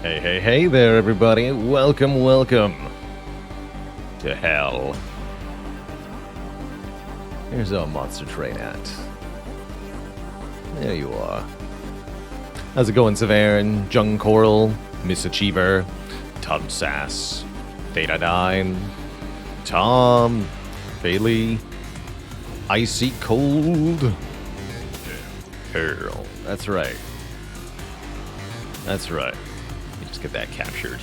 Hey there, everybody. Welcome to hell. Here's our monster train at. There you are. How's it going, Severin, Jung Coral, Miss Achiever, Tom Sass, Theta 9, Tom, Bailey, Icy Cold, Pearl. That's right. That's right. Just get that captured.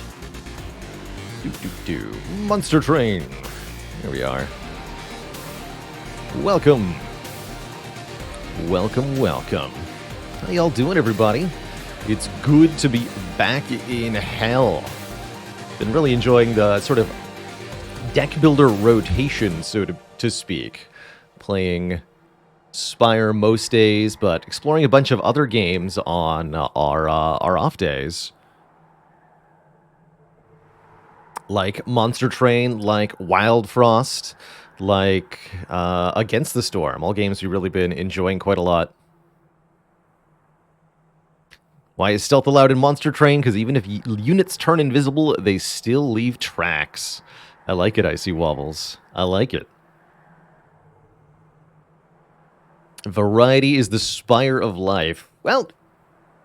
Monster Train. Here we are. Welcome. Welcome. How y'all doing, everybody? It's good to be back in hell. Been really enjoying the sort of deck builder rotation, so to speak. Playing Spire most days, but exploring a bunch of other games on our off days. Like Monster Train, like Wild Frost, like Against the Storm. All games we've really been enjoying quite a lot. Why is stealth allowed in Monster Train? Because even if units turn invisible, they still leave tracks. I like it, Icy Wobbles. I like it. Variety is the spire of life. Well,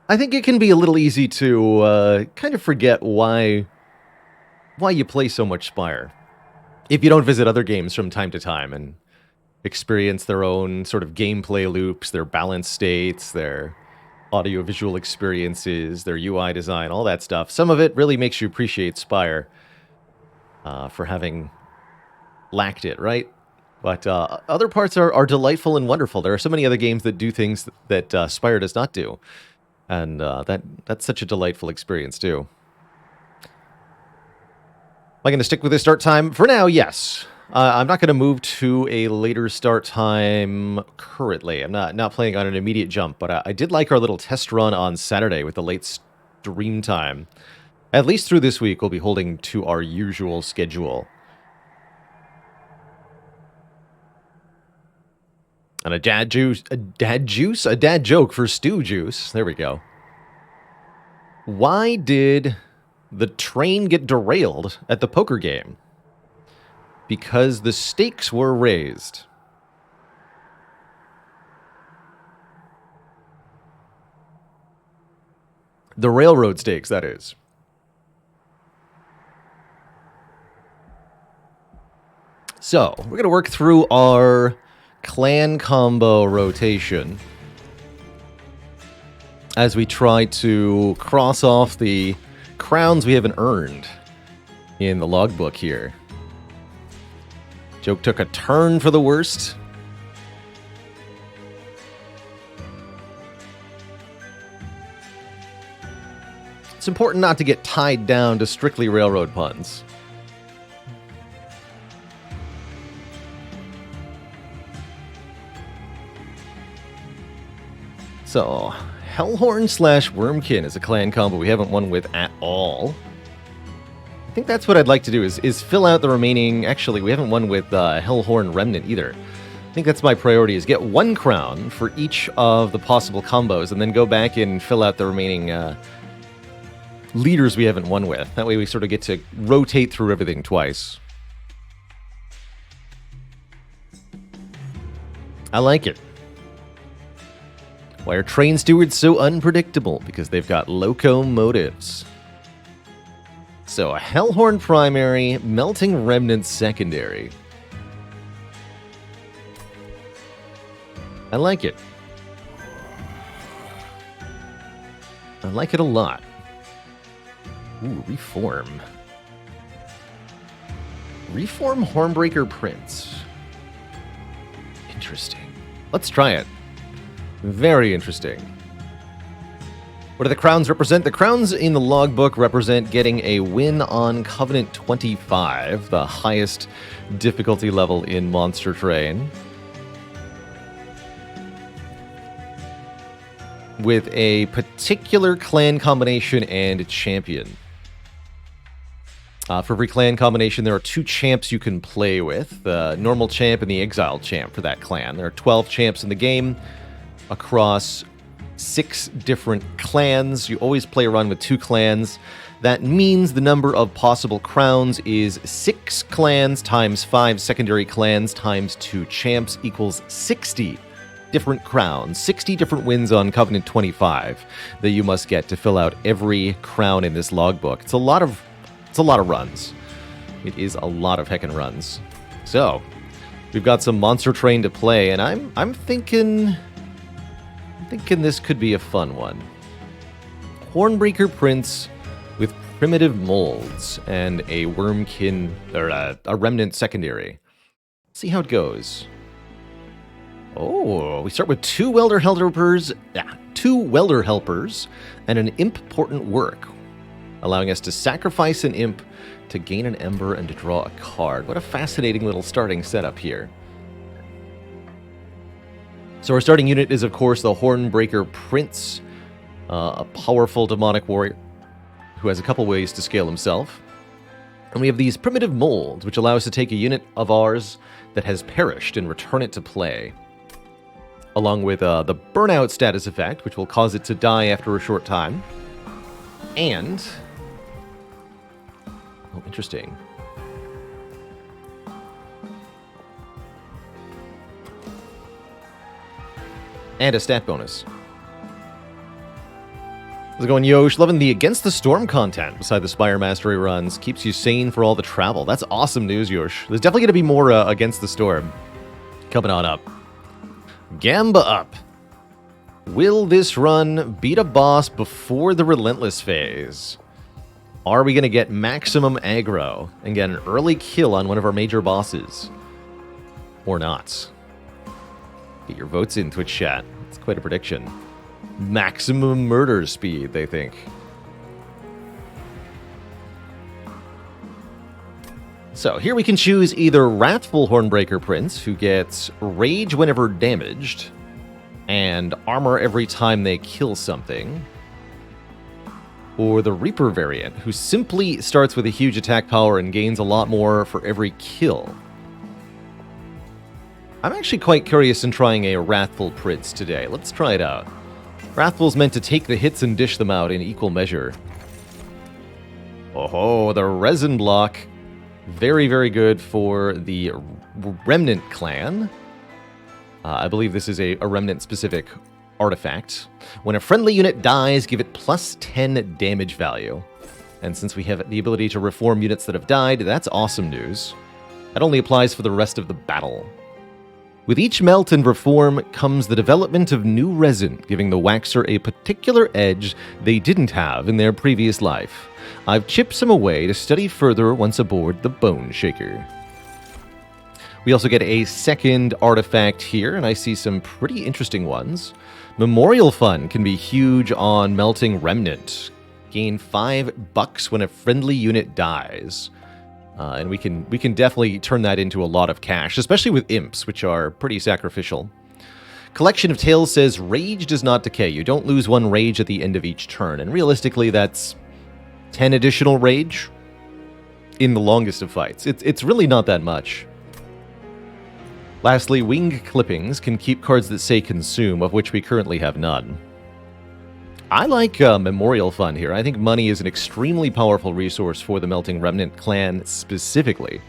I think it can be a little easy to kind of forget why you play so much Spire if you don't visit other games from time to time and experience their own sort of gameplay loops, their balance states, their audio-visual experiences, their UI design, all that stuff. Some of it really makes you appreciate Spire for having lacked it, right? But other parts are delightful and wonderful. There are so many other games that do things that Spire does not do. And that's such a delightful experience, too. Am I going to stick with this start time? For now, yes. I'm not going to move to a later start time currently. I'm not playing on an immediate jump, but I did like our little test run on Saturday with the late stream time. At least through this week, we'll be holding to our usual schedule. And a dad joke for Stew Juice. There we go. Why did the train get derailed at the poker game? Because the stakes were raised. The railroad stakes, that is. So, we're going to work through our clan combo rotation as we try to cross off the crowns we haven't earned in the logbook here. Joke took a turn for the worst. It's important not to get tied down to strictly railroad puns. So, Hellhorn / Wormkin is a clan combo we haven't won with at all. I think that's what I'd like to do, is fill out the remaining... Actually, we haven't won with Hellhorn Remnant either. I think that's my priority, is get one crown for each of the possible combos, and then go back and fill out the remaining leaders we haven't won with. That way we sort of get to rotate through everything twice. I like it. Why are train stewards so unpredictable? Because they've got locomotives. So, a Hellhorn primary, Melting Remnant secondary. I like it. I like it a lot. Ooh, Reform. Reform Hornbreaker Prince. Interesting. Let's try it. Very interesting. What do the crowns represent? The crowns in the logbook represent getting a win on Covenant 25, the highest difficulty level in Monster Train, with a particular clan combination and champion. For every clan combination, there are 2 champs you can play with, the normal champ and the exiled champ for that clan. There are 12 champs in the game across 6 different clans. You always play a run with 2 clans. That means the number of possible crowns is 6 clans times 5 secondary clans times 2 champs equals 60 different crowns, 60 different wins on Covenant 25 that you must get to fill out every crown in this logbook. It's a lot of runs. It is a lot of heckin' runs. So, we've got some Monster Train to play, and I'm thinking this could be a fun one. Hornbreaker Prince with primitive molds and a Wormkin, or a Remnant secondary. Let's see how it goes. Oh, we start with 2 Welder Helpers, and an Important Work, allowing us to sacrifice an imp to gain an ember and to draw a card. What a fascinating little starting setup here. So our starting unit is, of course, the Hornbreaker Prince, a powerful demonic warrior who has a couple ways to scale himself. And we have these primitive molds, which allow us to take a unit of ours that has perished and return it to play, along with the burnout status effect, which will cause it to die after a short time. And... oh, interesting. And a stat bonus. How's it going, Yosh? Loving the Against the Storm content beside the Spire Mastery runs. Keeps you sane for all the travel. That's awesome news, Yosh. There's definitely going to be more Against the Storm coming on up. Gamba up. Will this run beat a boss before the Relentless phase? Are we going to get maximum aggro and get an early kill on one of our major bosses? Or not? Get your votes in, Twitch chat. It's quite a prediction. Maximum murder speed, they think. So here we can choose either Wrathful Hornbreaker Prince, who gets Rage whenever damaged, and Armor every time they kill something, or the Reaper variant, who simply starts with a huge attack power and gains a lot more for every kill. I'm actually quite curious in trying a Wrathful Prince today. Let's try it out. Wrathful's meant to take the hits and dish them out in equal measure. Oh, the Resin Block. Very, very good for the Remnant clan. I believe this is a Remnant-specific artifact. When a friendly unit dies, give it plus 10 damage value. And since we have the ability to reform units that have died, that's awesome news. That only applies for the rest of the battle. With each melt and reform comes the development of new resin, giving the waxer a particular edge they didn't have in their previous life. I've chipped some away to study further once aboard the Bone Shaker. We also get a second artifact here, and I see some pretty interesting ones. Memorial Fund can be huge on Melting Remnant. Gain $5 when a friendly unit dies. And we can definitely turn that into a lot of cash, especially with imps, which are pretty sacrificial. Collection of Tales says rage does not decay. You don't lose 1 rage at the end of each turn, and realistically that's 10 additional rage in the longest of fights. It's really not that much. Lastly, Wing Clippings can keep cards that say consume, of which we currently have none. I like Memorial Fund here. I think money is an extremely powerful resource for the Melting Remnant clan specifically.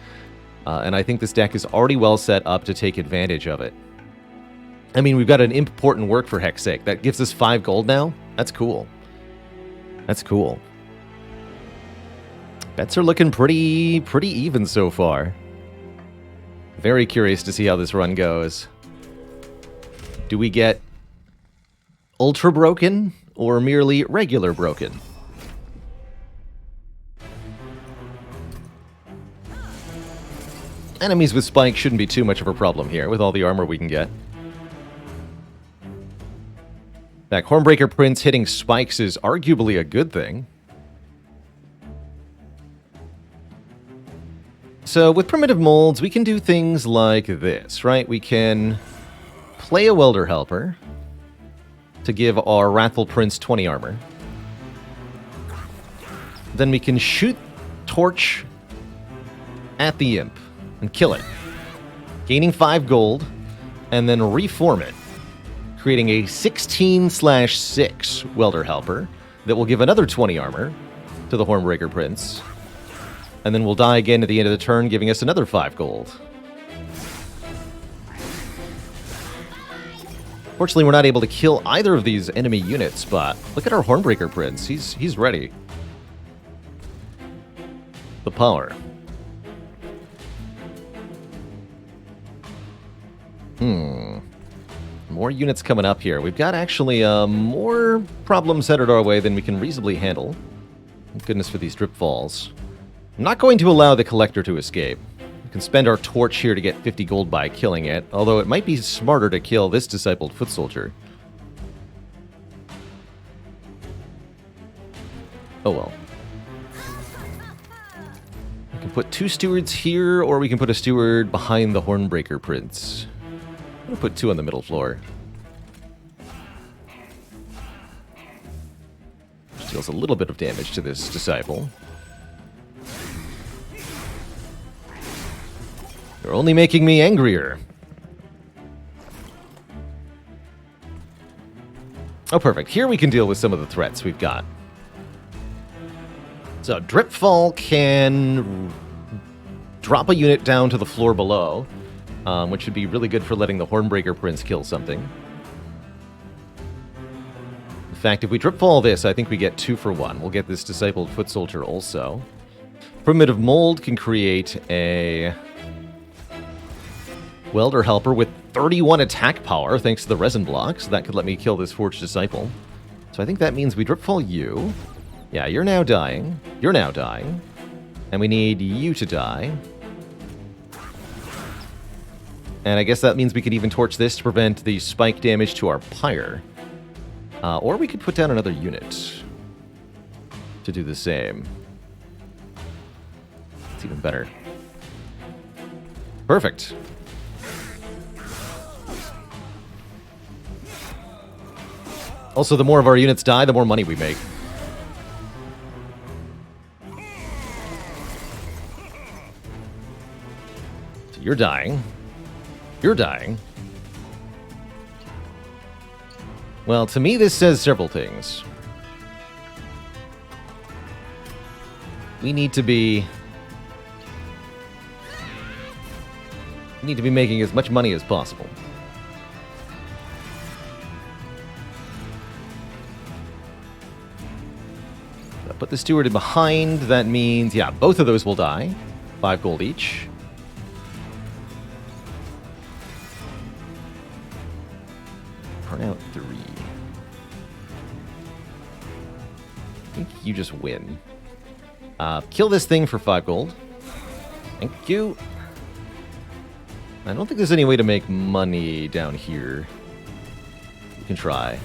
And I think this deck is already well set up to take advantage of it. I mean, we've got an Important Work for heck's sake. That gives us 5 gold now? That's cool. That's cool. Bets are looking pretty even so far. Very curious to see how this run goes. Do we get Ultra Broken? Or merely regular broken? Enemies with spikes shouldn't be too much of a problem here, with all the armor we can get. In fact, Hornbreaker Prince hitting spikes is arguably a good thing. So with primitive molds, we can do things like this, right? We can play a Welder Helper to give our Wrathful Prince 20 armor. Then we can shoot Torch at the Imp and kill it, gaining 5 gold, and then reform it, creating a 16/6 Welder Helper that will give another 20 armor to the Hornbreaker Prince. And then we'll die again at the end of the turn, giving us another 5 gold. Fortunately, we're not able to kill either of these enemy units, but look at our Hornbreaker Prince. He's ready. The power. More units coming up here. We've got actually more problems headed our way than we can reasonably handle. Thank goodness for these drip falls. I'm not going to allow the Collector to escape. We can spend our torch here to get 50 gold by killing it, although it might be smarter to kill this discipled foot soldier. Oh well. We can put 2 stewards here, or we can put a steward behind the Hornbreaker Prince. I'm going to put 2 on the middle floor. Which deals a little bit of damage to this disciple. You're only making me angrier. Oh, perfect. Here we can deal with some of the threats we've got. So, Dripfall can drop a unit down to the floor below, which would be really good for letting the Hornbreaker Prince kill something. In fact, if we Dripfall this, I think we get 2 for 1. We'll get this Discipled Foot Soldier also. Primitive Mold can create a Welder Helper with 31 attack power, thanks to the resin block, so that could let me kill this Forged Disciple. So I think that means we Dripfall you. Yeah, you're now dying. You're now dying. And we need you to die. And I guess that means we could even torch this to prevent the spike damage to our pyre. Or we could put down another unit to do the same. It's even better. Perfect. Also, the more of our units die, the more money we make. So you're dying. You're dying. Well, to me, this says several things. We need to be making as much money as possible. Put the steward in behind. That means, yeah, both of those will die. 5 gold each. Burn out 3. I think you just win. Kill this thing for 5 gold. Thank you. I don't think there's any way to make money down here. You can try.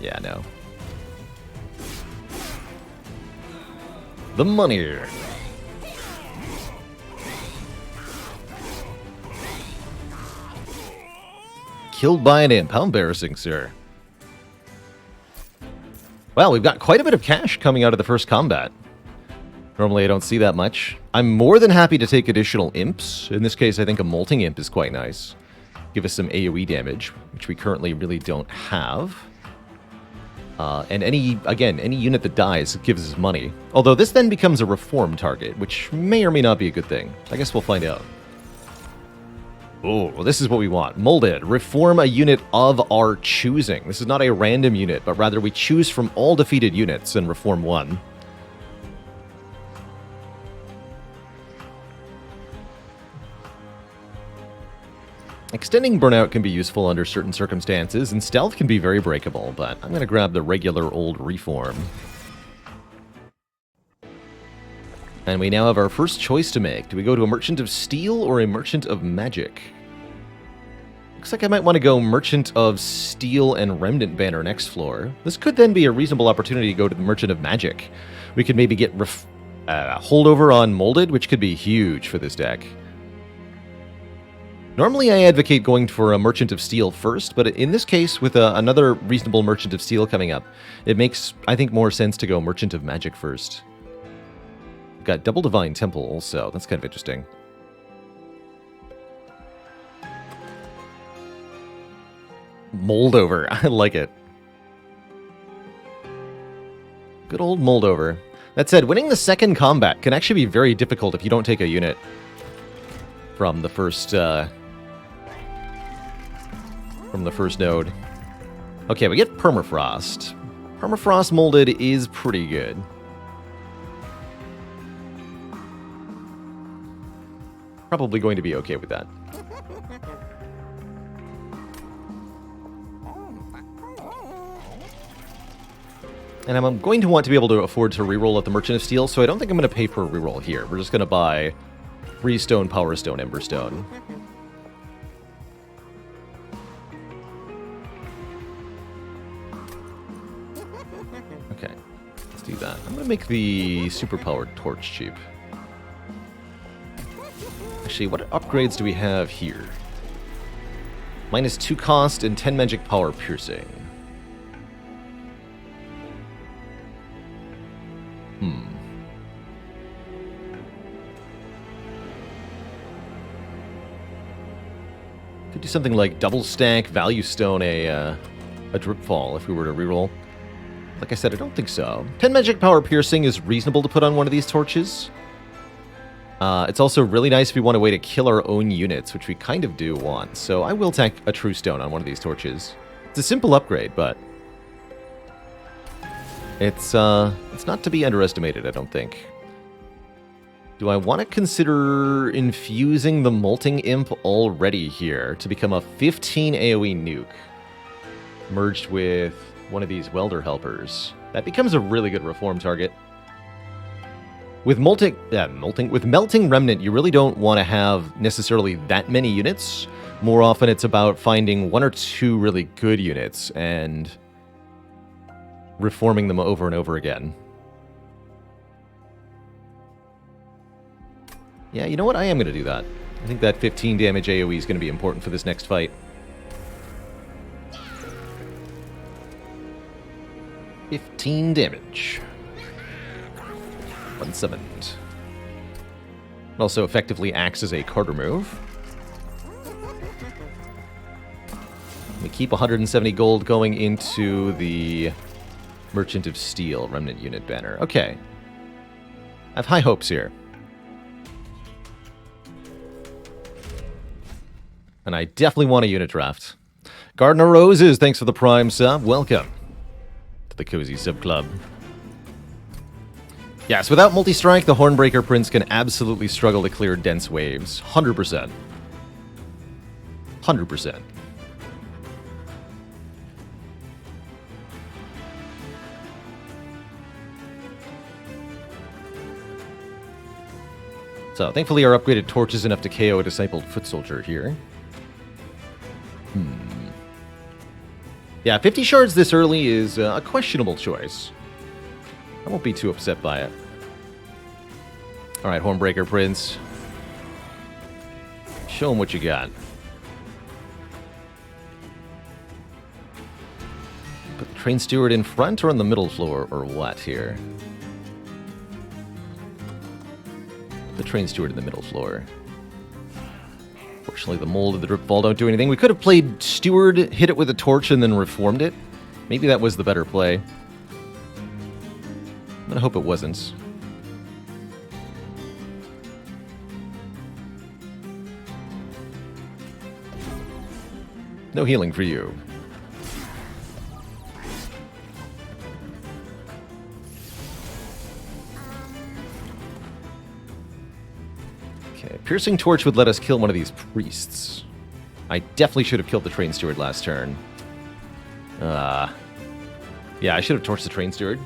Yeah, no. The money. Killed by an imp. How embarrassing, sir. Well, we've got quite a bit of cash coming out of the first combat. Normally I don't see that much. I'm more than happy to take additional imps. In this case, I think a molting imp is quite nice. Give us some AoE damage, which we currently really don't have. And any unit that dies gives us money. Although this then becomes a reform target, which may or may not be a good thing. I guess we'll find out. Oh, well, this is what we want. Molded. Reform a unit of our choosing. This is not a random unit, but rather we choose from all defeated units and reform one. Extending burnout can be useful under certain circumstances, and stealth can be very breakable, but I'm going to grab the regular old reform. And we now have our first choice to make. Do we go to a Merchant of Steel or a Merchant of Magic? Looks like I might want to go Merchant of Steel and Remnant Banner next floor. This could then be a reasonable opportunity to go to the Merchant of Magic. We could maybe get holdover on Molded, which could be huge for this deck. Normally I advocate going for a Merchant of Steel first, but in this case, with another reasonable Merchant of Steel coming up, it makes, I think, more sense to go Merchant of Magic first. We've got Double Divine Temple also. That's kind of interesting. Moldover. I like it. Good old Moldover. That said, winning the second combat can actually be very difficult if you don't take a unit from the first node. Okay, we get Permafrost. Permafrost molded is pretty good. Probably going to be okay with that. And I'm going to want to be able to afford to reroll at the Merchant of Steel, so I don't think I'm going to pay for a reroll here. We're just going to buy 3 stone, Power Stone, Ember Stone. Okay, let's do that. I'm going to make the superpowered torch cheap. Actually, what upgrades do we have here? -2 cost and 10 magic power piercing. Could do something like double stack, value stone a dripfall if we were to reroll. Like I said, I don't think so. 10 magic power piercing is reasonable to put on one of these torches. It's also really nice if we want a way to kill our own units, which we kind of do want. So I will tack a true stone on one of these torches. It's a simple upgrade, but it's not to be underestimated, I don't think. Do I want to consider infusing the Molting Imp already here to become a 15 AoE nuke merged with one of these Welder Helpers? That becomes a really good reform target. With Melting Remnant, you really don't want to have necessarily that many units. More often, it's about finding 1 or 2 really good units and reforming them over and over again. Yeah, you know what? I am going to do that. I think that 15 damage AoE is going to be important for this next fight. 15 damage. Unsummoned. It also effectively acts as a Carter move. We keep 170 gold going into the Merchant of Steel Remnant Unit banner. Okay. I have high hopes here. And I definitely want a unit draft. Gardener Roses, thanks for the Prime sub. Welcome to the Cozy Sub Club. Yes, without multi-strike, the Hornbreaker Prince can absolutely struggle to clear dense waves. 100%. 100%. So, thankfully our upgraded torch is enough to KO a Discipled Foot Soldier here. Yeah, 50 shards this early is a questionable choice. I won't be too upset by it. Alright, Hornbreaker Prince. Show him what you got. Put the Train Steward in front or on the middle floor, or what here? The Train Steward in the middle floor. Fortunately, the mold of the Dripfall don't do anything. We could have played Steward, hit it with a torch, and then reformed it. Maybe that was the better play. I'm gonna hope it wasn't. No healing for you. Okay, Piercing Torch would let us kill one of these priests. I definitely should have killed the Train Steward last turn. Yeah, I should have torched the Train Steward.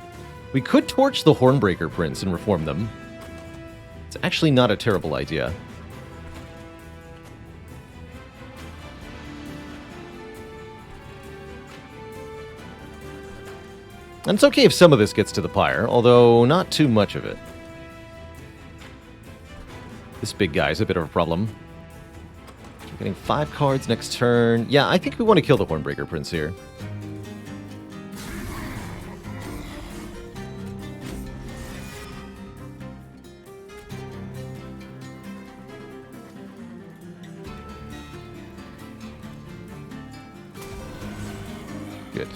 We could torch the Hornbreaker Prince and reform them. It's actually not a terrible idea. And it's okay if some of this gets to the pyre, although not too much of it. This big guy is a bit of a problem. We're getting 5 cards next turn. Yeah, I think we want to kill the Hornbreaker Prince here. Good.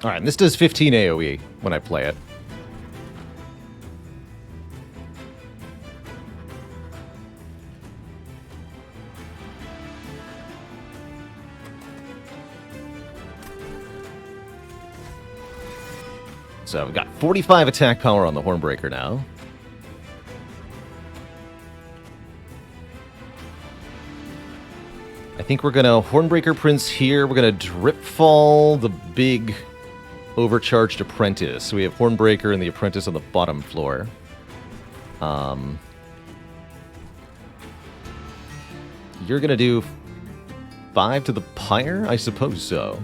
Alright, and this does 15 AoE when I play it. So we've got 45 attack power on the Hornbreaker now. I think we're going to Hornbreaker Prince here. We're going to Dripfall the big overcharged apprentice. So we have Hornbreaker and the apprentice on the bottom floor. You're going to do 5 to the Pyre? I suppose so.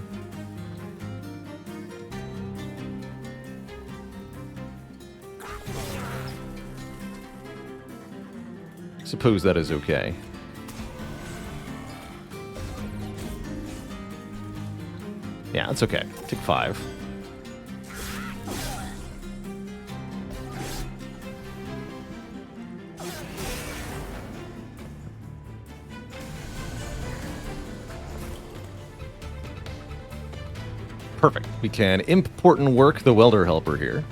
Suppose that is okay. Yeah, that's okay. Take 5. Perfect. We can important work the Welder Helper here.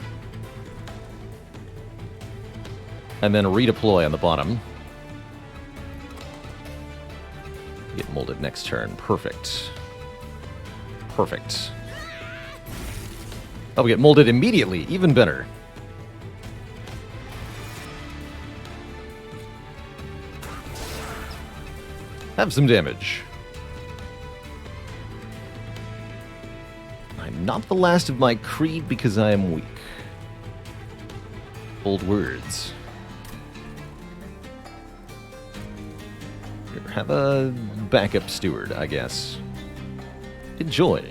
And then redeploy on the bottom. Get molded next turn. Perfect. Perfect. Oh, we get molded immediately. Even better. Have some damage. I'm not the last of my creed because I am weak. Bold words. Here, have a backup steward, I guess. Enjoy.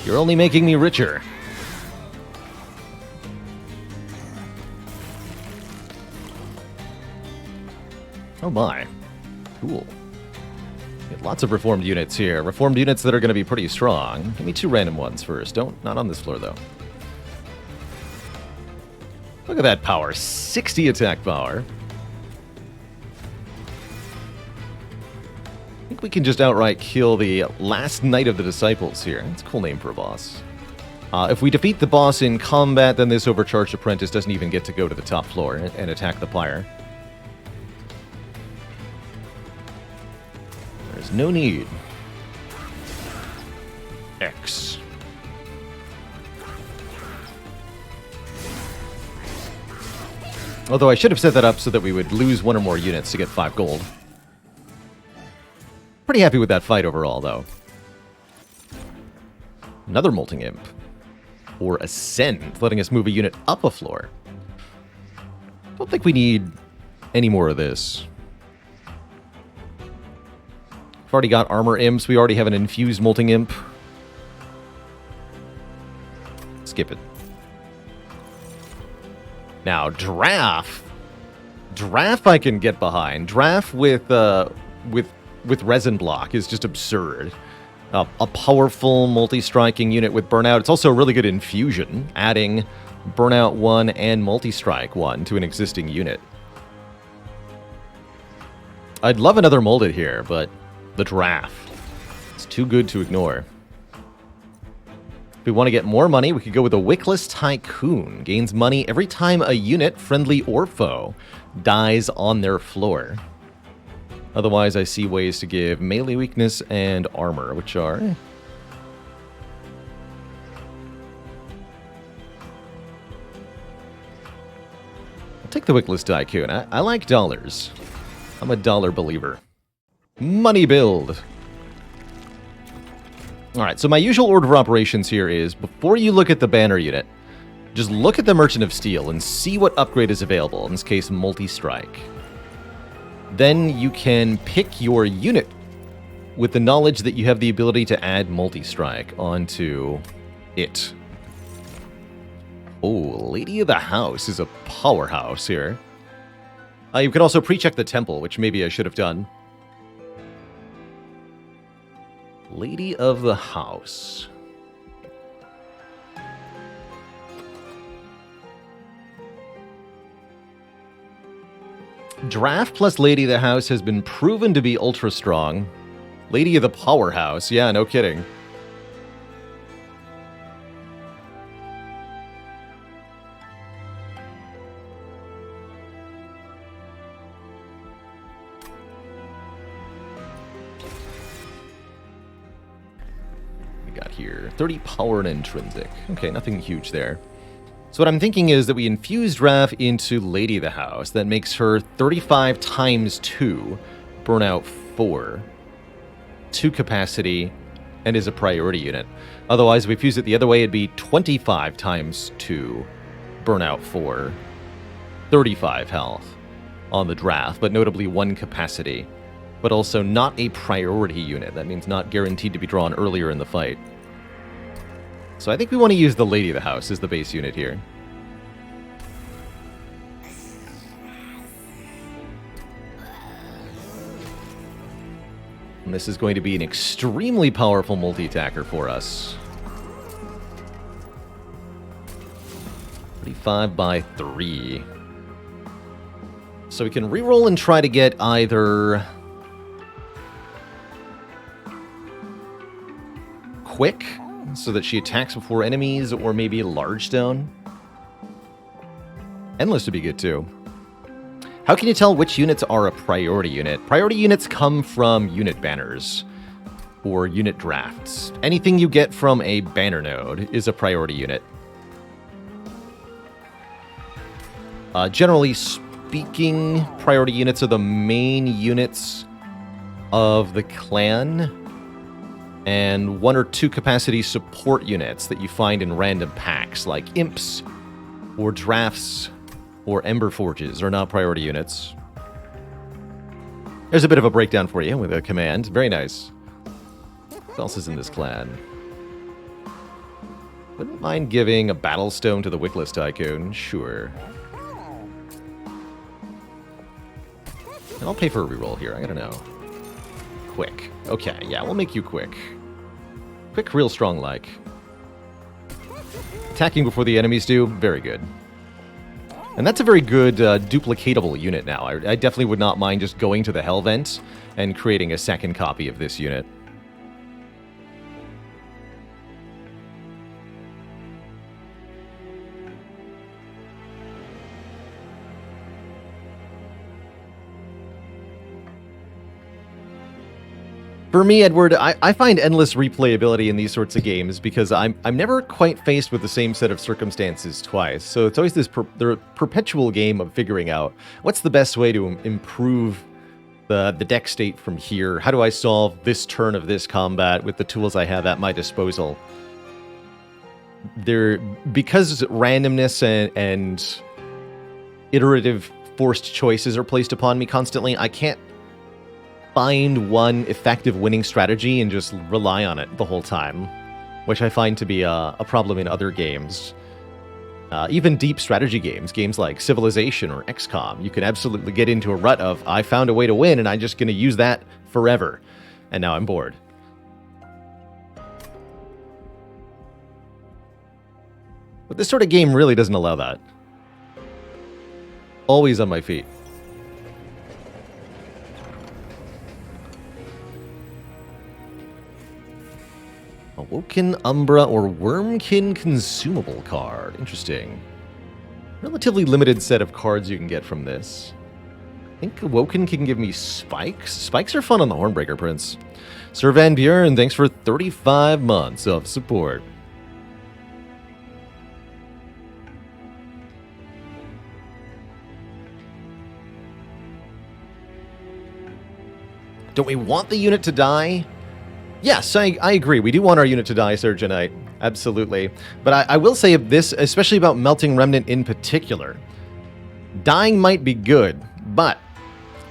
You're only making me richer. Oh my. Cool. Get lots of reformed units here. Reformed units that are going to be pretty strong. Give me 2 random ones first. Not on this floor, though. Look at that power. 60 attack power. I think we can just outright kill the last Knight of the Disciples here. That's a cool name for a boss. If we defeat the boss in combat, then this overcharged apprentice doesn't even get to go to the top floor and attack the pyre. There's no need. X. Although I should have set that up so that we would lose 1 or more units to get 5 gold. Pretty happy with that fight overall, though. Another Molting Imp. Or Ascend, letting us move a unit up a floor. Don't think we need any more of this. We've already got Armor Imps. We already have an Infused Molting Imp. Skip it. Now, Draff. Draff I can get behind. Draff with Resin Block is just absurd. A powerful multi-striking unit with Burnout. It's also a really good infusion, adding Burnout 1 and Multi-Strike 1 to an existing unit. I'd love another molded here, but the Draff. It's too good to ignore. If we want to get more money, we could go with a Wickless Tycoon. Gains money every time a unit, friendly or foe, dies on their floor. Otherwise, I see ways to give melee weakness and armor, which are... I'll take the Wickless Tycoon. I like dollars. I'm a dollar believer. Money build. Alright, so my usual order of operations here is, before you look at the banner unit, just look at the Merchant of Steel and see what upgrade is available, in this case, Multi-Strike. Then you can pick your unit with the knowledge that you have the ability to add Multi-Strike onto it. Oh, Lady of the House is a powerhouse here. You can also pre-check the temple, which maybe I should have done. Lady of the House. Draft plus Lady of the House has been proven to be ultra strong. Lady of the Powerhouse. Yeah, no kidding. Got here 30 power and intrinsic. Okay, nothing huge there. So what I'm thinking is that we infuse Raph into Lady of the House. That makes her 35 times 2, burnout 4, 2 capacity, and is a priority unit. Otherwise, if we fuse it the other way, it'd be 25 times 2, burnout 4, 35 health on the draft, but notably 1 capacity. But also not a priority unit. That means not guaranteed to be drawn earlier in the fight. So I think we want to use the Lady of the House as the base unit here. And this is going to be an extremely powerful multi-attacker for us. 35 by 3. So we can reroll and try to get either quick, so that she attacks before enemies, or maybe large stone. Endless would be good too. How can you tell which units are a priority unit? Priority units come from unit banners or unit drafts. Anything you get from a banner node is a priority unit. Generally speaking, priority units are the main units of the clan, and 1 or 2 capacity support units that you find in random packs, like imps, or drafts, or ember forges are not priority units. There's a bit of a breakdown for you with a command. Very nice. What else is in this clan? Wouldn't mind giving a battle stone to the Wickless Tycoon, sure. And I'll pay for a reroll here, I gotta know. Quick. Okay, yeah, we'll make you quick. Quick, real strong-like. Attacking before the enemies do, very good. And that's a very good duplicatable unit now. I definitely would not mind just going to the Hell Vent and creating a second copy of this unit. For me, Edward, I find endless replayability in these sorts of games because I'm never quite faced with the same set of circumstances twice. So it's always this perpetual game of figuring out what's the best way to improve the deck state from here. How do I solve this turn of this combat with the tools I have at my disposal? Because randomness and iterative forced choices are placed upon me constantly, I can't find one effective winning strategy and just rely on it the whole time, which I find to be a problem in other games. Even deep strategy games, games like Civilization or XCOM, you can absolutely get into a rut of, I found a way to win and I'm just going to use that forever, and now I'm bored. But this sort of game really doesn't allow that. Always on my feet. Awoken Umbra or Wormkin consumable card. Interesting. Relatively limited set of cards you can get from this. I think Awoken can give me spikes. Spikes are fun on the Hornbreaker Prince. Sir Van Buren, thanks for 35 months of support. Don't we want the unit to die? Yes, I agree. We do want our unit to die, Sir Genite. Absolutely. But I will say of this, especially about Melting Remnant in particular, dying might be good, but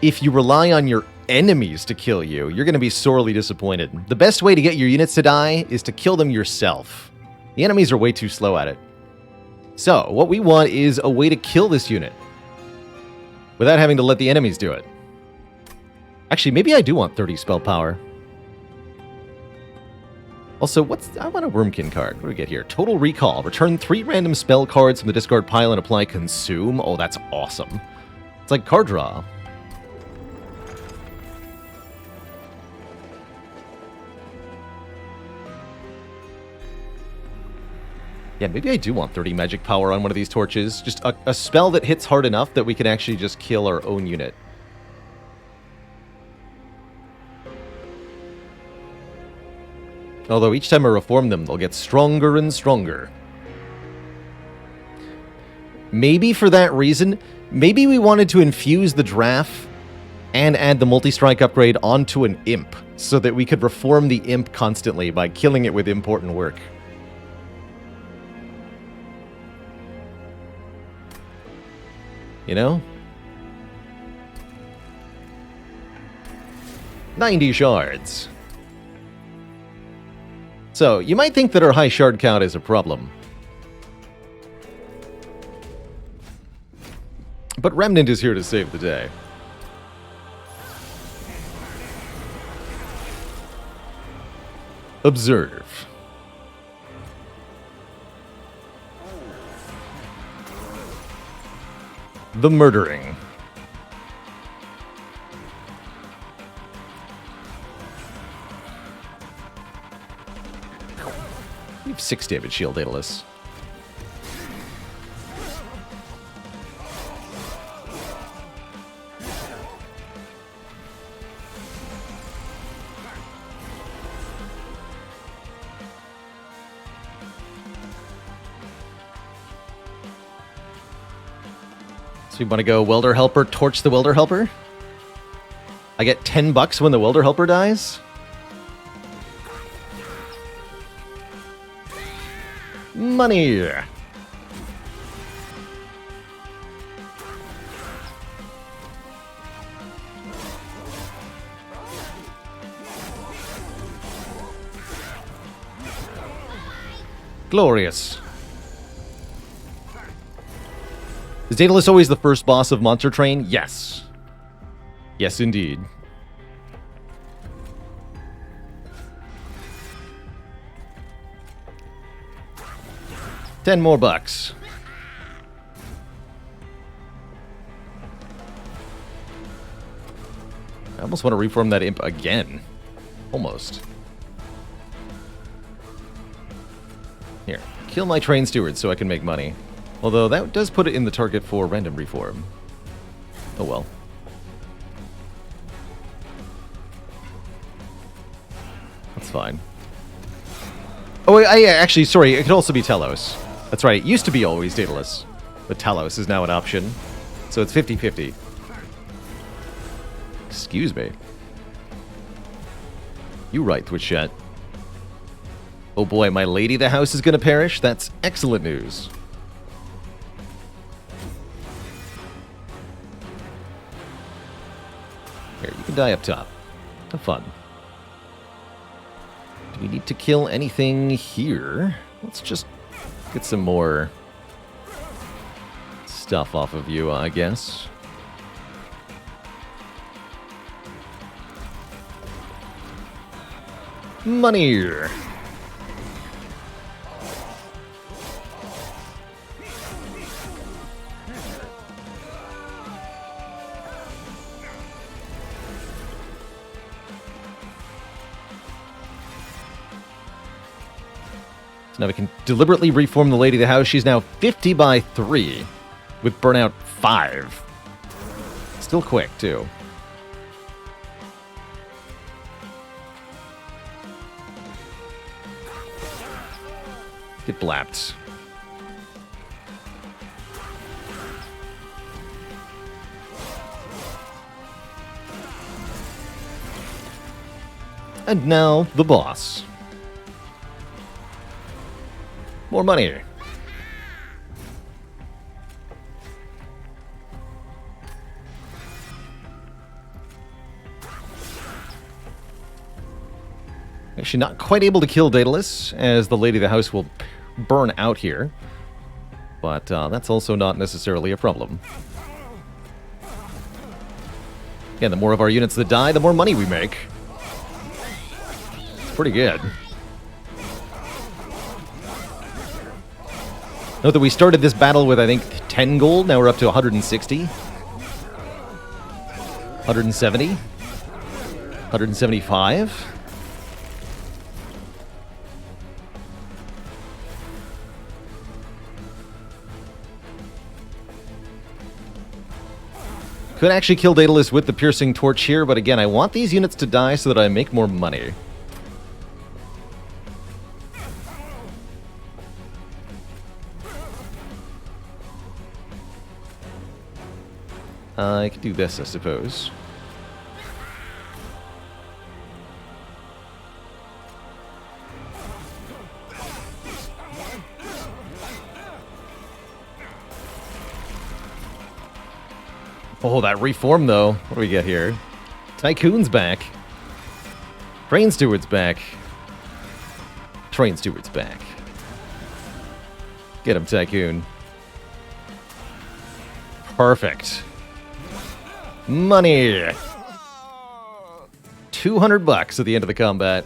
if you rely on your enemies to kill you, you're going to be sorely disappointed. The best way to get your units to die is to kill them yourself. The enemies are way too slow at it. So, what we want is a way to kill this unit without having to let the enemies do it. Actually, maybe I do want 30 spell power. Also, I want a Wormkin card. What do we get here? Total Recall. Return 3 random spell cards from the discard pile and apply Consume. Oh, that's awesome. It's like card draw. Yeah, maybe I do want 30 magic power on one of these torches. Just a spell that hits hard enough that we can actually just kill our own unit. Although each time I reform them, they'll get stronger and stronger. Maybe for that reason, maybe we wanted to infuse the Draff and add the multi-strike upgrade onto an imp, so that we could reform the imp constantly by killing it with important work. You know? 90 shards. So, you might think that our high shard count is a problem. But Remnant is here to save the day. Observe. The murdering. We have 6 damage shield, Daedalus. So we want to go Welder Helper, torch the Welder Helper? I get $10 when the Welder Helper dies? Money! Glorious. Is Daedalus always the first boss of Monster Train? Yes. Yes, indeed. $10 more. I almost want to reform that imp again. Almost. Here, kill my train steward so I can make money. Although that does put it in the target for random reform. Oh well. That's fine. Oh, actually, sorry, it could also be Talos. That's right, it used to be always Daedalus. But Talos is now an option. So it's 50-50. Excuse me. You right, Twitch chat. Oh boy, my lady the house is gonna perish? That's excellent news. Here, you can die up top. Have fun. Do we need to kill anything here? Let's just get some more stuff off of you, I guess. Money! So now we can deliberately reform the Lady of the House. She's now 50 by 3 with burnout 5. Still quick, too. Get blapped. And now, the boss. More money. Actually, not quite able to kill Daedalus, as the Lady of the House will burn out here. But that's also not necessarily a problem. Again, the more of our units that die, the more money we make. It's pretty good. Note that we started this battle with, I think, 10 gold. Now we're up to 160. 170. 175. Could actually kill Daedalus with the piercing torch here, but again, I want these units to die so that I make more money. I could do this, I suppose. Oh, that reform, though. What do we get here? Tycoon's back. Train Steward's back. Train Steward's back. Get him, Tycoon. Perfect. Money! 200 bucks at the end of the combat.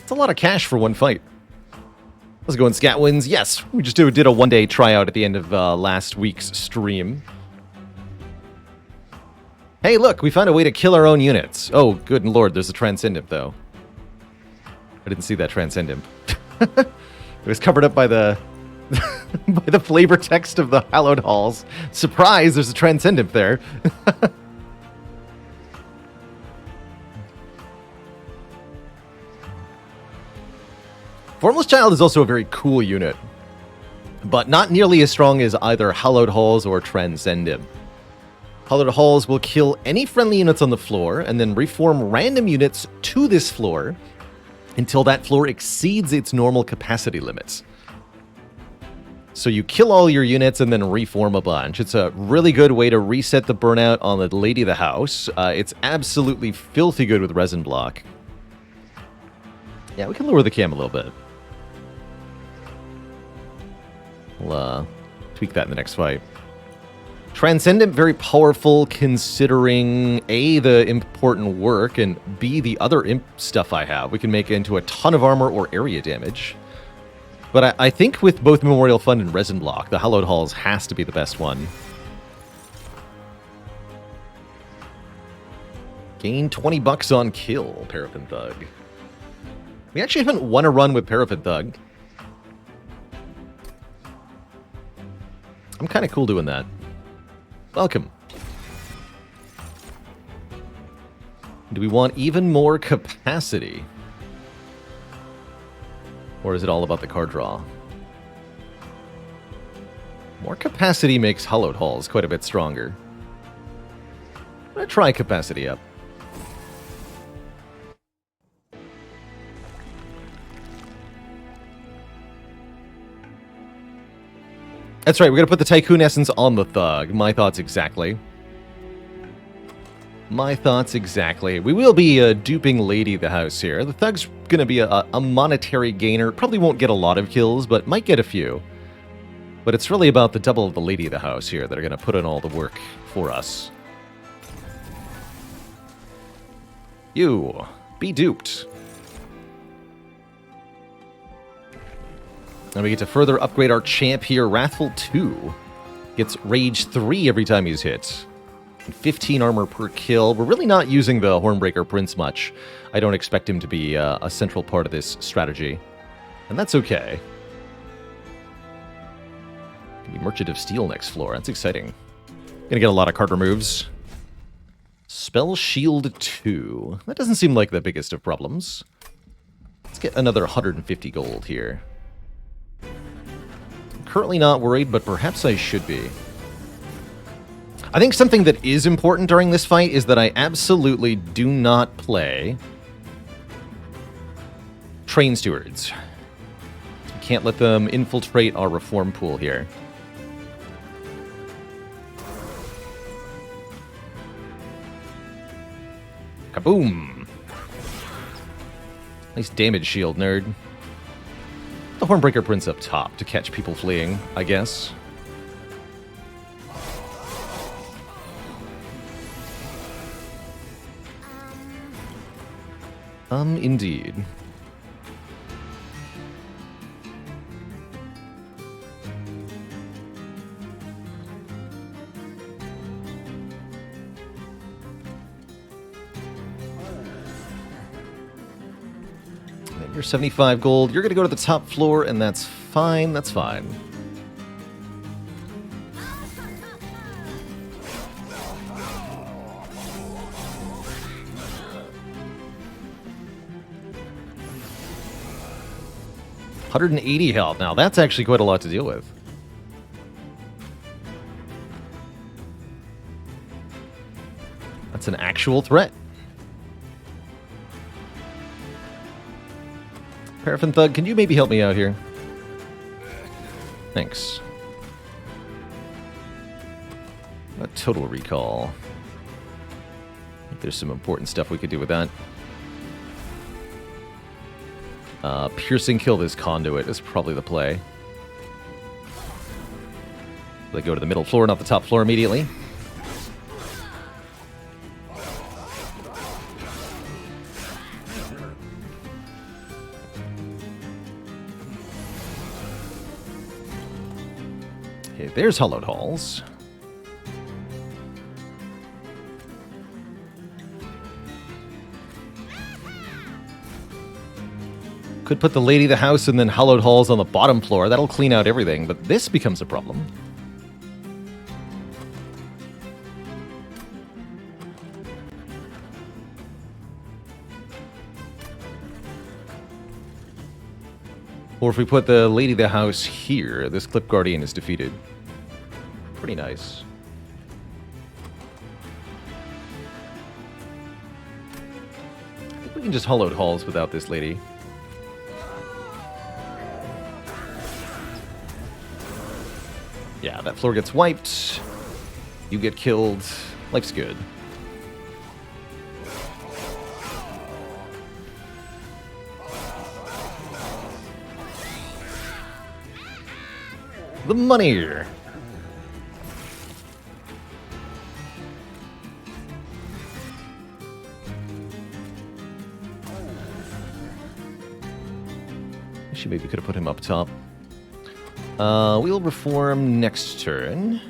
It's a lot of cash for one fight. Let's go in scat wins. Yes, we just did a one-day tryout at the end of last week's stream. Hey, look, we found a way to kill our own units. Oh, good lord, there's a Transcendent, though. I didn't see that Transcendent. It was covered up by the by the flavor text of the Hallowed Halls. Surprise, there's a Transcendent there. Formless Child is also a very cool unit, but not nearly as strong as either Hallowed Halls or Transcendent. Hallowed Halls will kill any friendly units on the floor and then reform random units to this floor until that floor exceeds its normal capacity limits. So you kill all your units and then reform a bunch. It's a really good way to reset the burnout on the Lady of the House. It's absolutely filthy good with resin block. Yeah, we can lower the cam a little bit. We'll tweak that in the next fight. Transcendent, very powerful considering A, the important work, and B, the other imp stuff I have. We can make it into a ton of armor or area damage. But I think with both Memorial Fund and Resin Block, the Hallowed Halls has to be the best one. Gain 20 bucks on kill, Paraffin Thug. We actually haven't won a run with Paraffin Thug. I'm kind of cool doing that. Welcome. Do we want even more capacity? Or is it all about the card draw? More capacity makes Hallowed Halls quite a bit stronger. I'm going to try capacity up. That's right, we're going to put the Tycoon Essence on the Thug. My thoughts exactly. My thoughts exactly. We will be duping Lady of the House here. The Thug's going to be a monetary gainer. Probably won't get a lot of kills, but might get a few. But it's really about the double of the Lady of the House here that are going to put in all the work for us. You, be duped. And we get to further upgrade our champ here. Wrathful 2 gets Rage 3 every time he's hit. 15 armor per kill. We're really not using the Hornbreaker Prince much. I don't expect him to be a central part of this strategy. And that's okay. Can be Merchant of Steel next floor. That's exciting. Gonna get a lot of card removes. Spell Shield 2. That doesn't seem like the biggest of problems. Let's get another 150 gold here. I'm currently not worried, but perhaps I should be. I think something that is important during this fight is that I absolutely do not play Train Stewards. We can't let them infiltrate our reform pool here. Kaboom! Nice damage shield, nerd. The Hornbreaker Prince up top to catch people fleeing, I guess. Indeed. You're 75 gold. You're going to go to the top floor, and that's fine. That's fine. 180 health. Now, that's actually quite a lot to deal with. That's an actual threat. Paraffin Thug, can you maybe help me out here? Thanks. A total recall. I think there's some important stuff we could do with that. Piercing kill this conduit is probably the play. They go to the middle floor, not the top floor immediately. Okay, there's Hollowed Halls. Could put the Lady of the House and then Hallowed Halls on the bottom floor. That'll clean out everything, but this becomes a problem. Or if we put the Lady of the House here, this Clip Guardian is defeated. Pretty nice. I think we can just Hollowed Halls without this lady. Yeah, that floor gets wiped. You get killed. Life's good. The money. She maybe could have put him up top. We'll reform next turn.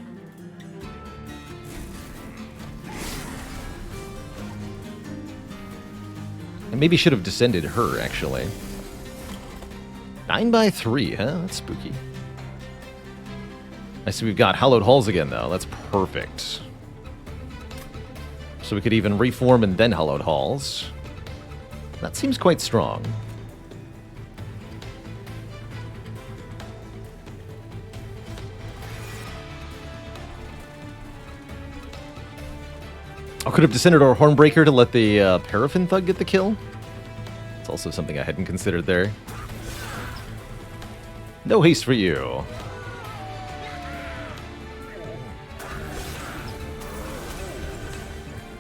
And maybe should have descended her, actually. 9x3, huh? That's spooky. I see we've got Hallowed Halls again, though. That's perfect. So we could even reform and then Hallowed Halls. That seems quite strong. I could have descended our Hornbreaker to let the Paraffin Thug get the kill. It's also something I hadn't considered there. No haste for you.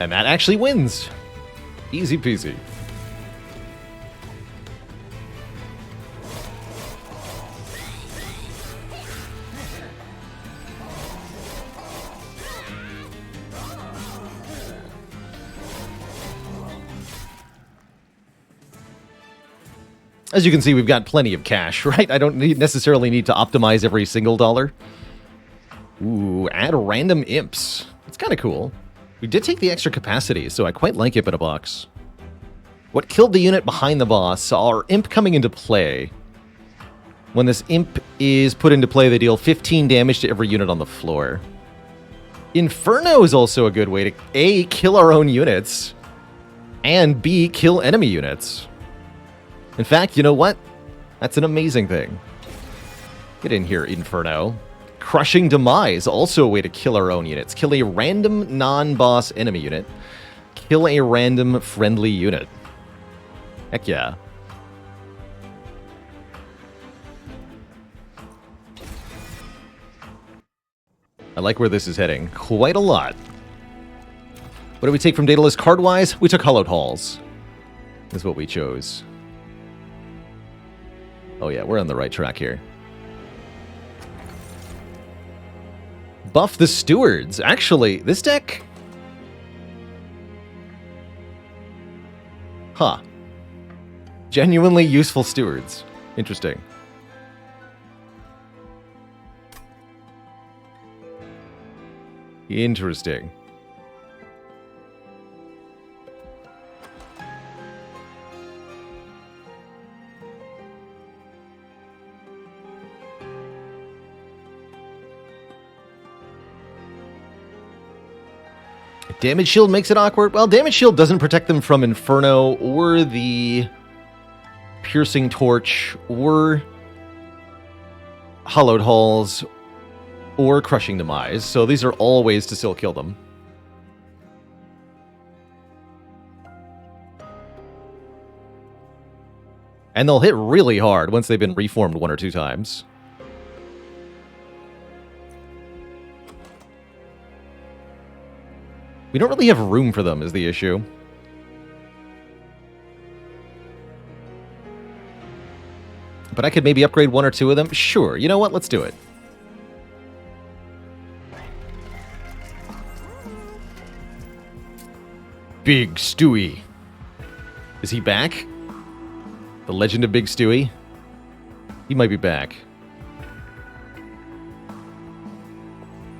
And that actually wins. Easy peasy. As you can see, we've got plenty of cash, right? I don't necessarily need to optimize every single dollar. Ooh, add random imps. That's kind of cool. We did take the extra capacity, so I quite like it in a box. What killed the unit behind the boss are imp coming into play. When this imp is put into play, they deal 15 damage to every unit on the floor. Inferno is also a good way to A, kill our own units, and B, kill enemy units. In fact, you know what? That's an amazing thing. Get in here, Inferno. Crushing Demise, also a way to kill our own units. Kill a random non-boss enemy unit. Kill a random friendly unit. Heck yeah. I like where this is heading. Quite a lot. What did we take from Daedalus card-wise? We took Hallowed Halls. Is what we chose. Oh yeah, we're on the right track here. Buff the Stewards. Actually, this deck... Huh. Genuinely useful Stewards. Interesting. Interesting. Damage Shield makes it awkward. Well, Damage Shield doesn't protect them from Inferno or the Piercing Torch or Hollowed Halls or Crushing Demise, so these are all ways to still kill them. And they'll hit really hard once they've been reformed 1 or 2 times. We don't really have room for them is the issue. But I could maybe upgrade 1 or 2 of them. Sure, you know what? Let's do it. Big Stewie. Is he back? The Legend of Big Stewie? He might be back.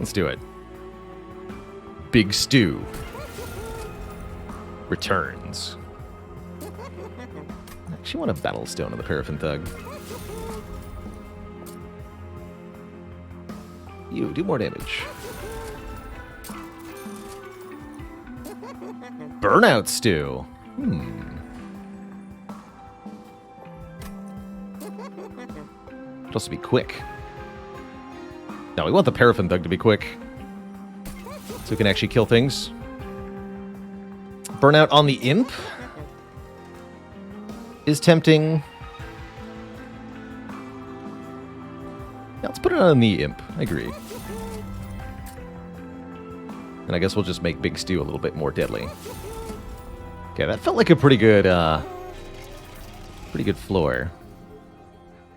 Let's do it. Big Stew returns. I actually want a Battle Stone of the Paraffin Thug. You, do more damage. Burnout Stew. Could also be quick. No, we want the Paraffin Thug to be quick. So we can actually kill things. Burnout on the Imp is tempting. Yeah, let's put it on the Imp. I agree. And I guess we'll just make Big Stew a little bit more deadly. Okay, that felt like a pretty good floor.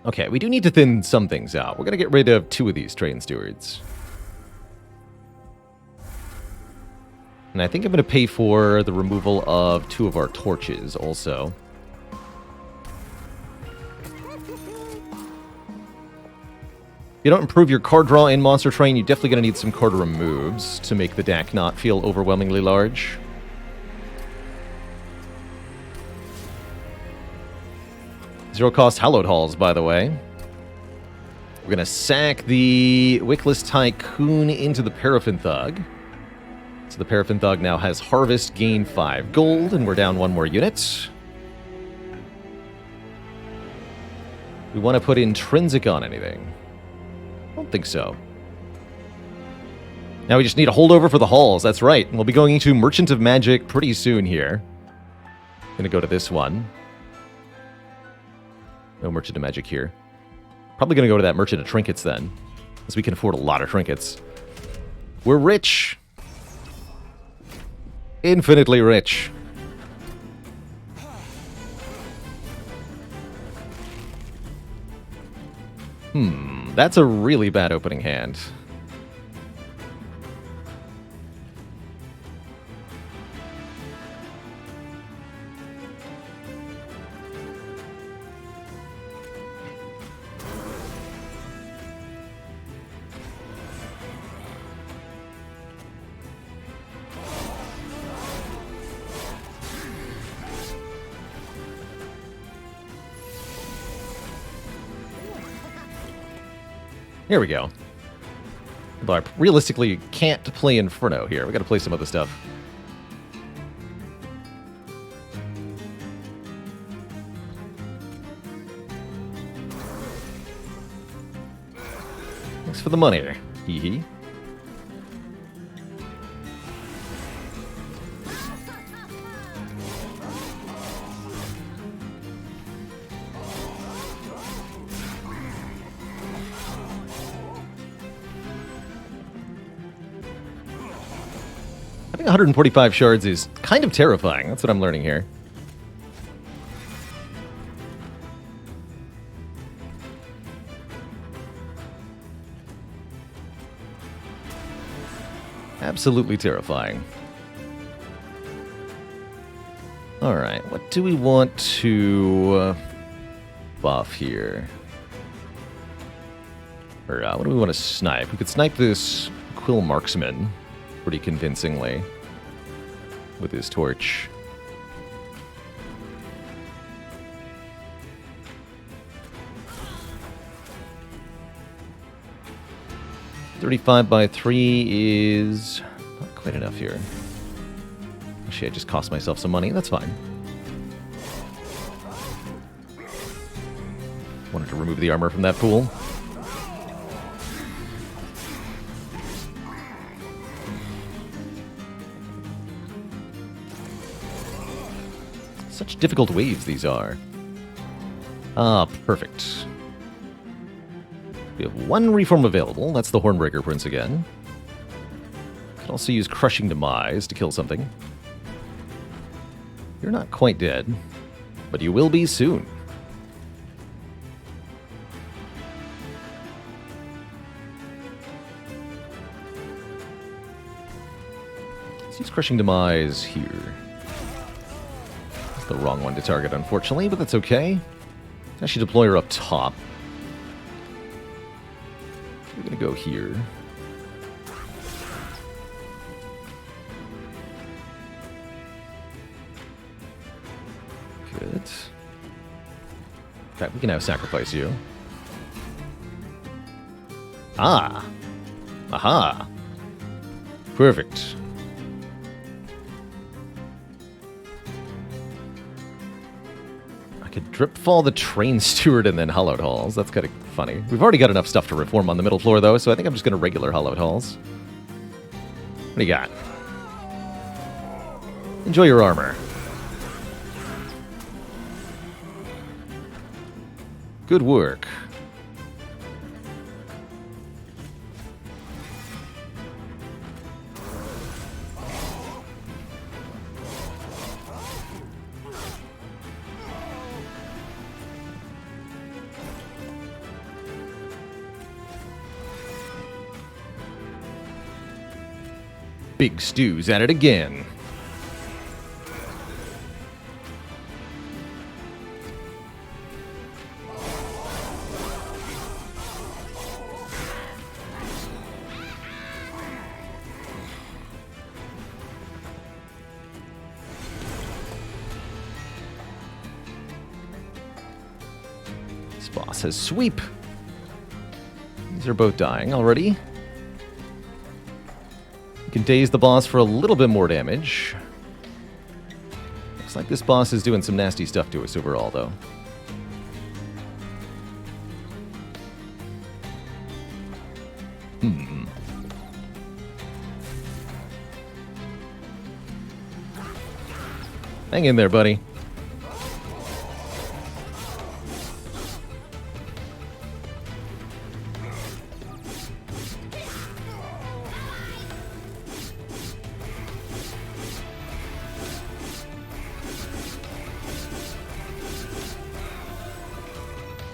Okay, we do need to thin some things out. We're going to get rid of 2 of these Train Stewards. And I think I'm going to pay for the removal of 2 of our torches also. If you don't improve your card draw in Monster Train, you're definitely going to need some card removes to make the deck not feel overwhelmingly large. Zero cost Hallowed Halls, by the way. We're going to sack the Wickless Tycoon into the Paraffin Thug. So the Paraffin Thug now has Harvest, gain 5 gold, and we're down 1 more unit. We want to put Intrinsic on anything. I don't think so. Now we just need a holdover for the halls, that's right. And we'll be going into Merchant of Magic pretty soon here. Gonna go to this one. No Merchant of Magic here. Probably gonna go to that Merchant of Trinkets then, because we can afford a lot of trinkets. We're rich. Infinitely rich. That's a really bad opening hand. Here we go. But I realistically can't play Inferno here. We gotta play some other stuff. Thanks for the money. Hee hee. I think 145 shards is kind of terrifying. That's what I'm learning here. Absolutely terrifying. Alright, what do we want to buff here? Or what do we want to snipe? We could snipe this Quill Marksman pretty convincingly with his torch. $35 by 3 is not quite enough here. Actually, I just cost myself some money. That's fine. Wanted to remove the armor from that pool. Such difficult waves these are. Ah, perfect. We have one reform available. That's the Hornbreaker Prince again. Could also use Crushing Demise to kill something. You're not quite dead, but you will be soon. Let's use Crushing Demise here. That's the wrong one to target, unfortunately, but that's okay. Actually, deploy her up top. We're going to go here. Good. In fact, we can now sacrifice you. Ah! Aha! Perfect. I could drip fall the Train Steward and then Hollowed Halls. That's kind of funny. We've already got enough stuff to reform on the middle floor, though, so I think I'm just going to regular Hollowed Halls. What do you got? Enjoy your armor. Good work. Big Stew's at it again. This boss has sweep. These are both dying already. You can daze the boss for a little bit more damage. Looks like this boss is doing some nasty stuff to us overall, though. Hang in there, buddy.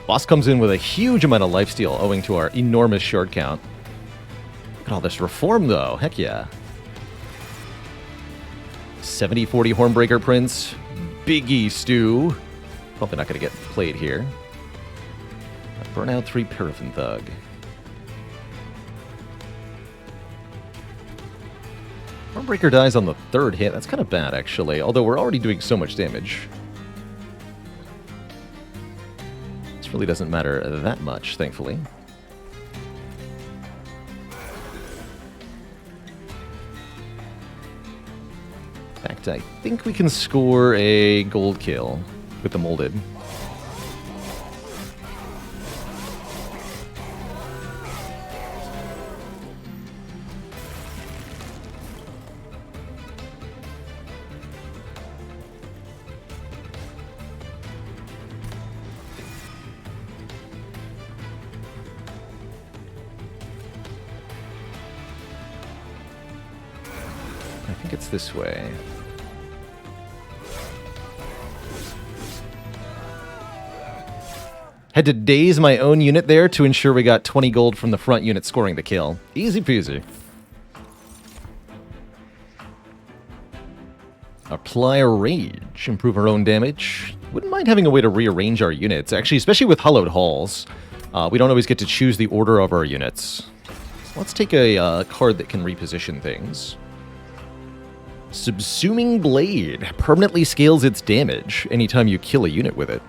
Boss comes in with a huge amount of lifesteal owing to our enormous shard count. Look at all this reform, though. Heck yeah. 70-40 Hornbreaker Prince. Biggie Stew. Probably not going to get played here. Burnout 3 Paraffin Thug. Hornbreaker dies on the third hit. That's kind of bad, actually. Although we're already doing so much damage. This really doesn't matter that much, thankfully. In fact, I think we can score a gold kill with the molded. I think it's this way. Had to daze my own unit there to ensure we got 20 gold from the front unit scoring the kill. Easy peasy. Apply a rage. Improve our own damage. Wouldn't mind having a way to rearrange our units. Actually, especially with Hollowed Halls. We don't always get to choose the order of our units. So let's take a card that can reposition things. Subsuming Blade permanently scales its damage anytime you kill a unit with it.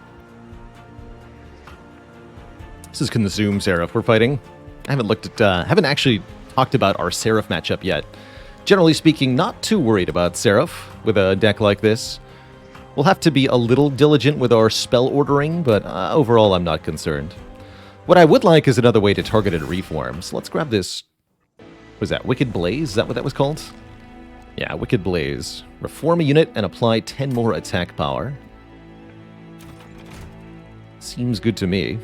This is Consume Seraph we're fighting. I haven't actually talked about our Seraph matchup yet. Generally speaking, not too worried about Seraph with a deck like this. We'll have to be a little diligent with our spell ordering, but overall I'm not concerned. What I would like is another way to targeted reform. So let's grab this. What was that? Wicked Blaze? Is that what that was called? Yeah, Wicked Blaze. Reform a unit and apply 10 more attack power. Seems good to me.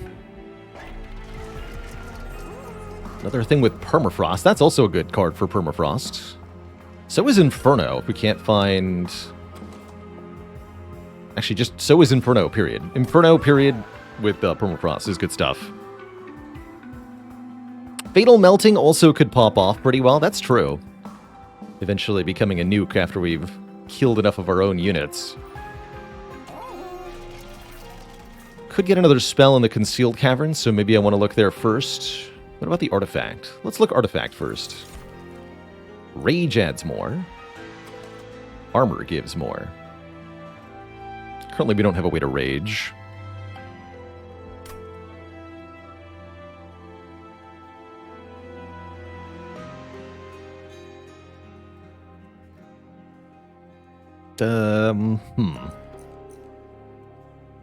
Another thing with Permafrost. That's also a good card for Permafrost. So is Inferno, if we can't find... Actually, just so is Inferno, period. Inferno, period, with Permafrost is good stuff. Fatal Melting also could pop off pretty well. That's true. Eventually becoming a nuke after we've killed enough of our own units. Could get another spell in the Concealed Cavern, so maybe I want to look there first. What about the Artifact? Let's look Artifact first. Rage adds more. Armor gives more. Currently we don't have a way to Rage.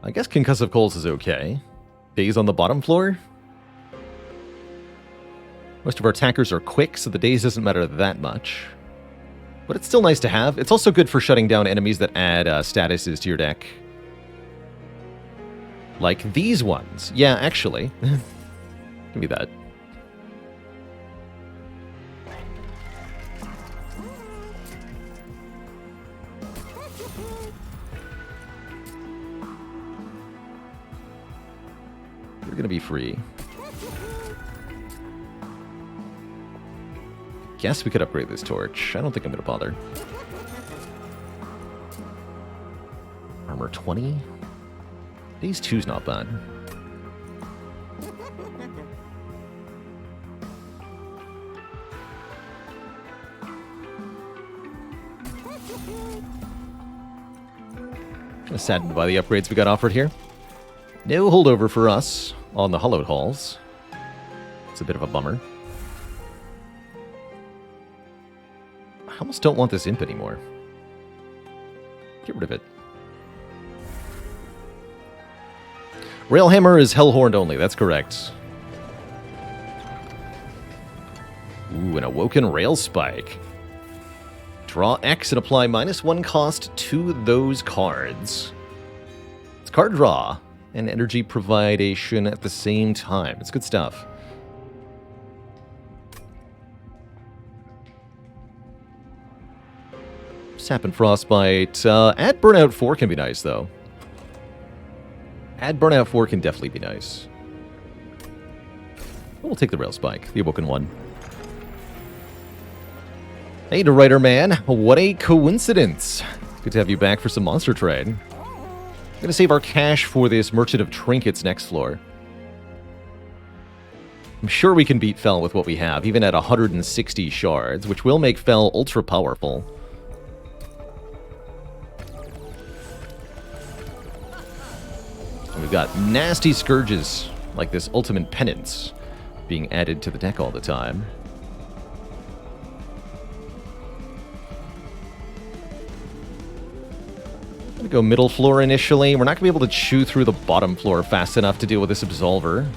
I guess Concussive Coals is okay. Days on the bottom floor? Most of our attackers are quick, so the days doesn't matter that much. But it's still nice to have. It's also good for shutting down enemies that add statuses to your deck. Like these ones. Yeah, actually. Give me that. You're gonna be free. Guess we could upgrade this torch. I don't think I'm gonna bother. Armor 20. Phase 2's not bad. Kinda saddened by the upgrades we got offered here. No holdover for us on the Hollowed Halls. It's a bit of a bummer. I almost don't want this imp anymore. Get rid of it. Railhammer is Hellhorned only, that's correct. Ooh, an Awoken Rail Spike. Draw X and apply -1 cost to those cards. It's card draw and energy providation at the same time. It's good stuff. Sap and Frostbite. Add Burnout 4 can be nice, though. Add Burnout 4 can definitely be nice. We'll take the Rail Spike, the Awoken one. Hey, the Writer Man. What a coincidence. Good to have you back for some monster trade. I'm gonna save our cash for this Merchant of Trinkets next floor. I'm sure we can beat Fel with what we have, even at 160 shards, which will make Fel ultra powerful. And we've got nasty scourges, like this Ultimate Penance, being added to the deck all the time. I'm gonna go middle floor initially. We're not gonna be able to chew through the bottom floor fast enough to deal with this Absolver.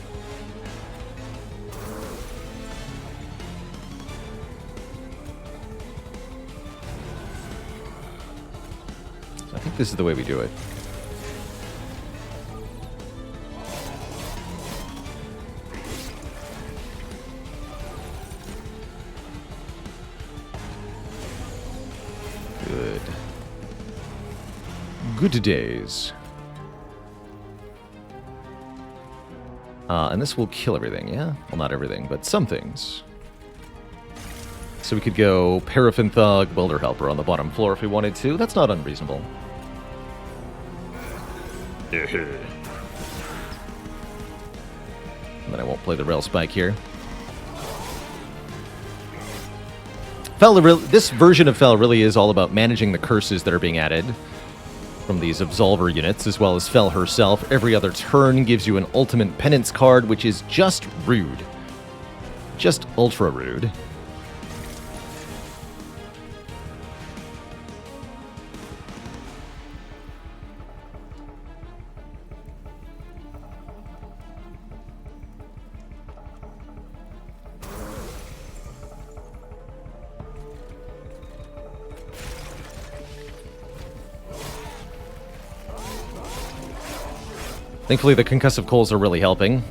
So I think this is the way we do it. Good. Good days. And this will kill everything, yeah? Well, not everything, but some things. So we could go Paraffin Thug, Welder Helper on the bottom floor if we wanted to. That's not unreasonable. And then I won't play the Rail Spike here. This version of Fel really is all about managing the curses that are being added from these Absolver units, as well as Fel herself. Every other turn gives you an Ultimate Penance card, which is just rude. Just ultra rude. Thankfully, the concussive coals are really helping.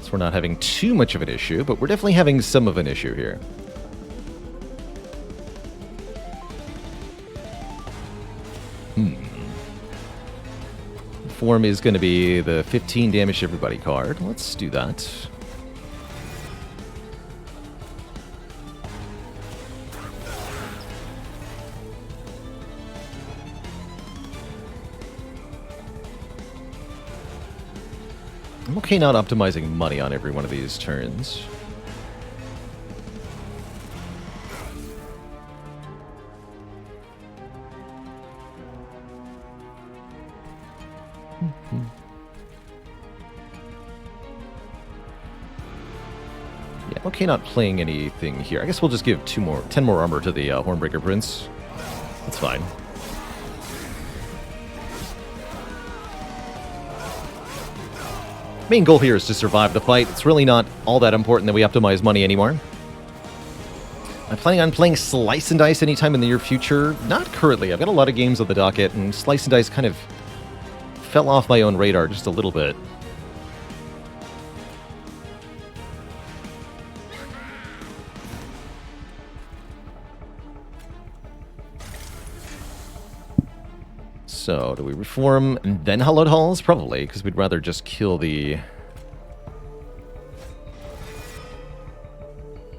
So we're not having too much of an issue, but we're definitely having some of an issue here. Form is going to be the 15 damage to everybody card. Let's do that. I'm okay not optimizing money on every one of these turns. Yeah, okay not playing anything here. I guess we'll just give 10 more armor to the Hornbreaker Prince. That's fine. Main goal here is to survive the fight. It's really not all that important that we optimize money anymore. I'm planning on playing Slice and Dice anytime in the near future. Not currently. I've got a lot of games on the docket, and Slice and Dice kind of fell off my own radar just a little bit. So, do we reform and then Hallowed Halls? Probably, because we'd rather just kill the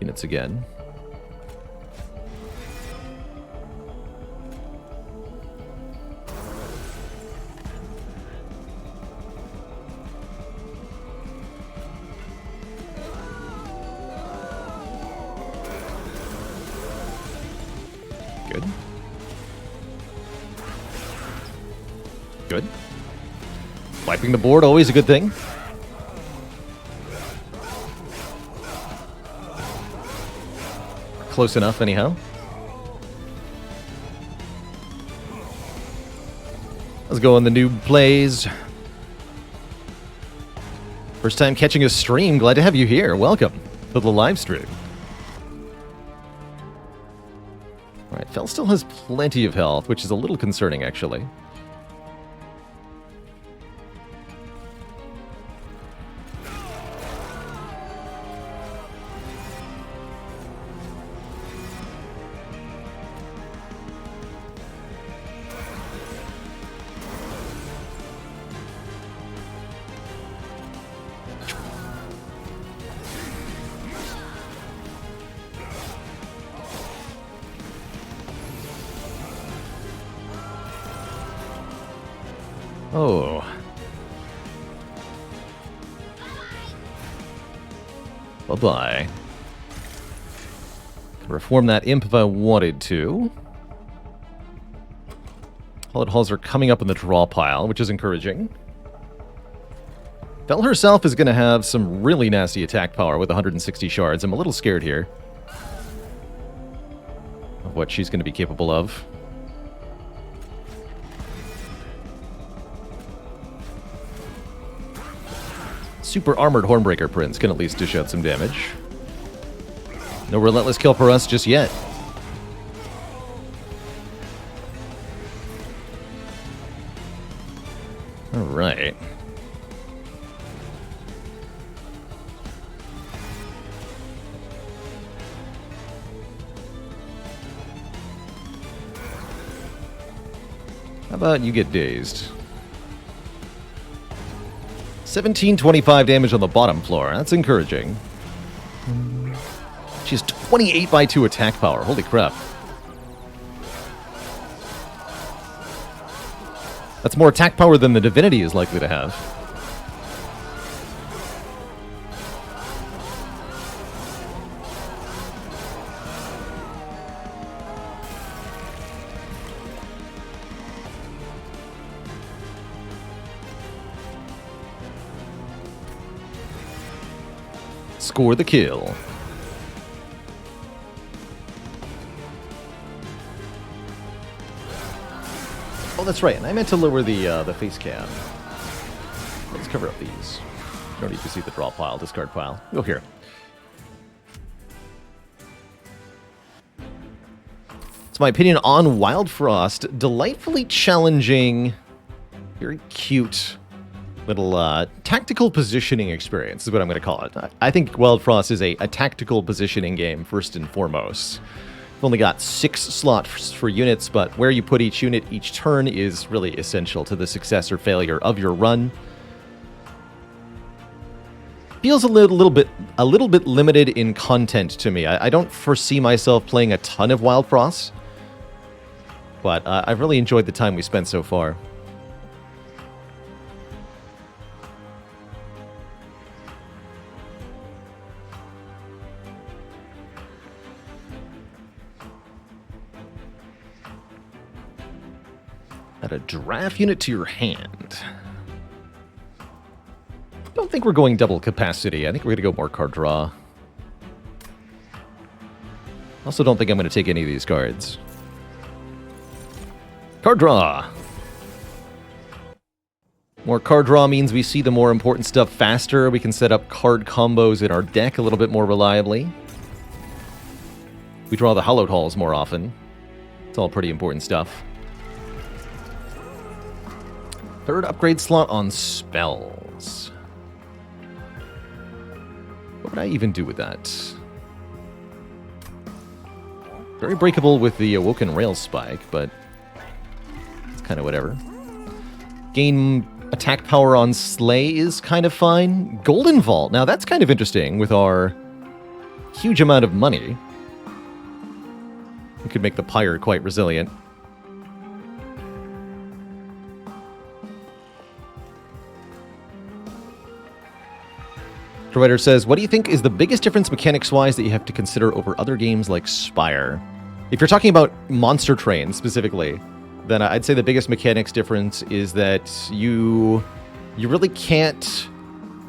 units again. Good. Good. Wiping the board, always a good thing. Close enough, anyhow. Let's go on the noob plays. First time catching a stream. Glad to have you here. Welcome to the live stream. Alright, Fel still has plenty of health, which is a little concerning, actually. Oh. Bye-bye. Could reform that imp if I wanted to. Hallowed Halls are coming up in the draw pile, which is encouraging. Fel herself is going to have some really nasty attack power with 160 shards. I'm a little scared here of what she's going to be capable of. Super armored Hornbreaker Prince can at least dish out some damage. No relentless kill for us just yet. Alright. How about you get dazed? 1725 damage on the bottom floor. That's encouraging. She has 28x2 attack power. Holy crap. That's more attack power than the Divinity is likely to have. Score the kill. Oh, that's right, and I meant to lower the face cam. Let's cover up these. No need to see the draw pile, discard pile. Go here. It's my opinion on Wild Frost. Delightfully challenging, very cute little tactical positioning experience is what I'm going to call it. I think Wild Frost is a tactical positioning game, first and foremost. We've only got 6 slots for units, but where you put each unit each turn is really essential to the success or failure of your run. Feels a little bit limited in content to me. I don't foresee myself playing a ton of Wild Frost, but I've really enjoyed the time we spent so far. Add a draft unit to your hand. Don't think we're going double capacity. I think we're going to go more card draw. Also don't think I'm going to take any of these cards. Card draw. More card draw means we see the more important stuff faster. We can set up card combos in our deck a little bit more reliably. We draw the Hallowed Halls more often. It's all pretty important stuff. Third upgrade slot on spells. What would I even do with that? Very breakable with the Awoken Rail Spike, but it's kind of whatever. Gain attack power on Slay is kind of fine. Golden Vault, now that's kind of interesting with our huge amount of money. We could make the Pyre quite resilient. Writer says, what do you think is the biggest difference mechanics-wise that you have to consider over other games like Spire? If you're talking about Monster Train specifically, then I'd say the biggest mechanics difference is that you really can't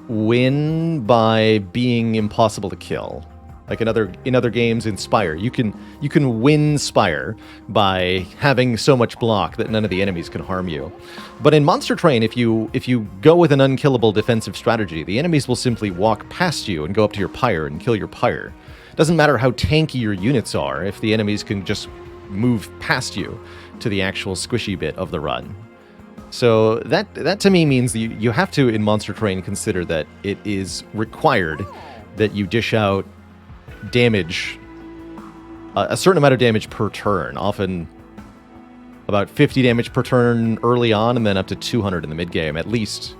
win by being impossible to kill. Like in other games in Spire, you can win Spire by having so much block that none of the enemies can harm you. But in Monster Train, if you go with an unkillable defensive strategy, the enemies will simply walk past you and go up to your Pyre and kill your Pyre. Doesn't matter how tanky your units are if the enemies can just move past you to the actual squishy bit of the run. So that to me means you have to, in Monster Train, consider that it is required that you dish out damage, a certain amount of damage per turn, often about 50 damage per turn early on, and then up to 200 in the mid-game, at least.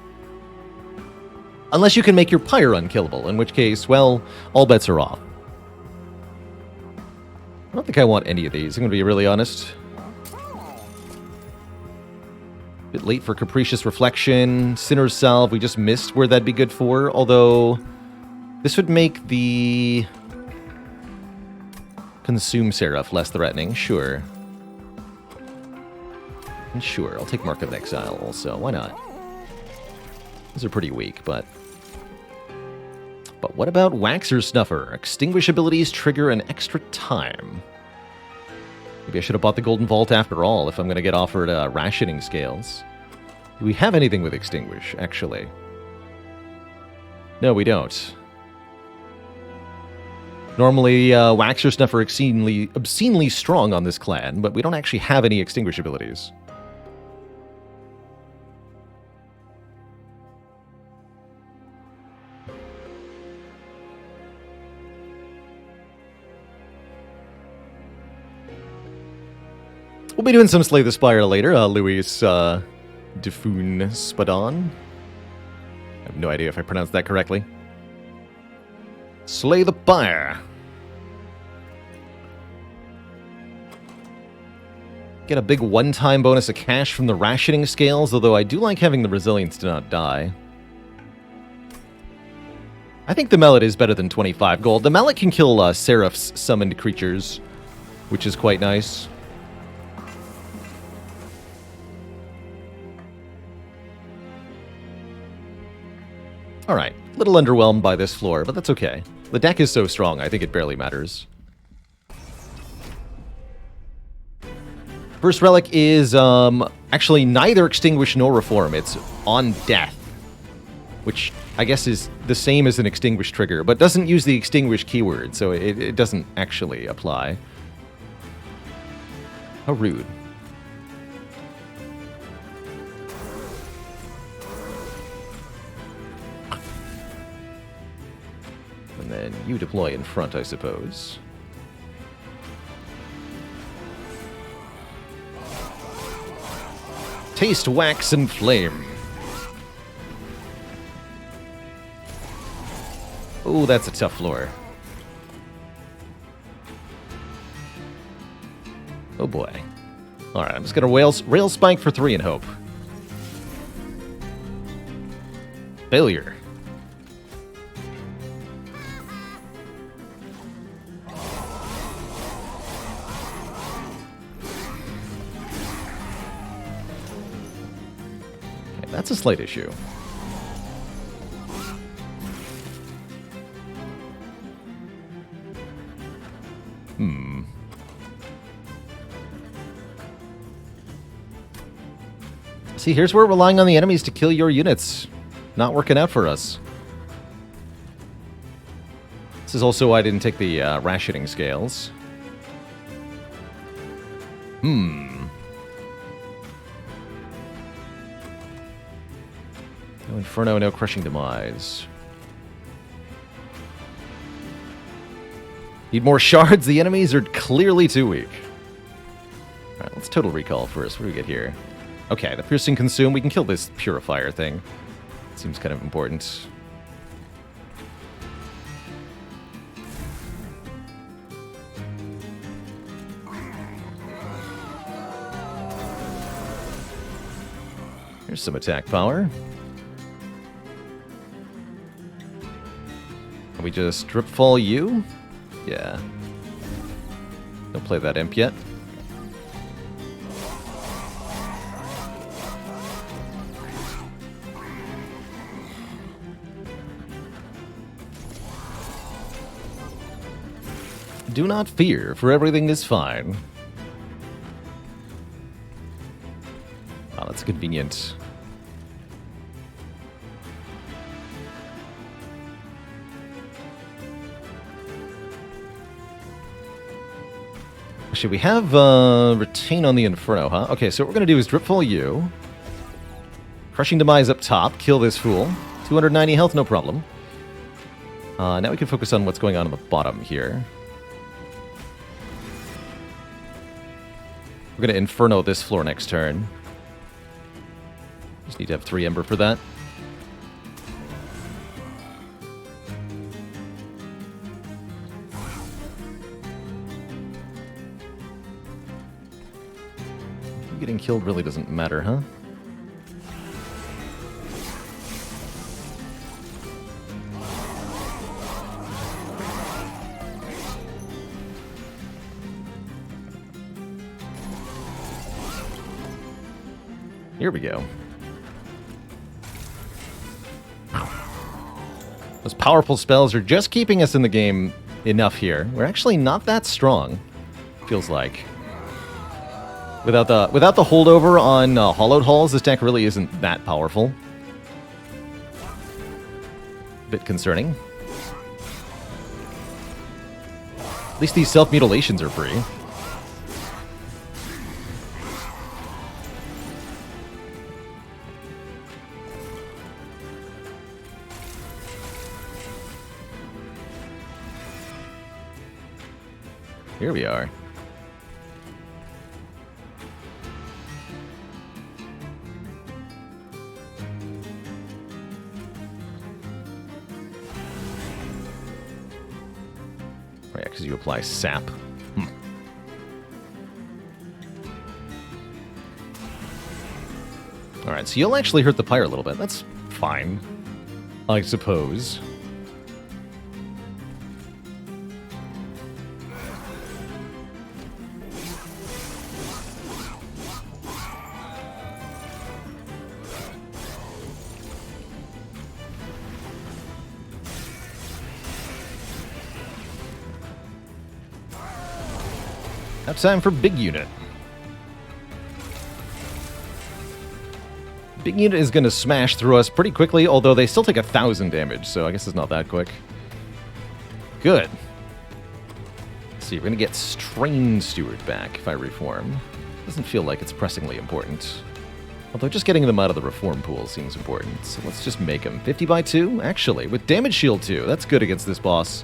Unless you can make your Pyre unkillable, in which case, well, all bets are off. I don't think I want any of these, I'm going to be really honest. Bit late for Capricious Reflection. Sinner's Salve, we just missed where that'd be good for, although this would make the Consume Seraph less threatening, sure. And sure, I'll take Mark of Exile also, why not? Those are pretty weak, but what about Waxer Snuffer? Extinguish abilities trigger an extra time. Maybe I should have bought the Golden Vault after all if I'm going to get offered rationing scales. Do we have anything with Extinguish, actually? No, we don't. Normally, Waxer Snuffer obscenely strong on this clan, but we don't actually have any Extinguish abilities. We'll be doing some Slay the Spire later, Luis Defun Spadon. I have no idea if I pronounced that correctly. Slay the Pyre. Get a big one-time bonus of cash from the rationing scales, although I do like having the resilience to not die. I think the Mallet is better than 25 gold. The Mallet can kill Seraph's summoned creatures, which is quite nice. Alright, a little underwhelmed by this floor, but that's okay. The deck is so strong, I think it barely matters. First relic is actually neither Extinguish nor Reform. It's On Death, which I guess is the same as an Extinguish trigger, but doesn't use the Extinguish keyword, so it doesn't actually apply. How rude. And then you deploy in front, I suppose. Taste wax and flame. Oh, that's a tough floor. Oh boy. Alright, I'm just gonna rail spike for 3 and hope. Failure. Okay, that's a slight issue. See, here's where relying on the enemies to kill your units. Not working out for us. This is also why I didn't take the rationing scales. No Inferno, no Crushing Demise. Need more shards. The enemies are clearly too weak. Alright, let's total recall first. What do we get here? Okay, the Piercing Consume. We can kill this Purifier thing. Seems kind of important. Here's some attack power. Can we just Drip Fall you? Yeah. Don't play that imp yet. Do not fear, for everything is fine. Oh, that's convenient. Should we have Retain on the Inferno, huh? Okay, so what we're going to do is Dripfall you. Crushing Demise up top. Kill this fool. 290 health, no problem. Now we can focus on what's going on the bottom here. We're going to Inferno this floor next turn. Just need to have 3 Ember for that. Getting killed really doesn't matter, huh? Here we go. Those powerful spells are just keeping us in the game enough here. We're actually not that strong, feels like. Without the holdover on Hollowed Halls, this deck really isn't that powerful. Bit concerning. At least these self-mutilations are free. Here we are. Yeah, because you apply sap. Alright, so you'll actually hurt the pyre a little bit. That's fine, I suppose. Now time for Big Unit. Big Unit is going to smash through us pretty quickly, although they still take 1,000 damage, so I guess it's not that quick. Good. Let's see, we're going to get Strain Steward back if I reform. Doesn't feel like it's pressingly important. Although just getting them out of the reform pool seems important. So let's just make them 50 by 2, actually, with damage shield 2. That's good against this boss.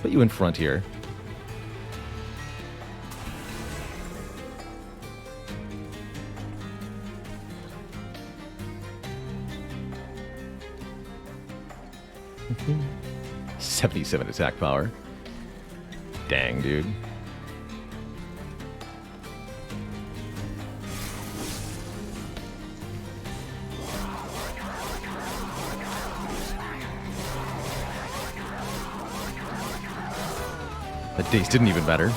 Put you in front here. Mm-hmm. 77 attack power. Dang, dude. That daze didn't even matter.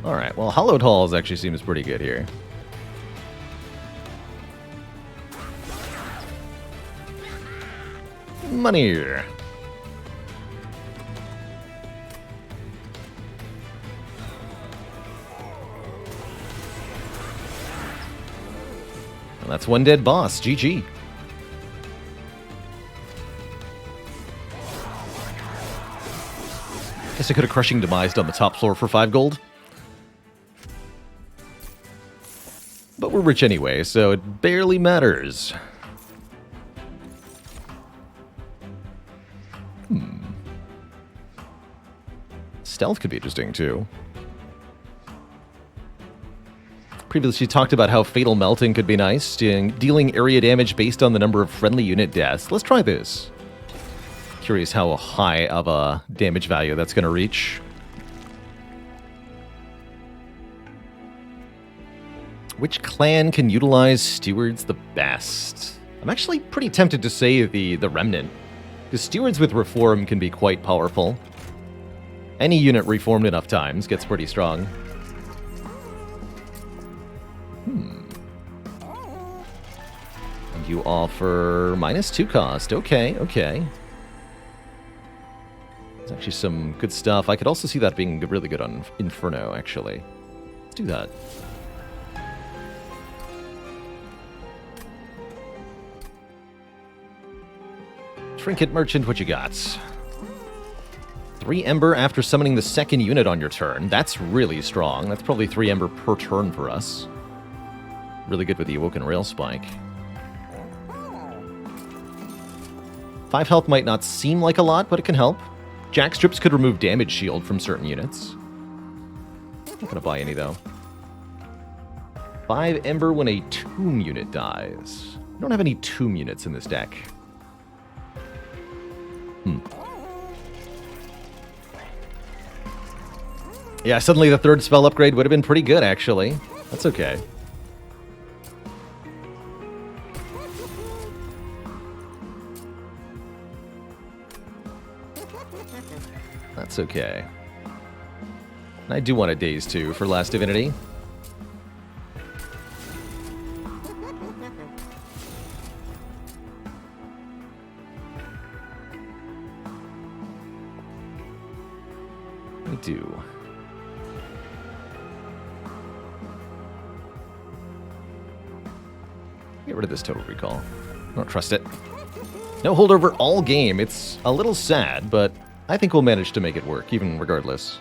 Alright, well, Hollowed Halls actually seems pretty good here. Money. And that's one dead boss. GG. Guess I could have Crushing Demised on the top floor for 5 gold. But we're rich anyway, so it barely matters. Stealth could be interesting, too. Previously talked about how Fatal Melting could be nice, dealing area damage based on the number of friendly unit deaths. Let's try this. Curious how high of a damage value that's going to reach. Which clan can utilize stewards the best? I'm actually pretty tempted to say the Remnant, because stewards with reform can be quite powerful. Any unit reformed enough times gets pretty strong. And you offer -2 cost. Okay, okay. There's actually some good stuff. I could also see that being really good on Inferno, actually. Let's do that. Trinket Merchant, what you got? 3 Ember after summoning the second unit on your turn. That's really strong. That's probably 3 Ember per turn for us. Really good with the Awoken Rail Spike. 5 health might not seem like a lot, but it can help. Jack Strips could remove damage shield from certain units. Not gonna buy any, though. 5 Ember when a Tomb unit dies. I don't have any Tomb units in this deck. Yeah, suddenly the 3rd spell upgrade would have been pretty good, actually. That's okay. That's okay. And I do want a Daze, too, for Last Divinity. I do. Get rid of this Total Recall. I don't trust it. No holdover all game. It's a little sad, but I think we'll manage to make it work, even regardless.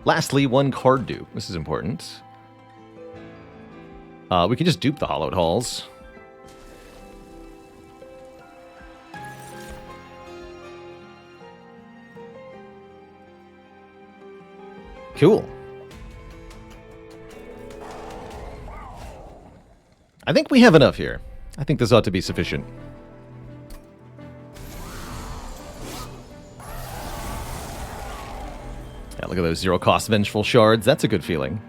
Lastly, 1 card dupe. This is important. We can just dupe the Hollowed Halls. Cool. I think we have enough here. I think this ought to be sufficient. Yeah, look at those 0-cost Vengeful Shards. That's a good feeling.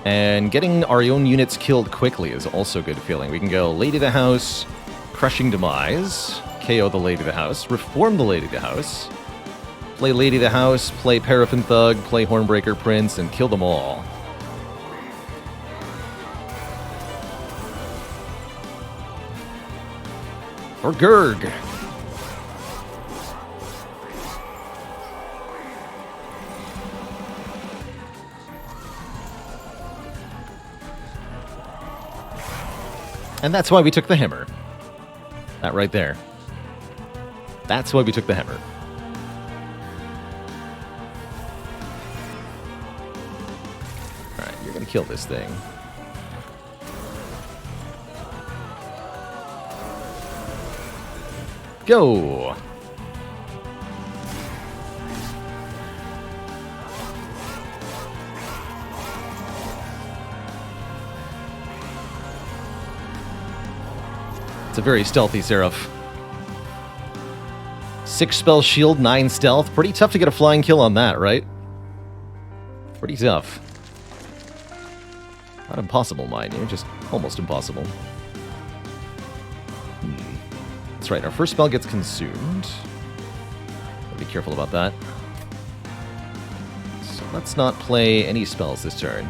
And getting our own units killed quickly is also a good feeling. We can go Lady of the House, Crushing Demise, KO the Lady of the House, Reform the Lady of the House, play Lady of the House, play Paraffin Thug, play Hornbreaker Prince, and kill them all. Or Gurg. And that's why we took the hammer. That right there. That's why we took the hammer. Alright, you're gonna kill this thing. Go! It's a very stealthy Seraph. 6 spell shield, 9 stealth. Pretty tough to get a flying kill on that, right? Pretty tough. Not impossible, mind you, just almost impossible. That's right, our first spell gets consumed. Gotta be careful about that. So let's not play any spells this turn.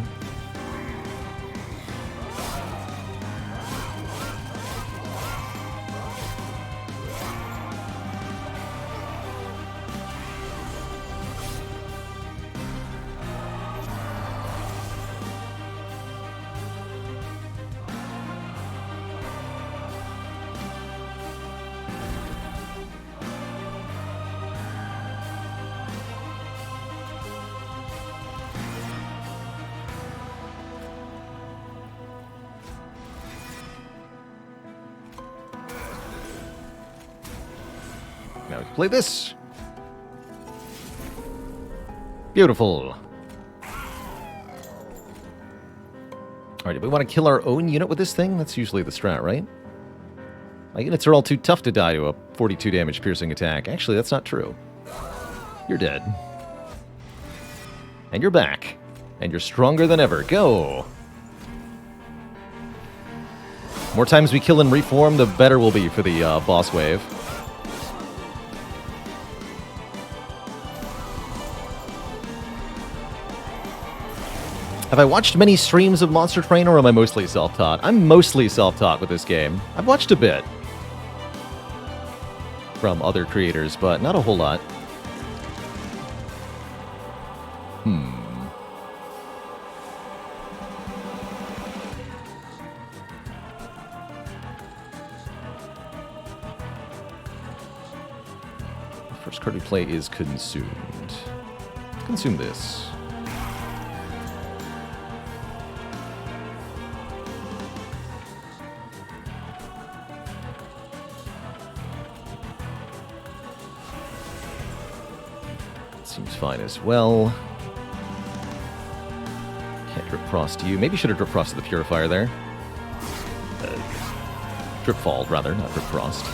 Now we can play this. Beautiful. Alright, do we want to kill our own unit with this thing? That's usually the strat, right? My units are all too tough to die to a 42 damage piercing attack. Actually, that's not true. You're dead. And you're back. And you're stronger than ever. Go! More times we kill and reform, the better we'll be for the boss wave. Have I watched many streams of Monster Train, or am I mostly self-taught? I'm mostly self-taught with this game. I've watched a bit from other creators, but not a whole lot. The first card we play is Consumed. Let's consume this. Seems fine as well. Can't drip frost you. Maybe should have drip frosted the purifier there. Drip fall, rather, not drip frost.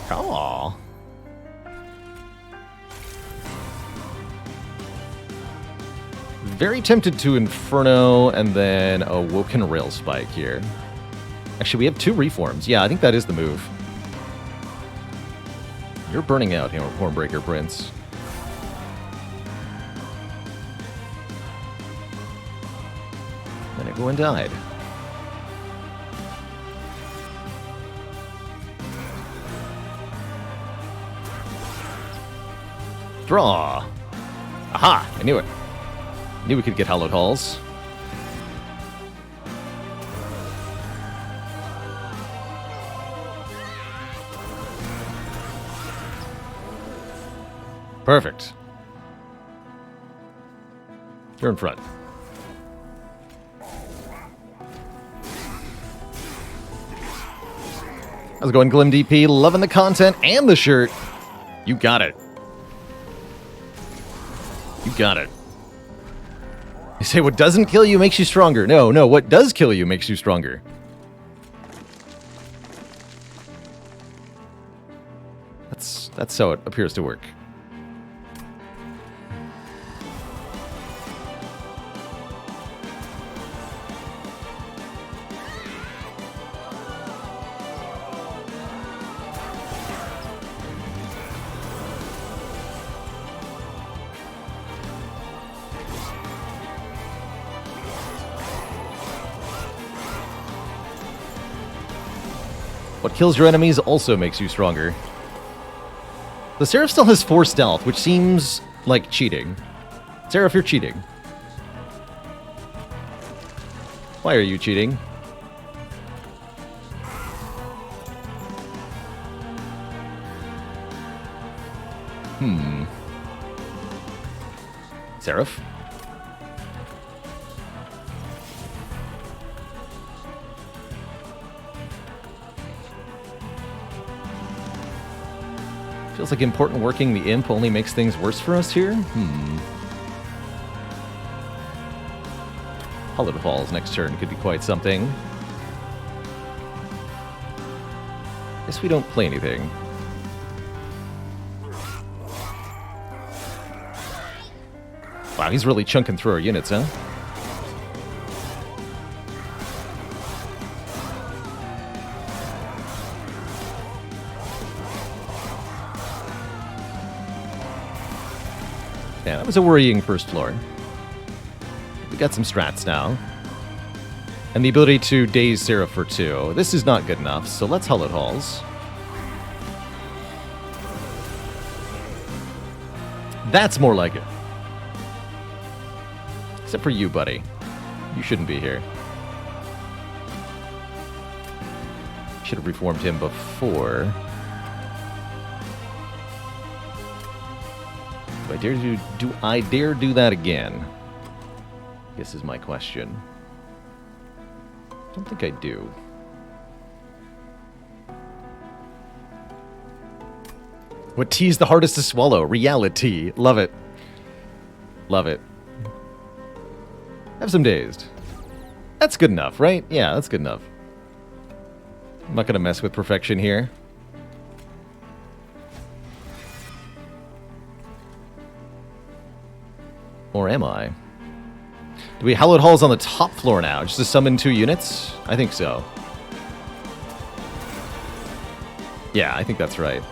Aww. Very tempted to Inferno and then a Woken Rail Spike here. Actually, we have 2 reforms. Yeah, I think that is the move. You're burning out here, Hornbreaker Prince. Then it go and died. Draw! Aha! I knew it. Knew we could get Hallowed Halls. Perfect. You're in front. How's it going, Glim DP? Loving the content and the shirt. You got it. You got it. You say what doesn't kill you makes you stronger. No, what does kill you makes you stronger. That's how it appears to work. What kills your enemies also makes you stronger. The Seraph still has 4 stealth, which seems like cheating. Seraph, you're cheating. Why are you cheating? Seraph? Feels like important working the imp only makes things worse for us here? Hollowed Halls next turn could be quite something. Guess we don't play anything. Wow, he's really chunking through our units, huh? Yeah, that was a worrying first floor. We got some strats now. And the ability to daze Seraph for 2. This is not good enough, so let's Hollowed Halls. That's more like it. Except for you, buddy. You shouldn't be here. Should have reformed him before. Do I dare do that again? Guess is my question. Don't think I do. What tea is the hardest to swallow? Reality. Love it. Love it. Have some dazed. That's good enough, right? Yeah, that's good enough. I'm not going to mess with perfection here. Or am I? Do we Hallowed Halls on the top floor now, just to summon 2 units? I think so. Yeah, I think that's right.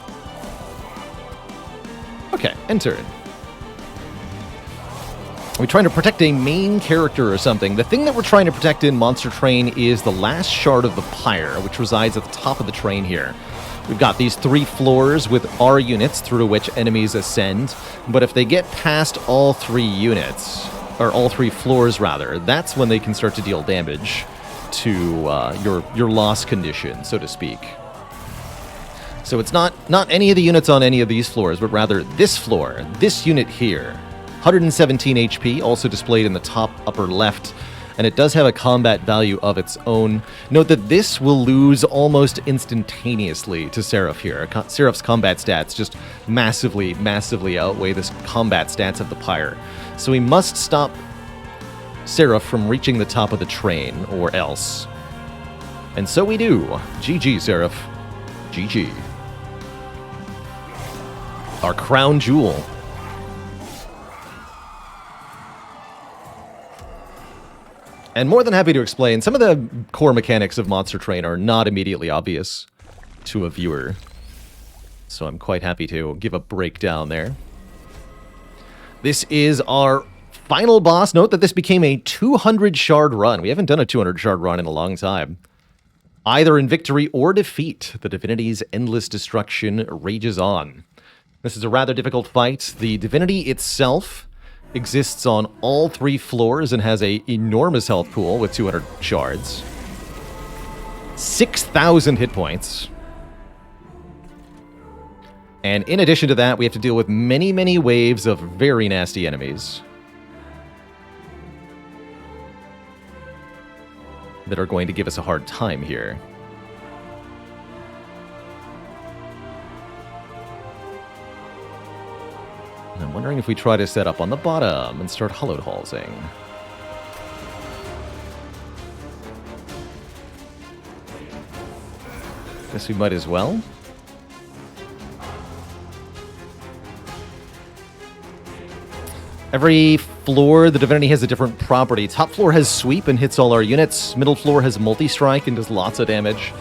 Okay, end turn. Are we trying to protect a main character or something? The thing that we're trying to protect in Monster Train is the last shard of the pyre, which resides at the top of the train here. We've got these 3 floors with our units through which enemies ascend, but if they get past all 3 units, or all 3 floors rather, that's when they can start to deal damage to your loss condition, so to speak. So it's not any of the units on any of these floors, but rather this floor, this unit here. 117 HP, also displayed in the top upper left, and it does have a combat value of its own. Note that this will lose almost instantaneously to Seraph here. Seraph's combat stats just massively, massively outweigh the combat stats of the pyre. So we must stop Seraph from reaching the top of the train, or else. And so we do. GG, Seraph. GG. Our crown jewel. And more than happy to explain, some of the core mechanics of Monster Train are not immediately obvious to a viewer. So I'm quite happy to give a breakdown there. This is our final boss. Note that this became a 200 shard run. We haven't done a 200 shard run in a long time. Either in victory or defeat, the divinity's endless destruction rages on. This is a rather difficult fight. The divinity itself exists on all 3 floors and has an enormous health pool with 200 shards. 6,000 hit points. And in addition to that, we have to deal with many, many waves of very nasty enemies that are going to give us a hard time here. I'm wondering if we try to set up on the bottom and start Hollowed Hallsing. Guess we might as well. Every floor, the divinity has a different property. Top floor has sweep and hits all our units. Middle floor has multi-strike and does lots of damage.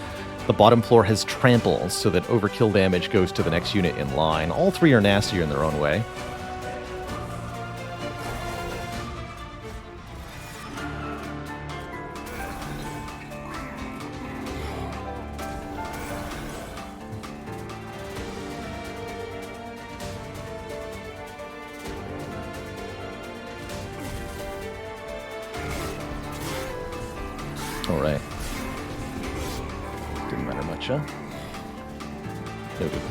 The bottom floor has trample, so that overkill damage goes to the next unit in line. All 3 are nastier in their own way. Alright. Didn't matter much, huh? Noted.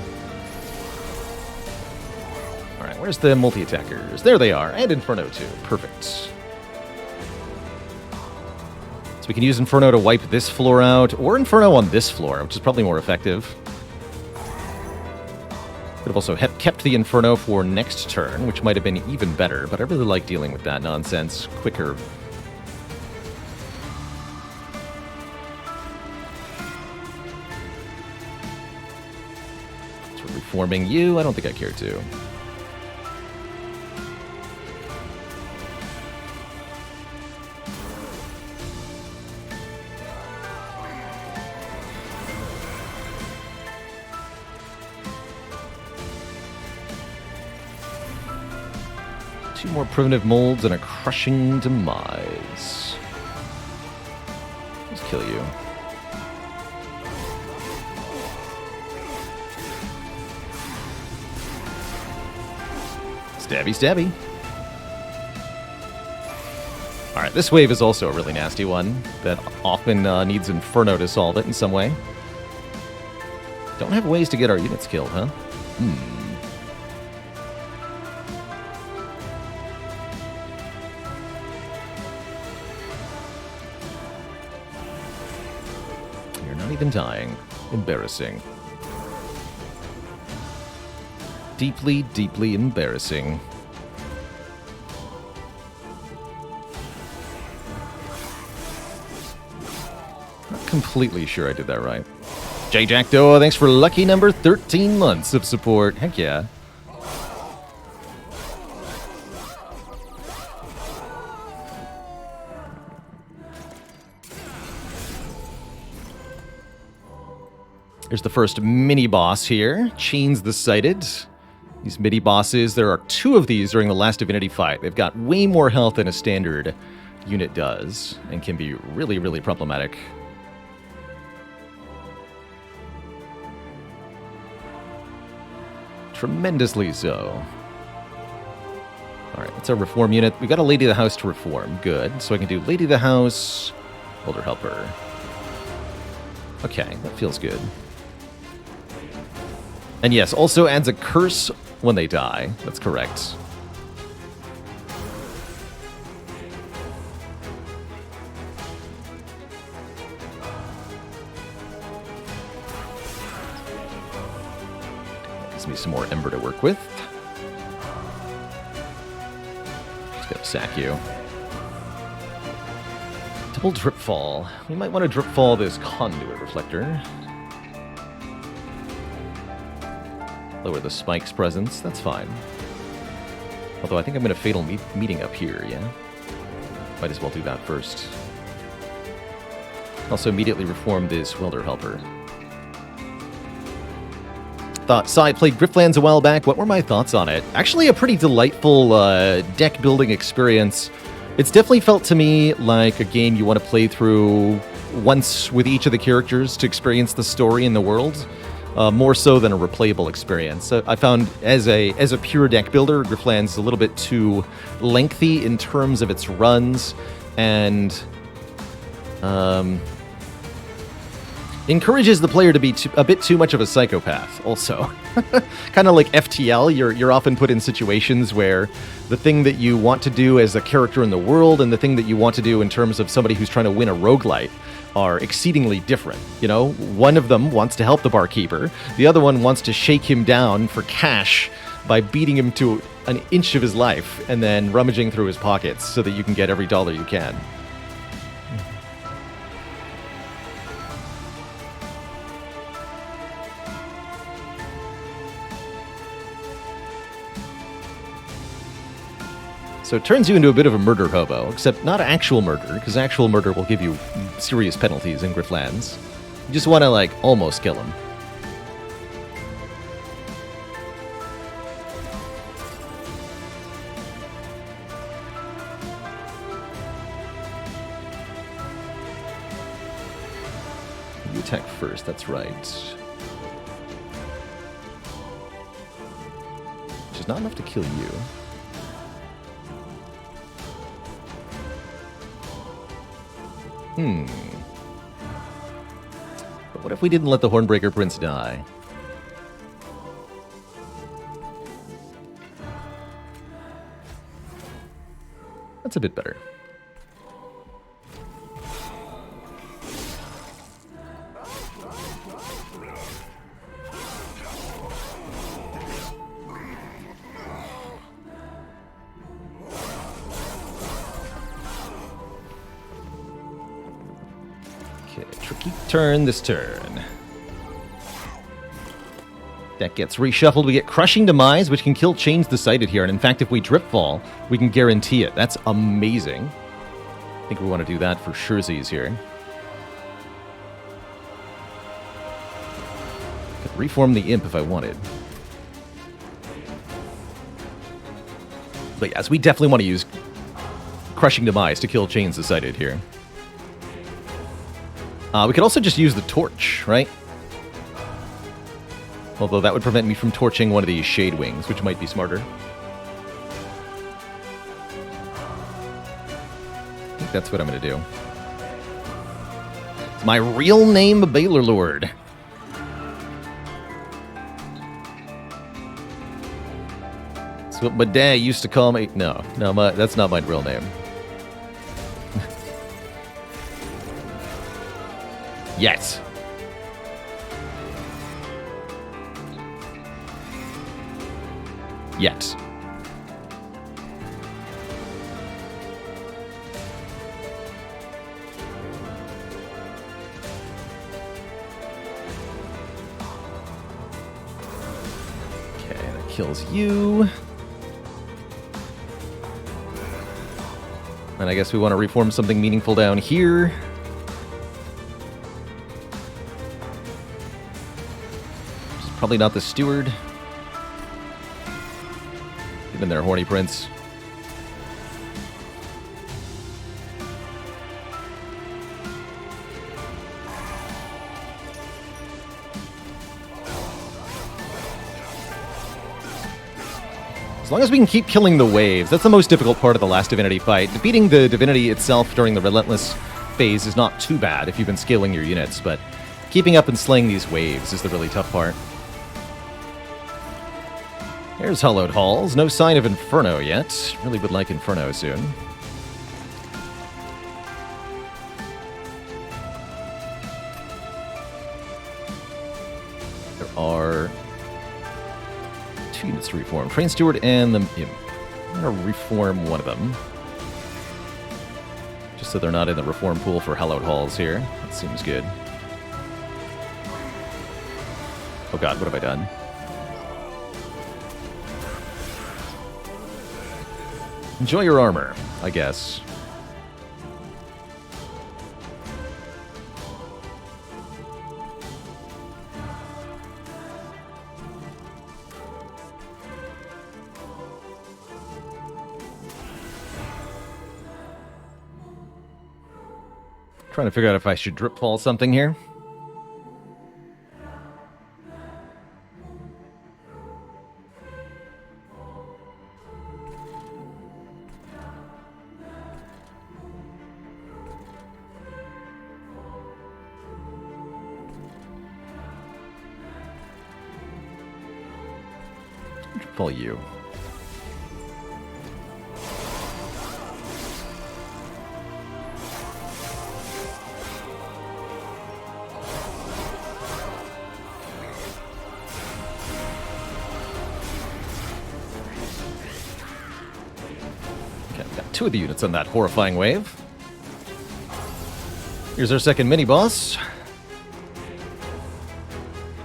Alright, where's the multi-attackers? There they are, and Inferno too. Perfect. So we can use Inferno to wipe this floor out, or Inferno on this floor, which is probably more effective. Could have also kept the Inferno for next turn, which might have been even better, but I really like dealing with that nonsense quicker. So reforming you, I don't think I care to. Two more primitive molds and a crushing demise. Let's kill you. Stabby, stabby. Alright, this wave is also a really nasty one that often needs Inferno to solve it in some way. Don't have ways to get our units killed, huh? Even dying. Embarrassing. Deeply, deeply embarrassing. Not completely sure I did that right. J Jackdo, thanks for lucky number 13 months of support. Heck yeah. Here's the first mini-boss here. Chains the Sighted. These mini-bosses, there are 2 of these during the last Divinity fight. They've got way more health than a standard unit does, and can be really, really problematic. Tremendously so. Alright, that's our reform unit. We got a Lady of the House to reform. Good. So I can do Lady of the House, Elder Helper. Okay, that feels good. And yes, also adds a curse when they die. That's correct. Gives me some more Ember to work with. Just gotta sack you. Double Dripfall. We might want to Dripfall this Conduit Reflector. Lower the Spike's presence, that's fine. Although I think I'm going to Fatal Meeting up here, yeah? Might as well do that first. Also immediately reform this Welder Helper. So I played Griftlands a while back. What were my thoughts on it? Actually a pretty delightful deck building experience. It's definitely felt to me like a game you want to play through once with each of the characters to experience the story and the world. More so than a replayable experience. So I found as a pure deck builder, Griftlands is a little bit too lengthy in terms of its runs, and encourages the player to be a bit too much of a psychopath. Also, kind of like FTL, you're often put in situations where the thing that you want to do as a character in the world and the thing that you want to do in terms of somebody who's trying to win a roguelite are exceedingly different. You know, one of them wants to help the barkeeper, the other one wants to shake him down for cash by beating him to an inch of his life and then rummaging through his pockets so that you can get every dollar you can. So it turns you into a bit of a murder hobo, except not actual murder, because actual murder will give you serious penalties in Griftlands. You just want to, like, almost kill him. You attack first, that's right. Which is not enough to kill you. But what if we didn't let the Hornbreaker Prince die? That's a bit better. Okay, tricky turn this turn. Deck gets reshuffled. We get Crushing Demise, which can kill Chains the Sighted here. And in fact, if we Drip Fall, we can guarantee it. That's amazing. I think we want to do that for surezies here. Could reform the Imp if I wanted. But yes, we definitely want to use Crushing Demise to kill Chains the Sighted here. We could also just use the Torch, right? Although that would prevent me from torching one of these Shade Wings, which might be smarter. I think that's what I'm going to do. It's my real name, Baylor Lord. That's what my dad used to call me. No, that's not my real name. Yes. Yet. Okay, that kills you. And I guess we want to reform something meaningful down here. Which is probably not the Steward. Get in there, Horny Prince. As long as we can keep killing the waves, that's the most difficult part of the last Divinity fight. Defeating the Divinity itself during the Relentless phase is not too bad if you've been scaling your units, but keeping up and slaying these waves is the really tough part. There's Hollowed Halls. No sign of Inferno yet. Really would like Inferno soon. There are 2 units to reform. Train Steward and the Imp. I'm going to reform one of them. Just so they're not in the reform pool for Hallowed Halls here. That seems good. Oh god, what have I done? Enjoy your armor, I guess. Trying to figure out if I should drip fall something here. Fall you. Okay, I've got 2 of the units on that horrifying wave. Here's our second mini-boss.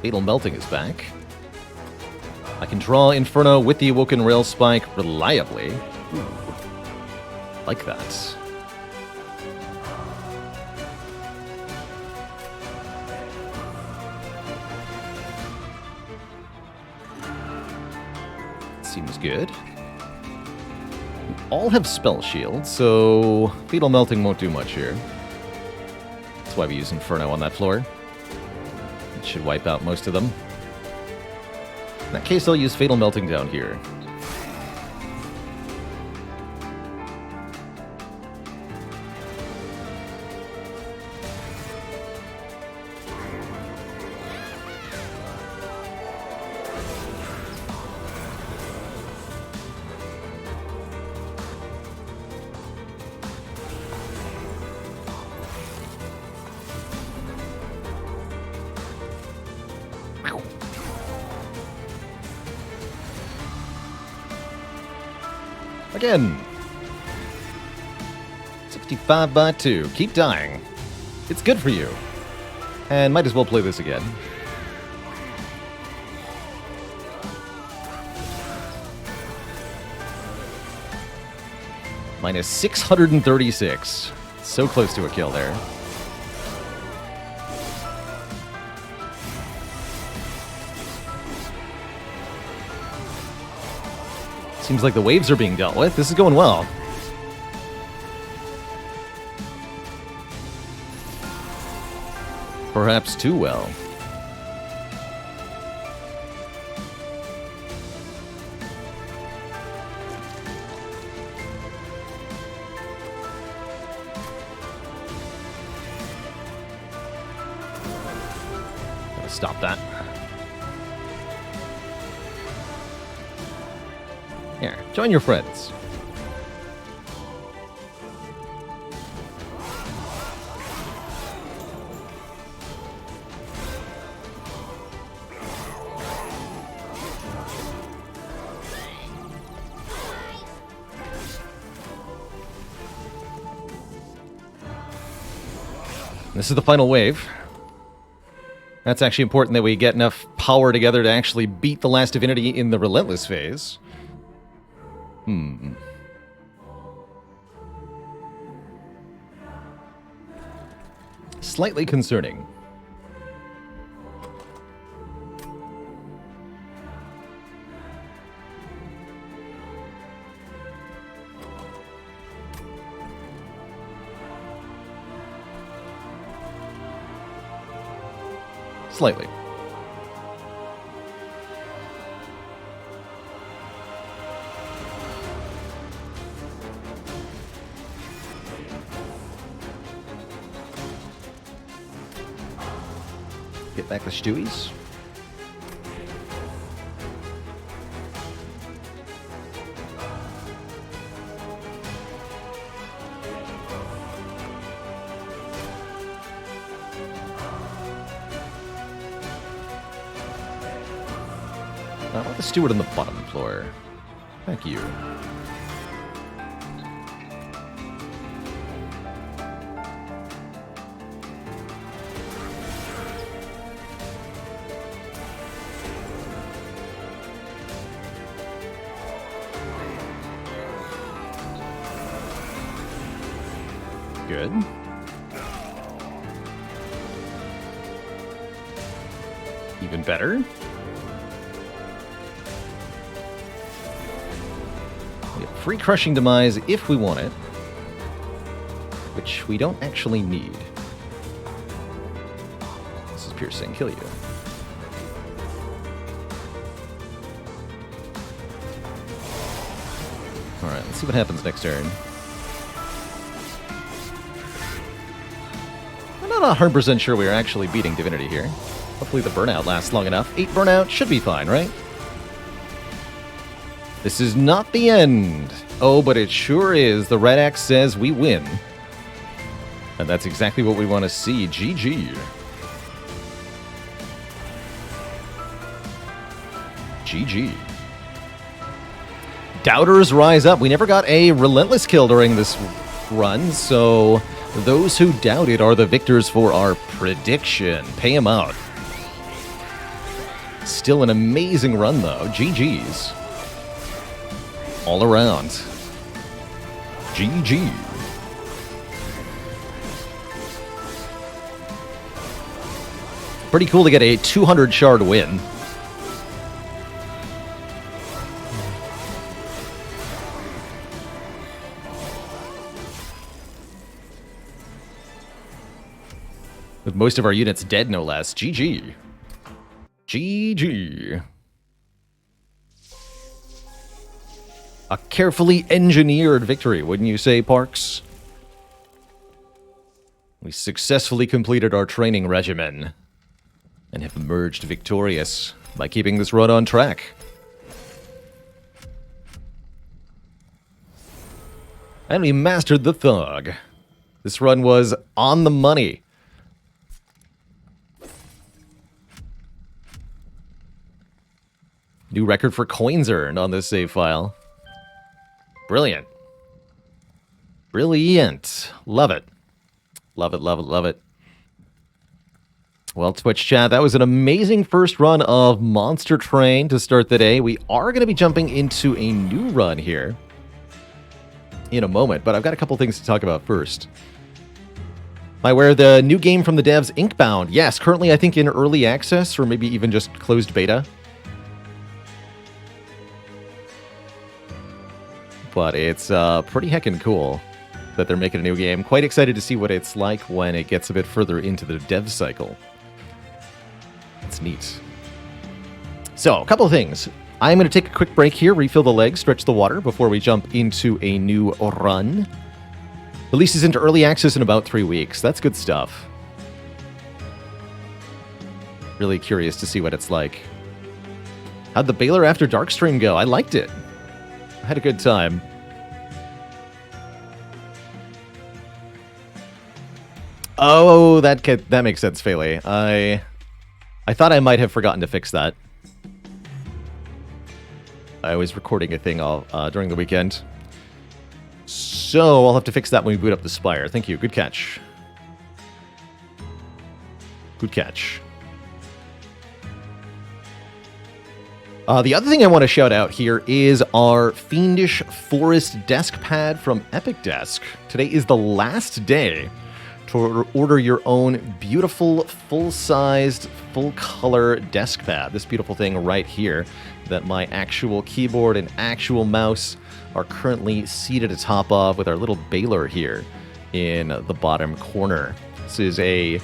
Fatal Melting is back. I can draw Inferno with the Awoken Rail Spike reliably. Ooh. Like that. Seems good. We all have Spell Shield, so Fatal Melting won't do much here. That's why we use Inferno on that floor. It should wipe out most of them. In that case, I'll use Fatal Melting down here. again. 65 by 2. Keep dying. It's good for you. And might as well play this again. Minus 636. So close to a kill there. Seems like the waves are being dealt with. This is going well. Perhaps too well. Gotta stop that. Here, join your friends. This is the final wave. That's actually important that we get enough power together to actually beat the last divinity in the Relentless phase. Slightly concerning. Slightly. Get back the stewies. I want the steward on the bottom floor. Thank you. Good. Even better. We have free crushing demise if we want it, which we don't actually need. This is piercing. Kill you. Alright, let's see what happens next turn. I'm not 100% sure we are actually beating Divinity here. Hopefully the burnout lasts long enough. 8 burnout should be fine, right? This is not the end. Oh, but it sure is. The Red Axe says we win. And that's exactly what we want to see. GG. GG. Doubters rise up. We never got a Relentless kill during this run, so those who doubted are the victors for our prediction. Pay them out. Still an amazing run, though. GG's. All around. GG. Pretty cool to get a 200 shard win. With most of our units dead, no less. GG. GG. A carefully engineered victory, wouldn't you say, Parks? We successfully completed our training regimen and have emerged victorious by keeping this run on track. And we mastered the Thug. This run was on the money. New record for coins earned on this save file. brilliant. Brilliant. Love it. Love it, love it, love it. Well, Twitch chat, that was an amazing first run of Monster Train to start the day. We are going to be jumping into a new run here in a moment, but I've got a couple things to talk about first. Am I aware of the new game from the devs, Inkbound? Yes, currently I think in early access, or maybe even just closed beta. But it's pretty heckin' cool that they're making a new game. Quite excited to see what it's like when it gets a bit further into the dev cycle. That's neat. So, a couple of things. I'm going to take a quick break here, refill the legs, stretch the water before we jump into a new run. Releases into early access in about 3 weeks. That's good stuff. Really curious to see what it's like. How'd the Baylor After Dark stream go? I liked it. I had a good time. Oh, that makes sense, Fele. I thought I might have forgotten to fix that. I was recording a thing during the weekend. So I'll have to fix that when we boot up the Spire. Thank you. Good catch. Good catch. The other thing I want to shout out here is our Fiendish Forest desk pad from Epic Desk. Today is the last day to order your own beautiful, full-sized, full-color desk pad. This beautiful thing right here that my actual keyboard and actual mouse are currently seated atop of with our little Baylor here in the bottom corner. This is a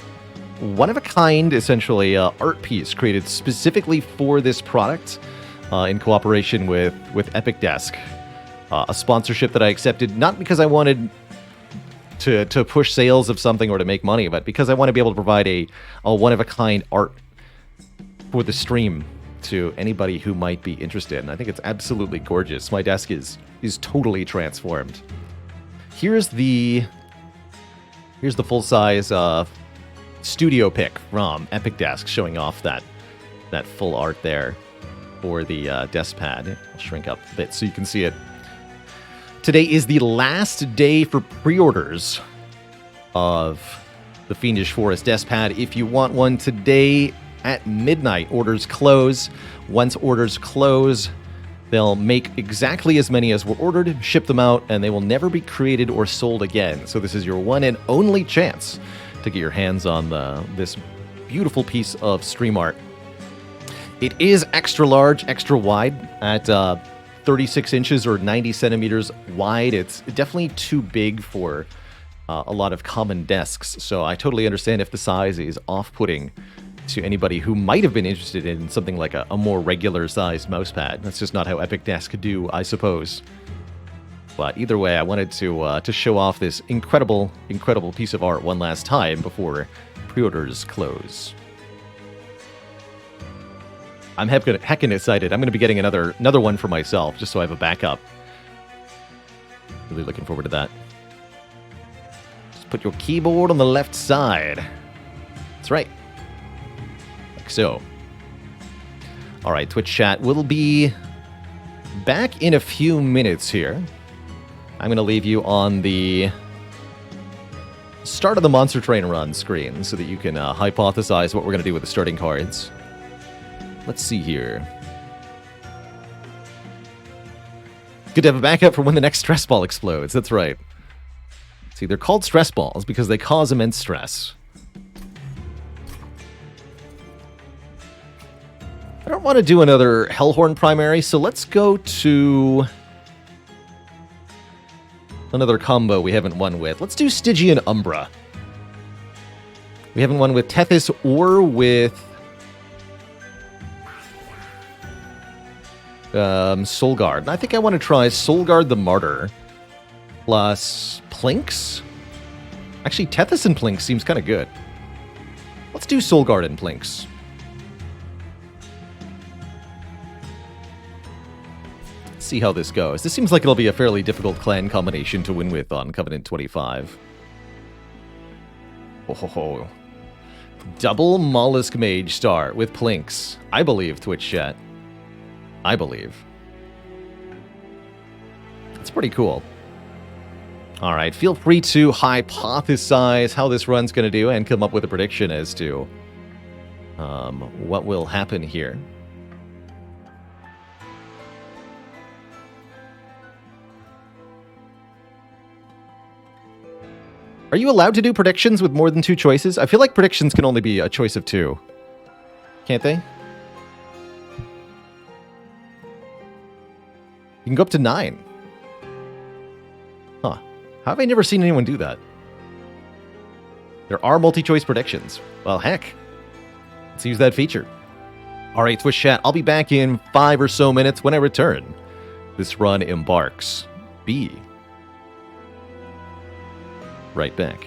one-of-a-kind, essentially, art piece created specifically for this product in cooperation with Epic Desk. A sponsorship that I accepted not because I wanted to push sales of something or to make money, but because I want to be able to provide a one-of-a-kind art for the stream to anybody who might be interested. And I think it's absolutely gorgeous. My desk is totally transformed. Here's the full-size studio pic from Epic Desk showing off that full art there for the desk pad. I'll shrink up a bit so you can see it. Today is the last day for pre-orders of the Fiendish Forest desk pad. If you want one today at midnight, orders close. Once orders close, they'll make exactly as many as were ordered, ship them out, and they will never be created or sold again. So this is your one and only chance to get your hands on this beautiful piece of stream art. It is extra large, extra wide at 36 inches or 90 centimeters wide. It's definitely too big for a lot of common desks, so I totally understand if the size is off-putting to anybody who might have been interested in something like a more regular-sized mousepad. That's just not how Epic Desk do, I suppose. But either way, I wanted to show off this incredible, incredible piece of art one last time before pre-orders close. I'm heckin' excited. I'm going to be getting another one for myself, just so I have a backup. Really looking forward to that. Just put your keyboard on the left side. That's right. Like so. All right, Twitch chat. We'll be back in a few minutes here. I'm going to leave you on the start of the Monster Train run screen so that you can hypothesize what we're going to do with the starting cards. Let's see here. Good to have a backup for when the next stress ball explodes. That's right. See, they're called stress balls because they cause immense stress. I don't want to do another Hellhorn primary, so let's go to another combo we haven't won with. Let's do Stygian Umbra. We haven't won with Tethys or with Solgard. And I think I want to try Solgard the Martyr plus Plinks. Actually, Tethys and Plinks seems kind of good. Let's do Solgard and Plinks. Let's see how this goes. This seems like it'll be a fairly difficult clan combination to win with on Covenant 25. Oh ho ho. Double Mollusk Mage start with Plinks. I believe, Twitch chat. I believe. It's pretty cool. All right, feel free to hypothesize how this run's going to do and come up with a prediction as to what will happen here. Are you allowed to do predictions with more than 2 choices? I feel like predictions can only be a choice of 2. Can't they? You can go up to 9. Huh. How have I never seen anyone do that? There are multi-choice predictions. Well, heck. Let's use that feature. All right, Twitch chat, I'll be back in 5 or so minutes when I return. This run embarks. Be right back.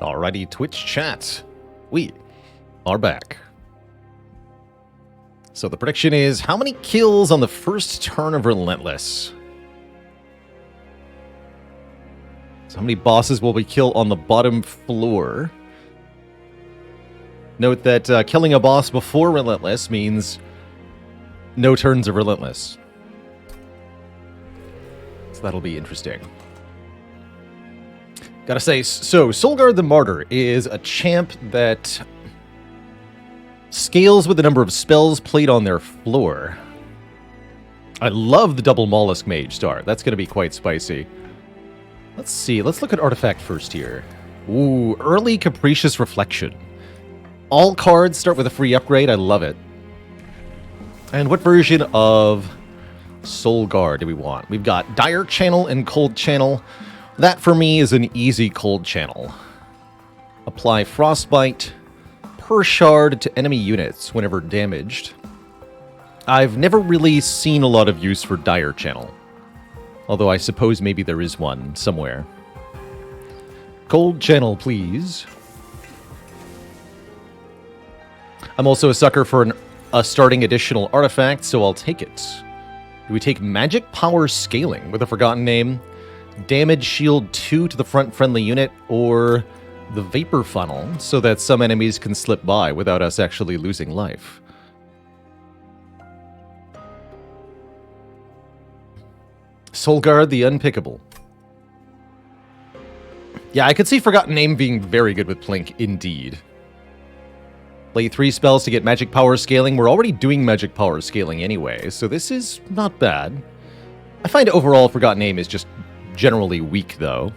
Alrighty, Twitch chat. We are back. So the prediction is, how many kills on the first turn of Relentless? So how many bosses will we kill on the bottom floor? Note that killing a boss before Relentless means no turns of Relentless. So that'll be interesting. Gotta say, so Solgard the Martyr is a champ that scales with the number of spells played on their floor. I love the double Mollusk Mage start. That's gonna be quite spicy. Let's see, let's look at Artifact first here. Ooh, Early Capricious Reflection. All cards start with a free upgrade, I love it. And what version of Solgard do we want? We've got Dire Channel and Cold Channel. That, for me, is an easy Cold Channel. Apply Frostbite per shard to enemy units whenever damaged. I've never really seen a lot of use for Dire Channel. Although I suppose maybe there is one somewhere. Cold Channel, please. I'm also a sucker for a starting additional artifact, so I'll take it. Do we take Magic Power Scaling with a forgotten name? Damage shield 2 to the front friendly unit, or the Vapor Funnel, so that some enemies can slip by without us actually losing life. Solgard the Unpickable. Yeah, I could see Forgotten Name being very good with Plink, indeed. Play 3 spells to get Magic Power Scaling. We're already doing Magic Power Scaling anyway, so this is not bad. I find overall Forgotten Name is just generally weak, though.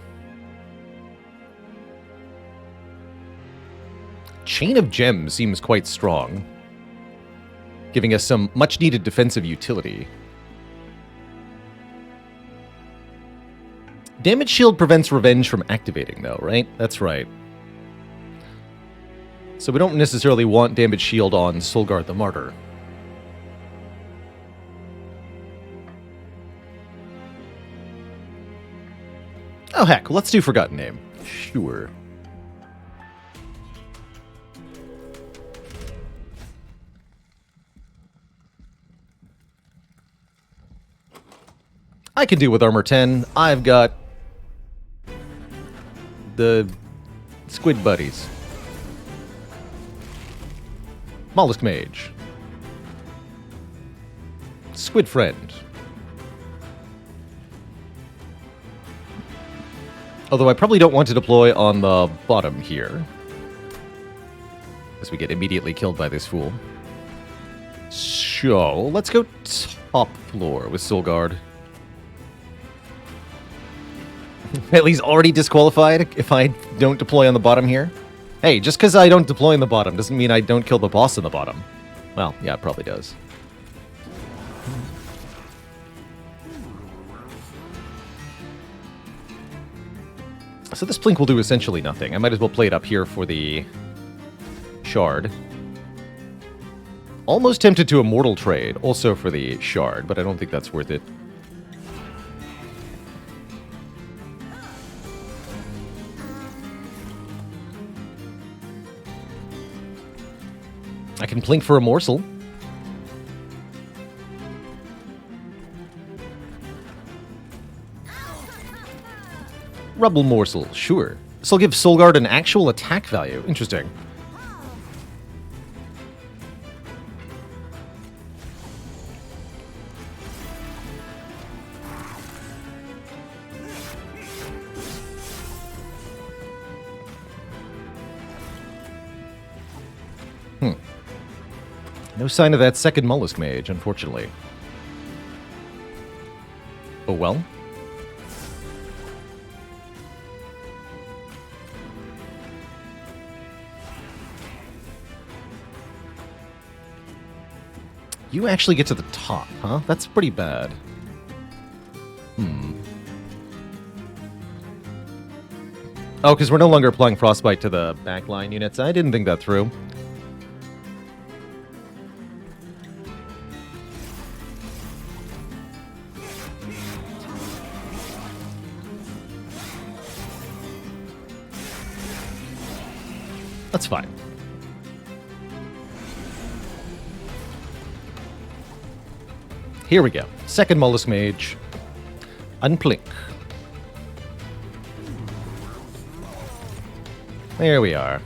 Chain of Gems seems quite strong, giving us some much-needed defensive utility. Damage Shield prevents Revenge from activating, though, right? That's right. So we don't necessarily want Damage Shield on Solgard the Martyr. Oh heck, let's do Forgotten Name. Sure. I can do with Armor 10. I've got the Squid Buddies. Mollusk Mage. Squid Friend. Although I probably don't want to deploy on the bottom here, as we get immediately killed by this fool. So, let's go top floor with Solgard. At least already disqualified if I don't deploy on the bottom here. Hey, just because I don't deploy on the bottom doesn't mean I don't kill the boss on the bottom. Well, yeah, it probably does. So this Plink will do essentially nothing. I might as well play it up here for the shard. Almost tempted to Immortal Trade, also for the shard, but I don't think that's worth it. I can Plink for a morsel. Rubble Morsel, sure. This will give Solgard an actual attack value. Interesting. No sign of that second Mollusk Mage, unfortunately. Oh well. You actually get to the top, huh? That's pretty bad. Oh, because we're no longer applying Frostbite to the backline units. I didn't think that through. That's fine. Here we go. Second Mollusk Mage. Unplink. There we are.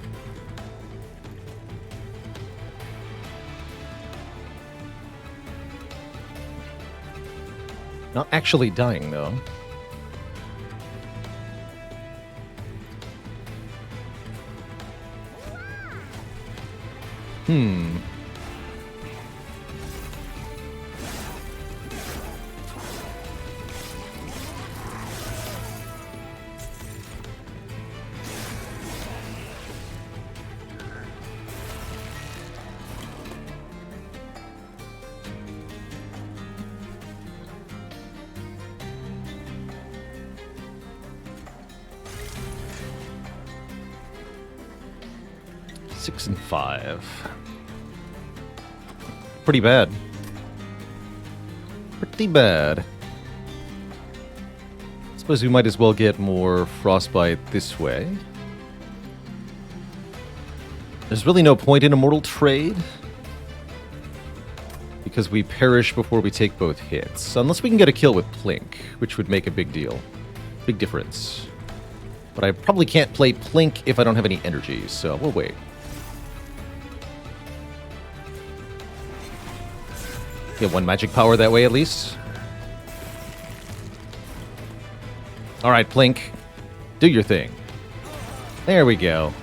Not actually dying, though. Hmm. Six and 5. Pretty bad. Pretty bad. Suppose we might as well get more Frostbite this way. There's really no point in Immortal Trade, because we perish before we take both hits. Unless we can get a kill with Plink, which would make a big deal. Big difference. But I probably can't play Plink if I don't have any energy, so we'll wait. Get one magic power that way, at least. Alright, Plink. Do your thing. There we go.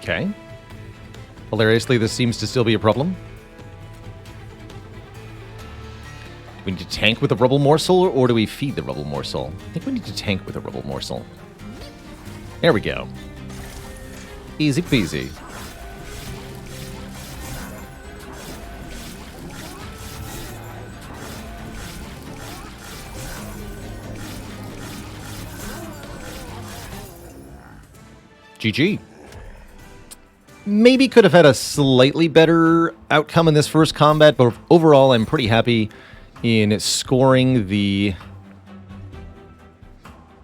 Okay. Hilariously, this seems to still be a problem. Do we need to tank with a Rubble Morsel, or do we feed the Rubble Morsel? I think we need to tank with a Rubble Morsel. There we go. Easy peasy. GG. Maybe could have had a slightly better outcome in this first combat, but overall I'm pretty happy in scoring the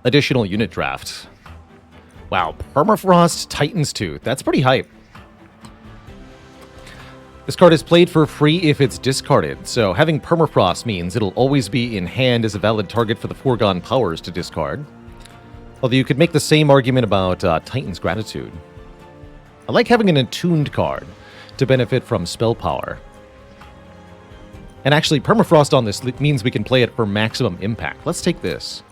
additional unit draft. Wow, Permafrost Titan's Tooth. That's pretty hype. This card is played for free if it's discarded, so having Permafrost means it'll always be in hand as a valid target for the foregone powers to discard. Although you could make the same argument about Titan's Gratitude. I like having an attuned card to benefit from spell power. And actually, Permafrost on this means we can play it for maximum impact. Let's take this.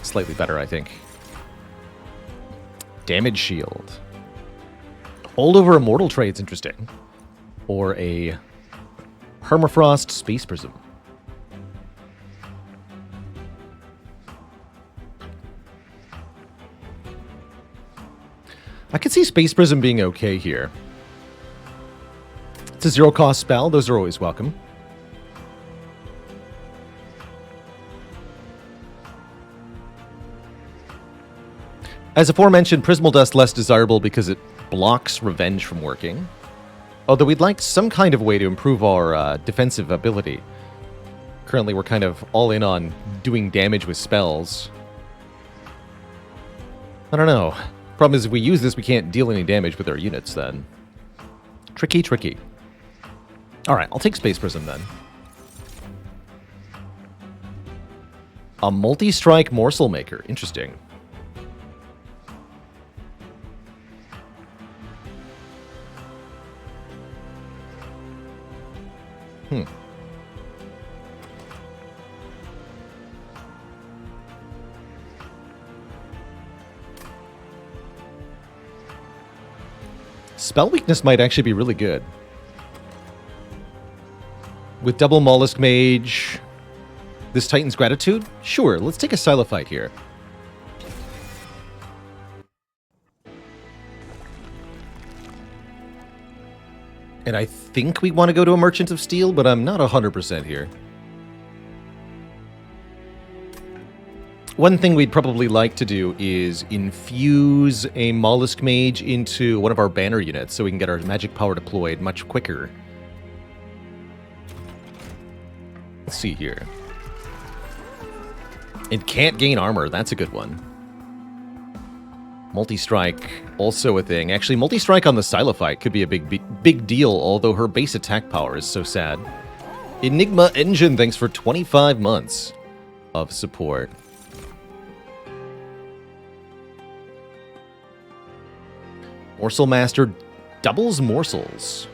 Slightly better, I think. Damage Shield. Holdover Immortal Trade's interesting. Or a Permafrost Space Prism. I could see Space Prism being okay here. It's a zero-cost spell. Those are always welcome. As aforementioned, Prismal Dust less desirable because it blocks Revenge from working. Although we'd like some kind of way to improve our defensive ability. Currently, we're kind of all in on doing damage with spells. I don't know. Problem is, if we use this, we can't deal any damage with our units then. Tricky, tricky. Alright, I'll take Space Prism then. A multi-strike Morsel Maker. Interesting. Spell Weakness might actually be really good. With double Mollusk Mage, this Titan's Gratitude? Sure, let's take a Silophyte here. And I think we want to go to a Merchant of Steel, but I'm not 100% here. One thing we'd probably like to do is infuse a Mollusk Mage into one of our banner units so we can get our magic power deployed much quicker. Let's see here. It can't gain armor. That's a good one. Multi-strike, also a thing. Actually, multi-strike on the Silophyte could be a big deal, although her base attack power is so sad. Enigma Engine, thanks for 25 months of support. Morsel Master doubles morsels.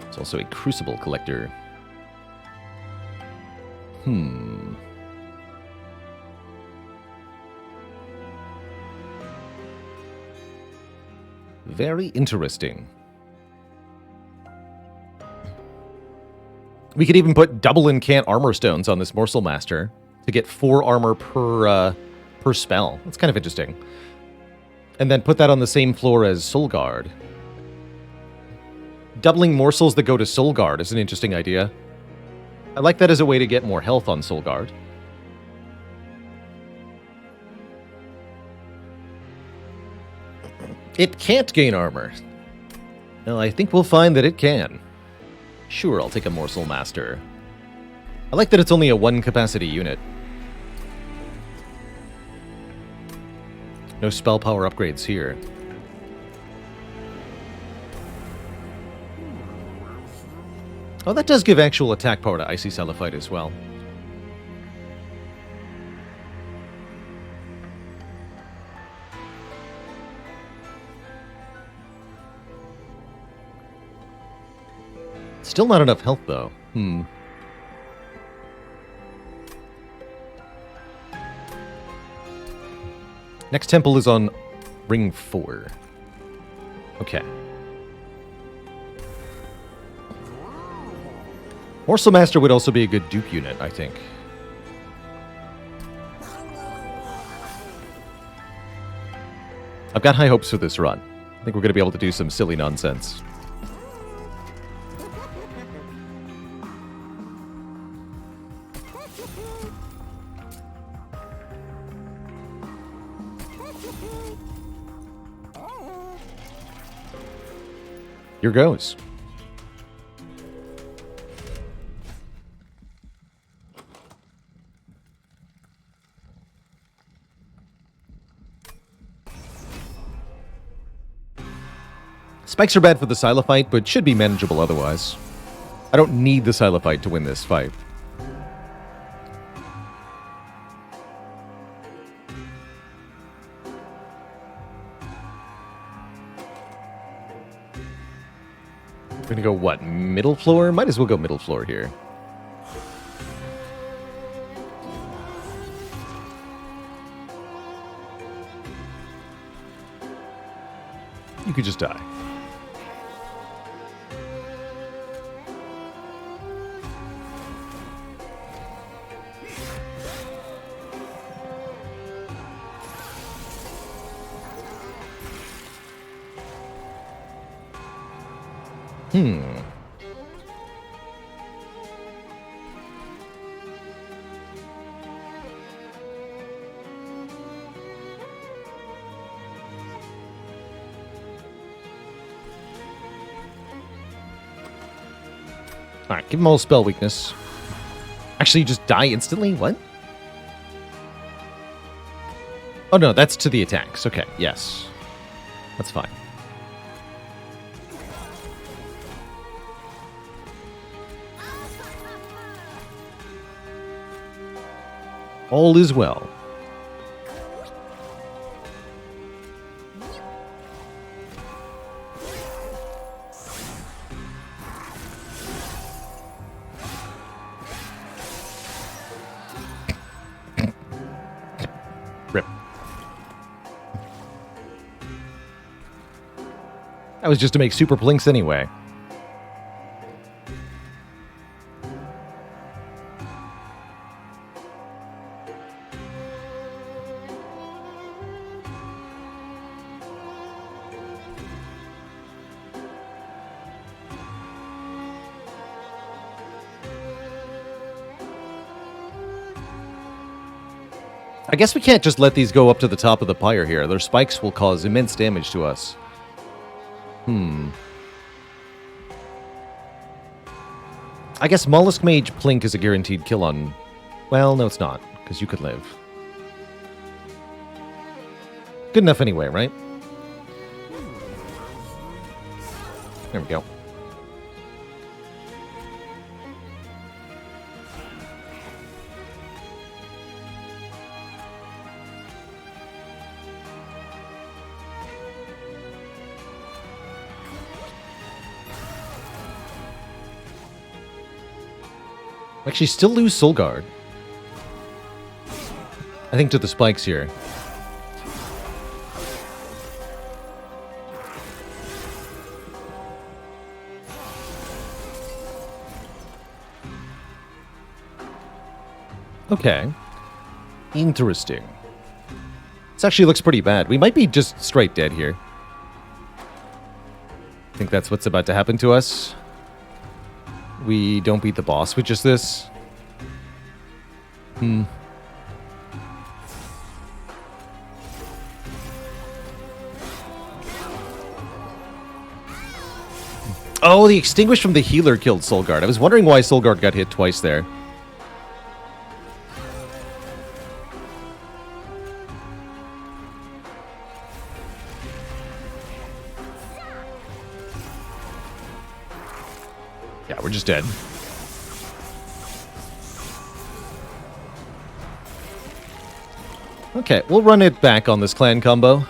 It's also a Crucible Collector. Very interesting. We could even put double incant armor stones on this Morsel Master to get 4 armor per spell. That's kind of interesting. And then put that on the same floor as Soul Guard. Doubling morsels that go to Soul Guard is an interesting idea. I like that as a way to get more health on Soul Guard. It can't gain armor. Well, I think we'll find that it can. Sure, I'll take a Morsel Master. I like that it's only a 1 capacity unit. No spell power upgrades here. Oh, that does give actual attack power to Icy Silophyte as well. Still not enough health, though. Next temple is on Ring 4. Okay. Morsel Master would also be a good dupe unit, I think. I've got high hopes for this run. I think we're going to be able to do some silly nonsense. Here goes. Spikes are bad for the Silophyte, but should be manageable otherwise. I don't need the Silophyte to win this fight. We're gonna go, what, middle floor? Might as well go middle floor here. You could just die. Alright, give him all spell weakness. Actually, you just die instantly? What? Oh no, that's to the attacks. Okay, yes. That's fine. All is well. Rip. That was just to make super plinks anyway. I guess we can't just let these go up to the top of the pyre here. Their spikes will cause immense damage to us. I guess Mollusk Mage Plink is a guaranteed kill on Well, no, it's not, because you could live. Good enough anyway, right? There we go. Actually, still lose Soul Guard. I think to the spikes here. Okay. Interesting. This actually looks pretty bad. We might be just straight dead here. I think that's what's about to happen to us. We don't beat the boss with just this. Oh, the extinguish from the healer killed Soul Guard. I was wondering why Soul Guard got hit twice there. Yeah, we're just dead. Okay, we'll run it back on this clan combo.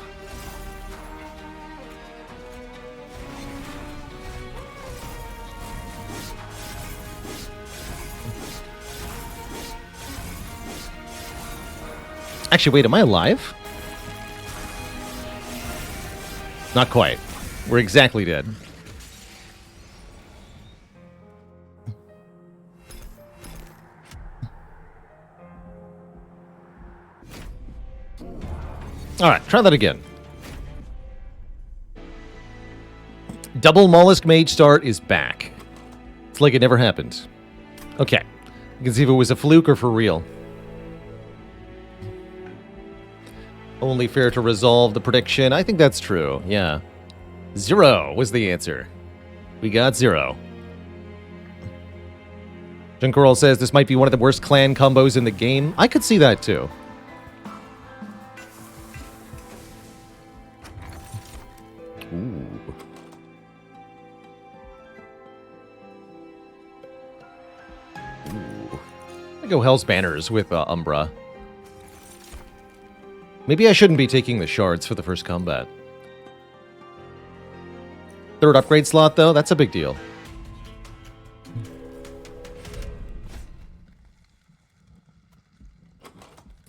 Actually, wait, am I alive? Not quite. We're exactly dead. Alright, try that again. Double Mollusk Mage start is back. It's like it never happened. Okay. You can see if it was a fluke or for real. Only fair to resolve the prediction. I think that's true, yeah. 0 was the answer. We got 0. Junkoral says this might be one of the worst clan combos in the game. I could see that too. Ooh. Ooh. I go Hell's Banners with Umbra. Maybe I shouldn't be taking the shards for the first combat. Third upgrade slot, though, that's a big deal.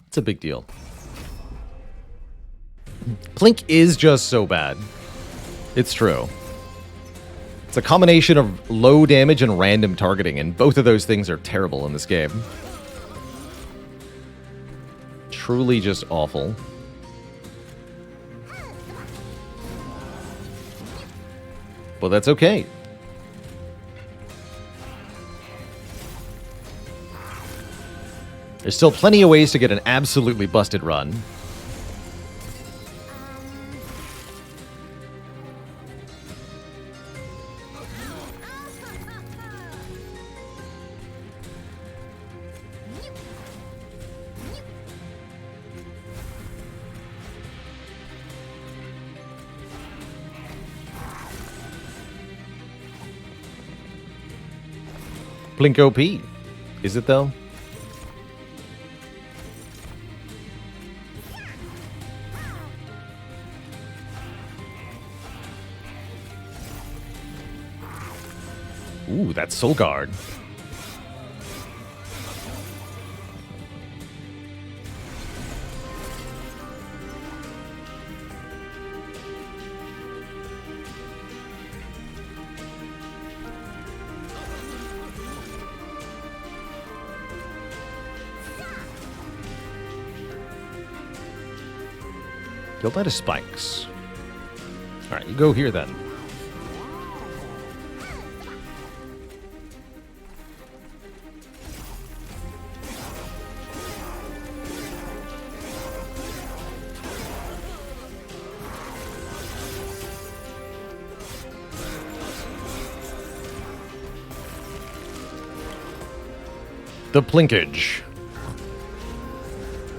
It's a big deal. Plink is just so bad. It's true. It's a combination of low damage and random targeting, and both of those things are terrible in this game. Truly just awful. But that's okay. There's still plenty of ways to get an absolutely busted run. Blink OP. Is it, though? Ooh, that's Soul Guard. Killed by the spikes. Alright, you go here then. The Plinkage.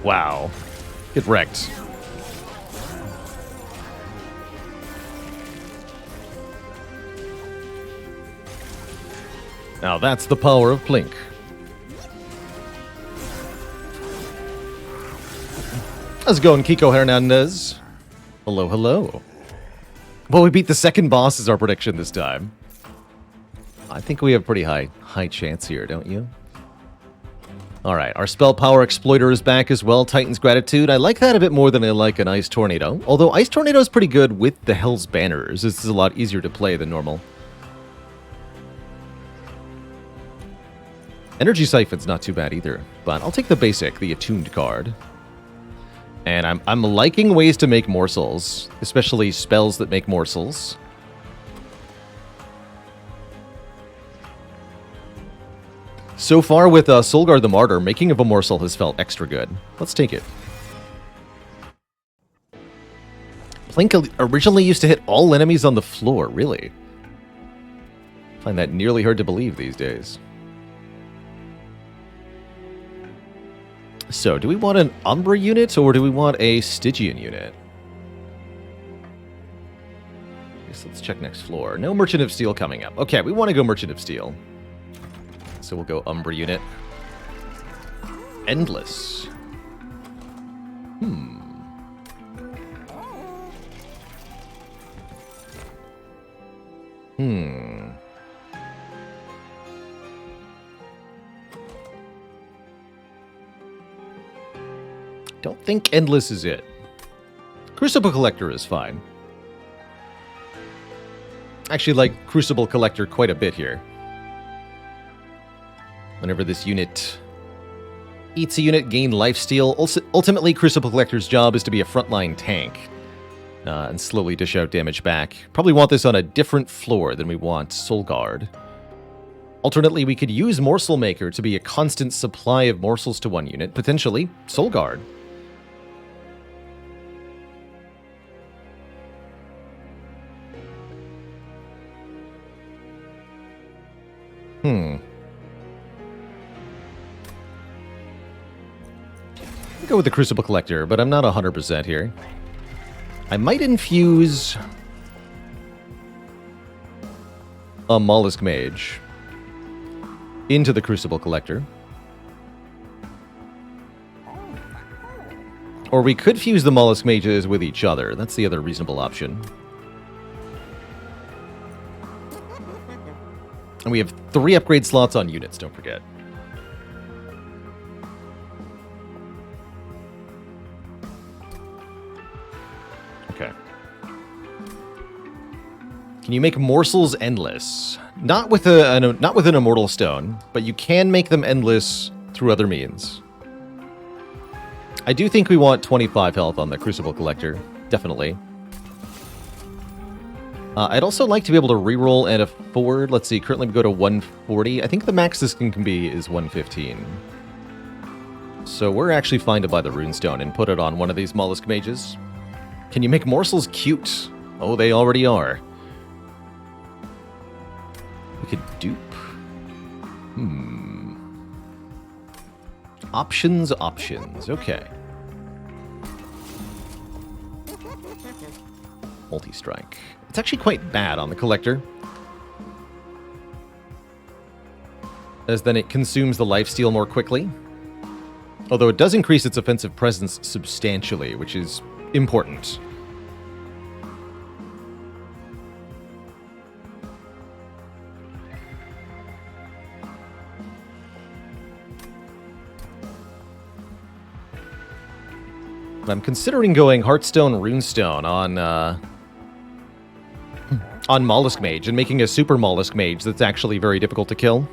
Wow. Get wrecked. Now that's the power of Plink. How's it going, Kiko Hernandez? Hello, hello. Well, we beat the second boss as our prediction this time. I think we have pretty high chance here, don't you? Alright, our Spell Power Exploiter is back as well, Titan's Gratitude. I like that a bit more than I like an Ice Tornado. Although Ice Tornado is pretty good with the Hell's Banners. This is a lot easier to play than normal. Energy Siphon's not too bad either, but I'll take the basic, the Attuned card. And I'm liking ways to make morsels, especially spells that make morsels. So far with Solgard the Martyr, making of a morsel has felt extra good. Let's take it. Plink originally used to hit all enemies on the floor, really? I find that nearly hard to believe these days. So, do we want an Umbra unit, or do we want a Stygian unit? I guess let's check next floor. No Merchant of Steel coming up. Okay, we want to go Merchant of Steel. So we'll go Umbra unit. Endless. Don't think Endless is it. Crucible Collector is fine. Actually like Crucible Collector quite a bit here. Whenever this unit eats a unit, gain lifesteal. Ultimately, Crucible Collector's job is to be a frontline tank and slowly dish out damage back. Probably want this on a different floor than we want Solgard. Alternately, we could use Morsel Maker to be a constant supply of morsels to one unit, potentially Solgard. Go with the Crucible Collector, but I'm not 100% here. I might infuse a Mollusk Mage into the Crucible Collector. Or we could fuse the Mollusk Mages with each other. That's the other reasonable option. And we have 3 upgrade slots on units, don't forget. Okay. Can you make morsels endless? Not with an immortal stone, but you can make them endless through other means. I do think we want 25 health on the Crucible Collector, definitely. I'd also like to be able to reroll and afford. Let's see, currently we go to 140. I think the max this can be is 115. So we're actually fine to buy the Runestone and put it on one of these Mollusk Mages. Can you make morsels cute? Oh, they already are. We could dupe. Options. Okay. Multi-strike. It's actually quite bad on the Collector, as then it consumes the lifesteal more quickly. Although it does increase its offensive presence substantially, which is important. I'm considering going Heartstone Runestone on Mollusk Mage and making a Super Mollusk Mage that's actually very difficult to kill.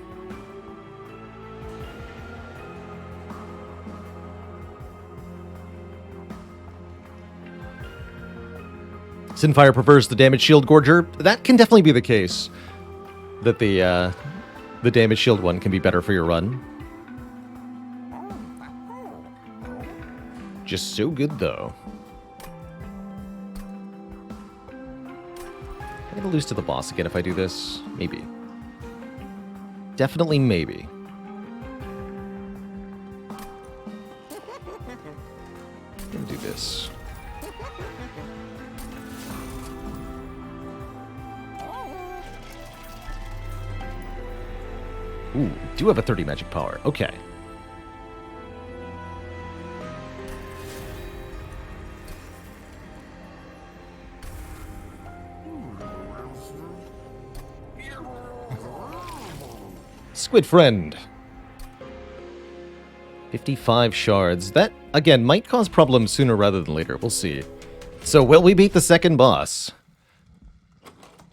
Sinfire prefers the Damage Shield Gorger. That can definitely be the case. That the Damage Shield one can be better for your run. Just so good, though. I'm gonna lose to the boss again if I do this. Maybe. Definitely maybe. Gonna do this. Ooh, do have a 30 magic power. Okay. Squid friend. 55 shards. That, again, might cause problems sooner rather than later. We'll see. So, will we beat the second boss?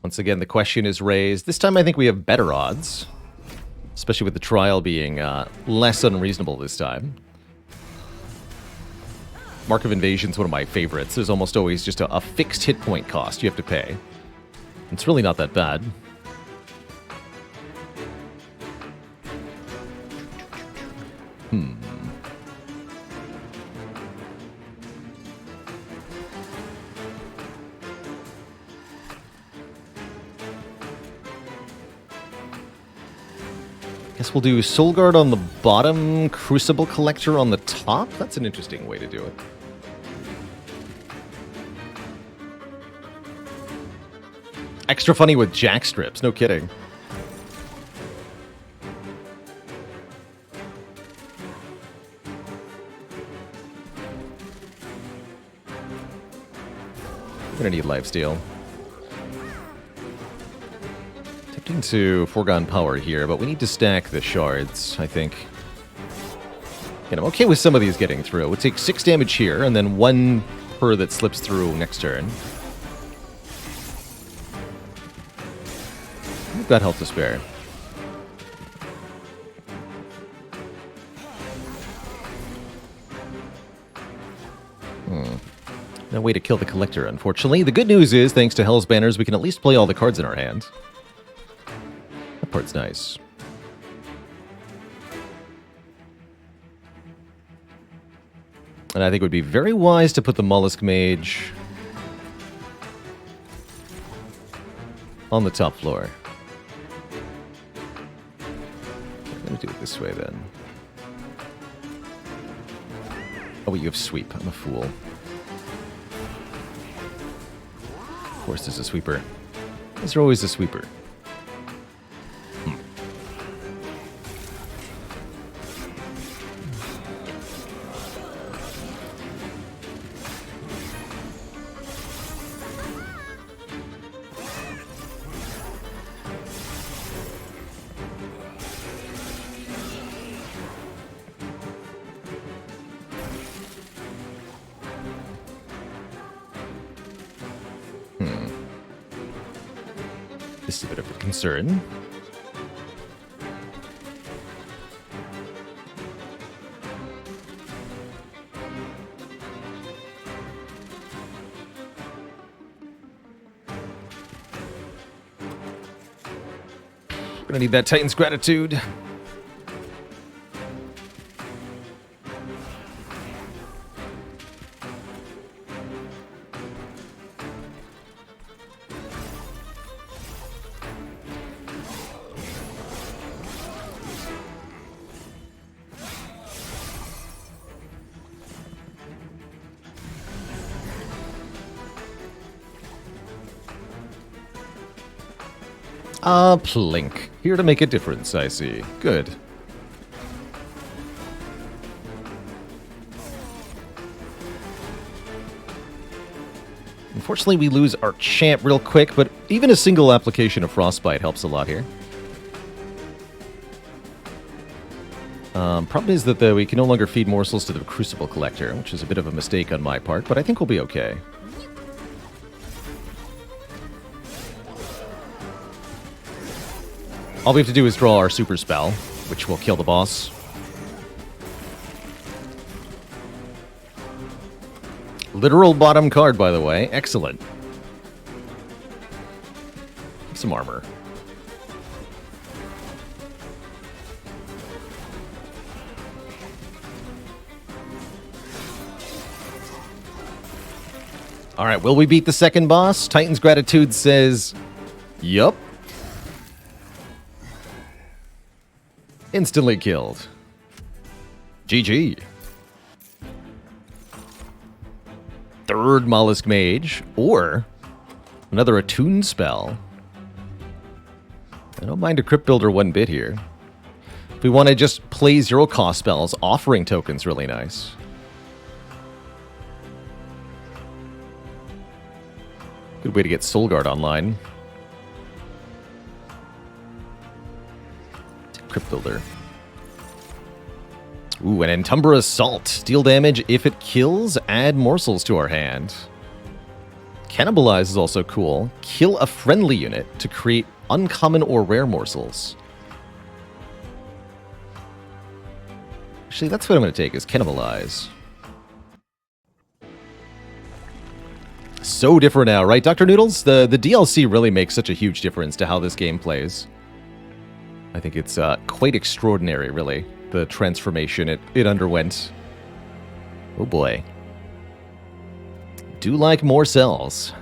Once again, the question is raised. This time I think we have better odds. Especially with the trial being less unreasonable this time. Mark of Invasion's one of my favorites. There's almost always just a fixed hit point cost you have to pay. It's really not that bad. Guess we'll do Soul Guard on the bottom, Crucible Collector on the top. That's an interesting way to do it. Extra funny with jack strips, no kidding. We're gonna need lifesteal. Tempting to foregone power here, but we need to stack the shards, I think. And I'm okay with some of these getting through. We'll take 6 damage here, and then 1 per that slips through next turn. We've got health to spare. No way to kill the Collector, unfortunately. The good news is, thanks to Hell's Banners, we can at least play all the cards in our hand. That part's nice. And I think it would be very wise to put the Mollusk Mage on the top floor. Let me do it this way, then. Oh, wait, you have Sweep. I'm a fool. Of course there's a sweeper. There's always a sweeper. This is a bit of a concern. Gonna need that Titan's Gratitude. Plink. Here to make a difference, I see. Good. Unfortunately, we lose our champ real quick, but even a single application of Frostbite helps a lot here. Problem is that we can no longer feed morsels to the Crucible Collector, which is a bit of a mistake on my part, but I think we'll be okay. All we have to do is draw our super spell, which will kill the boss. Literal bottom card, by the way. Excellent. Some armor. Alright, will we beat the second boss? Titan's Gratitude says, yup. Instantly killed. GG. third Mollusk Mage, or another Attune spell. I don't mind a Crypt Builder one bit here. If we want to just play 0-cost spells, Offering Token's really nice. Good way to get Soulguard online. Crypt Builder. Ooh, an Entumbra Assault. Deal damage if it kills, add morsels to our hand. Cannibalize is also cool. Kill a friendly unit to create uncommon or rare morsels. Actually, that's what I'm going to take, is Cannibalize. So different now, right, Dr. Noodles? The DLC really makes such a huge difference to how this game plays. I think it's quite extraordinary, really, the transformation it underwent. Oh boy. Do like more cells.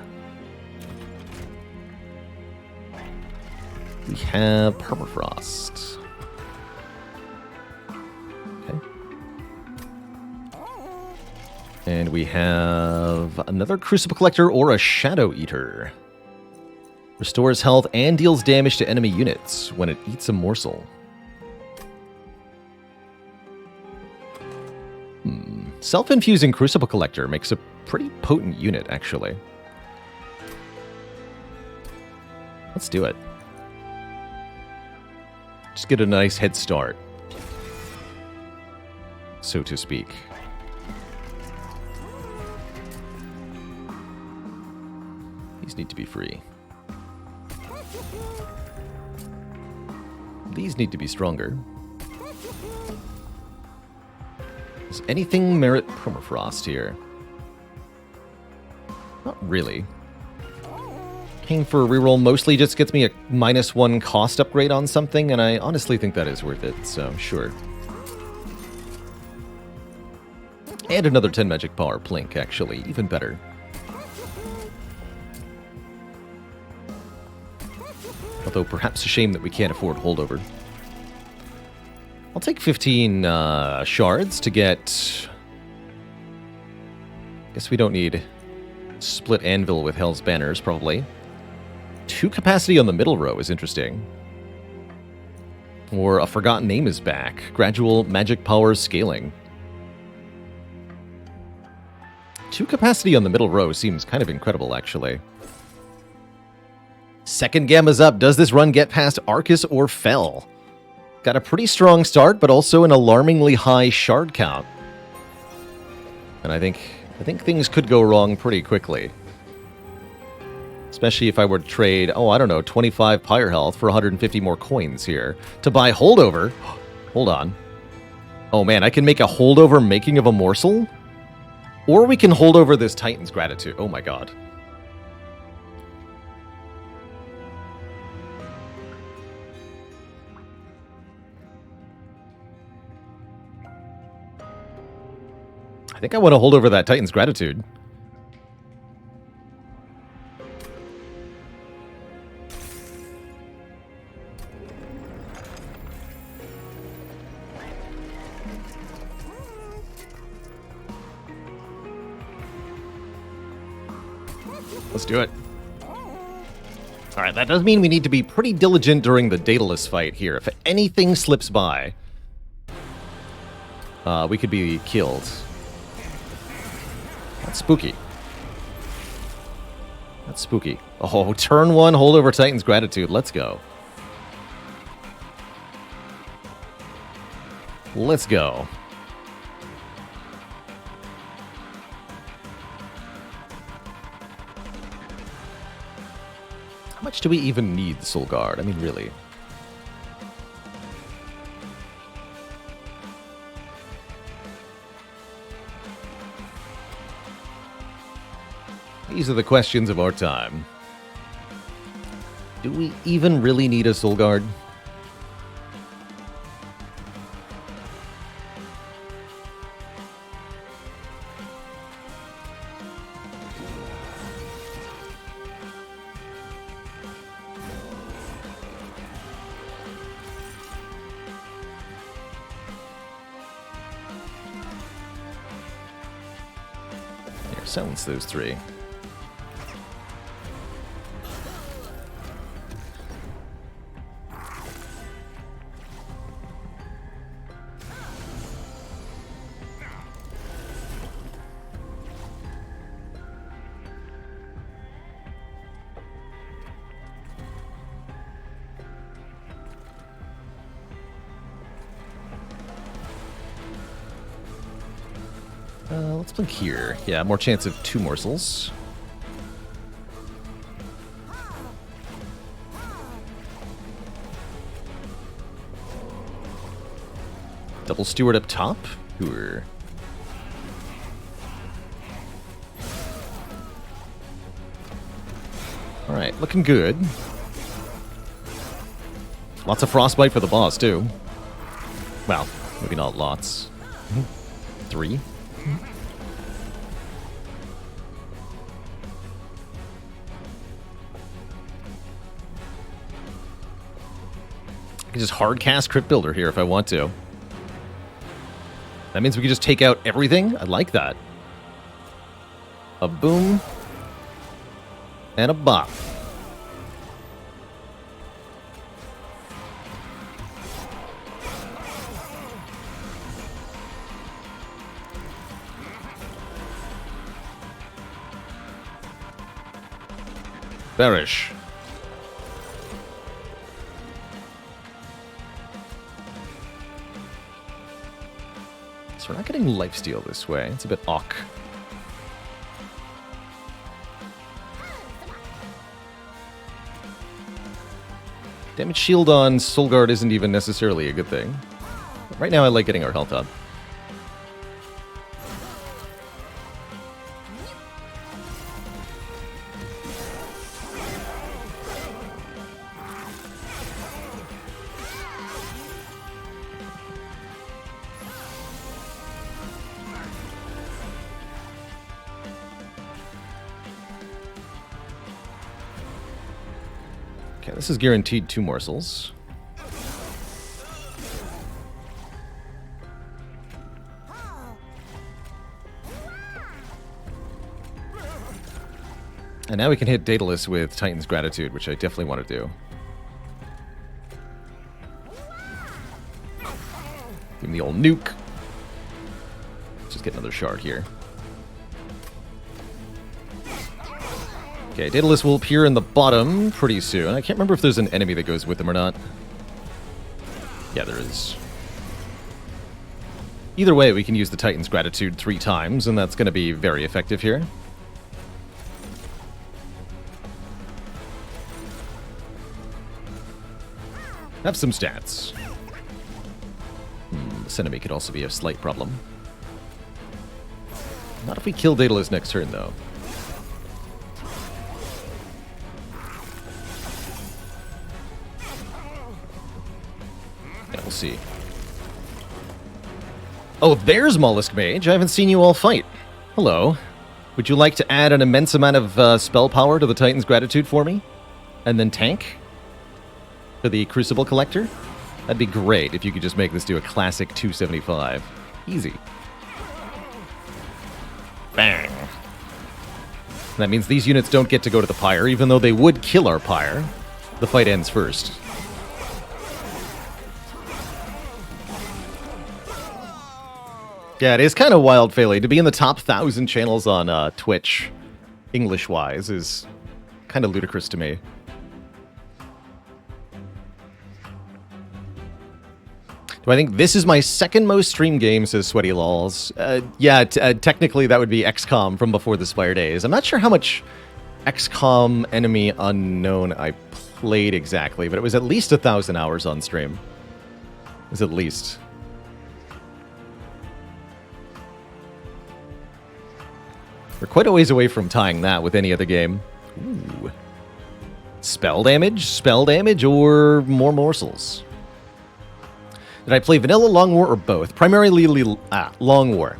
We have Permafrost. Okay. And we have another Crucible Collector or a Shadow Eater. Restores health and deals damage to enemy units when it eats a morsel. Self-infusing Crucible Collector makes a pretty potent unit, actually. Let's do it. Just get a nice head start, so to speak. These need to be free. These need to be stronger. Does anything merit Permafrost here? Not really. Paying for a reroll mostly just gets me a -1 cost upgrade on something, and I honestly think that is worth it, so sure. And another 10 magic power plink, actually, even better. Although perhaps a shame that we can't afford holdover. I'll take 15 shards to get... Guess we don't need split anvil with Hell's Banners, probably. 2 capacity on the middle row is interesting. Or a Forgotten Name is back. Gradual magic power scaling. 2 capacity on the middle row seems kind of incredible, actually. Second Gamma's up. Does this run get past Arcus or Fel? Got a pretty strong start, but also an alarmingly high shard count. And I think things could go wrong pretty quickly. Especially if I were to trade, I don't know, 25 Pyre Health for 150 more coins here to buy Holdover. Hold on. Oh man, I can make a Holdover Making of a Morsel? Or we can hold over this Titan's Gratitude. Oh my god. I think I want to hold over that Titan's Gratitude. Let's do it. Alright, that does mean we need to be pretty diligent during the Daedalus fight here. If anything slips by, we could be killed. That's spooky. That's spooky. Oh, turn 1, hold over Titan's Gratitude. Let's go. Let's go. How much do we even need Soul Guard? I mean, really. These are the questions of our time. Do we even really need a Soul Guard? Silence those three. Let's blink here. Yeah, more chance of 2 morsels. Double steward up top. Hooer. Alright, looking good. Lots of frostbite for the boss, too. Well, maybe not lots. 3. I can just hard cast Crypt Builder here if I want to. That means we can just take out everything? I like that. A boom. And a bop. Bearish. So we're not getting lifesteal this way. It's a bit awk. Damage shield on Soulguard isn't even necessarily a good thing. But right now I like getting our health up. Okay, this is guaranteed 2 morsels. And now we can hit Daedalus with Titan's Gratitude, which I definitely want to do. Give him the old nuke. Just get another shard here. Okay, Daedalus will appear in the bottom pretty soon. I can't remember if there's an enemy that goes with him or not. Yeah, there is. Either way, we can use the Titan's Gratitude 3 times, and that's going to be very effective here. Have some stats. This enemy could also be a slight problem. Not if we kill Daedalus next turn, though. Yeah, we'll see. Oh, there's Mollusk Mage. I haven't seen you all fight. Hello. Would you like to add an immense amount of spell power to the Titan's Gratitude for me? And then tank? For the Crucible Collector? That'd be great if you could just make this do a classic 275. Easy. Bang. That means these units don't get to go to the Pyre, even though they would kill our Pyre. The fight ends first. Yeah, it is kind of wild, Phaley. To be in the top 1,000 channels on Twitch, English-wise, is kind of ludicrous to me. Do I think this is my second most streamed game, says Sweaty Lols? Yeah, technically that would be XCOM from before the Spire days. I'm not sure how much XCOM Enemy Unknown I played exactly, but it was at least 1,000 hours on stream. It was at least. We're quite a ways away from tying that with any other game. Ooh. Spell damage, or more morsels? Did I play Vanilla, Long War, or both? Primarily Long War.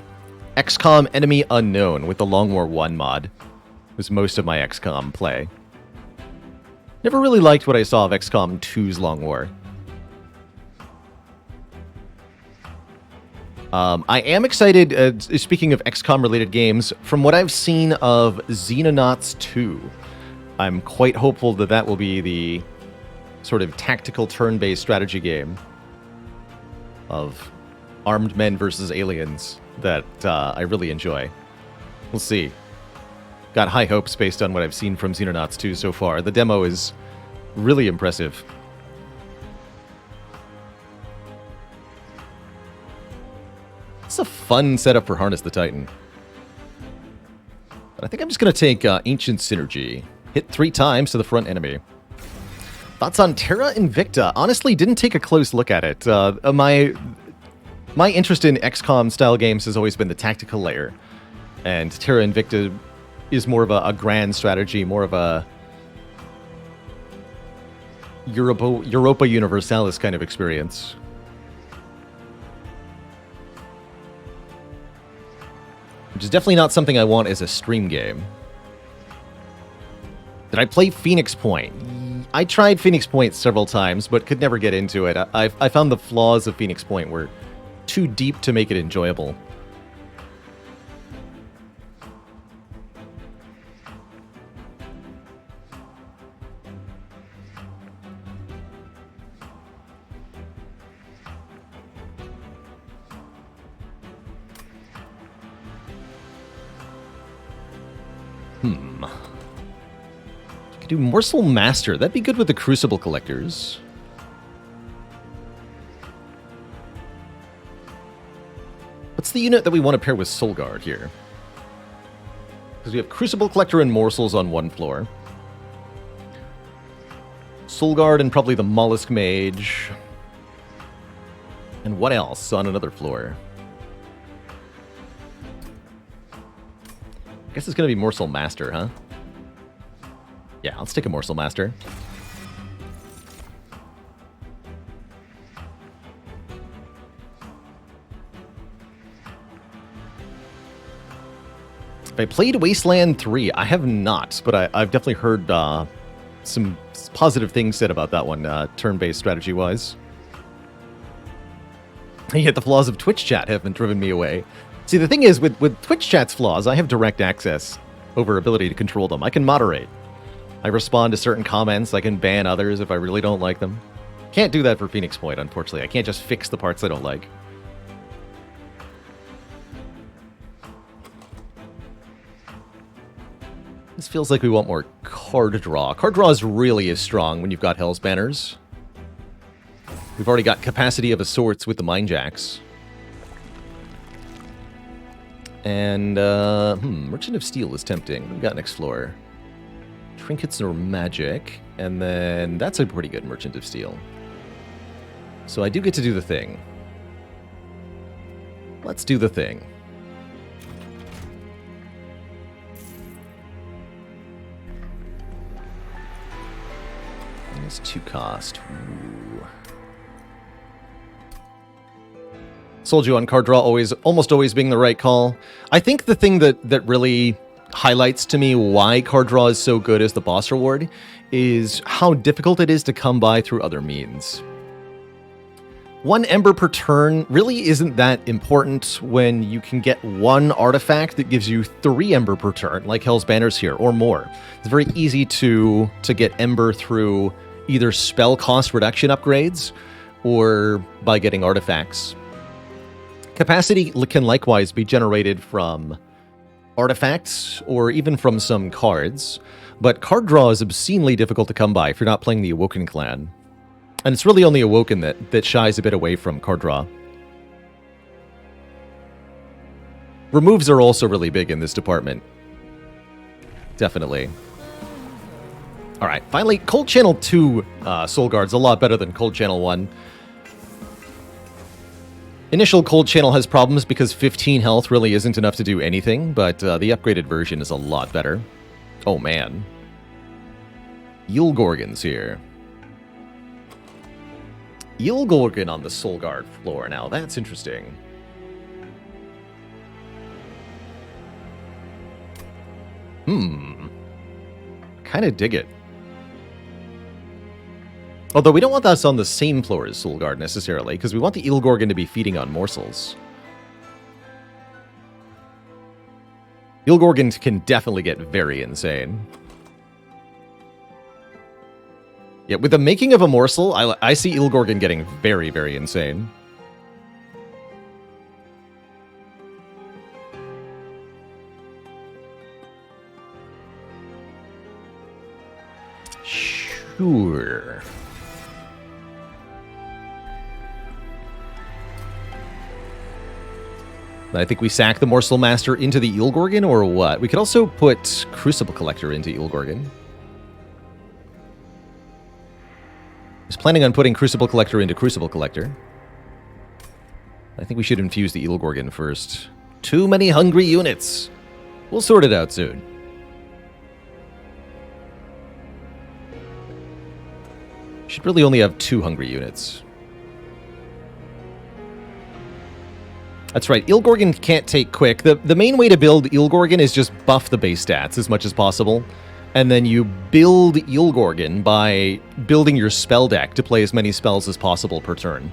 XCOM Enemy Unknown with the Long War 1 mod was most of my XCOM play. Never really liked what I saw of XCOM 2's Long War. I am excited, speaking of XCOM-related games, from what I've seen of Xenonauts 2. I'm quite hopeful that that will be the sort of tactical turn-based strategy game of armed men versus aliens that I really enjoy. We'll see. Got high hopes based on what I've seen from Xenonauts 2 so far. The demo is really impressive. It's a fun setup for Harness the Titan. But I think I'm just going to take Ancient Synergy. Hit 3 times to the front enemy. Thoughts on Terra Invicta? Honestly, didn't take a close look at it. My interest in XCOM-style games has always been the tactical layer. And Terra Invicta is more of a grand strategy, more of a Europa Universalis kind of experience. Which is definitely not something I want as a stream game. Did I play Phoenix Point? I tried Phoenix Point several times, but could never get into it. I found the flaws of Phoenix Point were too deep to make it enjoyable. Do Morsel Master. That'd be good with the Crucible collectors. What's the unit that we want to pair with Soul Guard here? Because we have Crucible Collector and Morsels on one floor. Soul Guard and probably the Mollusk Mage. And what else on another floor? I guess it's going to be Morsel Master, huh? Yeah, let's take a Morsel Master. Have I played Wasteland 3? I have not, but I've definitely heard some positive things said about that one, turn-based strategy-wise. Yet the flaws of Twitch chat haven't driven me away. See, the thing is, with Twitch chat's flaws, I have direct access over ability to control them. I can moderate. I respond to certain comments. I can ban others if I really don't like them. Can't do that for Phoenix Point, unfortunately. I can't just fix the parts I don't like. This feels like we want more card draw. Card draw is really as strong when you've got Hell's Banners. We've already got Capacity of Assorts with the Mindjacks. And, Merchant of Steel is tempting. What do we got next floor? Trinkets or Magic, and then that's a pretty good Merchant of Steel. So I do get to do the thing. Let's do the thing. It's 2 cost. Ooh. Sold you on card draw, almost always being the right call. I think the thing that really highlights to me why card draw is so good as the boss reward is how difficult it is to come by through other means. 1 ember per turn really isn't that important when you can get 1 artifact that gives you 3 ember per turn, like Hell's Banners here, or more. It's very easy to get ember through either spell cost reduction upgrades or by getting artifacts. Capacity can likewise be generated from artifacts or even from some cards, but card draw is obscenely difficult to come by if you're not playing the Awoken clan. And it's really only Awoken that shies a bit away from card draw. Removes are also really big in this department. Definitely. Alright, finally, Cold Channel 2 Soul Guard's a lot better than Cold Channel 1. Initial Cold Channel has problems because 15 health really isn't enough to do anything, but the upgraded version is a lot better. Oh man. Ylgorgon's here. Ylgorgon on the Soul Guard floor now, that's interesting. Kinda dig it. Although we don't want that on the same floor as Soul Guard necessarily, because we want the Ylgorgon to be feeding on morsels. Ilgorgons can definitely get very insane. Yeah, with the making of a morsel, I see Ilgorgon getting very, very insane. Sure. I think we sack the Morsel Master into the Ilgorgon, or what? We could also put Crucible Collector into Ilgorgon. I was planning on putting Crucible Collector into Crucible Collector. I think we should infuse the Ilgorgon first. Too many hungry units. We'll sort it out soon. Should really only have 2 hungry units. That's right, Ilgorgon can't take quick. The main way to build Ilgorgon is just buff the base stats as much as possible. And then you build Ilgorgon by building your spell deck to play as many spells as possible per turn.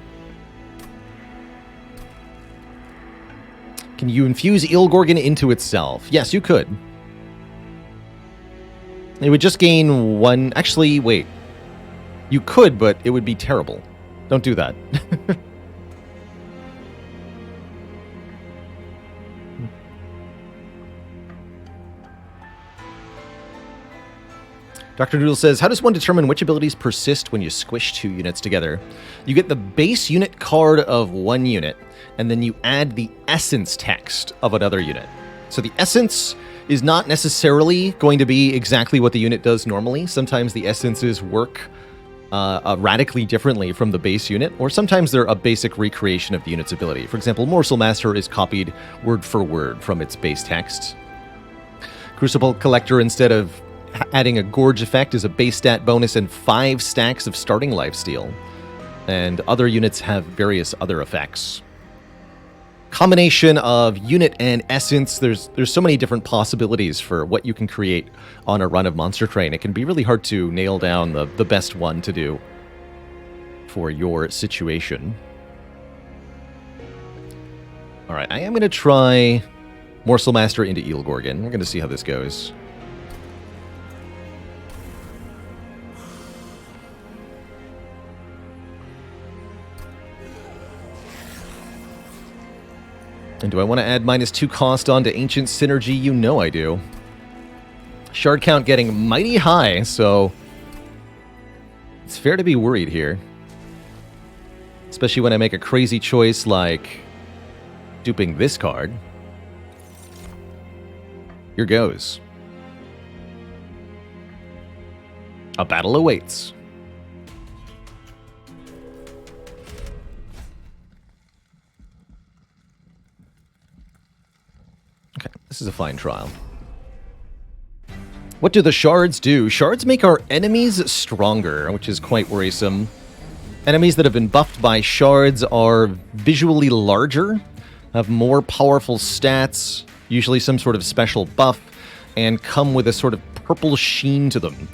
Can you infuse Ilgorgon into itself? Yes, you could. It would just gain 1... Actually, wait. You could, but it would be terrible. Don't do that. Dr. Noodle says, how does one determine which abilities persist when you squish 2 units together? You get the base unit card of 1 unit, and then you add the essence text of another unit. So the essence is not necessarily going to be exactly what the unit does normally. Sometimes the essences work radically differently from the base unit, or sometimes they're a basic recreation of the unit's ability. For example, Morsel Master is copied word for word from its base text. Crucible Collector, instead of adding a Gorge effect, is a base stat bonus and 5 stacks of starting lifesteal. And other units have various other effects. Combination of unit and essence, there's so many different possibilities for what you can create on a run of Monster Train. It can be really hard to nail down the best one to do for your situation. Alright, I am going to try Morsel Master into Ilgorgon. We're going to see how this goes. And do I want to add -2 cost onto Ancient Synergy? You know I do. Shard count getting mighty high, so it's fair to be worried here. Especially when I make a crazy choice like duping this card. Here goes. A battle awaits. Okay, this is a fine trial. What do the shards do? Shards make our enemies stronger, which is quite worrisome. Enemies that have been buffed by shards are visually larger, have more powerful stats, usually some sort of special buff, and come with a sort of purple sheen to them.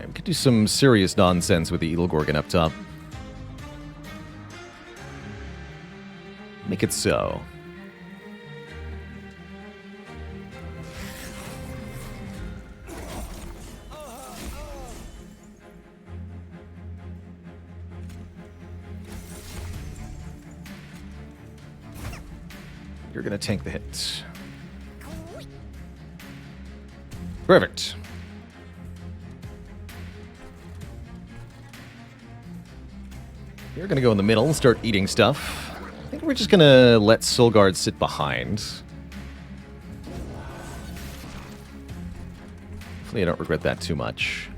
We could do some serious nonsense with the Ilgorgon up top. Make it so. You're gonna tank the hit. Perfect. You're going to go in the middle and start eating stuff. I think we're just going to let Soulguard sit behind. Hopefully I don't regret that too much.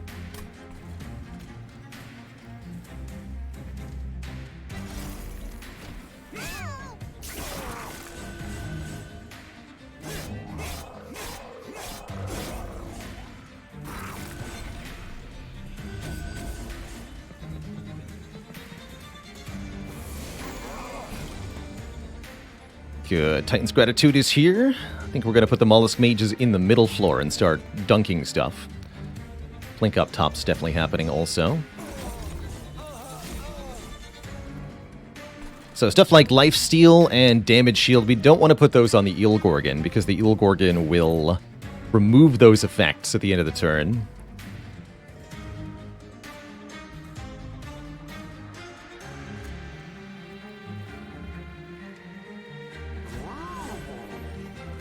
Good. Titan's Gratitude is here. I think we're going to put the Mollusk Mages in the middle floor and start dunking stuff. Blink up top's definitely happening also. So stuff like Lifesteal and Damage Shield, we don't want to put those on the Eel Gorgon, because the Eel Gorgon will remove those effects at the end of the turn.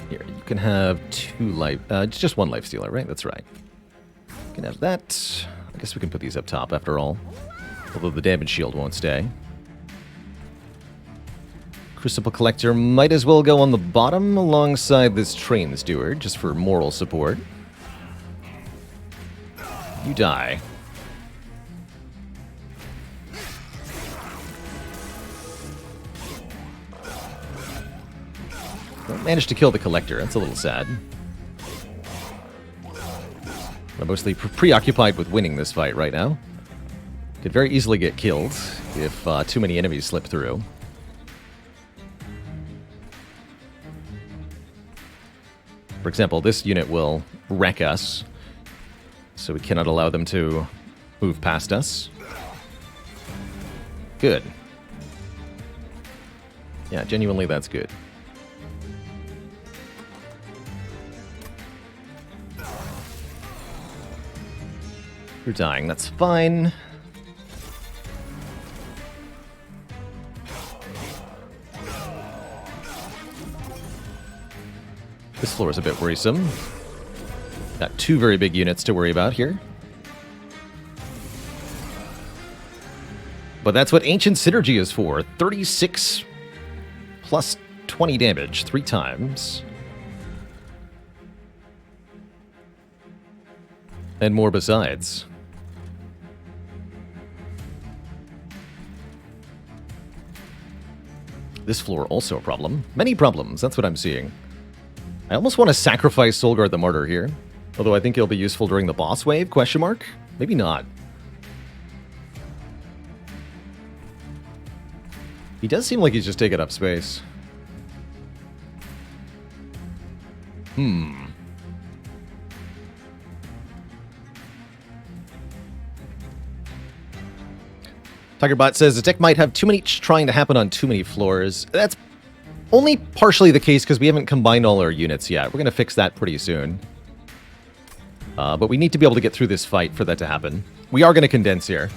Here, you can have two life... just one Lifestealer, right? That's right. You can have that. I guess we can put these up top after all. Although the Damage Shield won't stay. Crucible Collector might as well go on the bottom alongside this Train Steward, just for moral support. You die. Don't manage to kill the Collector, that's a little sad. I'm mostly preoccupied with winning this fight right now. Could very easily get killed if too many enemies slip through. For example, this unit will wreck us, so we cannot allow them to move past us. Good. Yeah, genuinely that's good. You're dying, that's fine. This floor is a bit worrisome. Got two very big units to worry about here. But that's what Ancient Synergy is for. 36 plus 20 damage, 3 times. And more besides. This floor also a problem. Many problems, that's what I'm seeing. I almost want to sacrifice Solgard the Martyr here. Although I think he'll be useful during the boss wave, question mark? Maybe not. He does seem like he's just taking up space. Tigerbot says the deck might have too many trying to happen on too many floors. That's only partially the case because we haven't combined all our units yet. We're going to fix that pretty soon. But we need to be able to get through this fight for that to happen. We are going to condense here.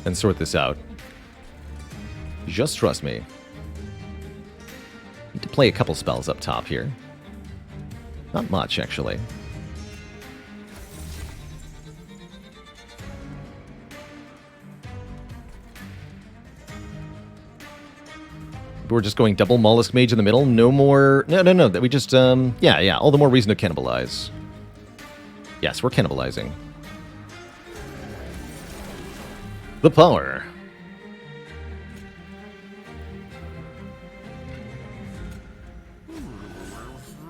And sort this out. Just trust me. Need to play a couple spells up top here. Not much, actually. We're just going double Mollusk Mage in the middle. No more... No. That we just... Yeah. All the more reason to cannibalize. Yes, we're cannibalizing. The power.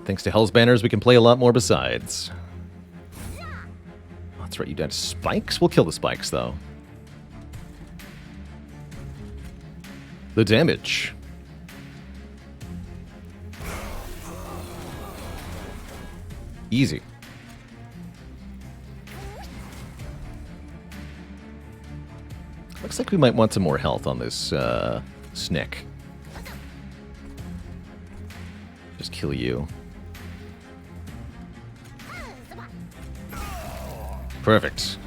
Thanks to Hell's Banners, we can play a lot more besides. That's right, you got spikes? We'll kill the spikes, though. The damage. Easy. Looks like we might want some more health on this Snick. Just kill you. Perfect.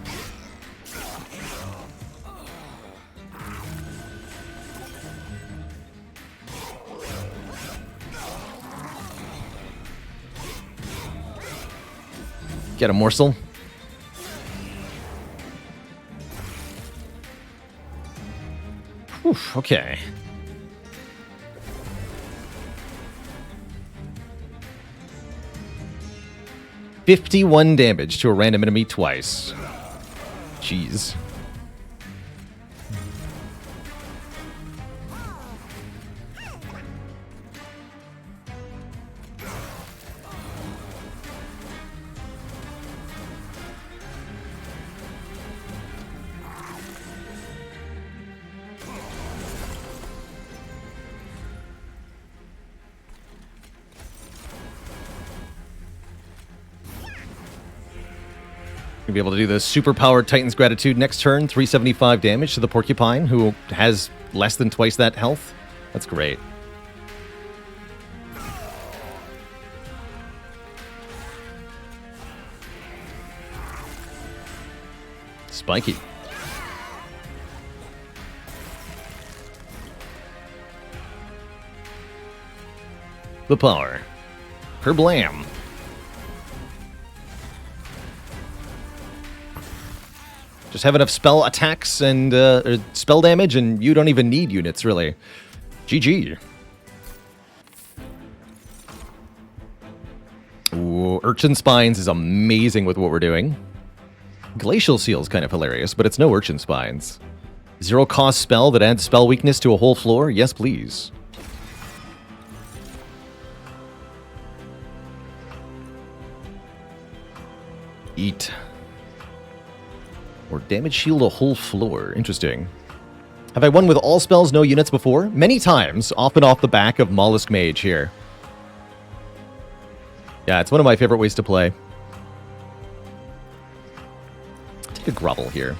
Get a morsel. Whew, okay. $51 damage to a random enemy twice. Jeez. Gonna be able to do the super-powered Titan's Gratitude next turn, 375 damage to the Porcupine, who has less than twice that health. That's great. Spiky. The power. Kerblam. Just have enough spell attacks and spell damage, and you don't even need units, really. GG. Ooh, Urchin Spines is amazing with what we're doing. Glacial Seal's kind of hilarious, but it's no Urchin Spines. Zero cost spell that adds spell weakness to a whole floor? Yes, please. Eat. Or damage shield a whole floor. Interesting. Have I won with all spells, no units before? Many times, often off the back of Mollusk Mage here. Yeah, it's one of my favorite ways to play. Take a Grovel here.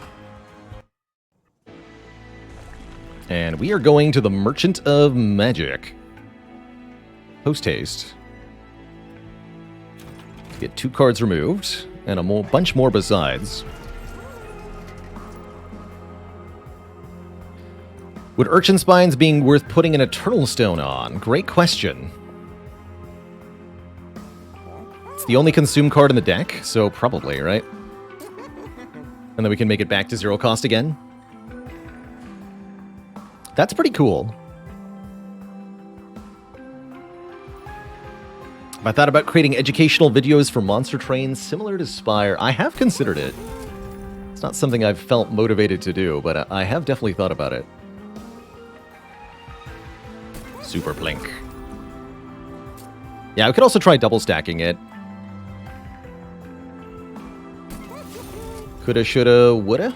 And we are going to the Merchant of Magic. Post-haste. Get 2 cards removed, and a bunch more besides. Would Urchin Spines being worth putting an Eternal Stone on? Great question. It's the only consume card in the deck, so probably, right? And then we can make it back to 0 cost again. That's pretty cool. I thought about creating educational videos for monster trains similar to Spire. I have considered it. It's not something I've felt motivated to do, but I have definitely thought about it. Super Blink. Yeah, we could also try double stacking it. Coulda, shoulda, woulda?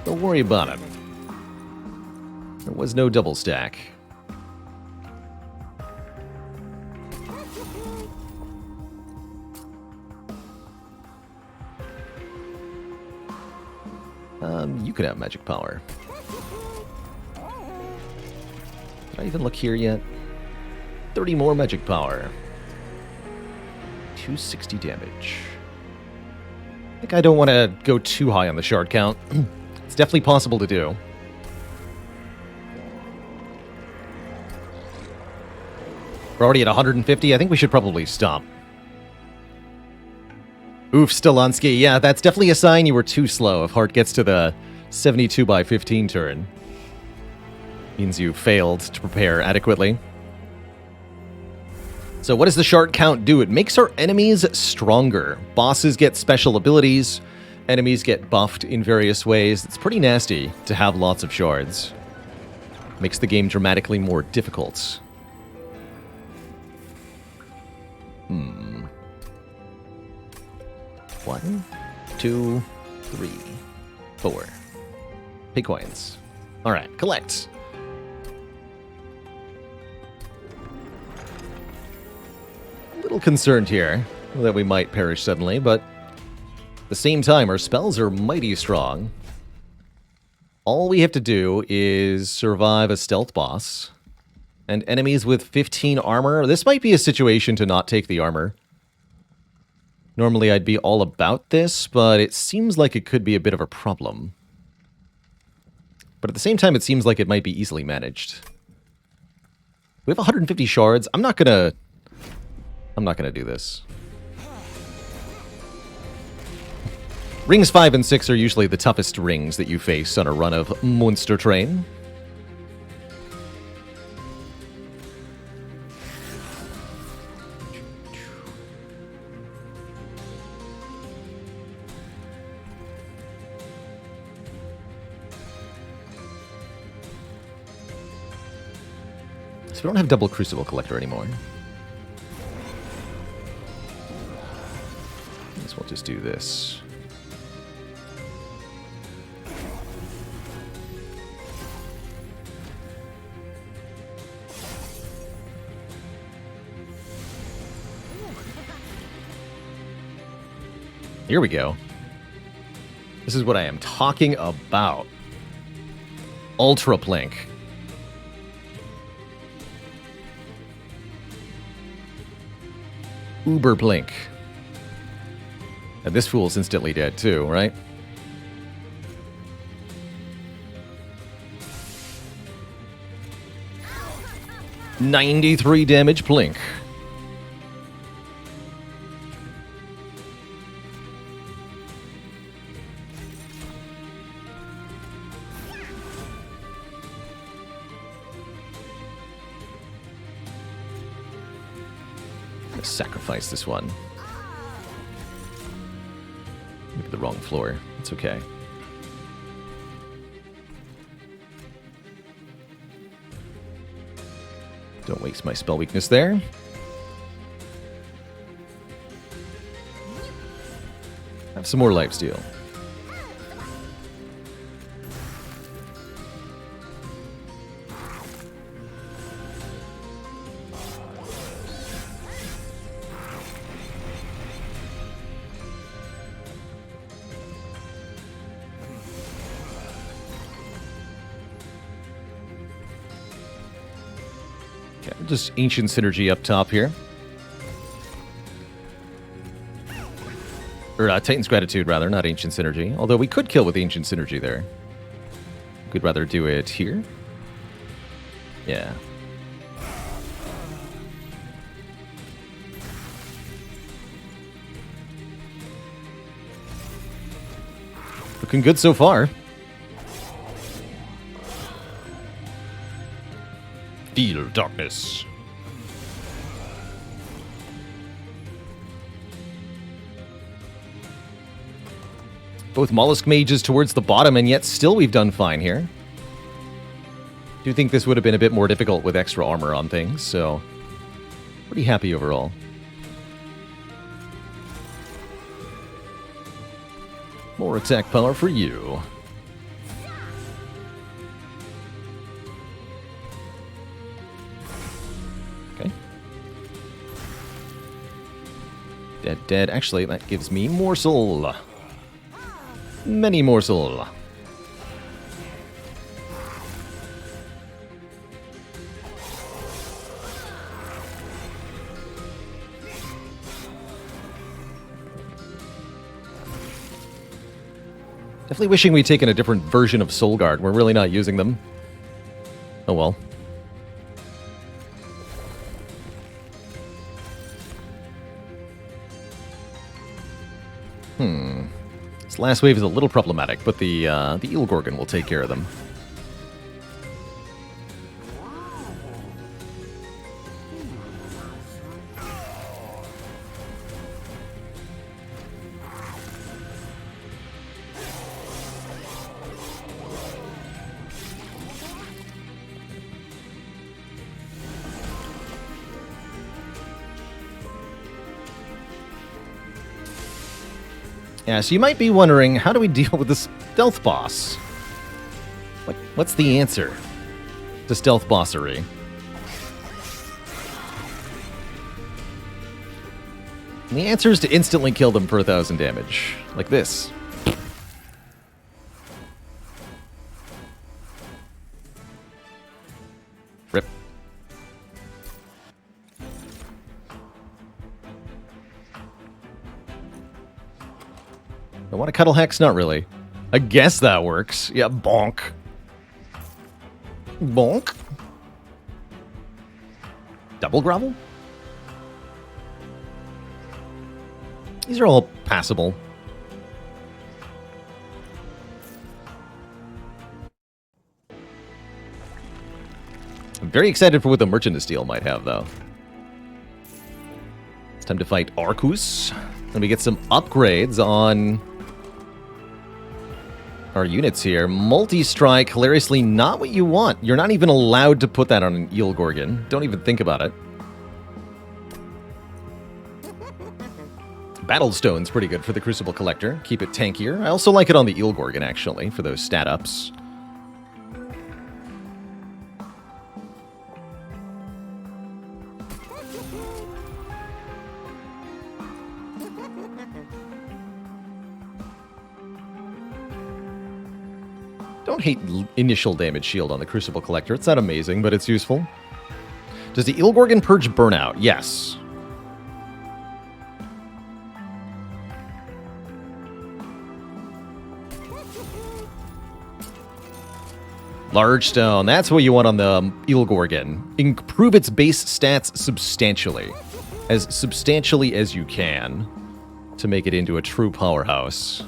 Don't worry about it. There was no double stack. You could have magic power. Did I even look here yet? 30 more magic power. 260 damage. I think I don't want to go too high on the shard count. It's definitely possible to do. We're already at 150. I think we should probably stop. Oof, Stalansky. Yeah, that's definitely a sign you were too slow if Hart gets to the 72 by 15 turn. Means you failed to prepare adequately. So what does the shard count do? It makes our enemies stronger. Bosses get special abilities. Enemies get buffed in various ways. It's pretty nasty to have lots of shards. Makes the game dramatically more difficult. 1, 2, 3, 4. Pay coins. Alright, collect. A little concerned here that we might perish suddenly, but at the same time, our spells are mighty strong. All we have to do is survive a stealth boss. And enemies with 15 armor. This might be a situation to not take the armor. Normally I'd be all about this, but it seems like it could be a bit of a problem. But at the same time, it seems like it might be easily managed. We have 150 shards. I'm not gonna do this. Rings 5 and 6 are usually the toughest rings that you face on a run of Monster Train. We don't have double Crucible Collector anymore. I guess we'll just do this. Here we go. This is what I am talking about. Ultra Plink. Uber Plink. And this fool's instantly dead too, right? $93 damage Plink. Sacrifice this one. Maybe the wrong floor. It's okay. Don't waste my spell weakness there. Have some more lifesteal. Just Ancient Synergy up top here. Or Titan's Gratitude, rather, not Ancient Synergy. Although we could kill with Ancient Synergy there. Could rather do it here. Yeah. Looking good so far. Feel darkness. Both Mollusk Mages towards the bottom, and yet still we've done fine here. Do think this would have been a bit more difficult with extra armor on things, so pretty happy overall. More attack power for you. Dead. Actually, that gives me morsel. Many morsel. Definitely wishing we'd taken a different version of Soul Guard. We're really not using them. Oh well. This last wave is a little problematic, but the Eel Gorgon will take care of them. Yeah, so you might be wondering, how do we deal with this stealth boss? What's the answer to stealth bossery? And the answer is to instantly kill them for 1,000 damage. Like this. Rip. I want to cuddle Hex? Not really. I guess that works. Yeah, bonk. Bonk. Double grovel? These are all passable. I'm very excited for what the Merchant of Steel might have, though. It's time to fight Arcus. And we get some upgrades on our units here. Multi-strike, hilariously not what you want. You're not even allowed to put that on an Eel Gorgon. Don't even think about it. Battlestone's pretty good for the Crucible Collector. Keep it tankier. I also like it on the Eel Gorgon, actually, for those stat ups. Don't hate initial damage shield on the Crucible Collector. It's not amazing, but it's useful. Does the Ilgorgon purge burnout? Yes. Large stone. That's what you want on the Ilgorgon. Improve its base stats substantially. As substantially as you can. To make it into a true powerhouse.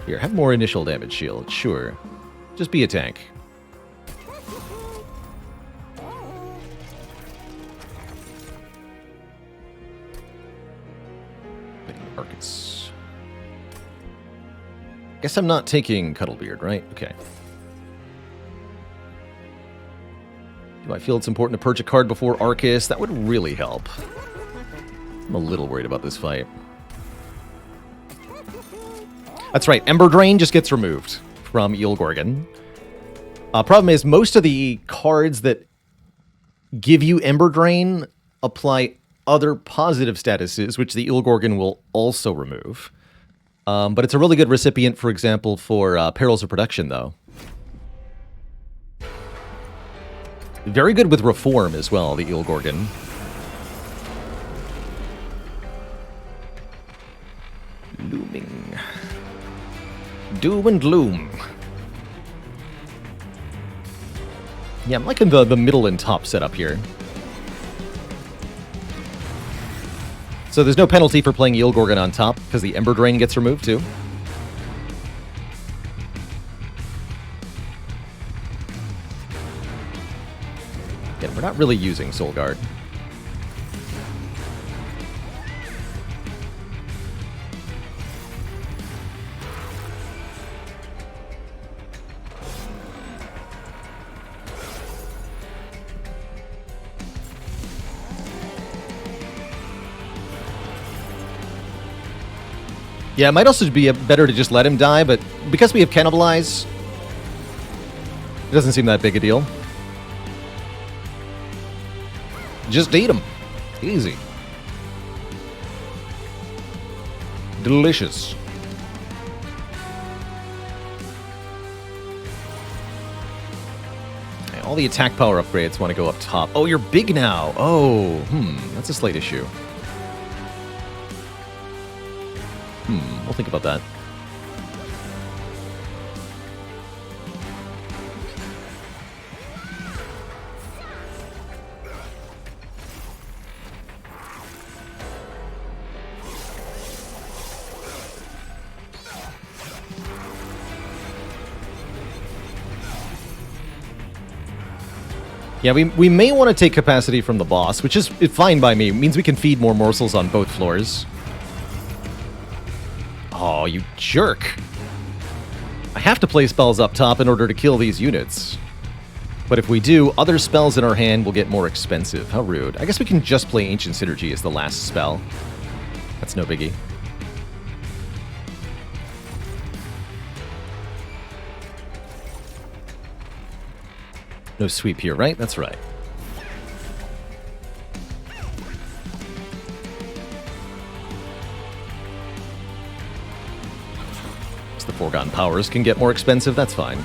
Here, have more initial damage shield. Sure. Just be a tank. Arcus. Guess I'm not taking Cuddlebeard, right? Okay. Do I feel it's important to purge a card before Arcus? That would really help. I'm a little worried about this fight. That's right, Ember Drain just gets removed from Ilgorgon. Problem is, most of the cards that give you Ember Drain apply other positive statuses, which the Ilgorgon will also remove. But it's a really good recipient, for example, for Perils of Production, though. Very good with Reform as well, the Ilgorgon. Looming. Doom and gloom. Yeah, I'm liking the middle and top setup here. So there's no penalty for playing Ilgorgon on top, because the Ember Drain gets removed too. Again, we're not really using Soul Guard. Yeah, it might also be better to just let him die, but because we have Cannibalize, it doesn't seem that big a deal. Just eat him. Easy. Delicious. Okay, all the attack power upgrades want to go up top. Oh, you're big now. Oh, that's a slight issue. We'll think about that. Yeah, we may want to take capacity from the boss, which is fine by me. It means we can feed more morsels on both floors. Oh, you jerk. I have to play spells up top in order to kill these units. But if we do, other spells in our hand will get more expensive. How rude. I guess we can just play Ancient Synergy as the last spell. That's no biggie. No sweep here, right? That's right. The Foregone Powers can get more expensive, that's fine.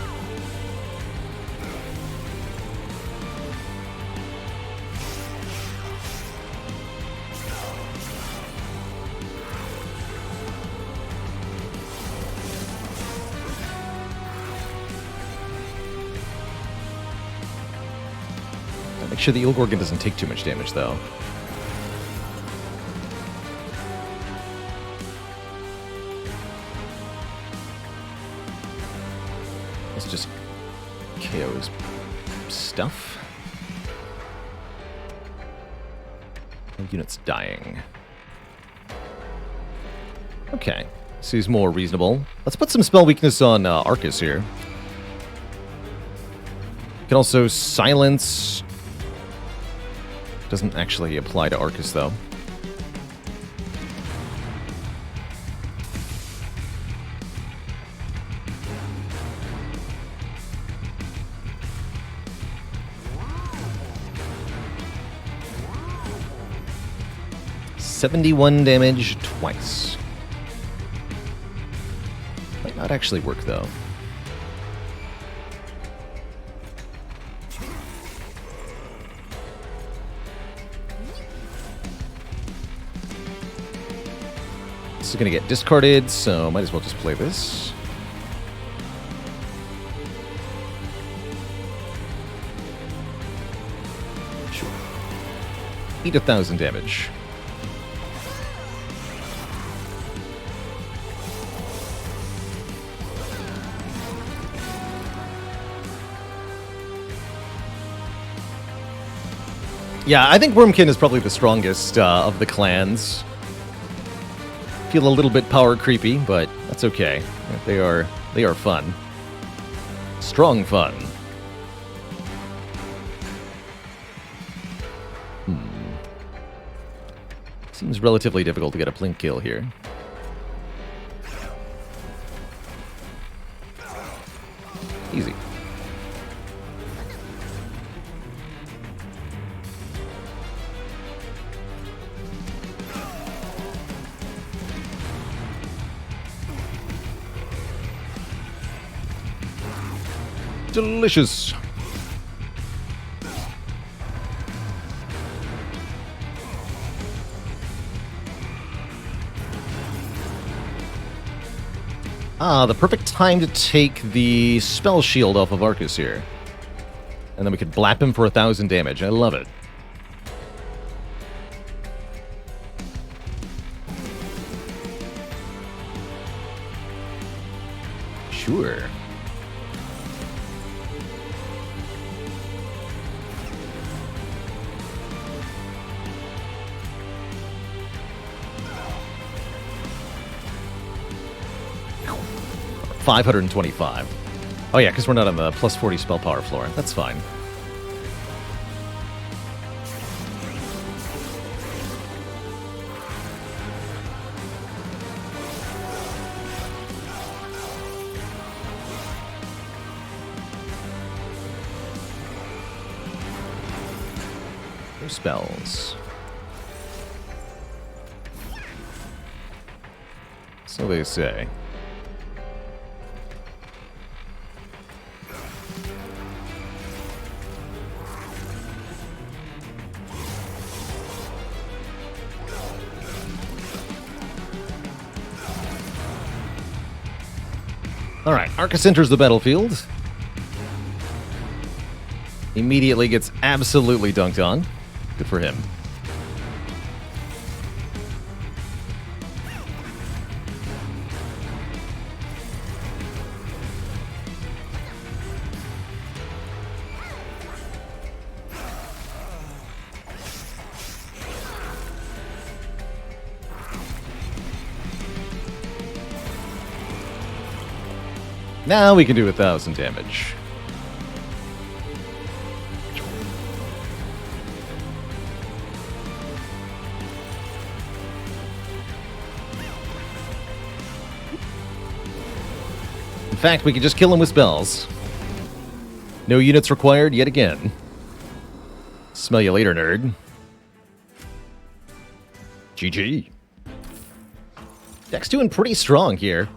Gotta make sure the Ilgorgon doesn't take too much damage, though. Just KO's stuff. Units dying. Okay. Seems more reasonable. Let's put some spell weakness on Arcus here. Can also silence. Doesn't actually apply to Arcus, though. $71 damage twice. Might not actually work, though. This is going to get discarded, so might as well just play this. Sure. 8,000 damage. Yeah, I think Wormkin is probably the strongest of the clans. Feel a little bit power creepy, but that's okay. They are fun. Strong fun. Seems relatively difficult to get a blink kill here. Easy. Delicious. Ah, the perfect time to take the spell shield off of Arcus here. And then we could blap him for 1,000 damage. I love it. Sure. $525. Oh yeah, because we're not on the plus 40 spell power floor. That's fine. No spells. So they say. Alright, Arcus enters the battlefield. Immediately gets absolutely dunked on. Good for him. Now we can do 1,000 damage. In fact, we can just kill him with spells. No units required yet again. Smell you later, nerd. GG. Deck's doing pretty strong here.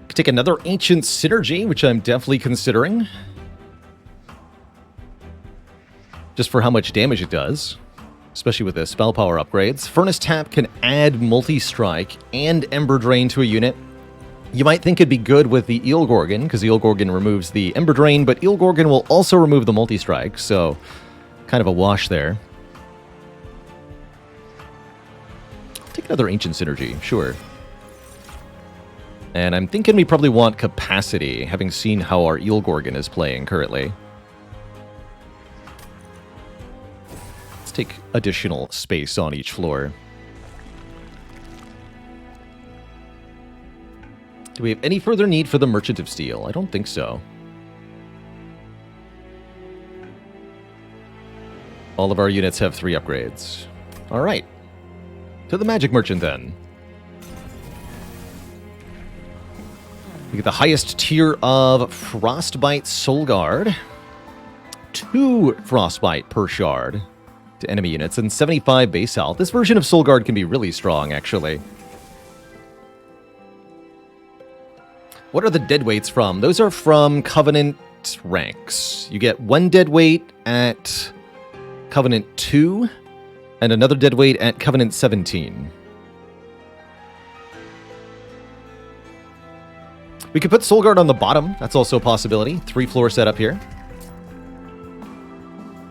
Could take another Ancient Synergy, which I'm definitely considering. Just for how much damage it does. Especially with the spell power upgrades. Furnace Tap can add Multi-Strike and Ember Drain to a unit. You might think it'd be good with the Eel Gorgon, because Eel Gorgon removes the Ember Drain, but Eel Gorgon will also remove the Multi-Strike, so kind of a wash there. Take another Ancient Synergy, sure. And I'm thinking we probably want Capacity, having seen how our Eel Gorgon is playing currently. Let's take additional space on each floor. Do we have any further need for the Merchant of Steel? I don't think so. All of our units have 3 upgrades. Alright. To the Magic Merchant, then. We get the highest tier of Frostbite Soul Guard. 2 Frostbite per shard to enemy units, and 75 base health. This version of Soul Guard can be really strong, actually. What are the dead weights from? Those are from Covenant ranks. You get 1 dead weight at Covenant 2, and another dead weight at Covenant 17. We could put Soul Guard on the bottom. That's also a possibility. 3-floor setup here.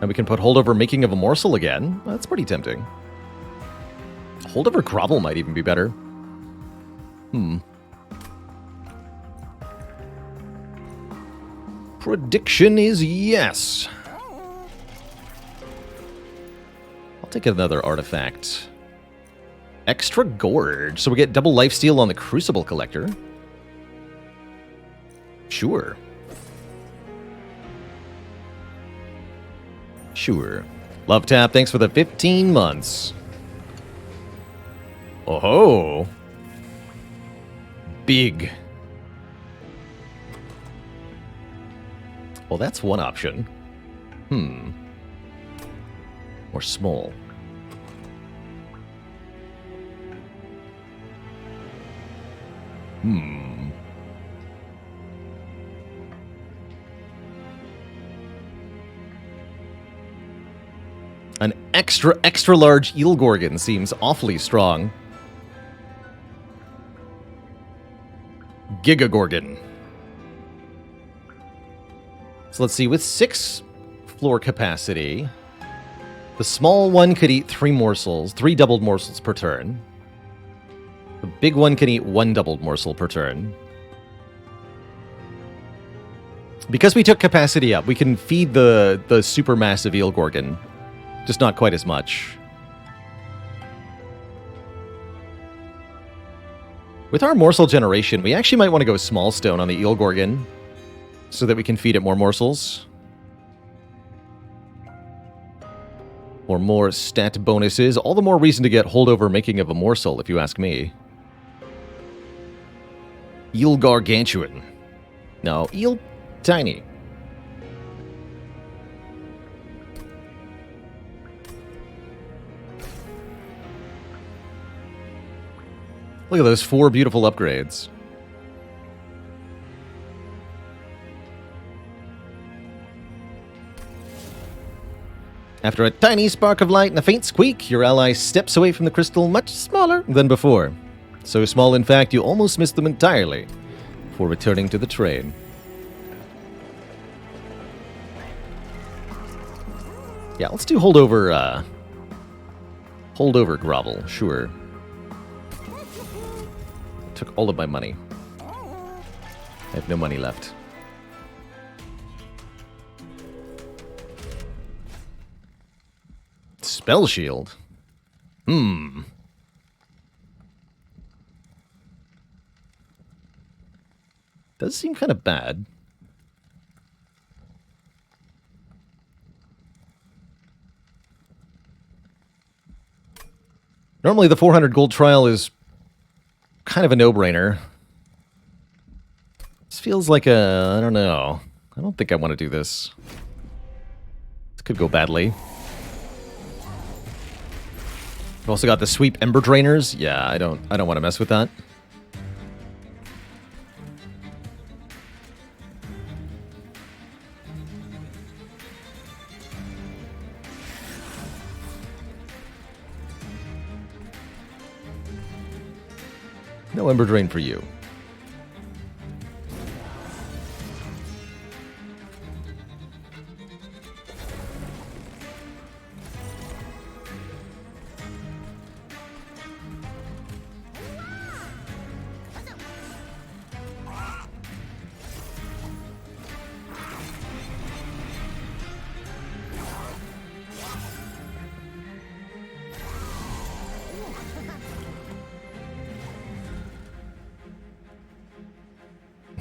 And we can put Holdover Making of a Morsel again. That's pretty tempting. Holdover Grovel might even be better. Prediction is yes. I'll take another artifact. Extra Gorge. So we get double lifesteal on the Crucible Collector. Sure. Sure. Love Tap, thanks for the 15 months. Oh ho. Big. Well, that's one option. Or small. An extra large Eel Gorgon seems awfully strong. Giga Gorgon. So let's see, with 6 floor capacity, the small one could eat 3 morsels, 3 doubled morsels per turn. The big one can eat 1 doubled morsel per turn. Because we took capacity up, we can feed the supermassive Eel Gorgon. Just not quite as much. With our morsel generation, we actually might want to go small stone on the Eel Gorgon so that we can feed it more morsels. Or more stat bonuses. All the more reason to get Holdover Making of a Morsel, if you ask me. Eel Gargantuan. No, Eel Tiny. Look at those 4 beautiful upgrades. After a tiny spark of light and a faint squeak, your ally steps away from the crystal much smaller than before. So small, in fact, you almost missed them entirely before returning to the train. Yeah, let's do holdover grovel, sure. Took all of my money. I have no money left. Spell shield. Does seem kind of bad. Normally the 400 gold trial is kind of a no-brainer. This feels like a... I don't know. I don't think I want to do this. This could go badly. We've also got the sweep ember drainers. Yeah, I don't want to mess with that. No ember drain for you.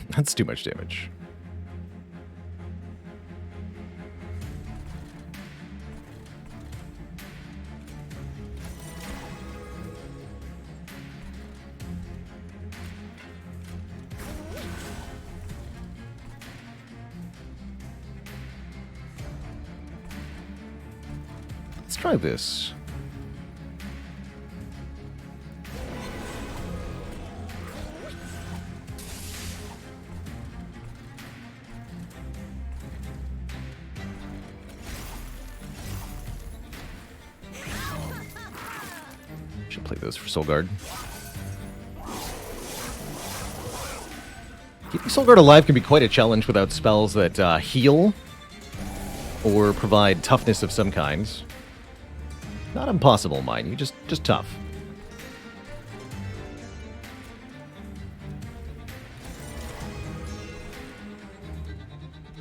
That's too much damage. Let's try this. Should play those for Soul Guard. Keeping Soul Guard alive can be quite a challenge without spells that heal or provide toughness of some kind. Not impossible, mind you, just tough.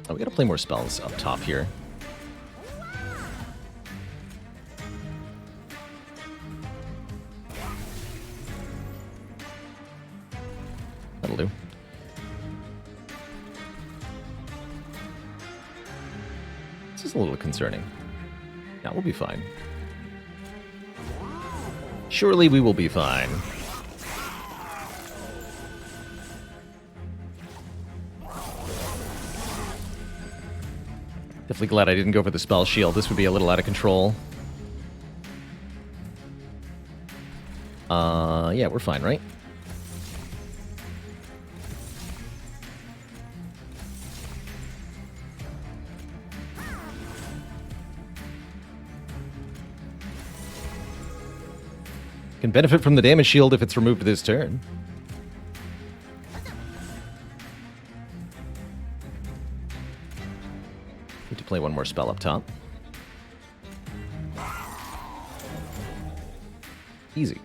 Oh, we gotta play more spells up top here. That'll do. This is a little concerning. Yeah, we'll be fine. Surely we will be fine. Definitely glad I didn't go for the spell shield. This would be a little out of control. Yeah, we're fine, right? Can benefit from the damage shield if it's removed this turn. Need to play one more spell up top. Easy.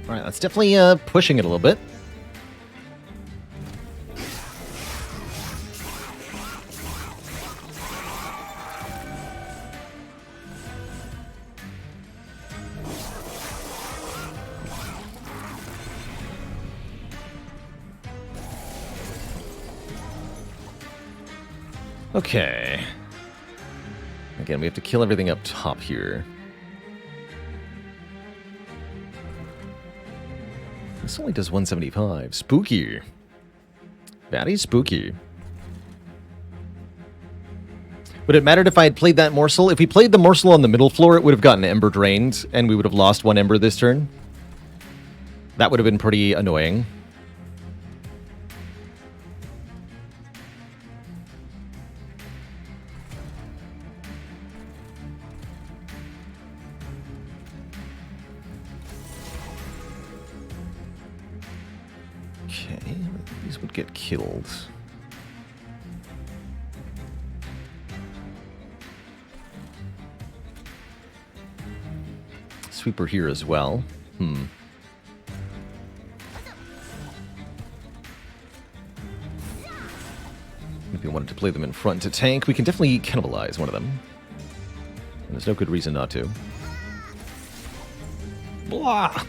Alright, that's definitely pushing it a little bit. Okay. Again, we have to kill everything up top here. This only does 175. Spooky. Very spooky. Would it matter if I had played that morsel? If we played the morsel on the middle floor, it would have gotten Ember drained, and we would have lost one Ember this turn. That would have been pretty annoying. Okay, these would get killed. Sweeper here as well. If we wanted to play them in front to tank, we can definitely cannibalize one of them. And there's no good reason not to. Blah!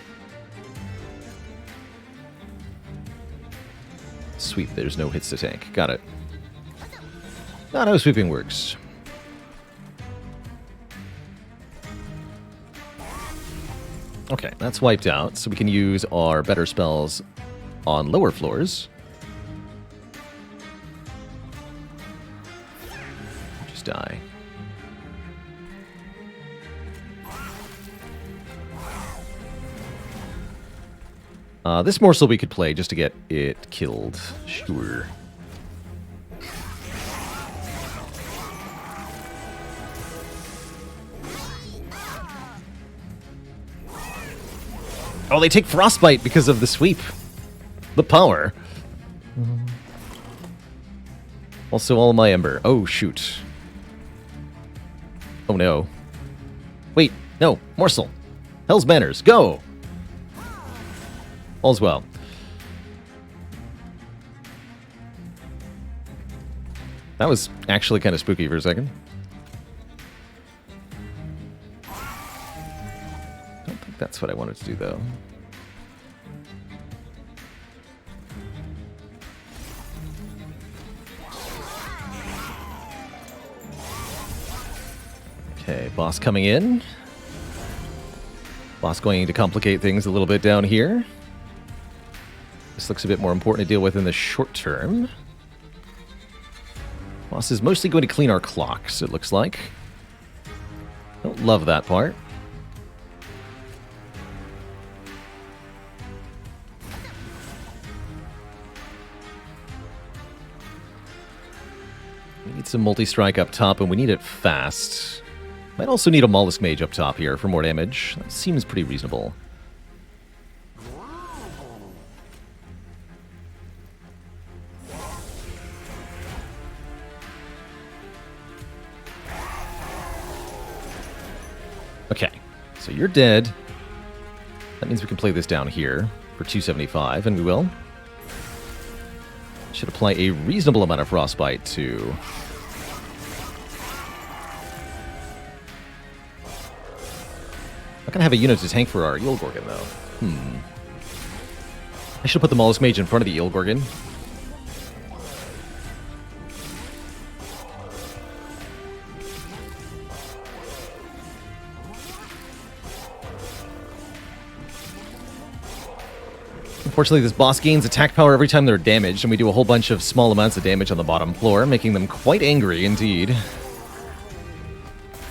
Sweep, there's no hits to tank. Got it. Not how sweeping works. Okay, that's wiped out, so we can use our better spells on lower floors. Just die. This morsel we could play just to get it killed. Sure. Oh, they take Frostbite because of the sweep. The power. Also, all my Ember. Oh, shoot. Oh, no. Wait, no. Morsel. Hell's Manners. Go! All's well. That was actually kind of spooky for a second. Don't think that's what I wanted to do, though. Okay, boss coming in. Boss going to complicate things a little bit down here. This looks a bit more important to deal with in the short term. Boss is mostly going to clean our clocks, it looks like. Don't love that part. We need some multi-strike up top, and we need it fast. Might also need a Mollusk Mage up top here for more damage. That seems pretty reasonable. Okay, so you're dead. That means we can play this down here for 275, and we will. Should apply a reasonable amount of Frostbite to... Not gonna have a unit to tank for our Eel Gorgon, though. I should put the Mollusk Mage in front of the Eel Gorgon. Unfortunately, this boss gains attack power every time they're damaged, and we do a whole bunch of small amounts of damage on the bottom floor, making them quite angry indeed.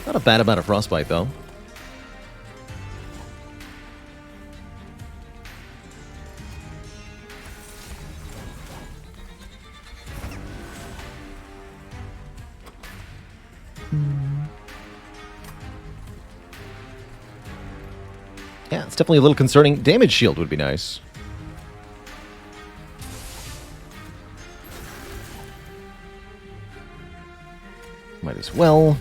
Not a bad amount of Frostbite, though. Yeah, it's definitely a little concerning. Damage shield would be nice. Might as well.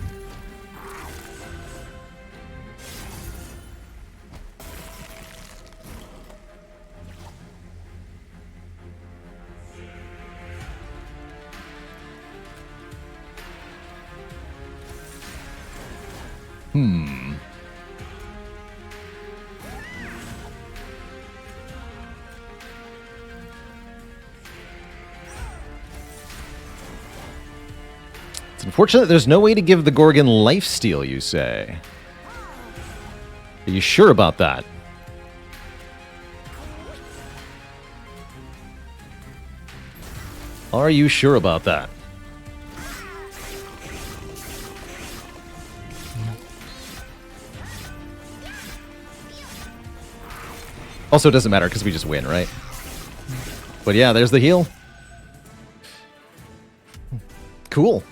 It's unfortunate there's no way to give the Gorgon lifesteal, you say. Are you sure about that? Are you sure about that? Also, it doesn't matter because we just win, right? But yeah, there's the heal. Cool.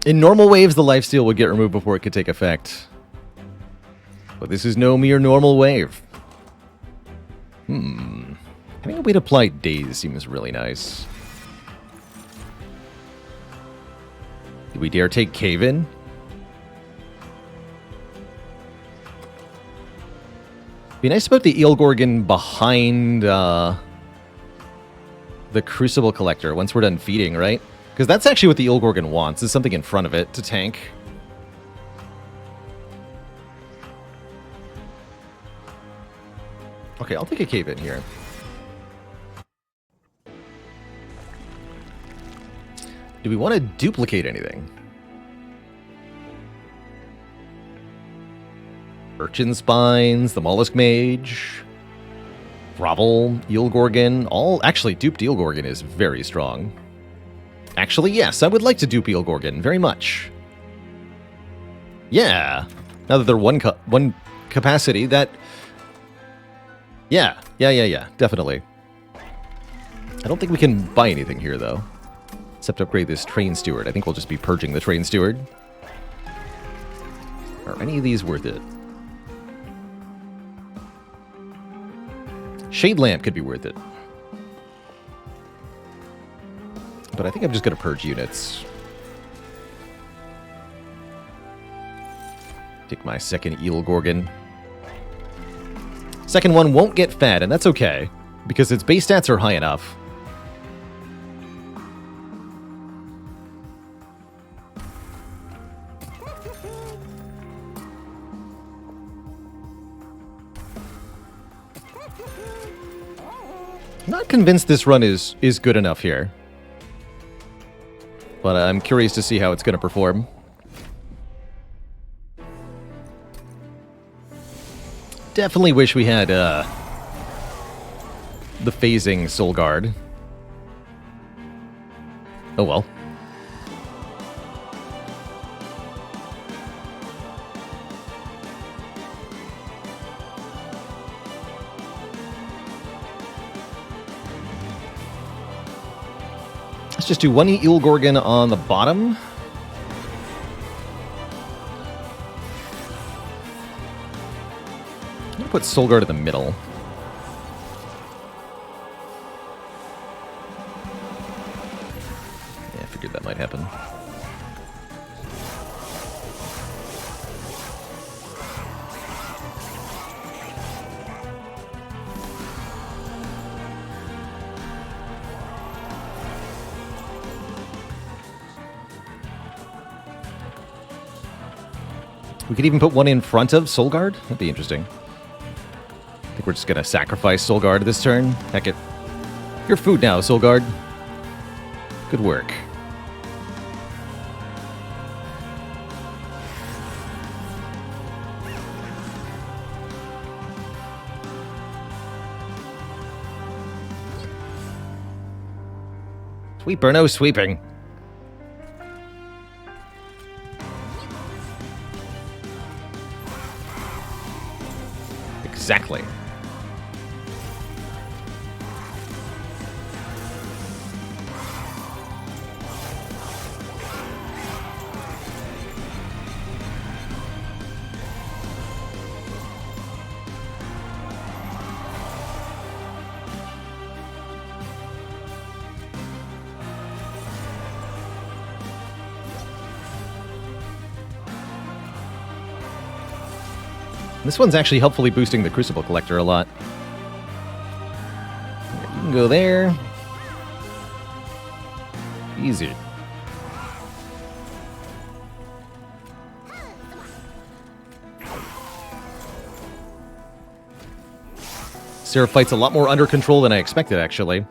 In normal waves, the lifesteal would get removed before it could take effect. But this is no mere normal wave. Having a way to apply daze seems really nice. Do we dare take Cave-In? Be nice to put the Eel Gorgon behind the Crucible Collector once we're done feeding, right? Because that's actually what the Eel Gorgon wants, is something in front of it to tank. Okay, I'll take a Cave-In here. Do we want to duplicate anything? Urchin Spines, the Mollusk Mage, Grovel, Eel Gorgon, all... Actually, duped Eel Gorgon is very strong. Actually, yes, I would like to dupe Eel Gorgon, very much. Yeah. Now that they're one capacity, that... Yeah, definitely. I don't think we can buy anything here, though. Except upgrade this Train Steward. I think we'll just be purging the Train Steward. Are any of these worth it? Shade Lamp could be worth it. But I think I'm just going to purge units. Take my second Eel Gorgon. Second one won't get fed, and that's okay, because its base stats are high enough. Not convinced this run is good enough here. But I'm curious to see how it's going to perform. Definitely wish we had the phasing Soul Guard. Oh well. Let's just do one Eel Gorgon on the bottom. I'm going to put Soul Guard in the middle. Yeah, I figured that might happen. We could even put one in front of Soul Guard. That'd be interesting. I think we're just going to sacrifice Soul Guard this turn. Heck it. You're food now, Soul Guard. Good work. Sweep or no sweeping. Exactly. This one's actually helpfully boosting the Crucible Collector a lot. You can go there. Easy. Seraphite's a lot more under control than I expected, actually.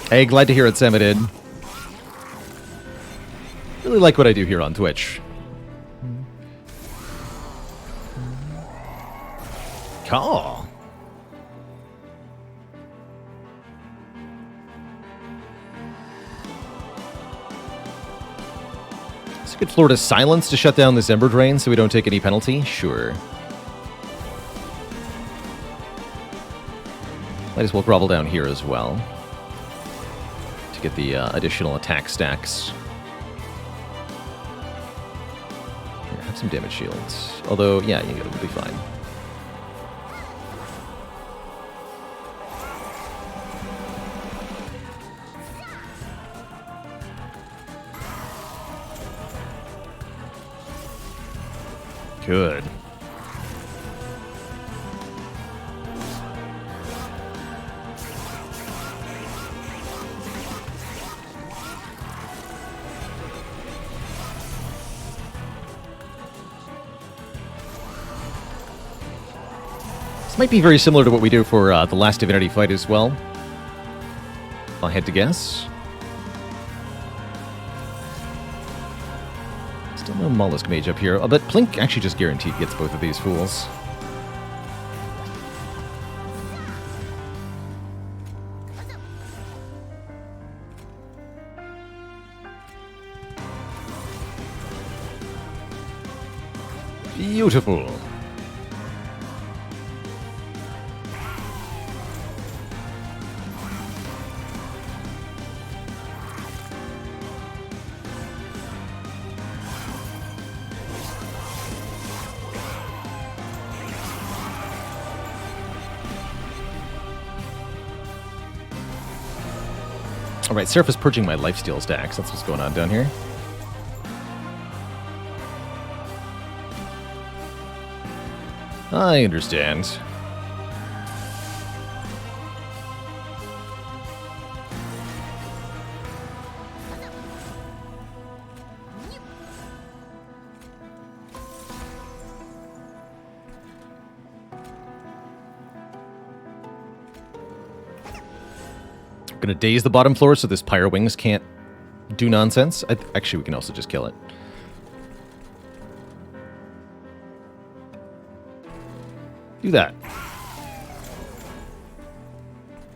Hey, glad to hear it, Samadid. Really like what I do here on Twitch. Call. Is it good Florida silence to shut down this Ember Drain so we don't take any penalty? Sure. Might as well grovel down here as well to get the additional attack stacks. Some damage shields. Although, yeah, it'll be fine. Good. This might be very similar to what we do for the last Divinity fight as well, if I had to guess. Still no Mollusk Mage up here, but Plink actually just guaranteed gets both of these fools. Beautiful. Alright, Seraph is purging my lifesteal stacks. That's what's going on down here. I understand. Gonna daze the bottom floor so this Pyre Wings can't do nonsense. Actually, we can also just kill it. Do that.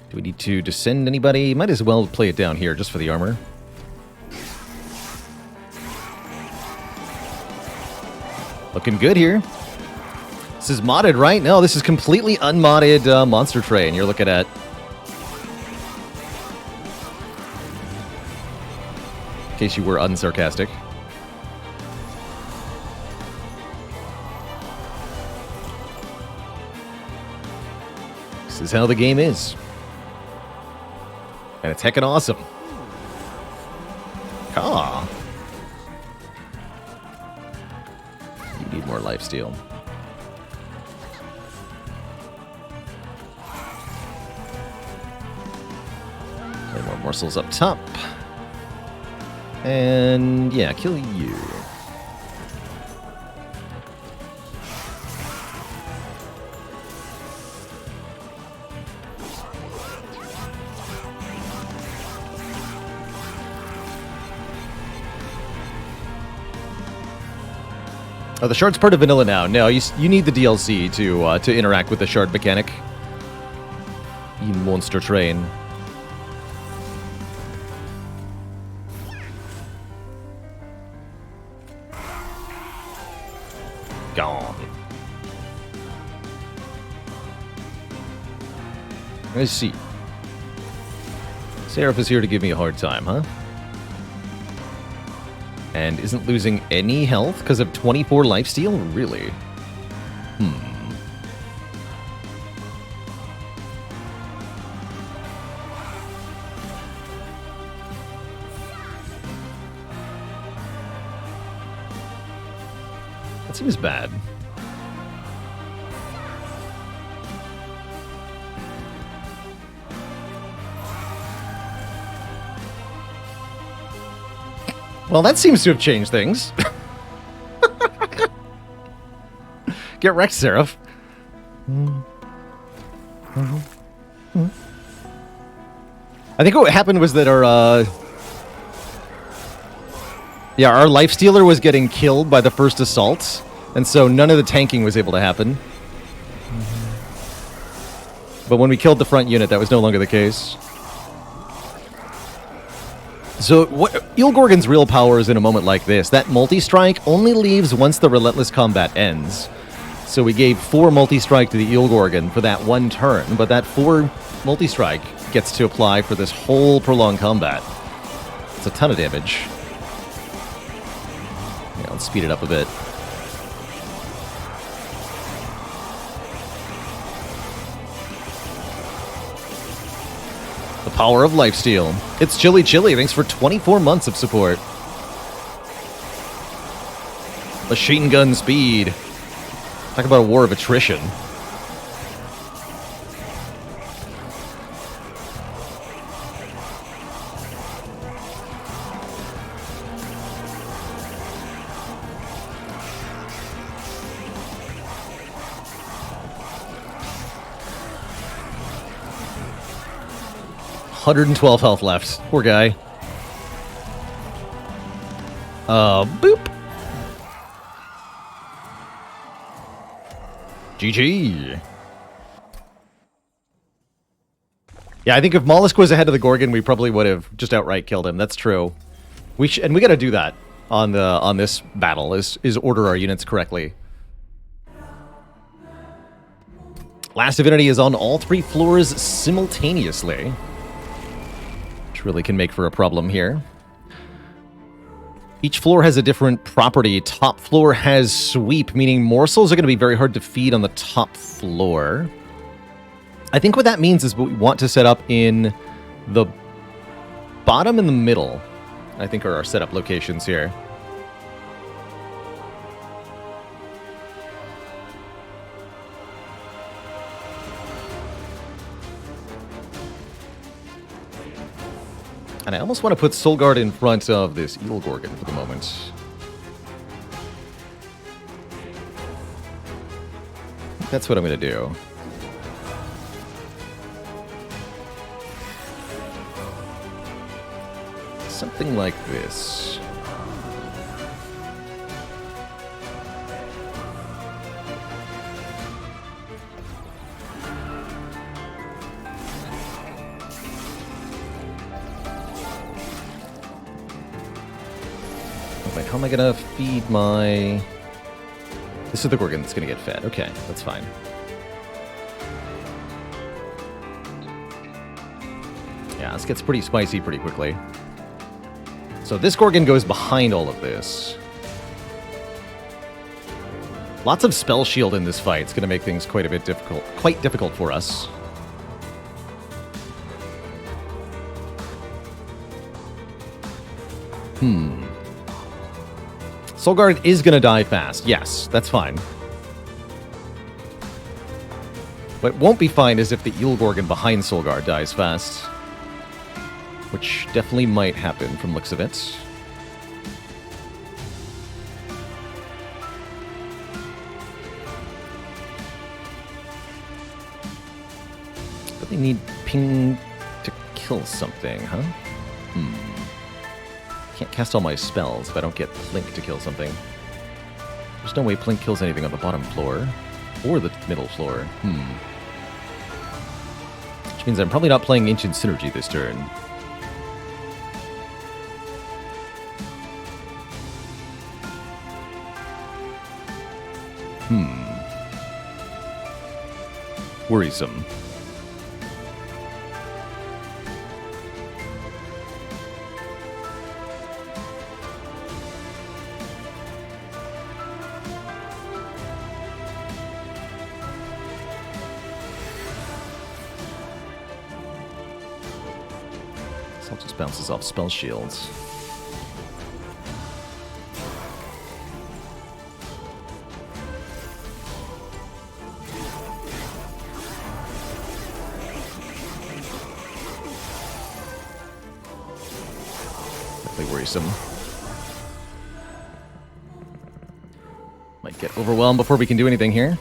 Do we need to descend anybody? Might as well play it down here just for the armor. Looking good here. This is modded, right? No, this is completely unmodded monster train you're looking at. In case you were unsarcastic. This is how the game is. And it's heckin' awesome. Ah. You need more lifesteal. Okay, more morsels up top. And yeah, kill you. Oh, the shard's part of vanilla now. No, you need the DLC to interact with the shard mechanic. You monster train. Gone. Let's see. Seraph is here to give me a hard time, huh? And isn't losing any health because of 24 lifesteal? Really? That seems bad. Well, that seems to have changed things. Get wrecked, Seraph. I think what happened was that our lifestealer was getting killed by the first assault, and so none of the tanking was able to happen. But when we killed the front unit, that was no longer the case. So, Eel Gorgon's real power is in a moment like this. That multi-strike only leaves once the relentless combat ends. So we gave 4 multi-strike to the Eel Gorgon for that one turn, but that 4 multi-strike gets to apply for this whole prolonged combat. It's a ton of damage. Yeah, let's speed it up a bit. The power of lifesteal. It's Chili Chili. Thanks for 24 months of support. Machine gun speed. Talk about a war of attrition. $112 health left. Poor guy. Boop. GG. Yeah, I think if Mollusk was ahead of the Gorgon, we probably would have just outright killed him. That's true. And we got to do that on this battle is order our units correctly. Last Divinity is on all 3 floors simultaneously. Really can make for a problem here. Each floor has a different property. Top floor has sweep, meaning morsels are going to be very hard to feed on the top floor. I think what that means is what we want to set up in the bottom and the middle, I think, are our setup locations here. And I almost want to put Soulguard in front of this Eel Gorgon for the moment. That's what I'm going to do. Something like this. Wait, how am I gonna feed my... This is the Gorgon that's going to get fed. Okay, that's fine. Yeah, this gets pretty spicy pretty quickly. So this Gorgon goes behind all of this. Lots of spell shield in this fight. It's going to make things quite difficult for us. Soulguard is going to die fast. Yes, that's fine. What won't be fine is if the Eel Gorgon behind Soulguard dies fast. Which definitely might happen from looks of it. But they need ping to kill something, huh? Can't cast all my spells if I don't get Plink to kill something. There's no way Plink kills anything on the bottom floor. Or the middle floor. Which means I'm probably not playing Ancient Synergy this turn. Worrisome. This just bounces off spell shields. Definitely worrisome. Might get overwhelmed before we can do anything here.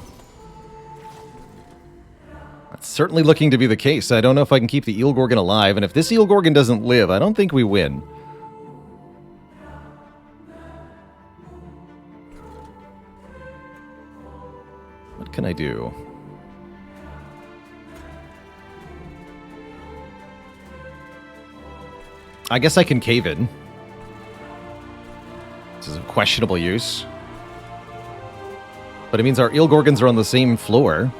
That's certainly looking to be the case. I don't know if I can keep the Eel Gorgon alive, and if this Eel Gorgon doesn't live, I don't think we win. What can I do? I guess I can cave in. This is a questionable use. But it means our Eel Gorgons are on the same floor.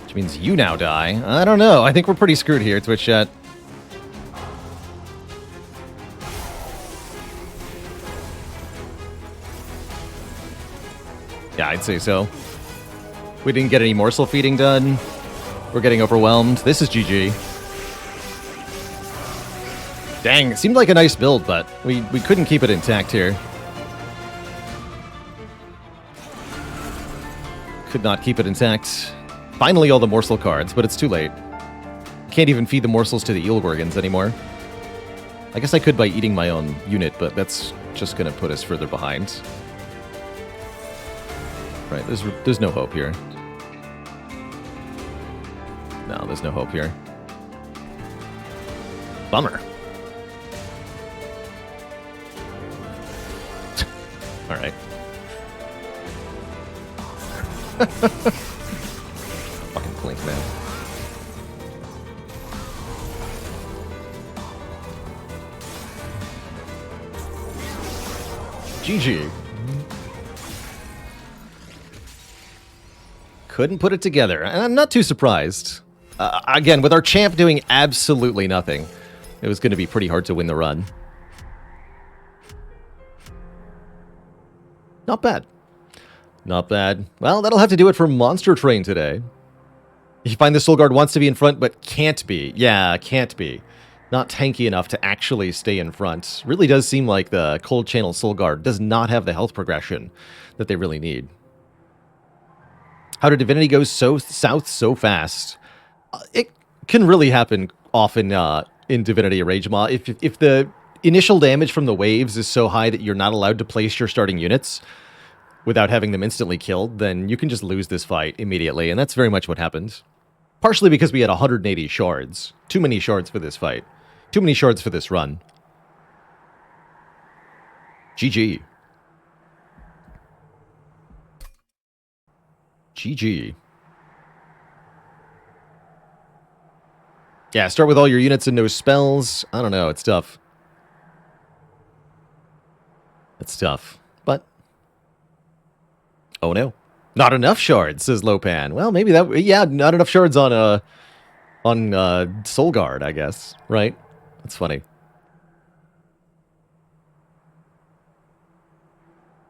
Which means you now die. I don't know. I think we're pretty screwed here, Twitch chat. Yeah, I'd say so. We didn't get any morsel feeding done. We're getting overwhelmed. This is GG. Dang, it seemed like a nice build, but we couldn't keep it intact here. Could not keep it intact. Finally all the morsel cards, but it's too late. Can't even feed the morsels to the Eel Gorgons anymore. I guess I could by eating my own unit, but that's just going to put us further behind. Right, there's no hope here. No, there's no hope here. Bummer. All right. Fucking Blink, man. GG. Couldn't put it together, and I'm not too surprised. Again, with our champ doing absolutely nothing, it was going to be pretty hard to win the run. Not bad. Not bad. Well, that'll have to do it for Monster Train today. You find the Soulguard wants to be in front, but can't be. Yeah, can't be. Not tanky enough to actually stay in front. Really does seem like the Cold Channel Soulguard does not have the health progression that they really need. How did Divinity go so south so fast? It can really happen often in Divinity Rage Maw. If the initial damage from the waves is so high that you're not allowed to place your starting units without having them instantly killed, then you can just lose this fight immediately, and that's very much what happened. Partially because we had 180 shards. Too many shards for this fight. Too many shards for this run. GG. GG. Yeah, start with all your units and no spells. I don't know, it's tough. It's tough, but... Oh no. Not enough shards, says Lopan. Well, maybe that... Yeah, not enough shards on Soul Guard, I guess. Right? That's funny.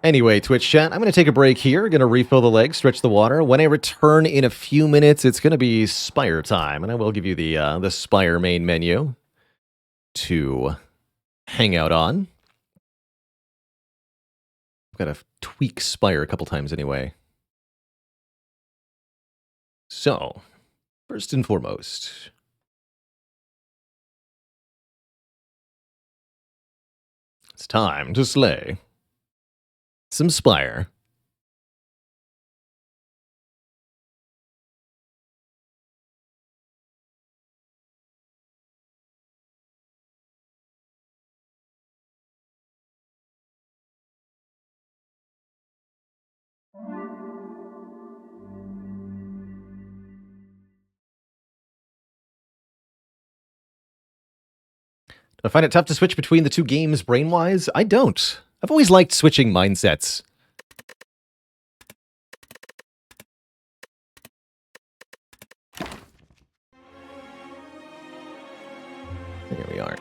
Anyway, Twitch chat, I'm going to take a break here. Going to refill the legs, stretch the water. When I return in a few minutes, it's going to be Spire time, and I will give you the Spire main menu to hang out on. I've got to tweak Spire a couple times anyway. So, first and foremost, it's time to slay some Spire. I find it tough to switch between the two games brain-wise. I don't. I've always liked switching mindsets. Here we are.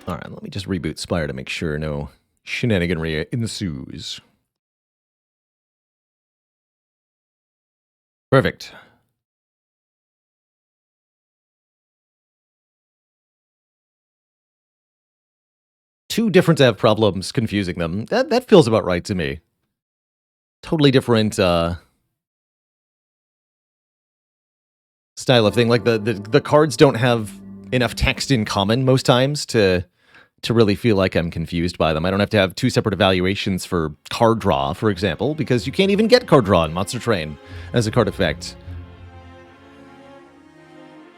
Alright, let me just reboot Spire to make sure no shenaniganry ensues. Perfect. Two different dev problems, confusing them. That feels about right to me. Totally different style of thing. Like the cards don't have enough text in common most times to really feel like I'm confused by them. I don't have to have two separate evaluations for card draw, for example, because you can't even get card draw in Monster Train as a card effect.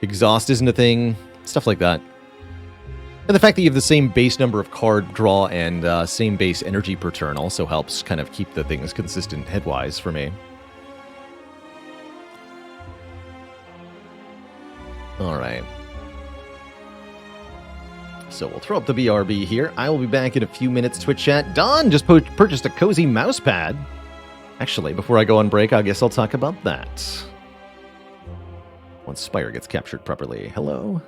Exhaust isn't a thing, stuff like that. And the fact that you have the same base number of card draw and same base energy per turn also helps kind of keep the things consistent headwise for me. Alright. So we'll throw up the BRB here. I will be back in a few minutes, Twitch chat. Don just purchased a cozy mouse pad. Actually, before I go on break, I guess I'll talk about that. Once Spire gets captured properly. Hello?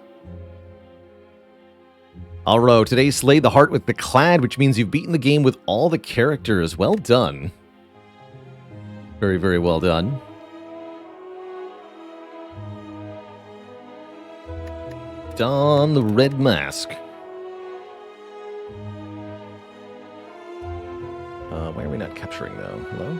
Alro, today slayed the heart with the Clad, which means you've beaten the game with all the characters. Well done. Very, very well done. Don the red mask. Why are we not capturing, though? Hello?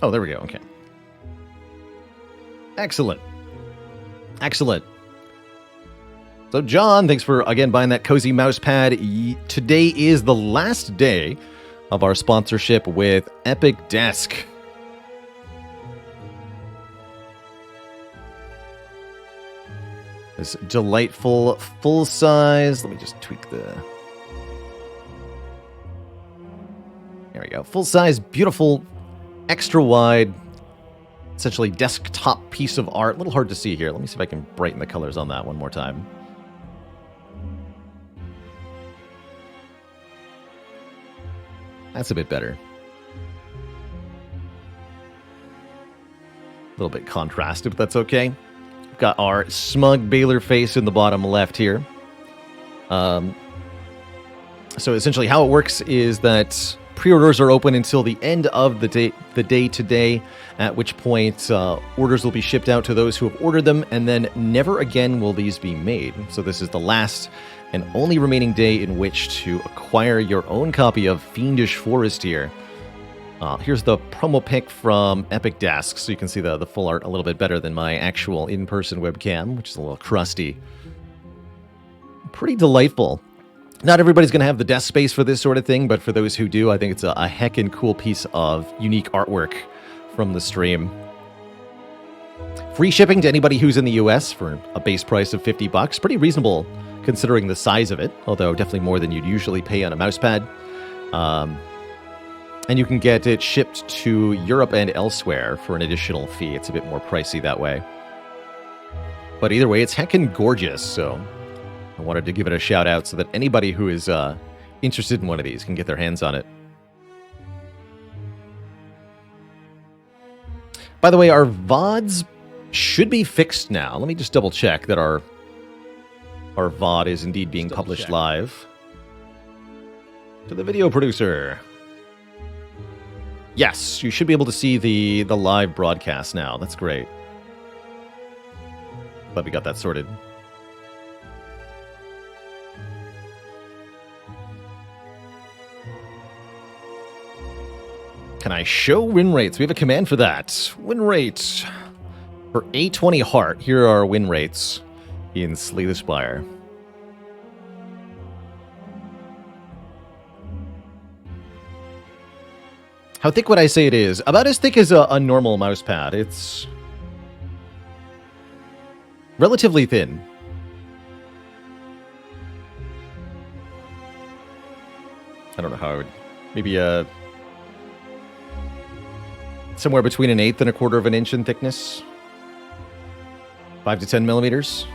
Oh, there we go. Okay. Excellent. Excellent. So, John, thanks for, again, buying that cozy mouse pad. Today is the last day of our sponsorship with Epic Desk. This delightful full size. Let me just tweak the... There we go. Full size, beautiful, extra wide, essentially desktop piece of art. A little hard to see here. Let me see if I can brighten the colors on that one more time. That's a bit better. A little bit contrasted, but that's okay. We've got our smug Baylor face in the bottom left here. So essentially how it works is that pre-orders are open until the end of the day today, at which point orders will be shipped out to those who have ordered them, and then never again will these be made. So this is the last and only remaining day in which to acquire your own copy of Fiendish Forest here. Here's the promo pic from Epic Desk, so you can see the full art a little bit better than my actual in-person webcam, which is a little crusty. Pretty delightful. Not everybody's going to have the desk space for this sort of thing, but for those who do, I think it's a heckin' cool piece of unique artwork from the stream. Free shipping to anybody who's in the US for a base price of $50. Pretty reasonable considering the size of it, although definitely more than you'd usually pay on a mousepad. And you can get it shipped to Europe and elsewhere for an additional fee. It's a bit more pricey that way. But either way, it's heckin' gorgeous, so I wanted to give it a shout out so that anybody who is interested in one of these can get their hands on it. By the way, our VODs should be fixed now. Let me just double check that our VOD is indeed being published live. To the video producer. Yes, you should be able to see the live broadcast now. That's great. Glad we got that sorted. Can I show win rates? We have a command for that. Win rate. For A20 Heart, here are our win rates in Slay the Spire. How thick would I say it is? About as thick as a normal mouse pad. It's relatively thin. I don't know how I would... Maybe somewhere between 1/8 and 1/4 of an inch in thickness. 5 to 10 millimeters.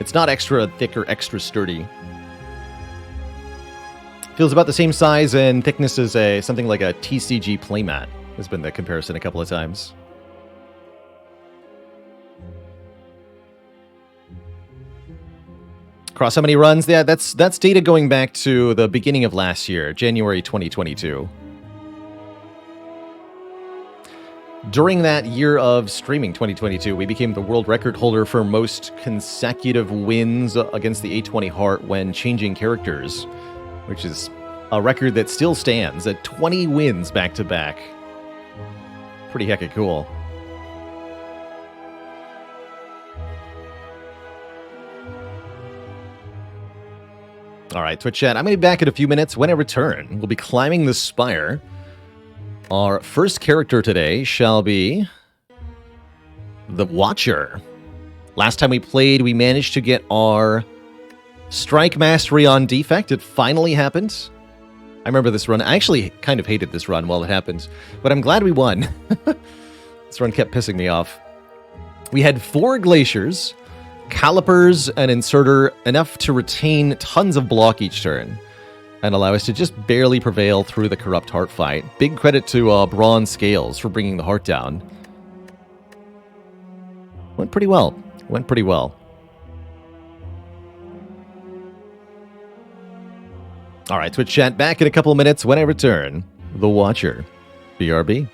It's not extra thick or extra sturdy. Feels about the same size and thickness as something like a TCG playmat. Has been the comparison a couple of times. Across how many runs? Yeah, that's data going back to the beginning of last year, January 2022. During that year of streaming, 2022, we became the world record holder for most consecutive wins against the A20 Heart when changing characters, which is a record that still stands at 20 wins back-to-back. Pretty heckin' cool. All right, Twitch chat, I'm going to be back in a few minutes. When I return, we'll be climbing the Spire. Our first character today shall be the Watcher. Last time we played, we managed to get our Strike Mastery on defect. It finally happened. I remember this run. I actually kind of hated this run while it happened, but I'm glad we won. This run kept pissing me off. We had 4 glaciers, calipers, and inserter, enough to retain tons of block each turn and allow us to just barely prevail through the corrupt heart fight. Big credit to Bronze Scales for bringing the heart down. Went pretty well. Went pretty well. All right, Twitch chat, back in a couple of minutes when I return. The Watcher. BRB.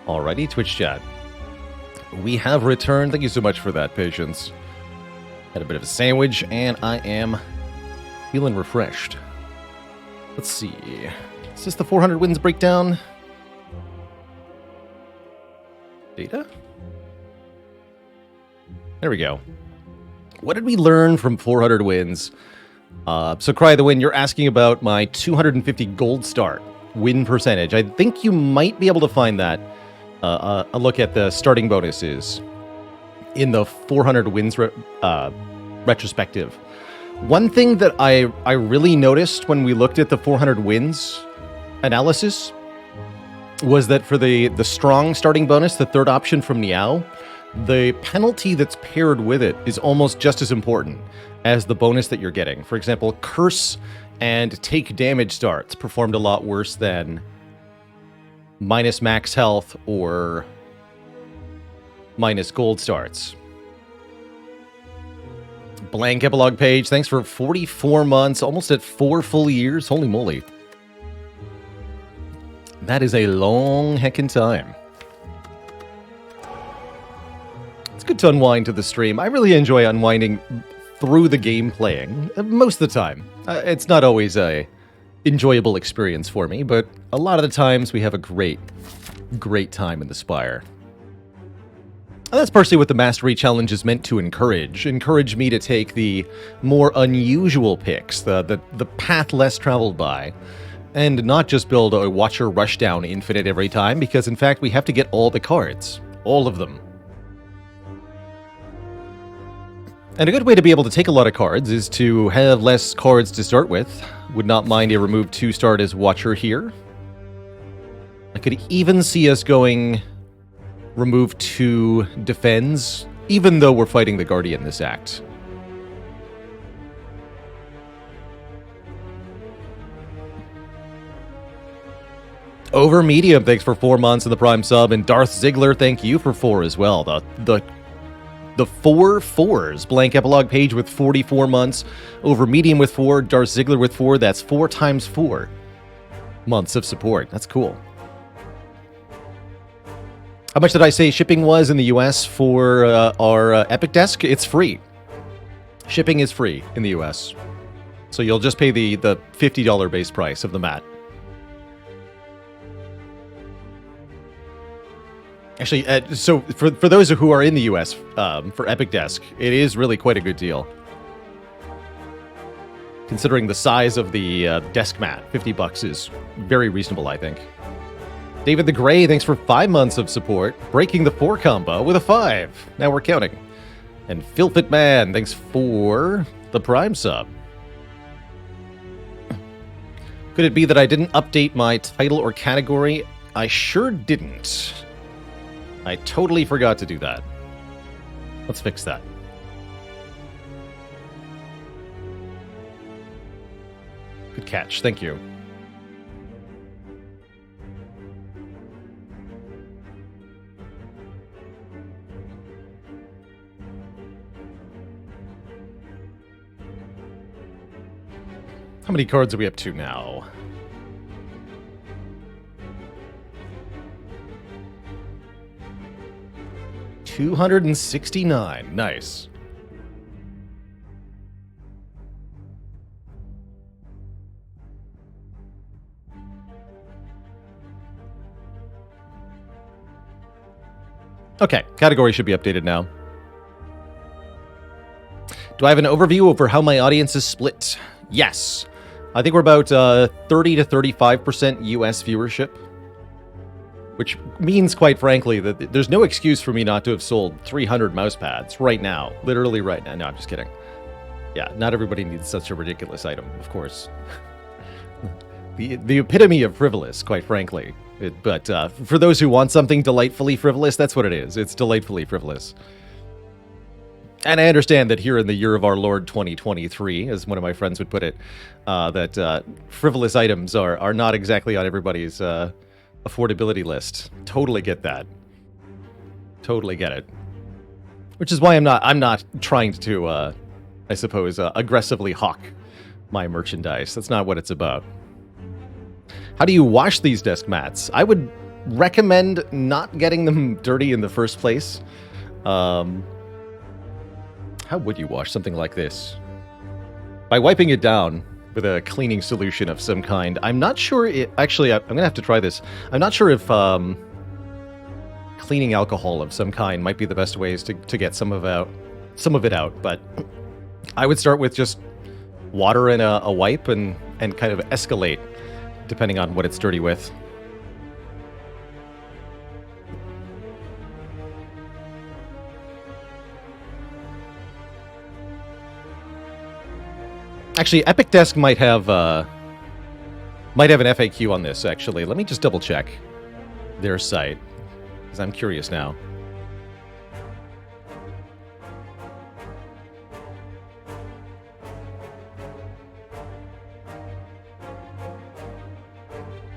Alrighty, Twitch chat. We have returned. Thank you so much for that, Patience. Had a bit of a sandwich, and I am feeling refreshed. Let's see. Is this the 400 wins breakdown? Data? There we go. What did we learn from 400 wins? So Cry the Win, you're asking about my 250 gold start win percentage. I think you might be able to find that. A look at the starting bonuses in the 400 wins retrospective. One thing that I really noticed when we looked at the 400 wins analysis was that for the strong starting bonus, the third option from Niao, the penalty that's paired with it is almost just as important as the bonus that you're getting. For example, Curse and Take Damage starts performed a lot worse than minus max health or minus gold starts. Blank epilogue page, thanks for 44 months, almost at 4 full years. Holy moly. That is a long heckin' time. It's good to unwind to the stream. I really enjoy unwinding through the game playing, most of the time. It's not always a enjoyable experience for me, but a lot of the times we have a great time in the Spire. And that's partially what the Mastery Challenge is meant to encourage. Encourage me to take the more unusual picks, the path less traveled by, and not just build a Watcher Rushdown Infinite every time, because in fact we have to get all the cards. All of them. And a good way to be able to take a lot of cards is to have less cards to start with. Would not mind a remove 2 start as Watcher here. I could even see us going remove 2 defends, even though we're fighting the Guardian this act. Over Medium, thanks for 4 months in the Prime sub, and Darth Ziggler, thank you for 4 as well. The 4 4s, blank epilogue page with 44 months, Over Medium with 4, Darth Ziggler with 4, that's 4 times 4 months of support. That's cool. How much did I say shipping was in the US for our Epic Desk? It's free. Shipping is free in the US. So you'll just pay the $50 base price of the mat. Actually, so for those who are in the US, for Epic Desk, it is really quite a good deal. Considering the size of the desk mat, $50 is very reasonable, I think. David the Grey, thanks for 5 months of support. Breaking the 4 combo with a 5. Now we're counting. And Philfit Man, thanks for the Prime sub. Could it be that I didn't update my title or category? I sure didn't. I totally forgot to do that. Let's fix that. Good catch, thank you. How many cards are we up to now? $269. Nice. Okay, category should be updated now. Do I have an overview over how my audience is split? Yes. I think we're about 30 to 35% US viewership. Which means, quite frankly, that there's no excuse for me not to have sold 300 mouse pads right now. Literally right now. No, I'm just kidding. Yeah, not everybody needs such a ridiculous item, of course. the epitome of frivolous, quite frankly. But for those who want something delightfully frivolous, that's what it is. It's delightfully frivolous. And I understand that here in the year of our Lord 2023, as one of my friends would put it, that frivolous items are not exactly on everybody's affordability list. Totally get that. Totally get it. Which is why I'm not trying to, I suppose, aggressively hawk my merchandise. That's not what it's about. How do you wash these desk mats? I would recommend not getting them dirty in the first place. How would you wash something like this? By wiping it down with a cleaning solution of some kind. I'm not sure it... Actually, I'm going to have to try this. I'm not sure if cleaning alcohol of some kind might be the best ways to get some of it out, but I would start with just water and a wipe and kind of escalate depending on what it's dirty with. Actually, Epic Desk might have an FAQ on this, actually. Let me just double check their site, because I'm curious now.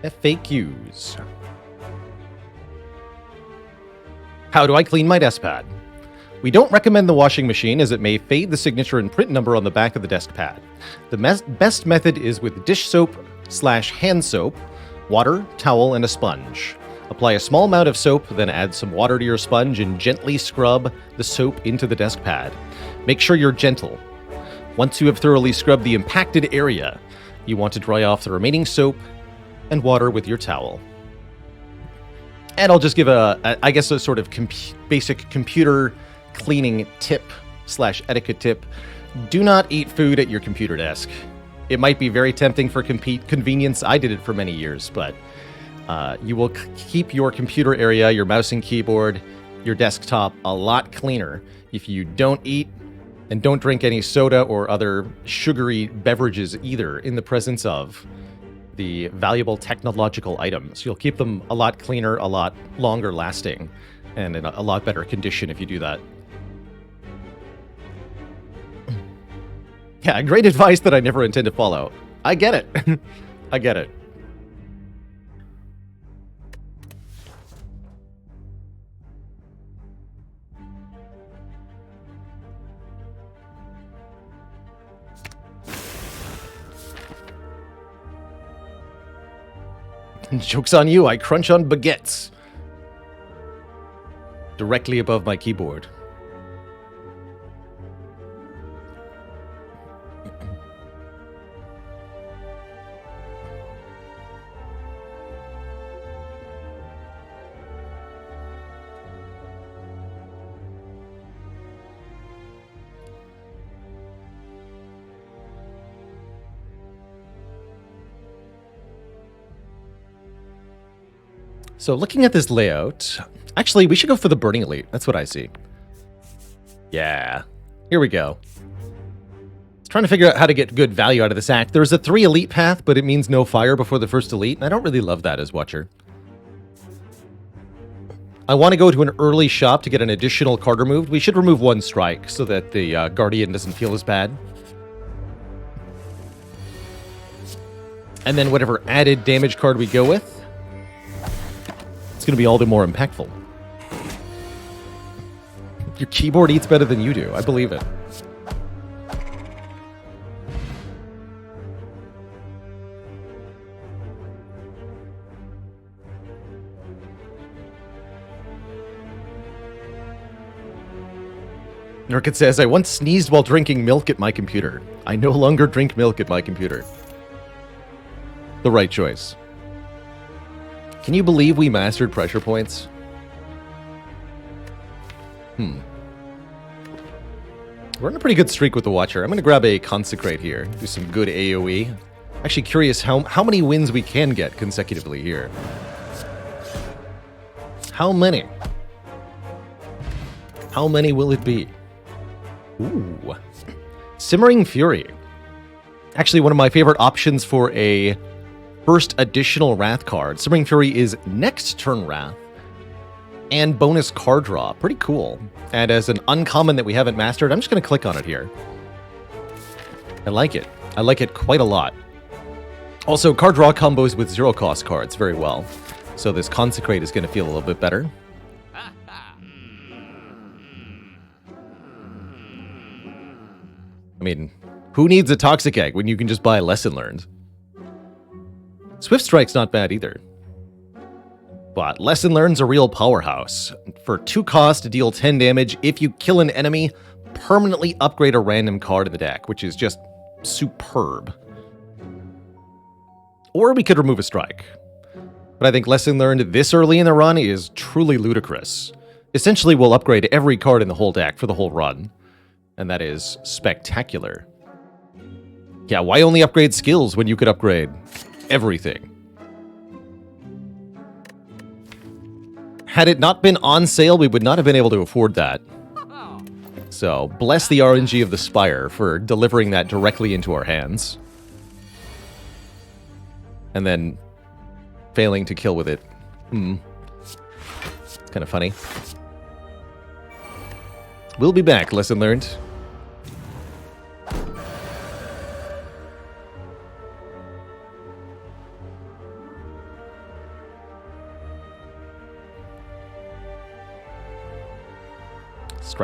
FAQs. How do I clean my desk pad? We don't recommend the washing machine as it may fade the signature and print number on the back of the desk pad. The best method is with dish soap/hand soap, water, towel, and a sponge. Apply a small amount of soap, then add some water to your sponge and gently scrub the soap into the desk pad. Make sure you're gentle. Once you have thoroughly scrubbed the impacted area, you want to dry off the remaining soap and water with your towel. And I'll just give I guess a sort of basic computer cleaning tip/etiquette tip. Do not eat food at your computer desk. It might be very tempting for convenience. I did it for many years, but you will keep your computer area, your mouse and keyboard, your desktop a lot cleaner if you don't eat and don't drink any soda or other sugary beverages either in the presence of the valuable technological items. You'll keep them a lot cleaner, a lot longer lasting, and in a lot better condition if you do that. Yeah, great advice that I never intend to follow. I get it. I get it. Joke's on you, I crunch on baguettes. Directly above my keyboard. So looking at this layout, actually we should go for the Burning Elite. That's what I see. Yeah, here we go. I was trying to figure out how to get good value out of this act. There's a 3 Elite path, but it means no fire before the first Elite, and I don't really love that as Watcher. I want to go to an early shop to get an additional card removed. We should remove 1 strike so that the Guardian doesn't feel as bad. And then whatever added damage card we go with, it's going to be all the more impactful. Your keyboard eats better than you do. I believe it. Norkit says, I once sneezed while drinking milk at my computer. I no longer drink milk at my computer. The right choice. Can you believe we mastered pressure points? We're on a pretty good streak with the Watcher. I'm going to grab a Consecrate here. Do some good AoE. Actually curious how many wins we can get consecutively here. How many? How many will it be? Ooh. Simmering Fury. Actually, one of my favorite options for a first additional Wrath card. Simmering Fury is next turn Wrath and bonus card draw. Pretty cool. And as an uncommon that we haven't mastered, I'm just going to click on it here. I like it. I like it quite a lot. Also, card draw combos with 0 cost cards very well. So this Consecrate is going to feel a little bit better. I mean, who needs a Toxic Egg when you can just buy Lesson Learned? Swift Strike's not bad either. But Lesson Learn's a real powerhouse. For 2 cost to deal 10 damage, if you kill an enemy, permanently upgrade a random card in the deck, which is just superb. Or we could remove a strike. But I think Lesson Learned this early in the run is truly ludicrous. Essentially, we'll upgrade every card in the whole deck for the whole run. And that is spectacular. Yeah, why only upgrade skills when you could upgrade everything? Had it not been on sale, we would not have been able to afford that. So, bless the RNG of the Spire for delivering that directly into our hands. And then failing to kill with it. It's kind of funny. We'll be back, Lesson Learned.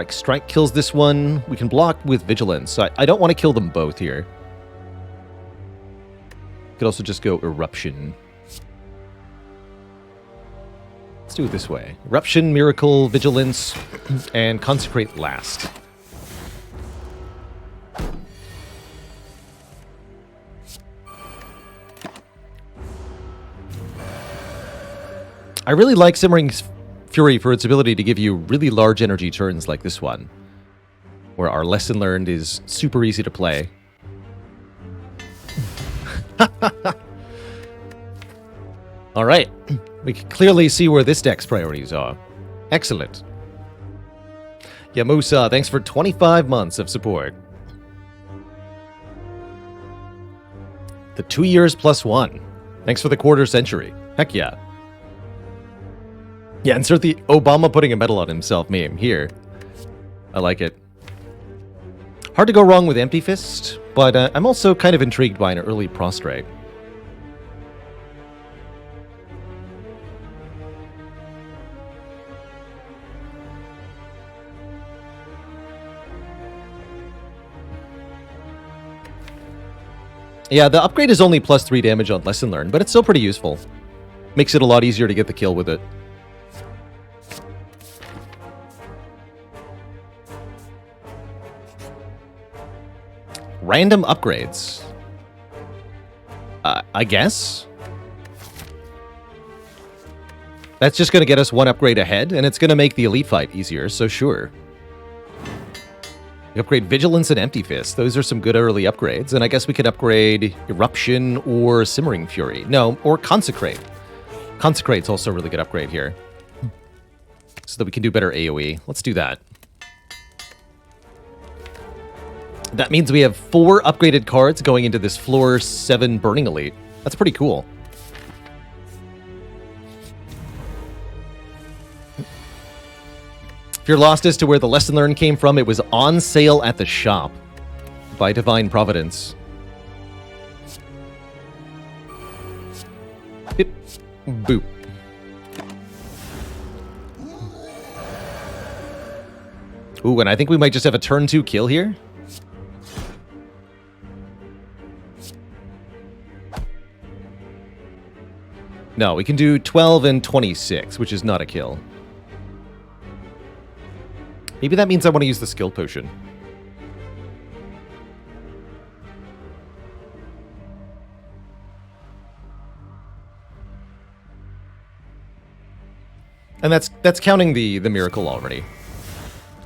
Strike kills this one. We can block with Vigilance. So I don't want to kill them both here. Could also just go Eruption. Let's do it this way. Eruption, Miracle, Vigilance, and Consecrate last. I really like Simmering Fury for its ability to give you really large energy turns like this one, where our Lesson Learned is super easy to play. All right, we can clearly see where this deck's priorities are. Excellent. Yeah, Musa, thanks for 25 months of support. The 2 years plus 1. Thanks for the quarter century. Heck yeah. Yeah, insert the Obama putting a medal on himself meme here. I like it. Hard to go wrong with Empty Fist, but I'm also kind of intrigued by an early Prostrate. Yeah, the upgrade is only plus 3 damage on Lesson Learned, but it's still pretty useful. Makes it a lot easier to get the kill with it. Random upgrades. I guess? That's just going to get us 1 upgrade ahead, and it's going to make the elite fight easier, so sure. We upgrade Vigilance and Empty Fist. Those are some good early upgrades, and I guess we could upgrade Eruption or Simmering Fury. No, or Consecrate. Consecrate's also a really good upgrade here. So that we can do better AoE. Let's do that. That means we have 4 upgraded cards going into this floor 7 Burning Elite. That's pretty cool. If you're lost as to where the Lesson Learned came from, it was on sale at the shop by Divine Providence. Bip, boop. Ooh, and I think we might just have a turn 2 kill here. No, we can do 12 and 26, which is not a kill. Maybe that means I want to use the skill potion. And that's counting the miracle already.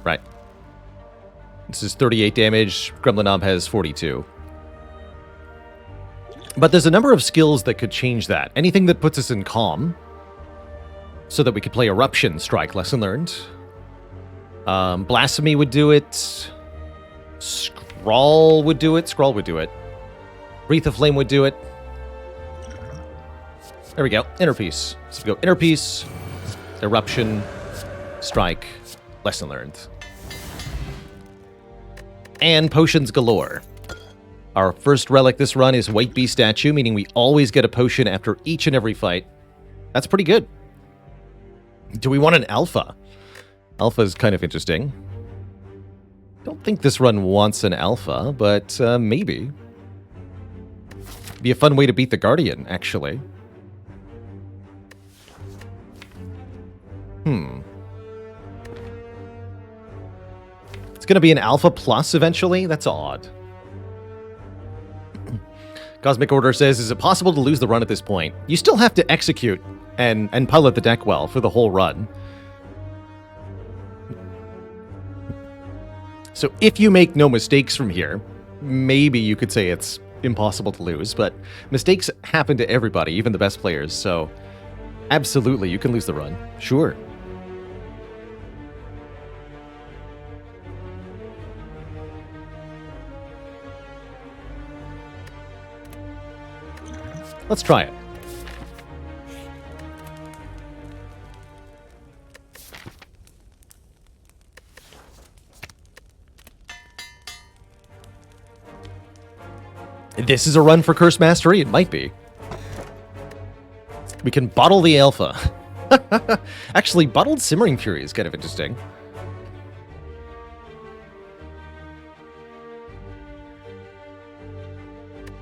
Right. This is 38 damage. Gremlinob has 42. But there's a number of skills that could change that. Anything that puts us in calm, so that we could play Eruption Strike, Lesson Learned. Blasphemy would do it. Scrawl would do it. Scrawl would do it. Wreath of Flame would do it. There we go. Inner Peace. So we go Inner Peace, Eruption, Strike, Lesson Learned. And potions galore. Our first relic this run is White Beast Statue, meaning we always get a potion after each and every fight. That's pretty good. Do we want an alpha? Alpha is kind of interesting. Don't think this run wants an alpha, but maybe. Be a fun way to beat the Guardian, actually. It's going to be an Alpha Plus eventually? That's odd. Cosmic Order says, is it possible to lose the run at this point? You still have to execute and pilot the deck well for the whole run. So if you make no mistakes from here, maybe you could say it's impossible to lose, but mistakes happen to everybody, even the best players, so absolutely, you can lose the run. Sure. Let's try it. This is a run for Curse Mastery? It might be. We can bottle the Alpha. Actually, Bottled Simmering Fury is kind of interesting.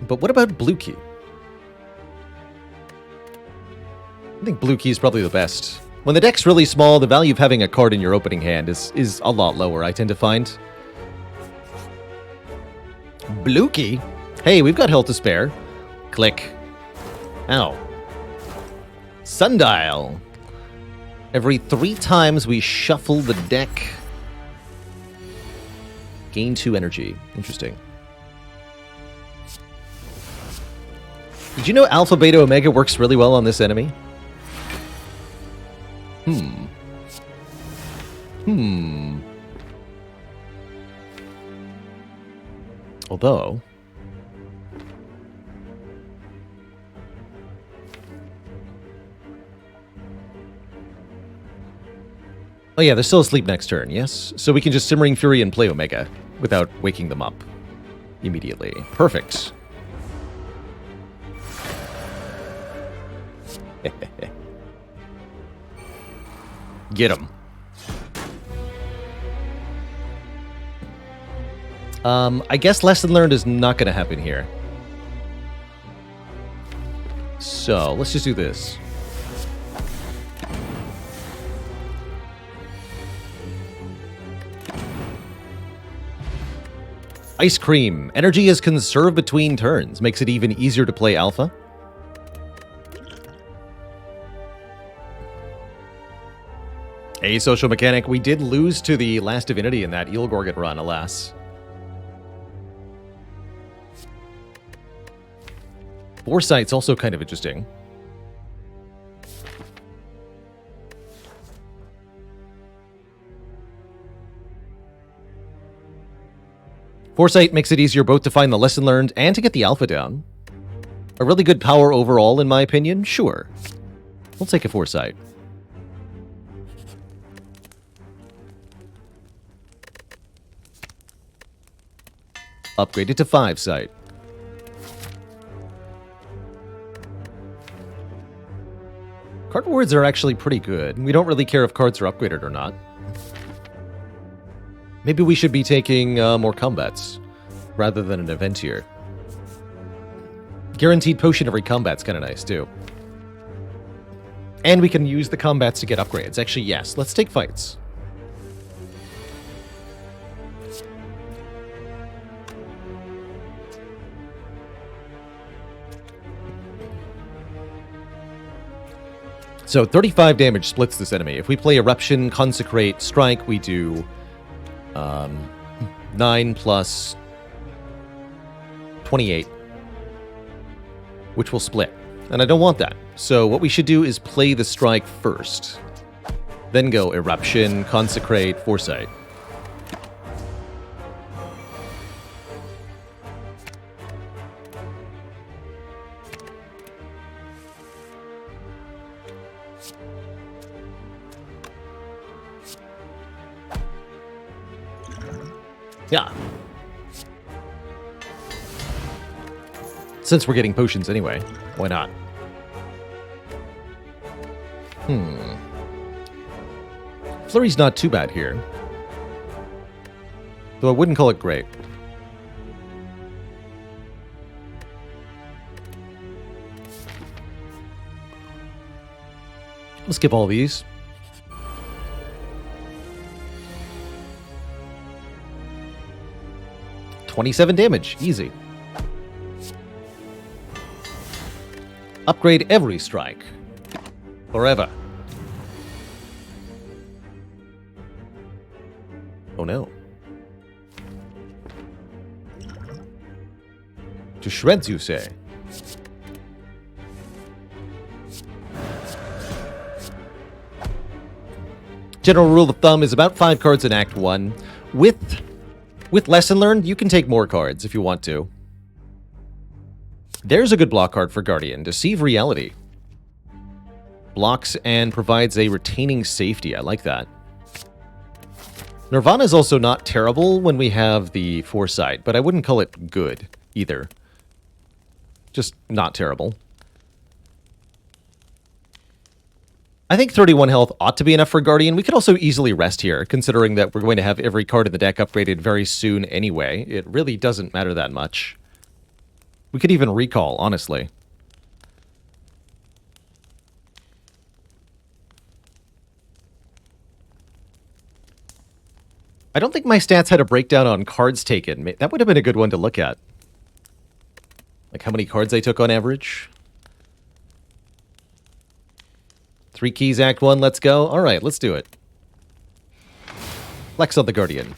But what about Blue Key? I think Blue Key is probably the best. When the deck's really small, the value of having a card in your opening hand is a lot lower, I tend to find. Blue Key? Hey, we've got health to spare. Click. Ow. Sundial. Every 3 times we shuffle the deck, gain 2 energy. Interesting. Did you know Alpha, Beta, Omega works really well on this enemy? Although... Oh yeah, they're still asleep next turn, yes? So we can just Simmering Fury and play Omega without waking them up immediately. Perfect. Get him. I guess Lesson Learned is not going to happen here. So, let's just do this. Ice Cream. Energy is conserved between turns. Makes it even easier to play Alpha. A social mechanic. We did lose to the last Divinity in that Eel Gorgon run, alas. Foresight's also kind of interesting. Foresight makes it easier both to find the lesson learned and to get the alpha down. A really good power overall, in my opinion? Sure. We'll take a Foresight. Upgrade it to 5-sight. Card rewards are actually pretty good. We don't really care if cards are upgraded or not. Maybe we should be taking more combats rather than an event here. Guaranteed potion every combat's kind of nice too. And we can use the combats to get upgrades. Actually, yes. Let's take fights. So 35 damage splits this enemy. If we play Eruption, Consecrate, Strike, we do 9 plus 28, which will split. And I don't want that. So what we should do is play the Strike first. Then go Eruption, Consecrate, Foresight. Yeah. Since we're getting potions anyway, why not? Flurry's not too bad here. Though I wouldn't call it great. We'll skip all these. 27 damage. Easy. Upgrade every strike. Forever. Oh no. To shreds, you say? General rule of thumb is about 5 cards in Act 1. With Lesson Learned, you can take more cards if you want to. There's a good block card for Guardian. Deceive Reality. Blocks and provides a retaining safety. I like that. Nirvana is also not terrible when we have the Foresight, but I wouldn't call it good either. Just not terrible. I think 31 health ought to be enough for Guardian. We could also easily rest here, considering that we're going to have every card in the deck upgraded very soon anyway. It really doesn't matter that much. We could even recall, honestly. I don't think my stats had a breakdown on cards taken. That would have been a good one to look at. Like how many cards I took on average. 3 keys, Act 1, let's go. Alright, let's do it. Flex on the Guardian.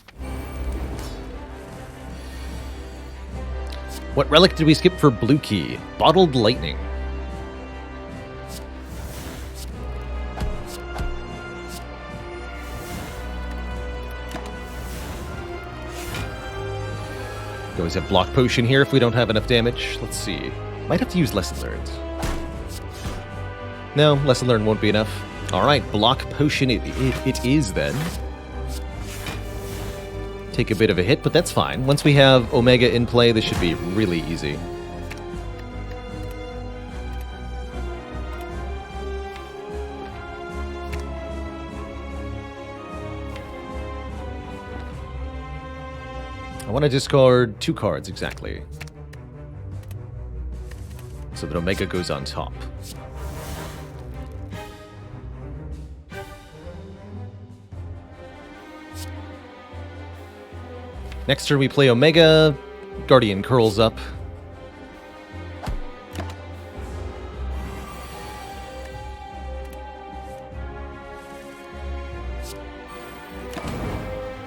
What relic did we skip for blue key? Bottled Lightning. We always have block potion here if we don't have enough damage. Let's see. Might have to use Lesson Learned. No, Lesson Learned won't be enough. Alright, block potion it is then. Take a bit of a hit, but that's fine. Once we have Omega in play, this should be really easy. I want to discard 2 cards, exactly. So that Omega goes on top. Next turn we play Omega. Guardian curls up.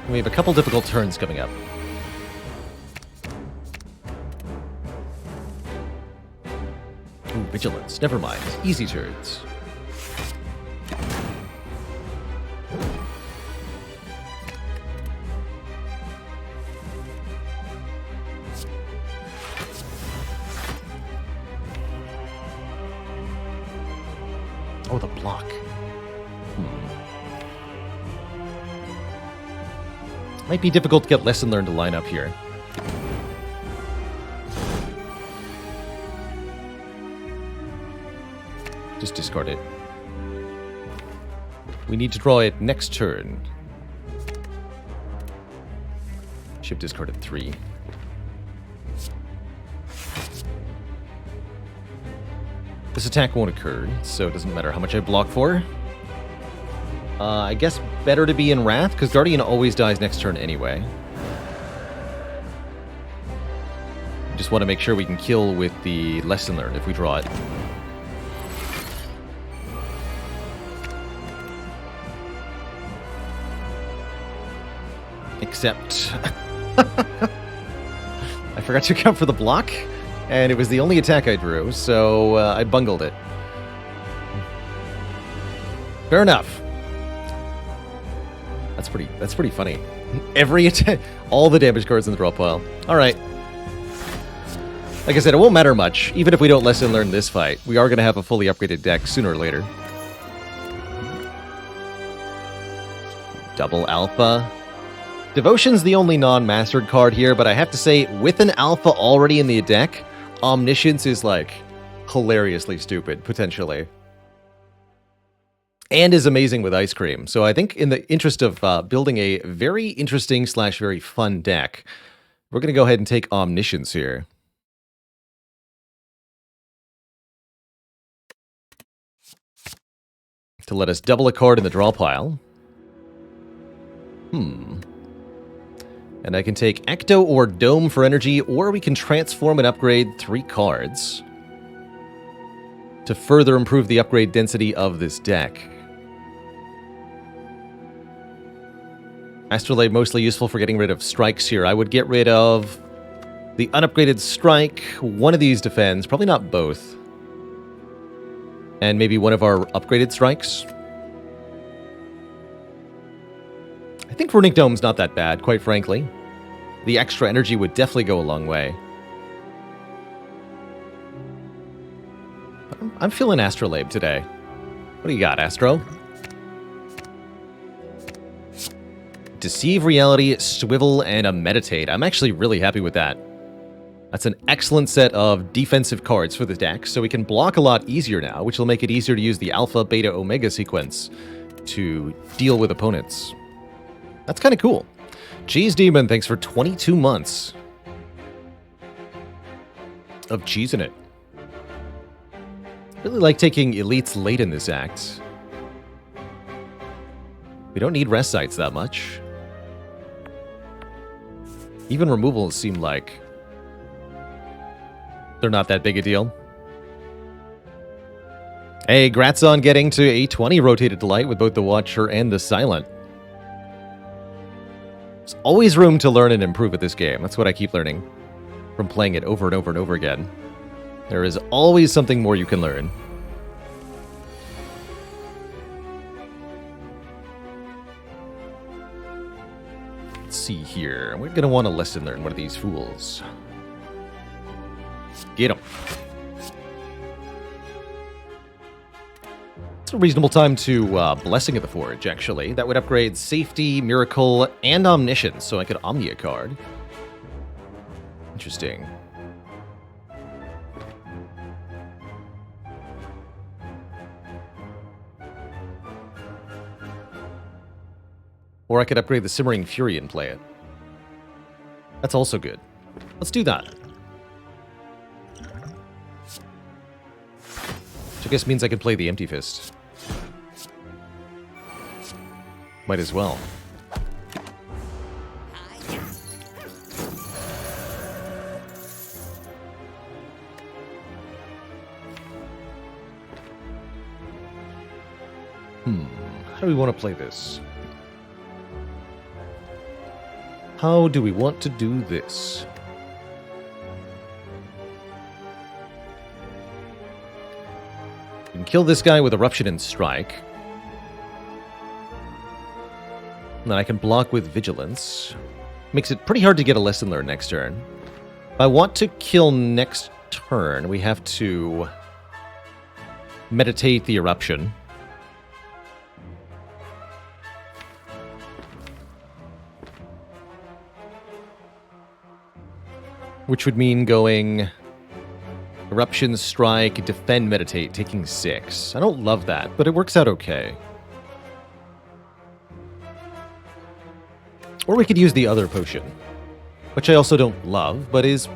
We have a couple difficult turns coming up. Ooh, Vigilance. Never mind. Easy turns. Oh, the block. Might be difficult to get Lesson Learned to line up here. Just discard it. We need to draw it next turn. Should have discarded 3. This attack won't occur, so it doesn't matter how much I block for. I guess better to be in Wrath, because Guardian always dies next turn anyway. Just want to make sure we can kill with the Lesson Learned if we draw it. Except... I forgot to account for the block, and it was the only attack I drew, so I bungled it. Fair enough. That's pretty funny. Every attack, all the damage cards in the draw pile. All right. Like I said, it won't matter much. Even if we don't Lesson Learn this fight, we are going to have a fully upgraded deck sooner or later. Double Alpha. Devotion's the only non-mastered card here, but I have to say, with an Alpha already in the deck, Omniscience is, like, hilariously stupid, potentially. And is amazing with Ice Cream. So I think in the interest of building a very interesting / very fun deck, we're going to go ahead and take Omniscience here. To let us double a card in the draw pile. And I can take Ecto or Dome for energy, or we can transform and upgrade 3 cards to further improve the upgrade density of this deck. Astrolabe mostly useful for getting rid of strikes here. I would get rid of the unupgraded strike, one of these defends, probably not both. And maybe one of our upgraded strikes. I think Runic Dome's not that bad, quite frankly. The extra energy would definitely go a long way. I'm feeling Astrolabe today. What do you got, Astro? Deceive Reality, Swivel, and a Meditate. I'm actually really happy with that. That's an excellent set of defensive cards for the deck, so we can block a lot easier now, which will make it easier to use the Alpha, Beta, Omega sequence to deal with opponents. That's kind of cool. Cheese Demon, thanks for 22 months of cheesing it. Really like taking elites late in this act. We don't need rest sites that much. Even removals seem like they're not that big a deal. Hey, grats on getting to a 20 rotated to light with both the Watcher and the Silent. There's always room to learn and improve at this game. That's what I keep learning from playing it over and over and over again. There is always something more you can learn. Let's see here. We're going to want to lesson learn one of these fools. Get him. It's a reasonable time to Blessing of the Forge, actually. That would upgrade Safety, Miracle, and Omniscience, so I could Omni a card. Interesting. Or I could upgrade the Simmering Fury and play it. That's also good. Let's do that. Which I guess means I can play the Empty Fist. Might as well. How do we want to play this? How do we want to do this? We can kill this guy with Eruption and Strike. And then I can block with Vigilance. Makes it pretty hard to get a Lesson Learned next turn. If I want to kill next turn, we have to meditate the Eruption. Which would mean going Eruption, Strike, Defend, Meditate, taking 6. I don't love that, but it works out okay. Or we could use the other potion, which I also don't love, but is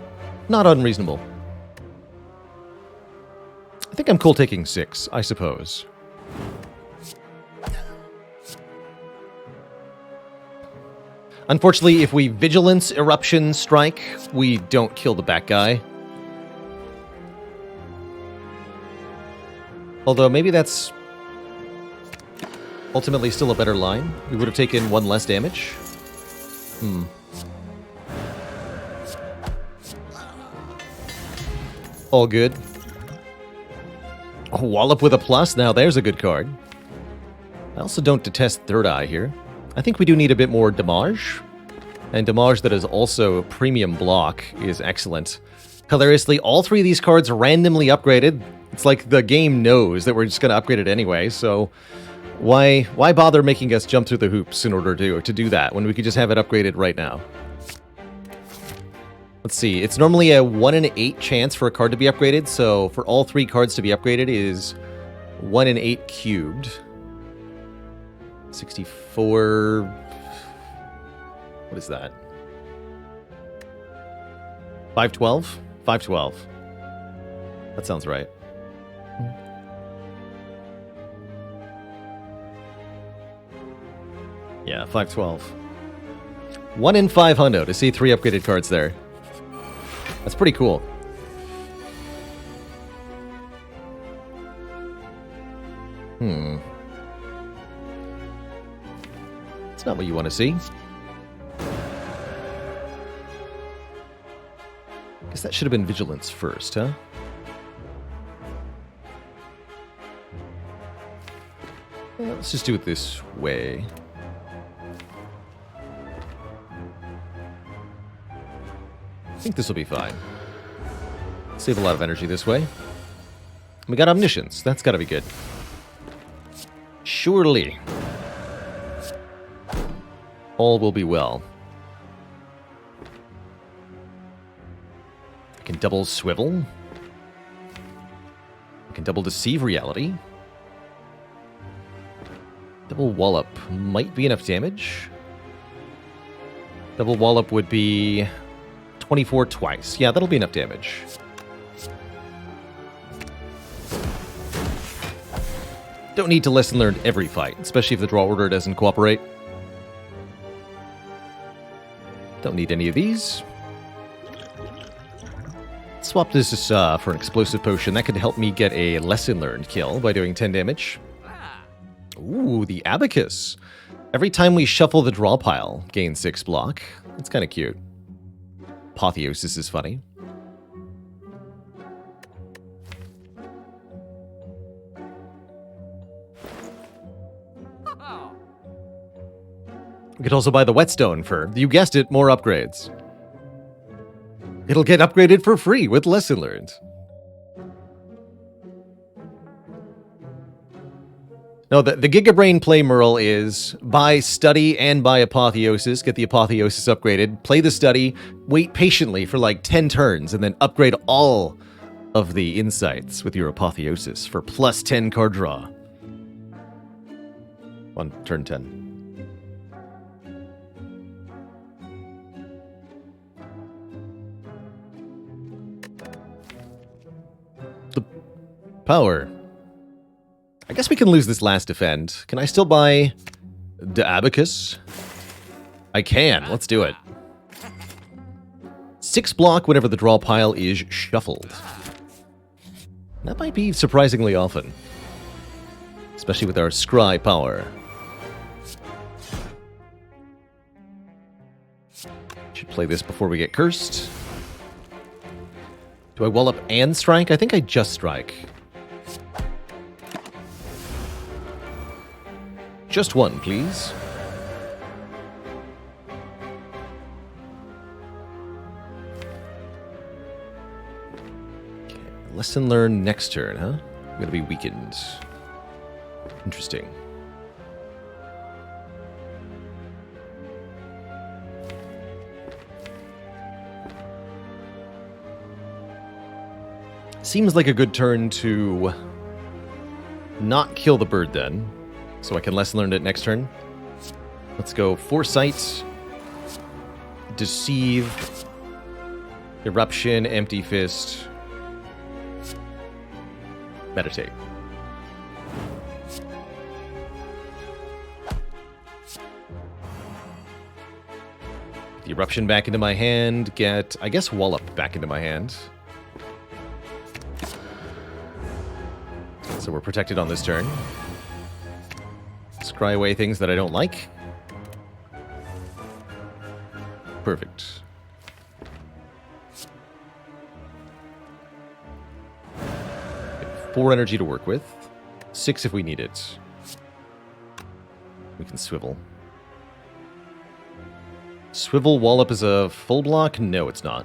not unreasonable. I think I'm cool taking 6, I suppose. Unfortunately, if we Vigilance, Eruption, Strike, we don't kill the back guy. Although maybe that's ultimately still a better line. We would have taken 1 less damage. All good. Oh, Wallop with a plus. Now there's a good card. I also don't detest Third Eye here. I think we do need a bit more damage. And damage that is also premium block is excellent. Hilariously, all 3 of these cards are randomly upgraded. It's like the game knows that we're just going to upgrade it anyway, so why bother making us jump through the hoops in order to do that when we could just have it upgraded right now? Let's see, it's normally a 1 in 8 chance for a card to be upgraded, so for all 3 cards to be upgraded is 1 in 8 cubed. 64... What is that? 512? 512. That sounds right. Yeah, 512. 1 in 500 to see 3 upgraded cards there. That's pretty cool. It's not what you want to see. Guess that should have been Vigilance first, huh? Yeah, let's just do it this way. I think this will be fine. Save a lot of energy this way. We got Omniscience. That's got to be good. Surely. All will be well. I can double Swivel. I can double Deceive Reality. Double Wallop might be enough damage. Double Wallop would be 24 twice. Yeah, that'll be enough damage. Don't need to lesson learn every fight, especially if the draw order doesn't cooperate. Don't need any of these. Swap this for an explosive potion. That could help me get a lesson learned kill by doing 10 damage. Ooh, the Abacus. Every time we shuffle the draw pile, gain 6 block. That's kind of cute. Apotheosis is funny. We could also buy the Whetstone for, you guessed it, more upgrades. It'll get upgraded for free with Lesson Learned. No, the Gigabrain play Merle is buy Study and buy Apotheosis, get the Apotheosis upgraded, play the Study, wait patiently for like 10 turns, and then upgrade all of the insights with your Apotheosis for plus 10 card draw. On turn 10. The power. I guess we can lose this last defend. Can I still buy the Abacus? I can. Let's do it. 6 block whenever the draw pile is shuffled. That might be surprisingly often. Especially with our Scry power. Should play this before we get cursed. Do I Wallop and strike? I think I just strike. Just one, please. Okay. Lesson learned next turn, huh? I'm gonna be weakened. Interesting. Seems like a good turn to not kill the bird then. So I can lesson learn it next turn. Let's go Foresight, Deceive, Eruption, Empty Fist, Meditate. The Eruption back into my hand, get, I guess, Wallop back into my hand. So we're protected on this turn. Scry away things that I don't like. Perfect. Okay, 4 energy to work with. 6 if we need it. We can swivel. Swivel Wallop is a full block? No, it's not.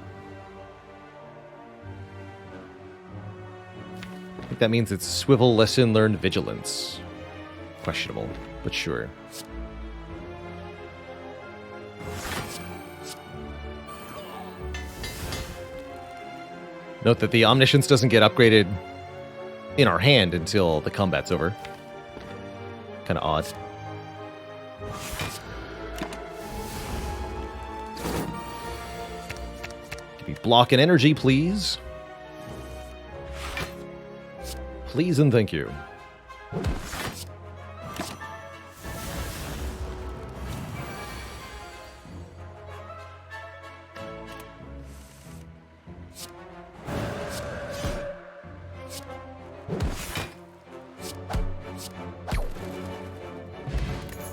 I think that means it's Swivel Lesson Learned Vigilance. Questionable, but sure. Note that the Omniscience doesn't get upgraded in our hand until the combat's over. Kind of odd. Give me block and energy, please. Please and thank you.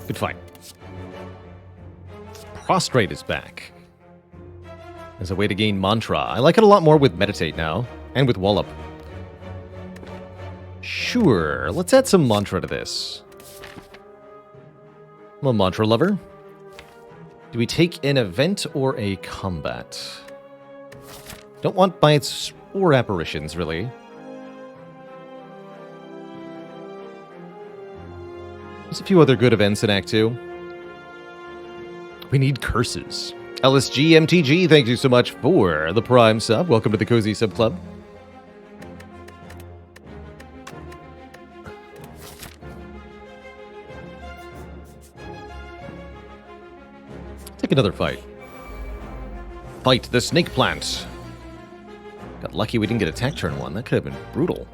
Good fight. Prostrate is back. As a way to gain mantra. I like it a lot more with meditate now. And with wallop. Sure, let's add some mantra to this. I'm a mantra lover. Do we take an event or a combat? Don't want bites or apparitions, really. There's a few other good events in Act 2. We need curses. LSG MTG, thank you so much for the Prime sub. Welcome to the Cozy Sub Club. Take another fight. Fight the snake plant. Got lucky we didn't get attack turn 1. That could have been brutal.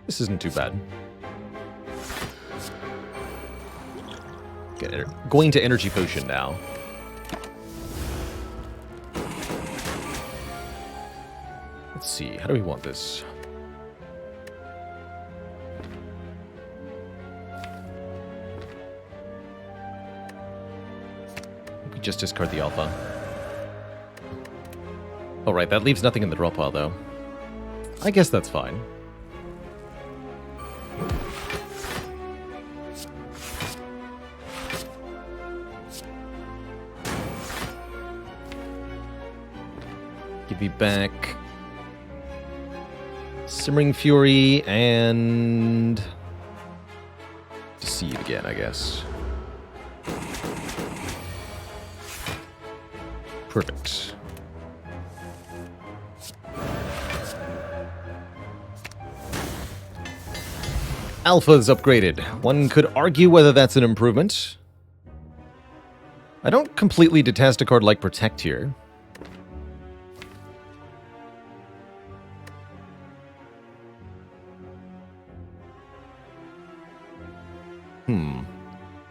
This isn't too bad. Going to energy potion now. Let's see, how do we want this? We just discard the alpha. Alright, that leaves nothing in the draw pile, though. I guess that's fine. Give me back Simmering Fury and Deceive again, I guess. Perfect. Alpha's upgraded. One could argue whether that's an improvement. I don't completely detest a card like Protect here.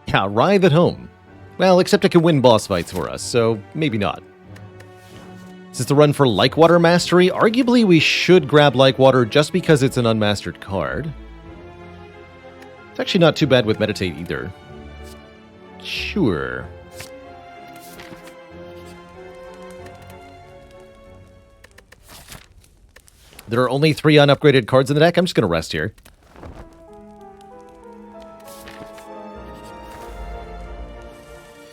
Yeah, Writhe at home. Well, except it can win boss fights for us, so maybe not. Is this the run for Like-Water Mastery? Arguably, we should grab Like-Water just because it's an unmastered card. It's actually not too bad with Meditate either. Sure. There are only 3 unupgraded cards in the deck. I'm just going to rest here.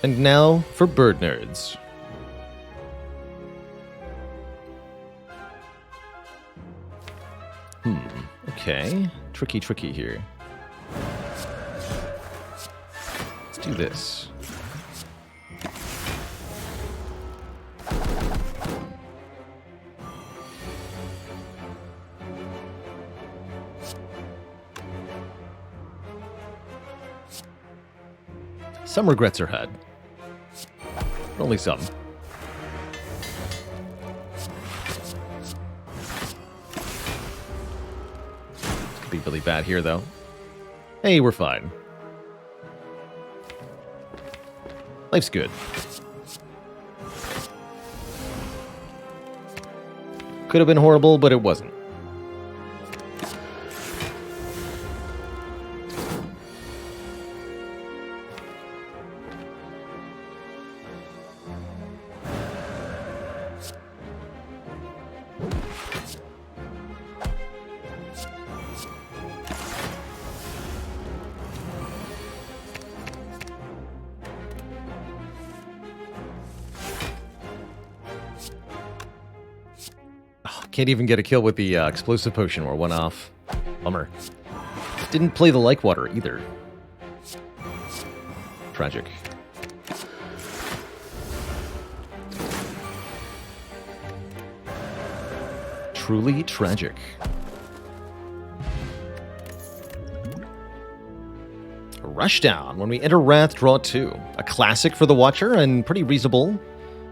And now for Bird Nerds. Okay. Tricky here. Let's do this. Some regrets are had. Only some. Could be really bad here, though. Hey, we're fine. Life's good. Could have been horrible, but it wasn't. Can't even get a kill with the explosive potion. We're 1 off. Bummer. Didn't play the Like-Water either. Tragic. Truly tragic. Rushdown. When we enter Wrath, draw 2. A classic for the Watcher and pretty reasonable.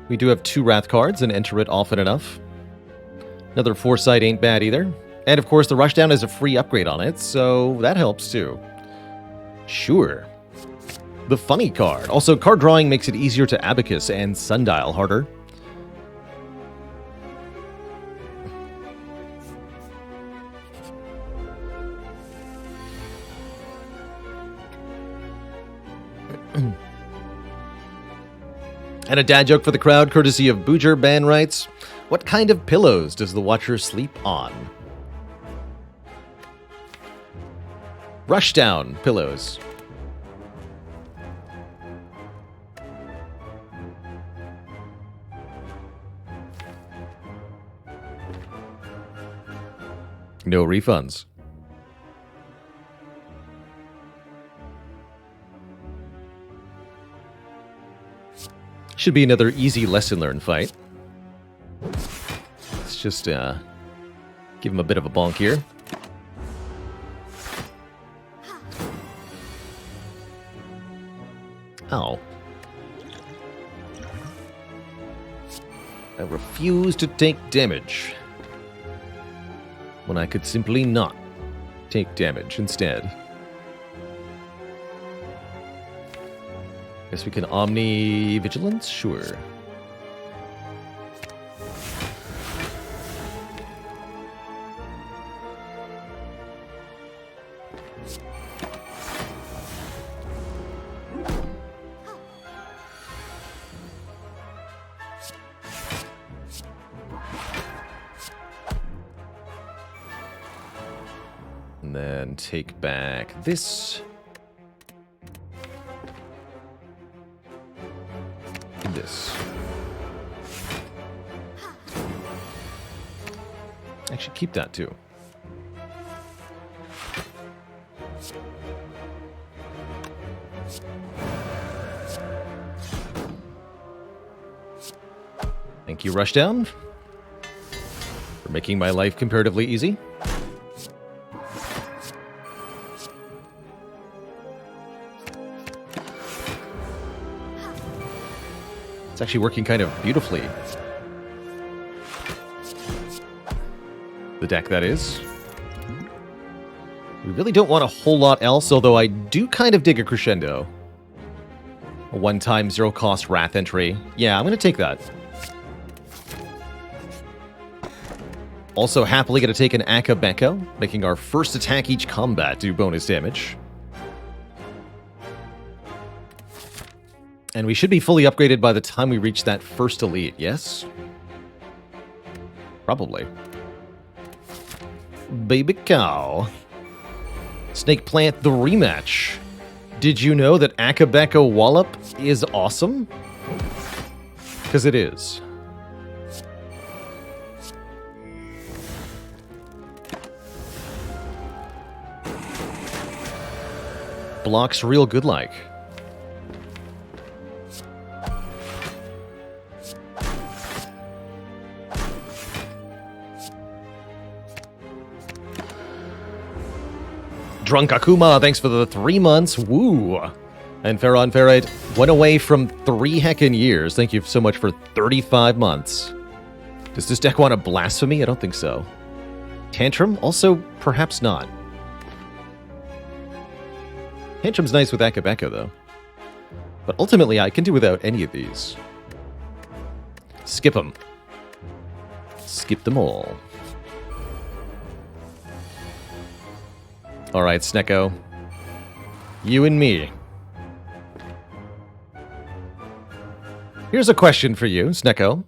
We do have 2 Wrath cards and enter it often enough. Another Foresight ain't bad either. And of course, the Rushdown has a free upgrade on it, so that helps too. Sure. The funny card. Also, card drawing makes it easier to abacus and sundial harder. And a dad joke for the crowd, courtesy of Booger Ban writes, what kind of pillows does the watcher sleep on? Rushdown pillows. No refunds. Should be another easy lesson learned fight. Let's just give him a bit of a bonk here. Ow. I refuse to take damage when I could simply not take damage instead. Guess we can Omni Vigilance? Sure. And then take back this. This. Actually, keep that too. Thank you, Rushdown, for making my life comparatively easy. It's actually working kind of beautifully. The deck, that is. We really don't want a whole lot else, although I do kind of dig a Crescendo. A one-time zero-cost Wrath entry. Yeah, I'm going to take that. Also happily going to take an Akabeko, making our first attack each combat do bonus damage. And we should be fully upgraded by the time we reach that first elite, yes? Probably. Baby cow. Snake Plant the rematch. Did you know that Akabeko Wallop is awesome? Because it is. Blocks real good like. Drunk Akuma, thanks for the 3 months. Woo! And Farron Ferrite went away from 3 heckin' years. Thank you so much for 35 months. Does this deck want a Blasphemy? I don't think so. Tantrum? Also, perhaps not. Tantrum's nice with Akabeko, though. But ultimately, I can do without any of these. Skip them. Skip them all. Alright, Snecko. You and me. Here's a question for you, Snecko.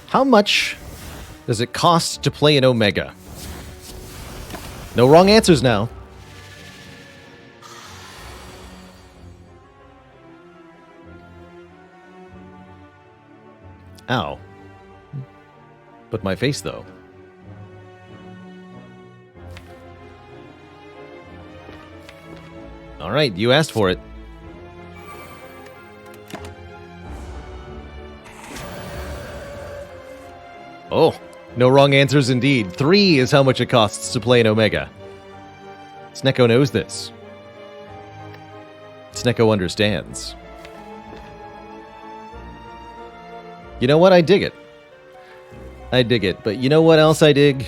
How much does it cost to play an Omega? No wrong answers now. Ow. But my face, though. Alright, you asked for it. Oh, no wrong answers indeed. 3 is how much it costs to play an Omega. Snecko knows this. Snecko understands. You know what? I dig it. I dig it. But you know what else I dig?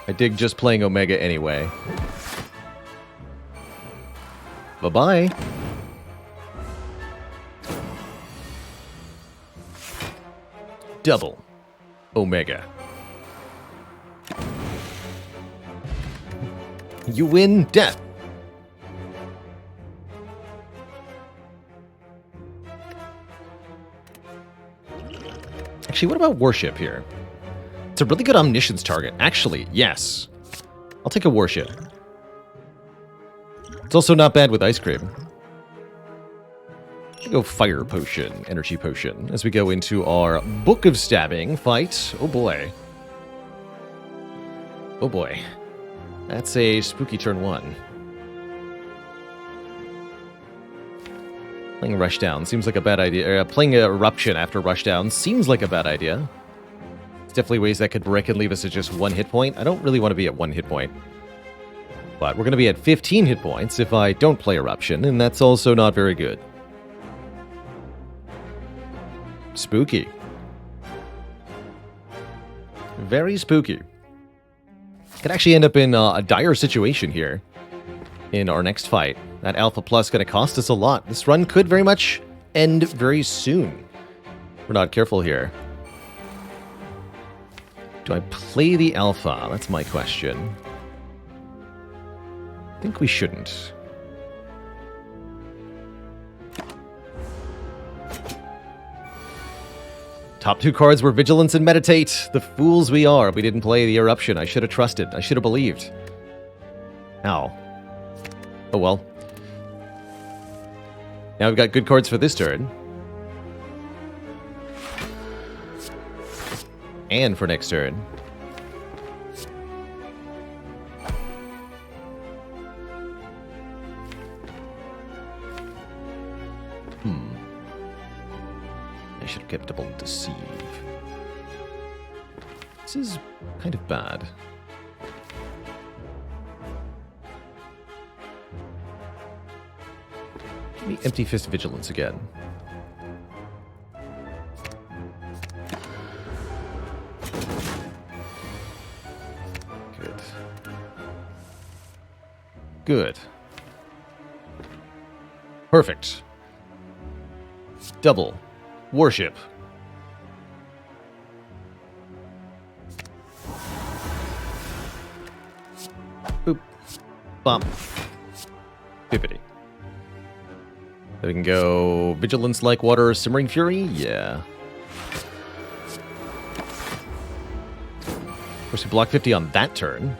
I dig just playing Omega anyway. Bye-bye. Double. Omega. You win death. Actually, what about Warship here? It's a really good omniscience target. Actually, yes. I'll take a Warship. It's also not bad with Ice Cream. I'll go Fire Potion, Energy Potion, as we go into our Book of Stabbing fight. Oh boy. Oh boy. That's a spooky turn 1. Playing Rushdown seems like a bad idea. Playing Eruption after Rushdown seems like a bad idea. There's definitely ways that could break and leave us at just 1 hit point. I don't really want to be at 1 hit point. But we're going to be at 15 hit points if I don't play Eruption, and that's also not very good. Spooky. Very spooky. Could actually end up in a dire situation here in our next fight. That Alpha Plus going to cost us a lot. This run could very much end very soon. We're not careful here. Do I play the Alpha? That's my question. I think we shouldn't. Top 2 cards were Vigilance and Meditate. The fools we are. We didn't play the Eruption. I should have trusted. I should have believed. Ow. Oh well. Now we've got good cards for this turn. And for next turn. I should have kept Double Deceive. This is kind of bad. Give me Empty Fist Vigilance again. Good. Good. Perfect. Double. Warship. Boop. Bump. Bippity. Then we can go Vigilance like Water, Simmering Fury? Yeah. Of course, we block 50 on that turn.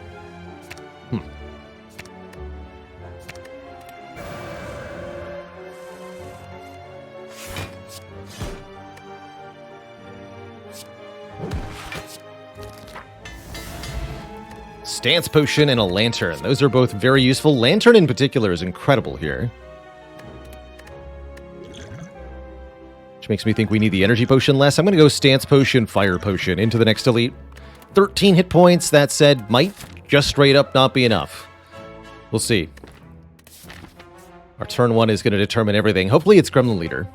Stance Potion and a Lantern. Those are both very useful. Lantern in particular is incredible here. Which makes me think we need the Energy Potion less. I'm going to go Stance Potion, Fire Potion into the next Elite. 13 hit points, that said, might just straight up not be enough. We'll see. Our turn 1 is going to determine everything. Hopefully it's Gremlin Leader.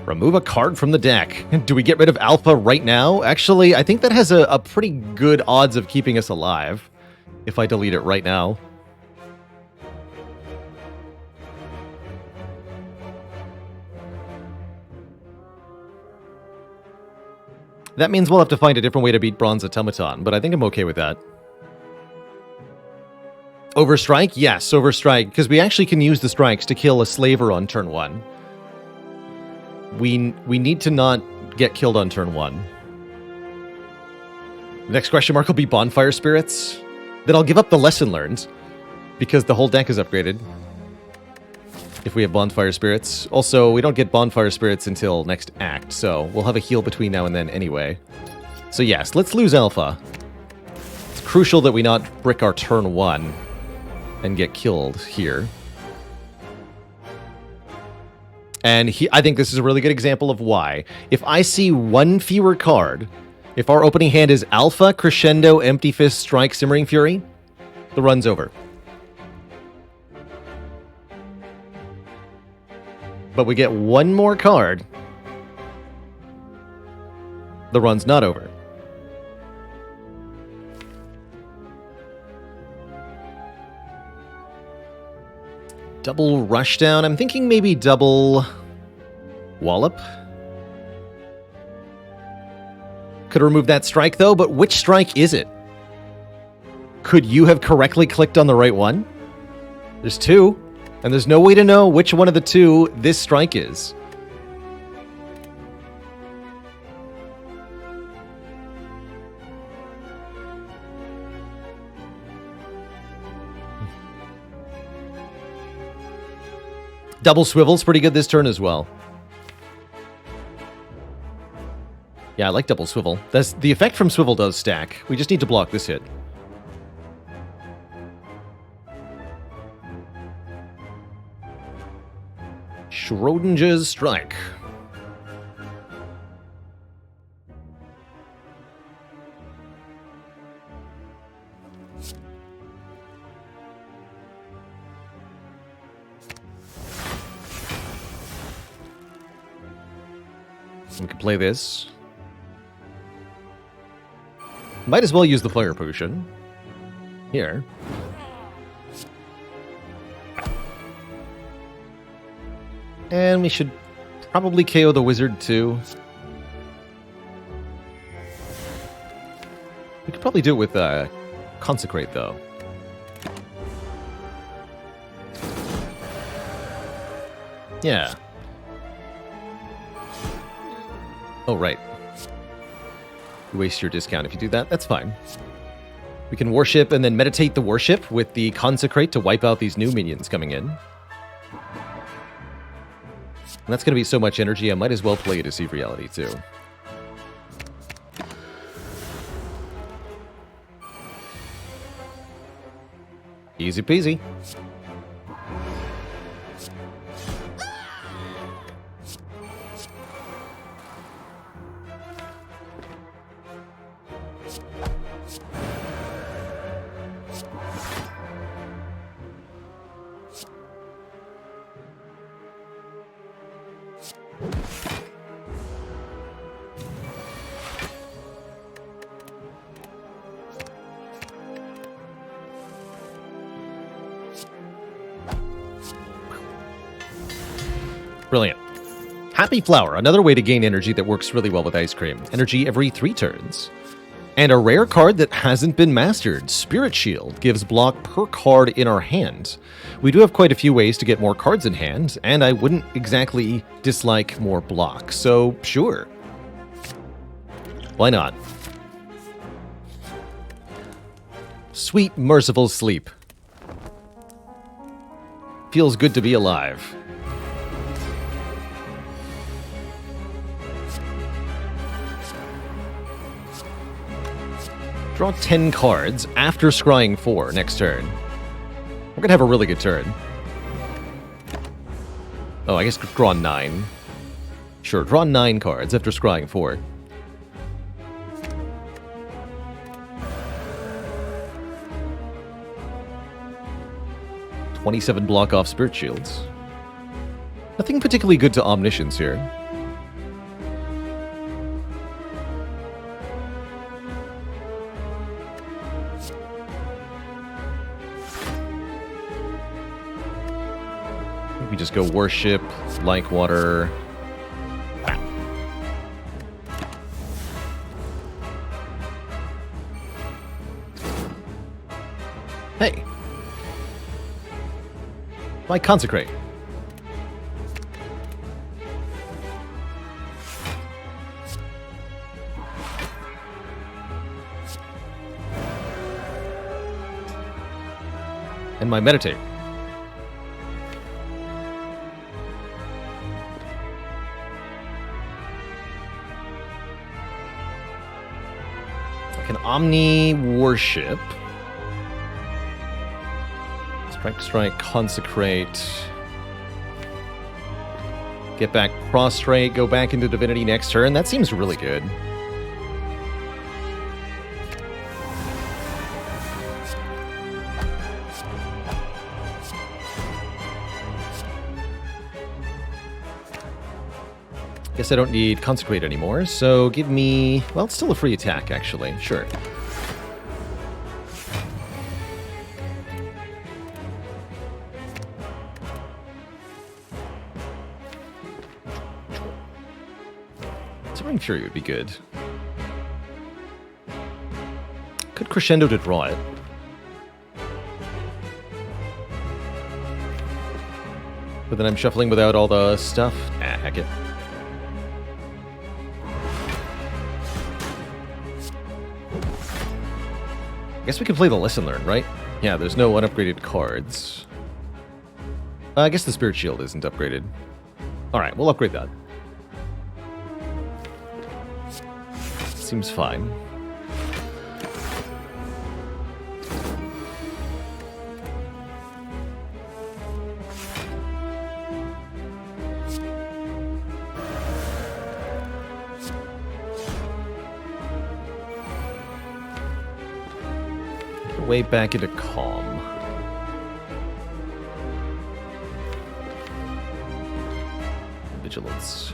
Remove a card from the deck. Do we get rid of Alpha right now? Actually, I think that has a pretty good odds of keeping us alive if I delete it right now. That means we'll have to find a different way to beat Bronze Automaton, but I think I'm okay with that. Overstrike? Yes, Overstrike, because we actually can use the strikes to kill a Slaver on turn 1. We need to not get killed on turn 1. The next question mark will be Bonfire Spirits. Then I'll give up the Lesson Learned, because the whole deck is upgraded. If we have Bonfire Spirits. Also, we don't get Bonfire Spirits until next act, so we'll have a heal between now and then anyway. So yes, let's lose Alpha. It's crucial that we not brick our turn 1 and get killed here. And I think this is a really good example of why. If I see one fewer card, if our opening hand is Alpha, Crescendo, Empty Fist, Strike, Simmering Fury, the run's over. But we get one more card, the run's not over. Double Rushdown. I'm thinking maybe double Wallop. Could remove that strike, though, but which strike is it? Could you have correctly clicked on the right one? There's two, and there's no way to know which one of the two this strike is. Double Swivel's pretty good this turn as well. Yeah, I like Double Swivel. The effect from Swivel does stack. We just need to block this hit. Schrodinger's Strike. We can play this. Might as well use the Fire Potion. Here. And we should probably KO the wizard, too. We could probably do it with Consecrate, though. Yeah. Oh, right. You waste your discount if you do that. That's fine. We can worship and then meditate the worship with the Consecrate to wipe out these new minions coming in. And that's going to be so much energy, I might as well play Deceive Reality, too. Easy peasy. Brilliant. Happy Flower, another way to gain energy that works really well with ice cream. Energy every 3 turns. And a rare card that hasn't been mastered, Spirit Shield, gives block per card in our hand. We do have quite a few ways to get more cards in hand, and I wouldn't exactly dislike more block, so sure. Why not? Sweet, merciful sleep. Feels good to be alive. Draw 10 cards after scrying 4 next turn. We're going to have a really good turn. Oh, I guess draw 9. Sure, draw 9 cards after scrying 4. "27 block off Spirit Shields. Nothing particularly good to Omniscience here. We just go Worship, Like Water. Bam. Hey. Why Consecrate? And my Meditate. Like an Omni Worship. Strike, Consecrate. Get back Prostrate, go back into Divinity next turn. That seems really good. Guess I don't need Consecrate anymore, so give me... Well, it's still a free attack, actually. Sure. Soaring Fury would be good. Could Crescendo to draw it. But then I'm shuffling without all the stuff. Ah, heck it. I guess we can play the Lesson Learned, right? Yeah, there's no unupgraded cards. I guess the Spirit Shield isn't upgraded. Alright, we'll upgrade that. Seems fine. Way back into Calm. Vigilance.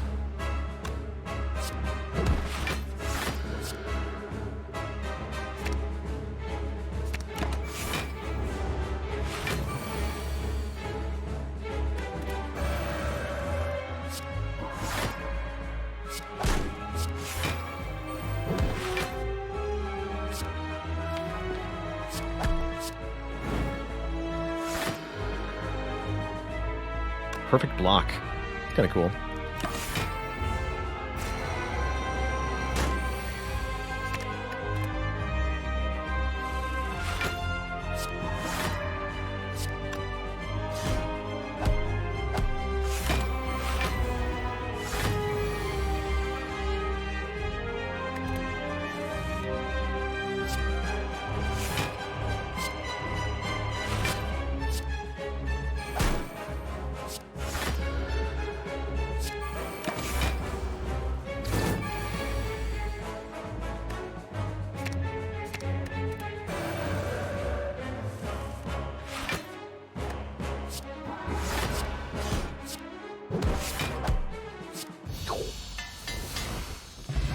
Perfect block. Kind of cool.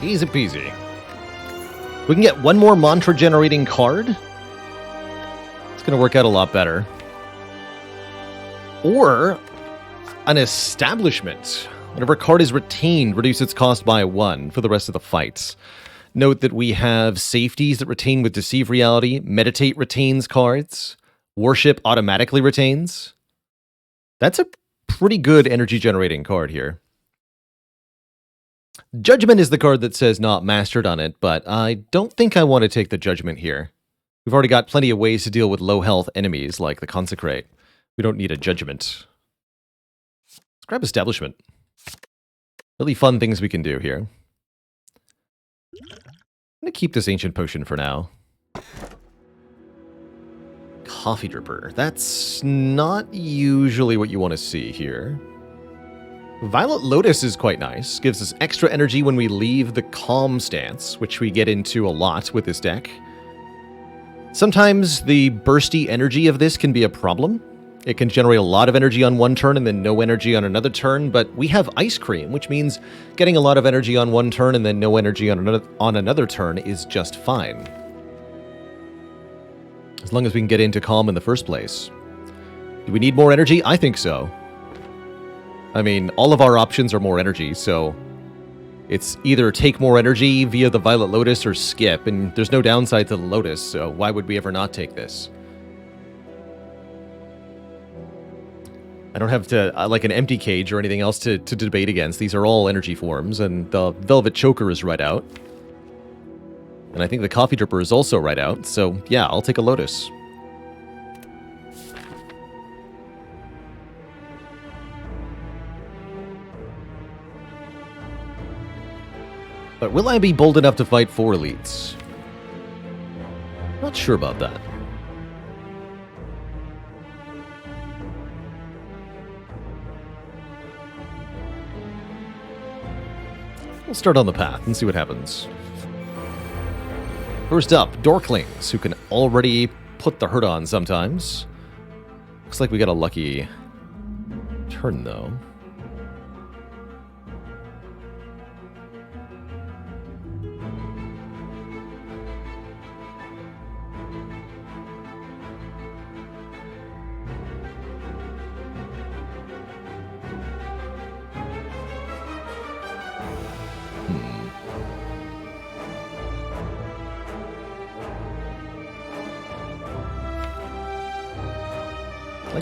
Easy peasy. We can get one more mantra generating card. It's going to work out a lot better. Or an establishment. Whenever a card is retained, reduce its cost by 1 for the rest of the fights. Note that we have safeties that retain with Deceive Reality. Meditate retains cards. Worship automatically retains. That's a pretty good energy generating card here. Judgment is the card that says not mastered on it, but I don't think I want to take the Judgment here. We've already got plenty of ways to deal with low health enemies like the Consecrate. We don't need a Judgment. Let's grab Establishment. Really fun things we can do here. I'm going to keep this Ancient Potion for now. Coffee Dripper. That's not usually what you want to see here. Violet Lotus is quite nice. Gives us extra energy when we leave the calm stance, which we get into a lot with this deck. Sometimes the bursty energy of this can be a problem. It can generate a lot of energy on one turn and then no energy on another turn, but we have Ice Cream, which means getting a lot of energy on one turn and then no energy on another turn is just fine. As long as we can get into calm in the first place. Do we need more energy? I think so. I mean, all of our options are more energy, so it's either take more energy via the Violet Lotus or skip, and there's no downside to the Lotus, so why would we ever not take this? I don't have to, like an Empty Cage or anything else to debate against. These are all energy forms, and the Velvet Choker is right out. And I think the Coffee Dripper is also right out, so yeah, I'll take a Lotus. But will I be bold enough to fight 4 elites? Not sure about that. We'll start on the path and see what happens. First up, Dorklings, who can already put the hurt on sometimes. Looks like we got a lucky turn, though.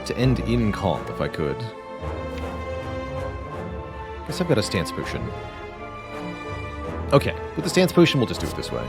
To end in calm, if I could. Guess I've got a stance potion. Okay, with the stance potion, we'll just do it this way.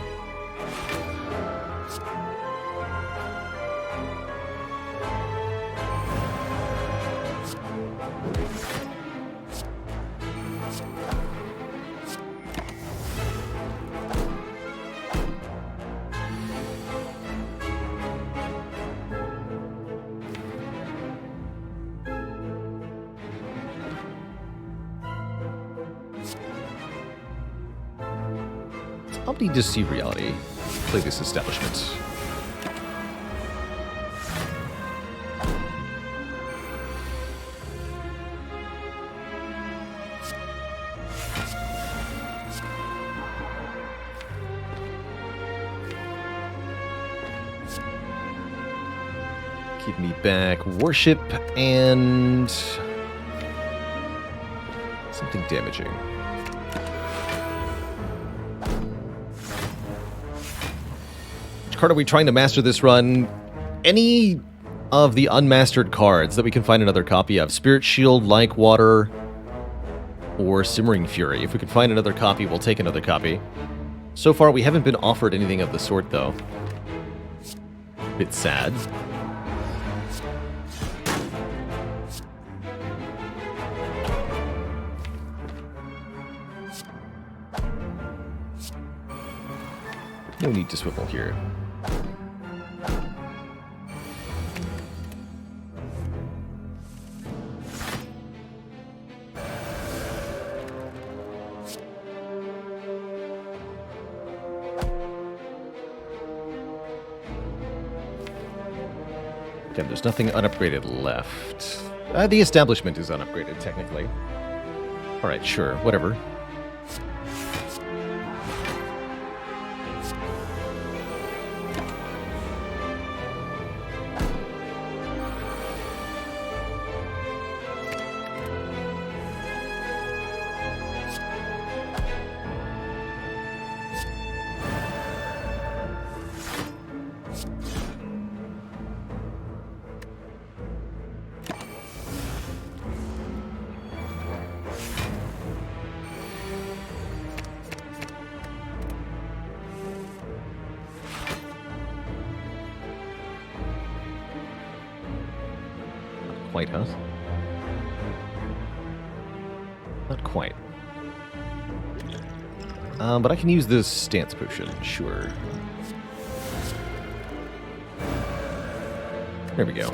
I'll need to see reality. Play this establishment. Keep me back. Worship and something damaging. Card are we trying to master this run? Any of the unmastered cards that we can find another copy of. Spirit Shield, Like Water, or Simmering Fury. If we can find another copy, we'll take another copy. So far, we haven't been offered anything of the sort, though. Bit sad. No need to swivel here. Again, there's nothing unupgraded left. The establishment is unupgraded, technically. Alright, sure, whatever. Quite, huh? Not quite. But I can use this stance potion, sure. There we go.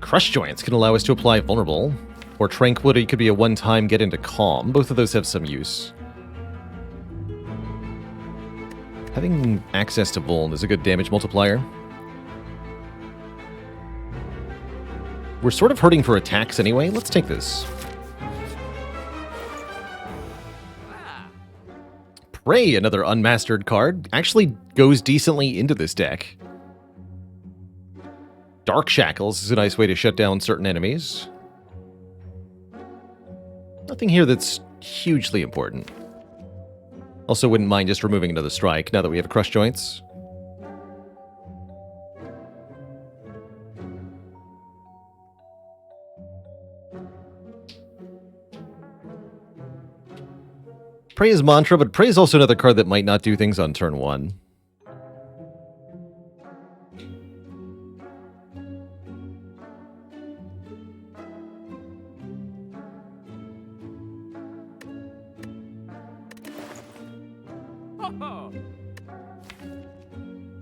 Crush Joints can allow us to apply Vulnerable, or Tranquility could be a one-time get into Calm. Both of those have some use. Having access to Vuln is a good damage multiplier. We're sort of hurting for attacks anyway. Let's take this. Prey, another unmastered card, actually goes decently into this deck. Dark Shackles is a nice way to shut down certain enemies. Nothing here that's hugely important. Also wouldn't mind just removing another strike now that we have Crush Joints. Prey is Mantra, but Prey is also another card that might not do things on turn 1.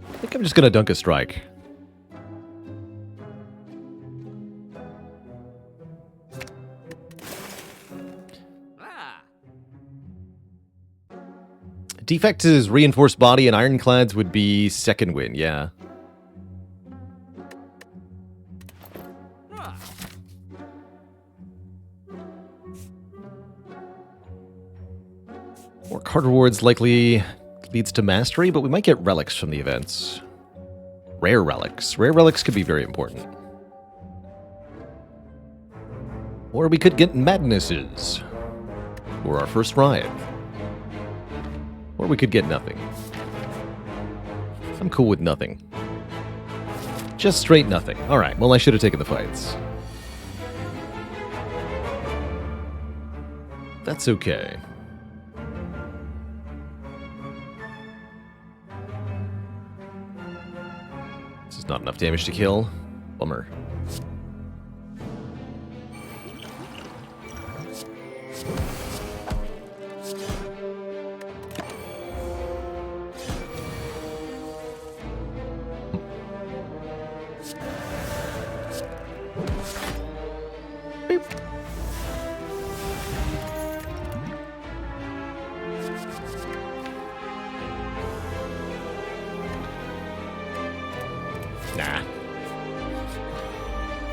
I think I'm just gonna dunk a strike. Defect is Reinforced Body, and Ironclads would be second win, yeah. More card rewards likely leads to mastery, but we might get relics from the events. Rare relics. Rare relics could be very important. Or we could get madnesses. Or our first ride. Or we could get nothing. I'm cool with nothing. Just straight nothing. Alright, well I should have taken the fights. That's okay. This is not enough damage to kill. Bummer. Nah.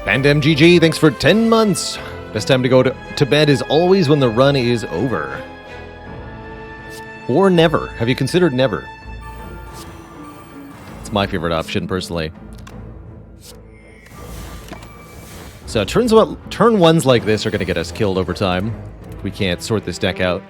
Bandem GG, thanks for 10 months. Best time to go to bed is always when the run is over. Or never. Have you considered never? It's my favorite option, personally. So turn ones like this are going to get us killed over time. We can't sort this deck out.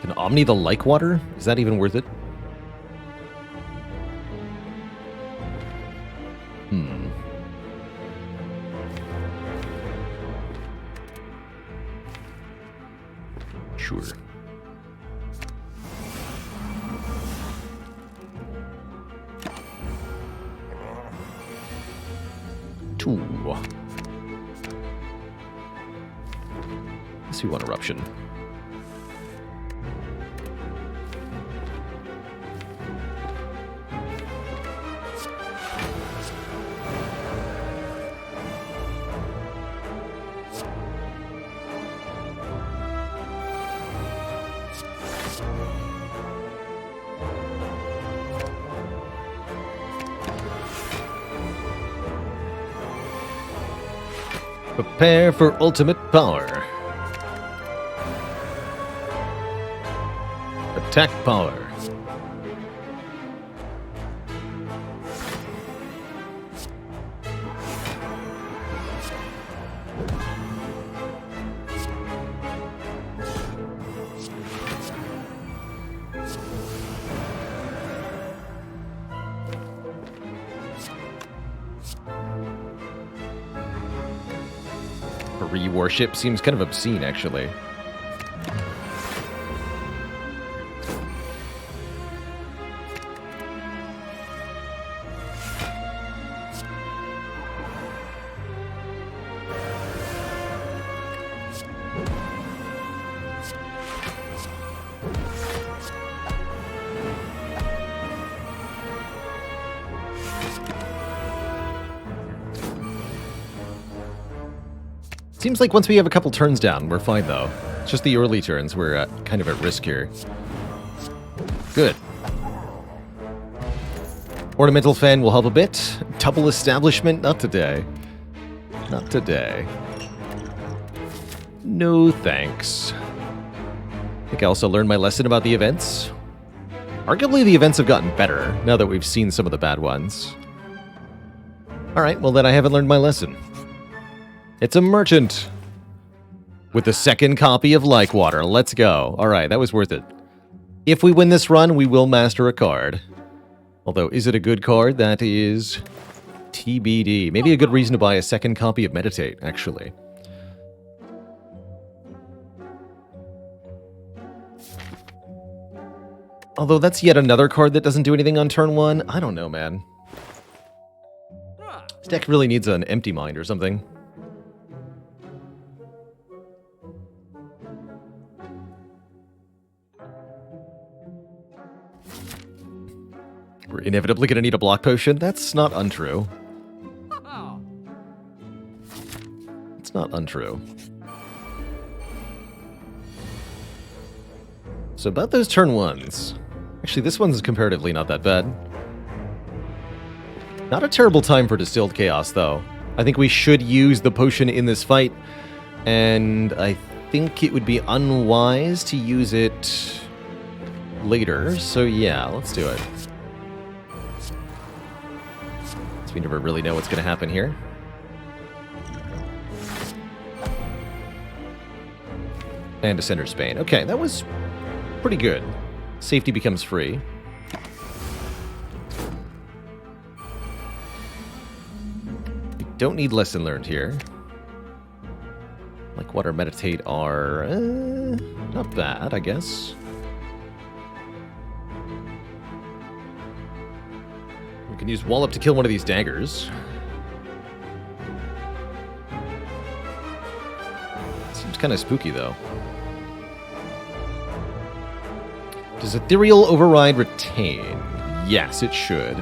Can Omni the Like Water? Is that even worth it? Sure. Two. Guess we want Eruption. Prepare for ultimate power. Attack power. Re-worship seems kind of obscene, actually. Seems like once we have a couple turns down, we're fine, though. It's just the early turns we're kind of at risk here. Good. Ornamental Fan will help a bit. Double Establishment? Not today. Not today. No thanks. I think I also learned my lesson about the events. Arguably, the events have gotten better, now that we've seen some of the bad ones. Alright, well then I haven't learned my lesson. It's a merchant with the second copy of Like Water. Let's go. All right, that was worth it. If we win this run, we will master a card. Although, is it a good card? That is TBD. Maybe a good reason to buy a second copy of Meditate, actually. Although that's yet another card that doesn't do anything on turn one. I don't know, man. This deck really needs an Empty Mind or something. We're inevitably going to need a block potion? That's not untrue. It's not untrue. So about those turn ones. Actually, this one's comparatively not that bad. Not a terrible time for Distilled Chaos, though. I think we should use the potion in this fight, and I think it would be unwise to use it later. So yeah, let's do it. So we never really know what's going to happen here. And a center Spain. Okay, that was pretty good. Safety becomes free. We don't need lesson learned here. Like water, meditate are not bad, I guess. We can use Wallop to kill one of these daggers. Seems kind of spooky, though. Does Ethereal Override retain? Yes, it should.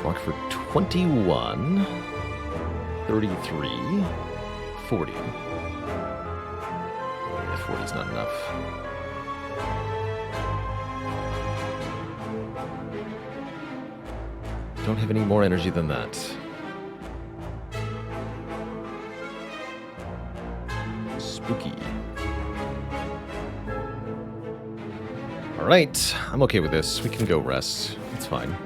Walk for 21, 33, 40. Yeah, 40 is not enough. Don't have any more energy than that. Spooky. Alright, I'm okay with this. We can go rest. It's fine.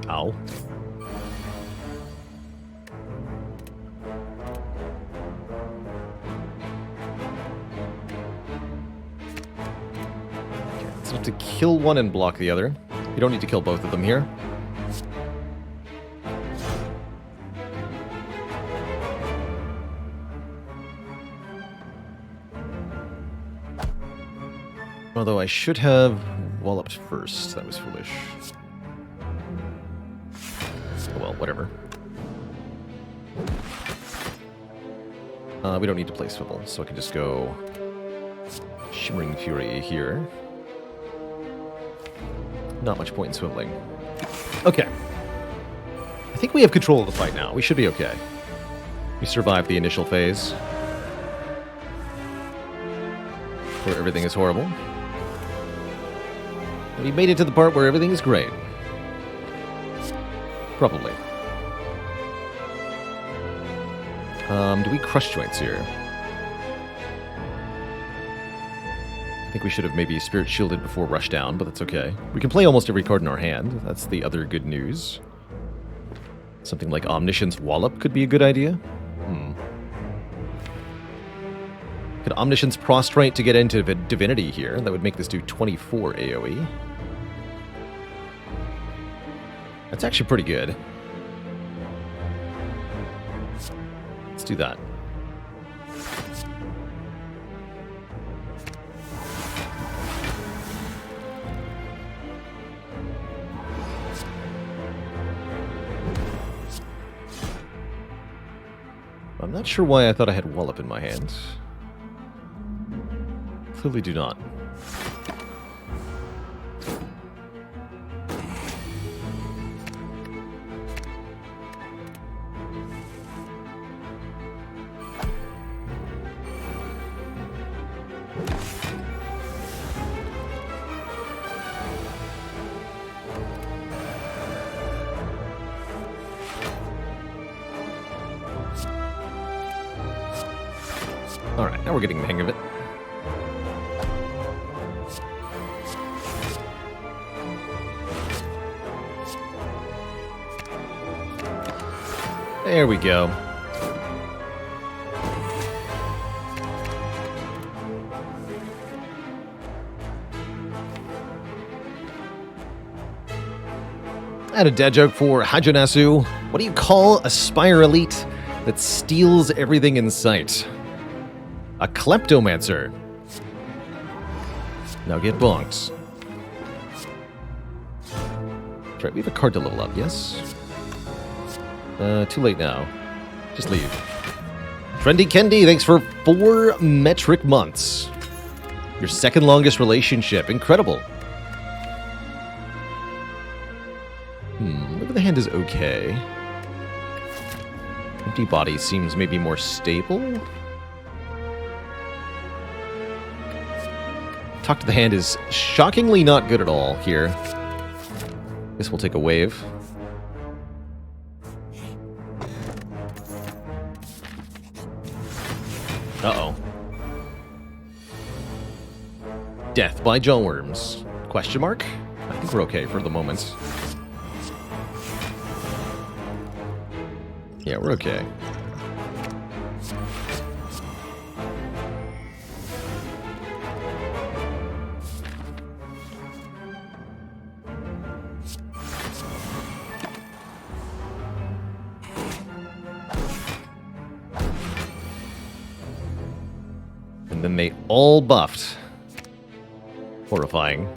Ow. Okay, so to kill one and block the other. You don't need to kill both of them here. Although I should have walloped first. That was foolish. Well, whatever. We don't need to play Swivel, so I can just go Shimmering Fury here. Not much point in swiveling. Okay. I think we have control of the fight now. We should be okay. We survived the initial phase, where everything is horrible. And we made it to the part where everything is great. Probably. Do we crush joints here? I think we should have maybe Spirit Shielded before Rush Down, but that's okay. We can play almost every card in our hand. That's the other good news. Something like Omniscience Wallop could be a good idea. Could Omniscience Prostrate to get into Divinity here? That would make this do 24 AoE. That's actually pretty good. Let's do that. I'm not sure why I thought I had Wallop in my hand. Clearly do not. Alright, now we're getting the hang of it. There we go. I had a dad joke for Hajanasu. What do you call a Spire elite that steals everything in sight? A kleptomancer. Now get bonked. That's right, we have a card to level up, yes? Too late now. Just leave. Trendy Kendi, thanks for 4 metric months. Your second longest relationship. Incredible. Look at the hand is okay. Empty body seems maybe more stable. Talk to the hand is shockingly not good at all here. Guess we'll take a wave. Uh-oh. Death by jawworms. Question mark? I think we're okay for the moment. Yeah, we're okay. And then they all buffed. Horrifying.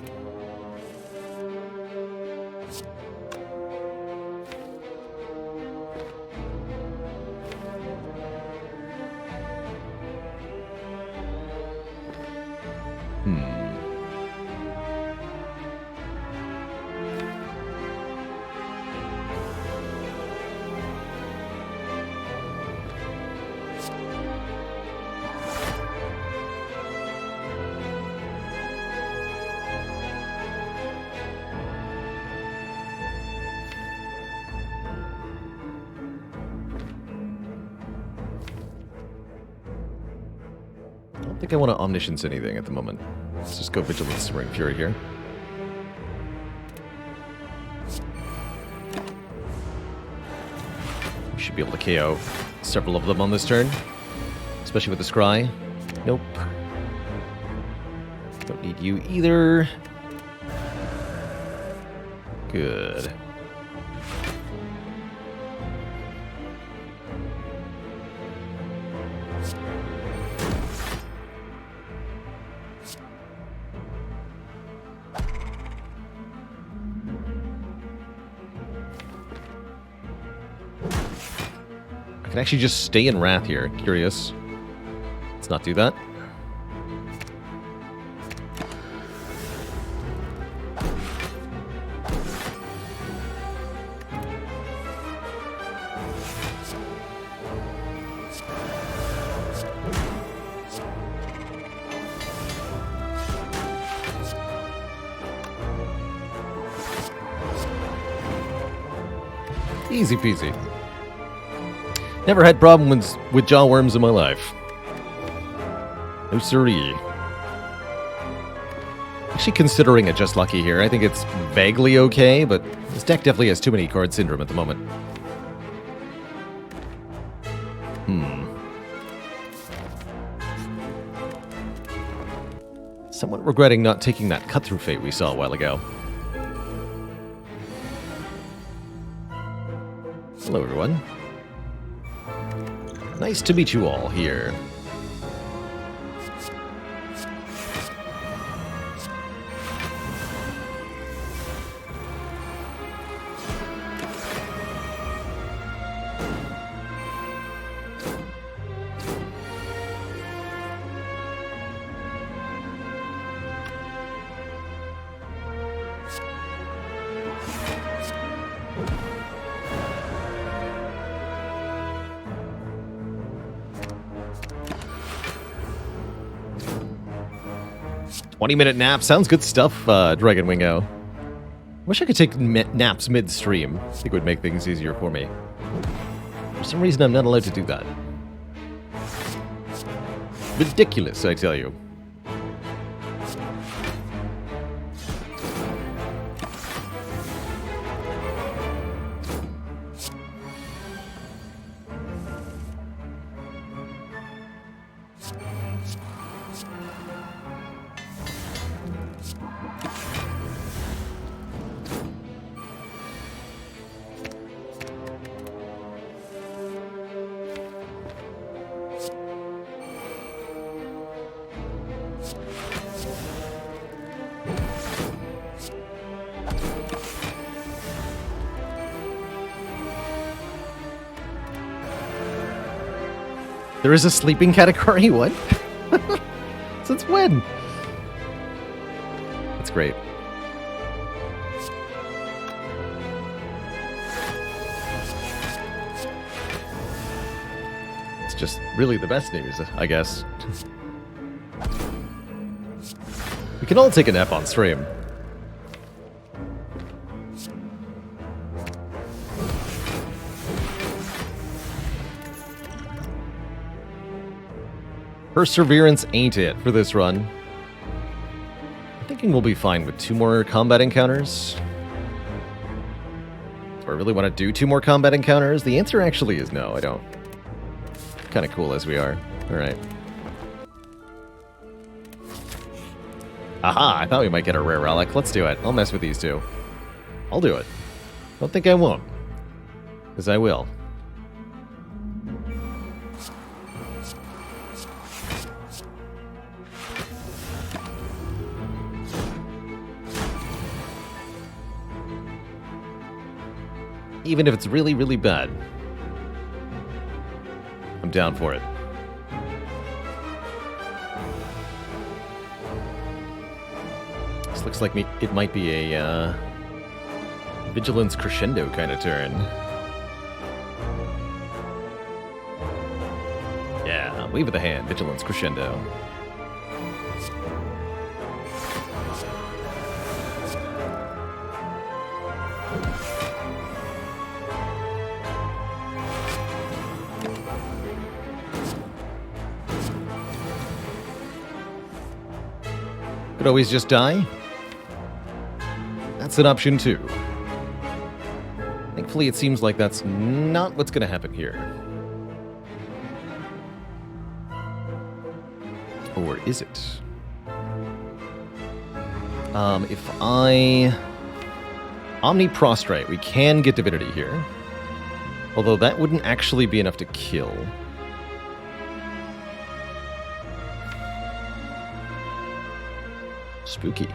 I don't think I want to omniscience anything at the moment. Let's just go Vigilance Ring Fury here. We should be able to KO several of them on this turn. Especially with the Scry. Nope. Don't need you either. Good. I can actually just stay in Wrath here. Curious. Let's not do that. Easy peasy. Never had problems with jawworms in my life. No siree. Actually considering it just lucky here. I think it's vaguely okay, but this deck definitely has too many card syndrome at the moment. Somewhat regretting not taking that cut-through fate we saw a while ago. Hello, everyone. Nice to meet you all here. "20-minute nap. Sounds good stuff, Dragon Wingo. Wish I could take naps midstream. I think it would make things easier for me. For some reason, I'm not allowed to do that. Ridiculous, I tell you. There is a sleeping category? What? Since when? That's great. It's just really the best news, I guess. We can all take a nap on stream. Perseverance ain't it for this run. I'm thinking we'll be fine with 2 more combat encounters. Do I really want to do 2 more combat encounters? The answer actually is no, I don't. Kind of cool as we are. Alright. Aha, I thought we might get a rare relic. Let's do it. I'll mess with these 2. I'll do it. Don't think I won't. Because I will. Even if it's really, really bad. I'm down for it. This looks like it might be a Vigilance Crescendo kind of turn. Yeah, wave of the hand, Vigilance Crescendo. Could always just die. That's an option too. Thankfully, it seems like that's not what's going to happen here. Or is it? If I Omni Prostrate, we can get Divinity here. Although that wouldn't actually be enough to kill. Spooky.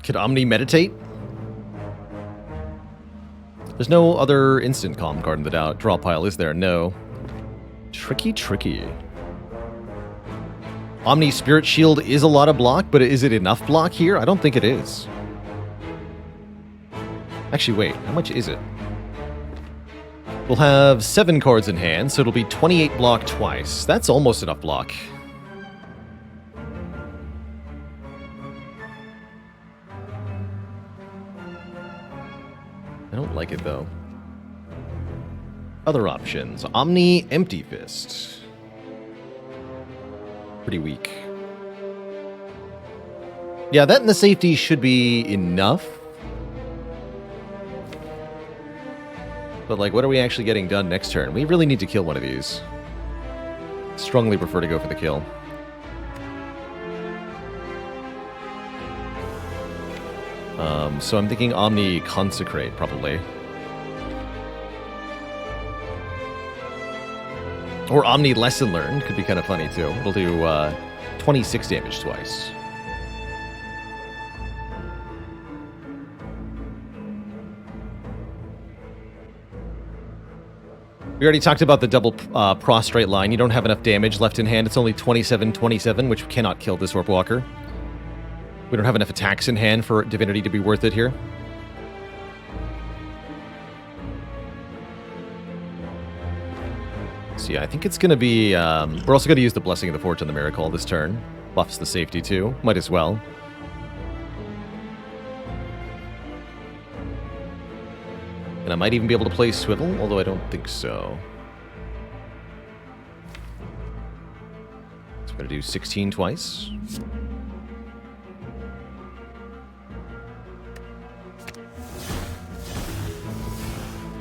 Could Omni meditate? There's no other instant calm card in the draw pile, is there? No. Tricky, tricky. Omni Spirit Shield is a lot of block, but is it enough block here? I don't think it is. Actually, wait. How much is it? We'll have 7 cards in hand, so it'll be 28 block twice. That's almost enough block. I don't like it, though. Other options. Omni Empty Fist. Pretty weak. Yeah, that and the safety should be enough. But, like, what are we actually getting done next turn? We really need to kill one of these. Strongly prefer to go for the kill. So I'm thinking Omni Consecrate, probably. Or Omni Lesson Learned could be kind of funny, too. It'll do 26 damage twice. We already talked about the double prostrate line. You don't have enough damage left in hand. It's only 27-27, which cannot kill this Orb Walker. We don't have enough attacks in hand for Divinity to be worth it here. So yeah, I think it's going to be... we're also going to use the Blessing of the Fortune and the Miracle this turn. Buffs the safety too. Might as well. And I might even be able to play Swivel, although I don't think so. So we're going to do 16 twice.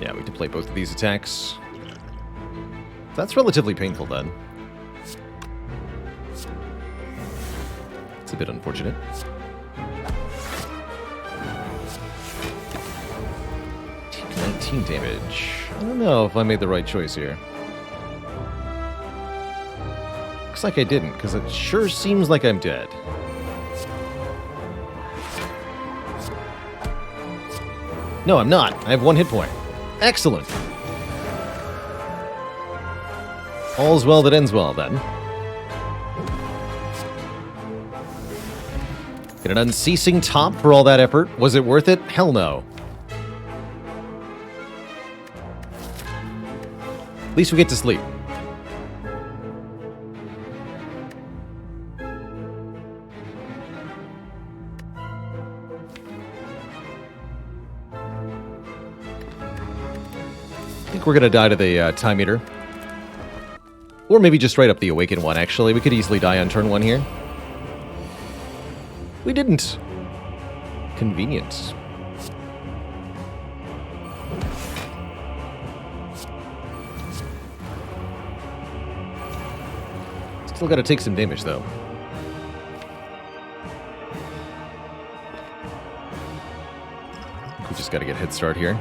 Yeah, we can play both of these attacks. That's relatively painful then. It's a bit unfortunate. 19 damage. I don't know if I made the right choice here. Looks like I didn't, because it sure seems like I'm dead. No, I'm not. I have 1 hit point. Excellent. All's well that ends well, then. Get an unceasing top for all that effort. Was it worth it? Hell no. At least we get to sleep. I think we're going to die to the time meter. Or maybe just straight up the awakened one, actually. We could easily die on turn 1 here. We didn't. Convenience. Still gotta take some damage, though. We just gotta get a head start here.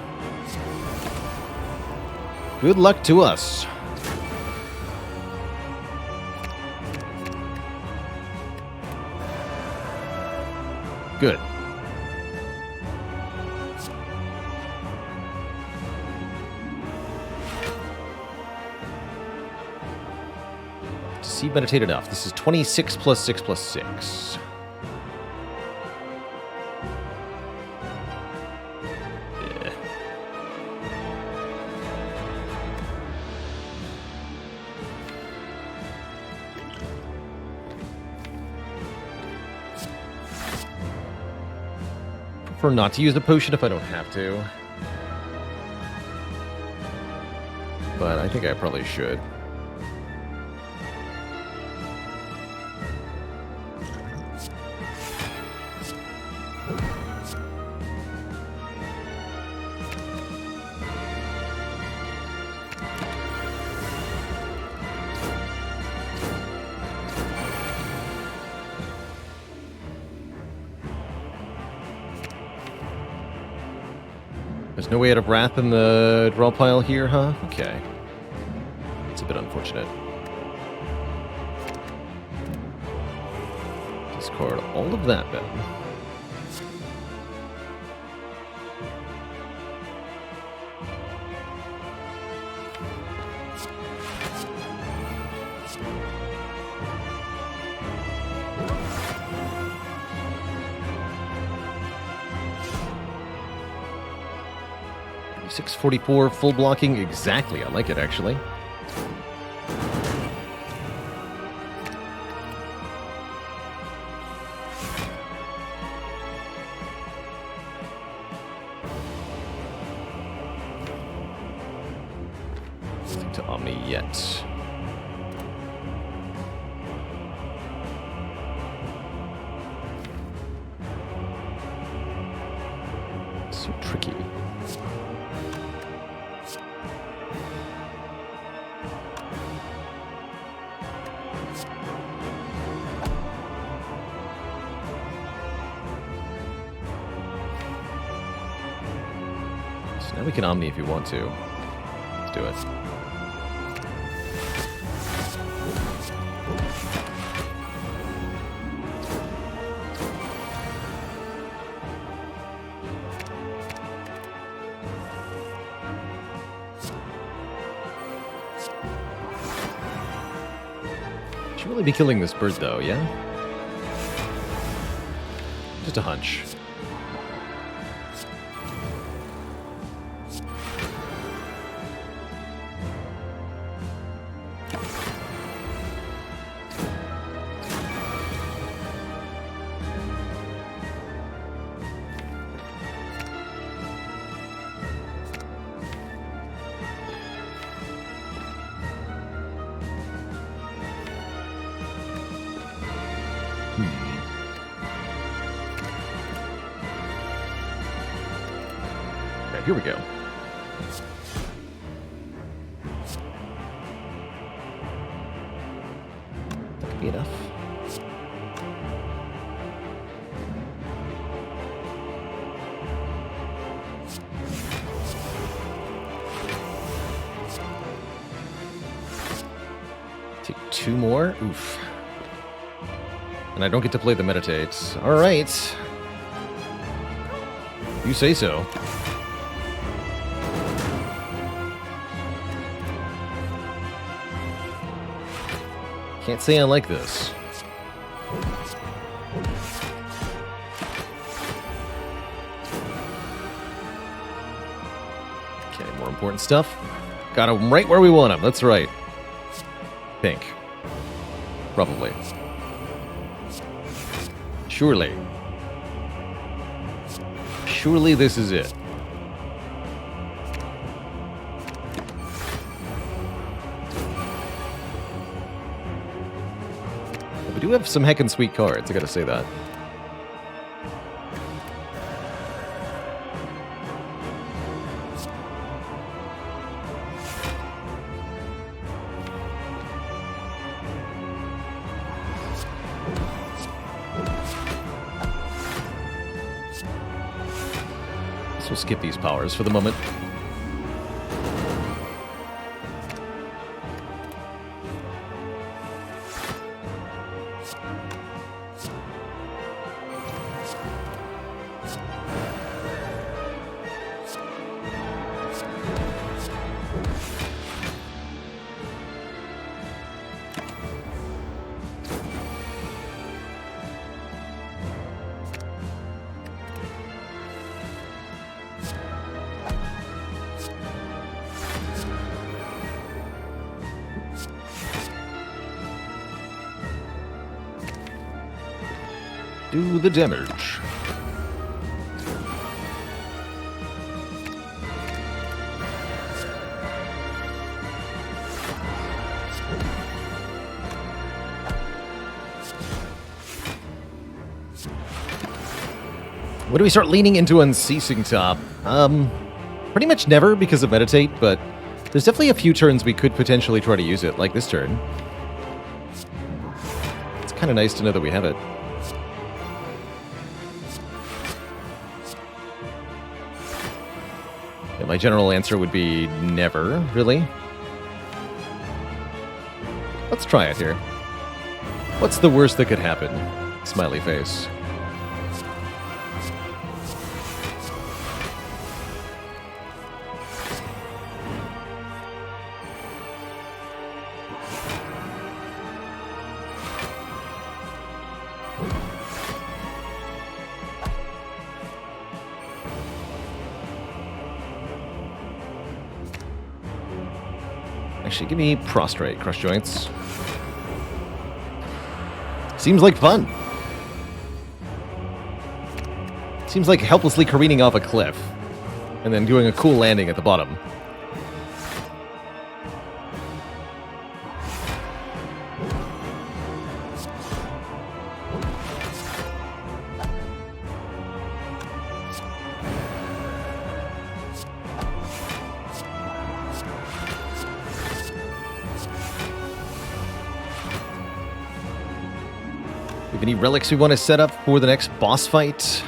Good luck to us. Good. See, meditate enough. This is 26 plus 6 plus 6. Yeah. Prefer not to use the potion if I don't have to. But I think I probably should. There's no way out of Wrath in the draw pile here, huh? Okay. It's a bit unfortunate. Discard all of that, then. $644 full blocking exactly. I like it, actually. Nothing to Omni yet. So tricky. Now we can Omni if you want to. Let's do it. Should really be killing this bird though, yeah? Just a hunch. Okay, here we go. That could be enough. Take 2 more? Oof. And I don't get to play the meditate. Alright. You say so. Can't say I like this. Okay, more important stuff. Got him right where we want him. That's right. Pink. Probably. Surely. Surely this is it. We do have some heckin' sweet cards, I gotta say that. We'll skip these powers for the moment. Do the damage. When do we start leaning into Unceasing Top? Pretty much never because of Meditate, but there's definitely a few turns we could potentially try to use it, like this turn. It's kind of nice to know that we have it. Yeah, my general answer would be never, really. Let's try it here. What's the worst that could happen? Smiley face. Actually, give me Prostrate, Crush Joints. Seems like fun. Seems like helplessly careening off a cliff and then doing a cool landing at the bottom. Any relics we want to set up for the next boss fight?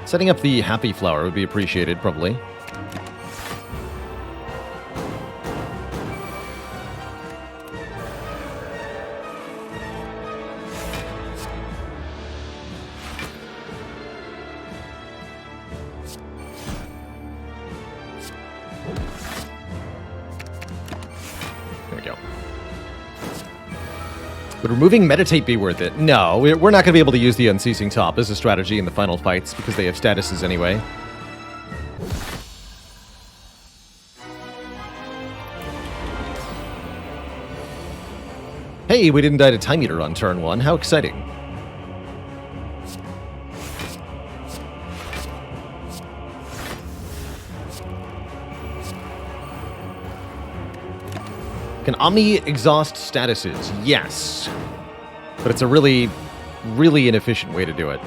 Setting up the Happy Flower would be appreciated, probably. There we go. Would removing Meditate be worth it? No, we're not going to be able to use the Unceasing Top as a strategy in the final fights because they have statuses anyway. Hey, we didn't die to Time Eater on turn 1. How exciting. Can Omni exhaust statuses? Yes. But it's a really, really inefficient way to do it.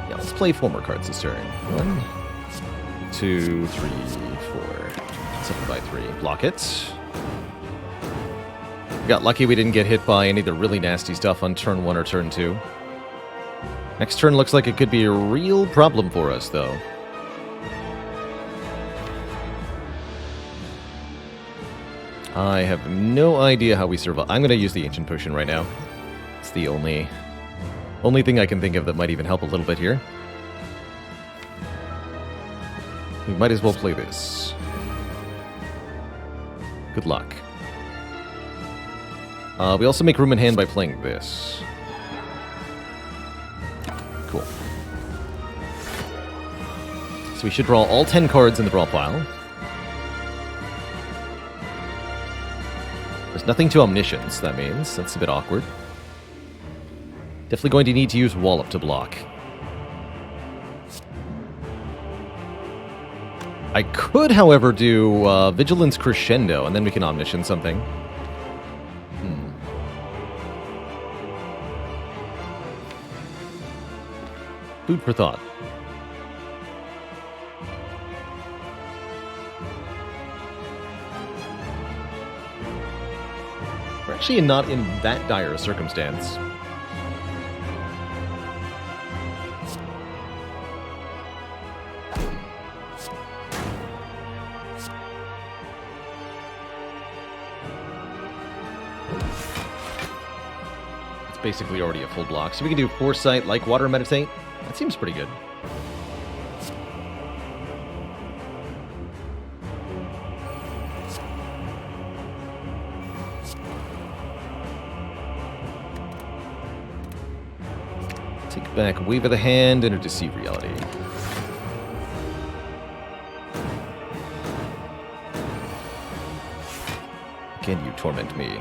Yeah, let's play 4 more cards this turn. 1, 2, 3, 4. 7 by 3. Block it. Got lucky we didn't get hit by any of the really nasty stuff on turn 1 or turn 2. Next turn looks like it could be a real problem for us, though. I have no idea how we survive. I'm going to use the Ancient Potion right now. It's the only thing I can think of that might even help a little bit here. We might as well play this. Good luck. We also make room in hand by playing this. Cool. So we should draw all 10 cards in the draw pile. There's nothing to Omniscience, that means. That's a bit awkward. Definitely going to need to use Wallop to block. I could, however, do Vigilance Crescendo, and then we can Omniscience something. Food for thought. We're actually not in that dire a circumstance. It's basically already a full block. So we can do Foresight, like Water, Meditate. That seems pretty good. Take back Wave of the Hand and Deceive Reality. Can you torment me?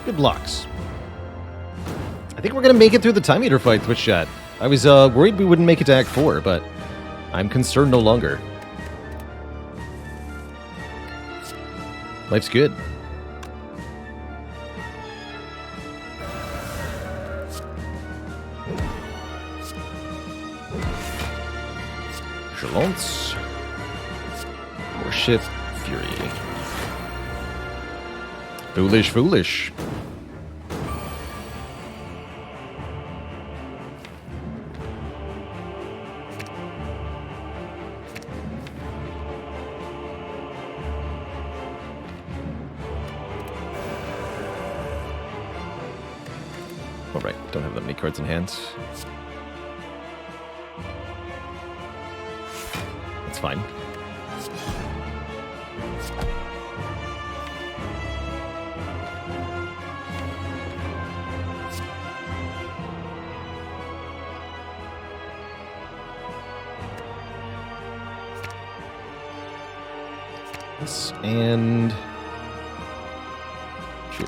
Good blocks. I think we're going to make it through the Time Eater fight, Twitch chat. I was worried we wouldn't make it to Act 4, but I'm concerned no longer. Life's good. Chalance. Worship Fury. Foolish, foolish. Alright, don't have that many cards in hand. That's fine. This and sure.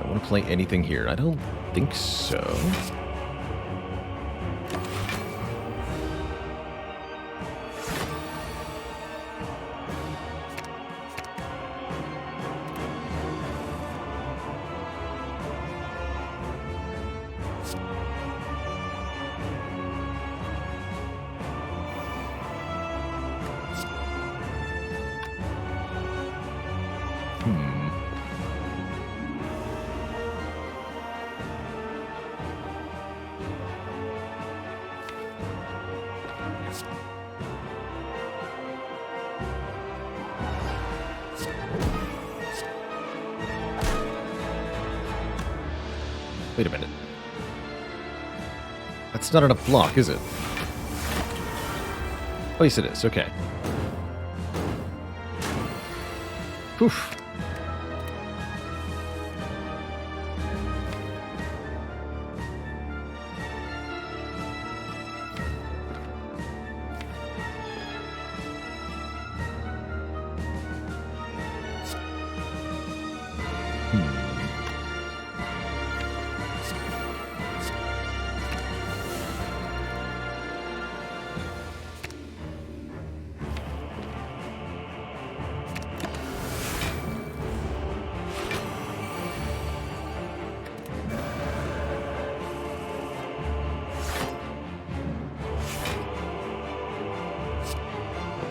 I want to play anything here. I don't think so. Wait a minute. That's not enough block, is it? Oh, yes, it is. Okay. Oof.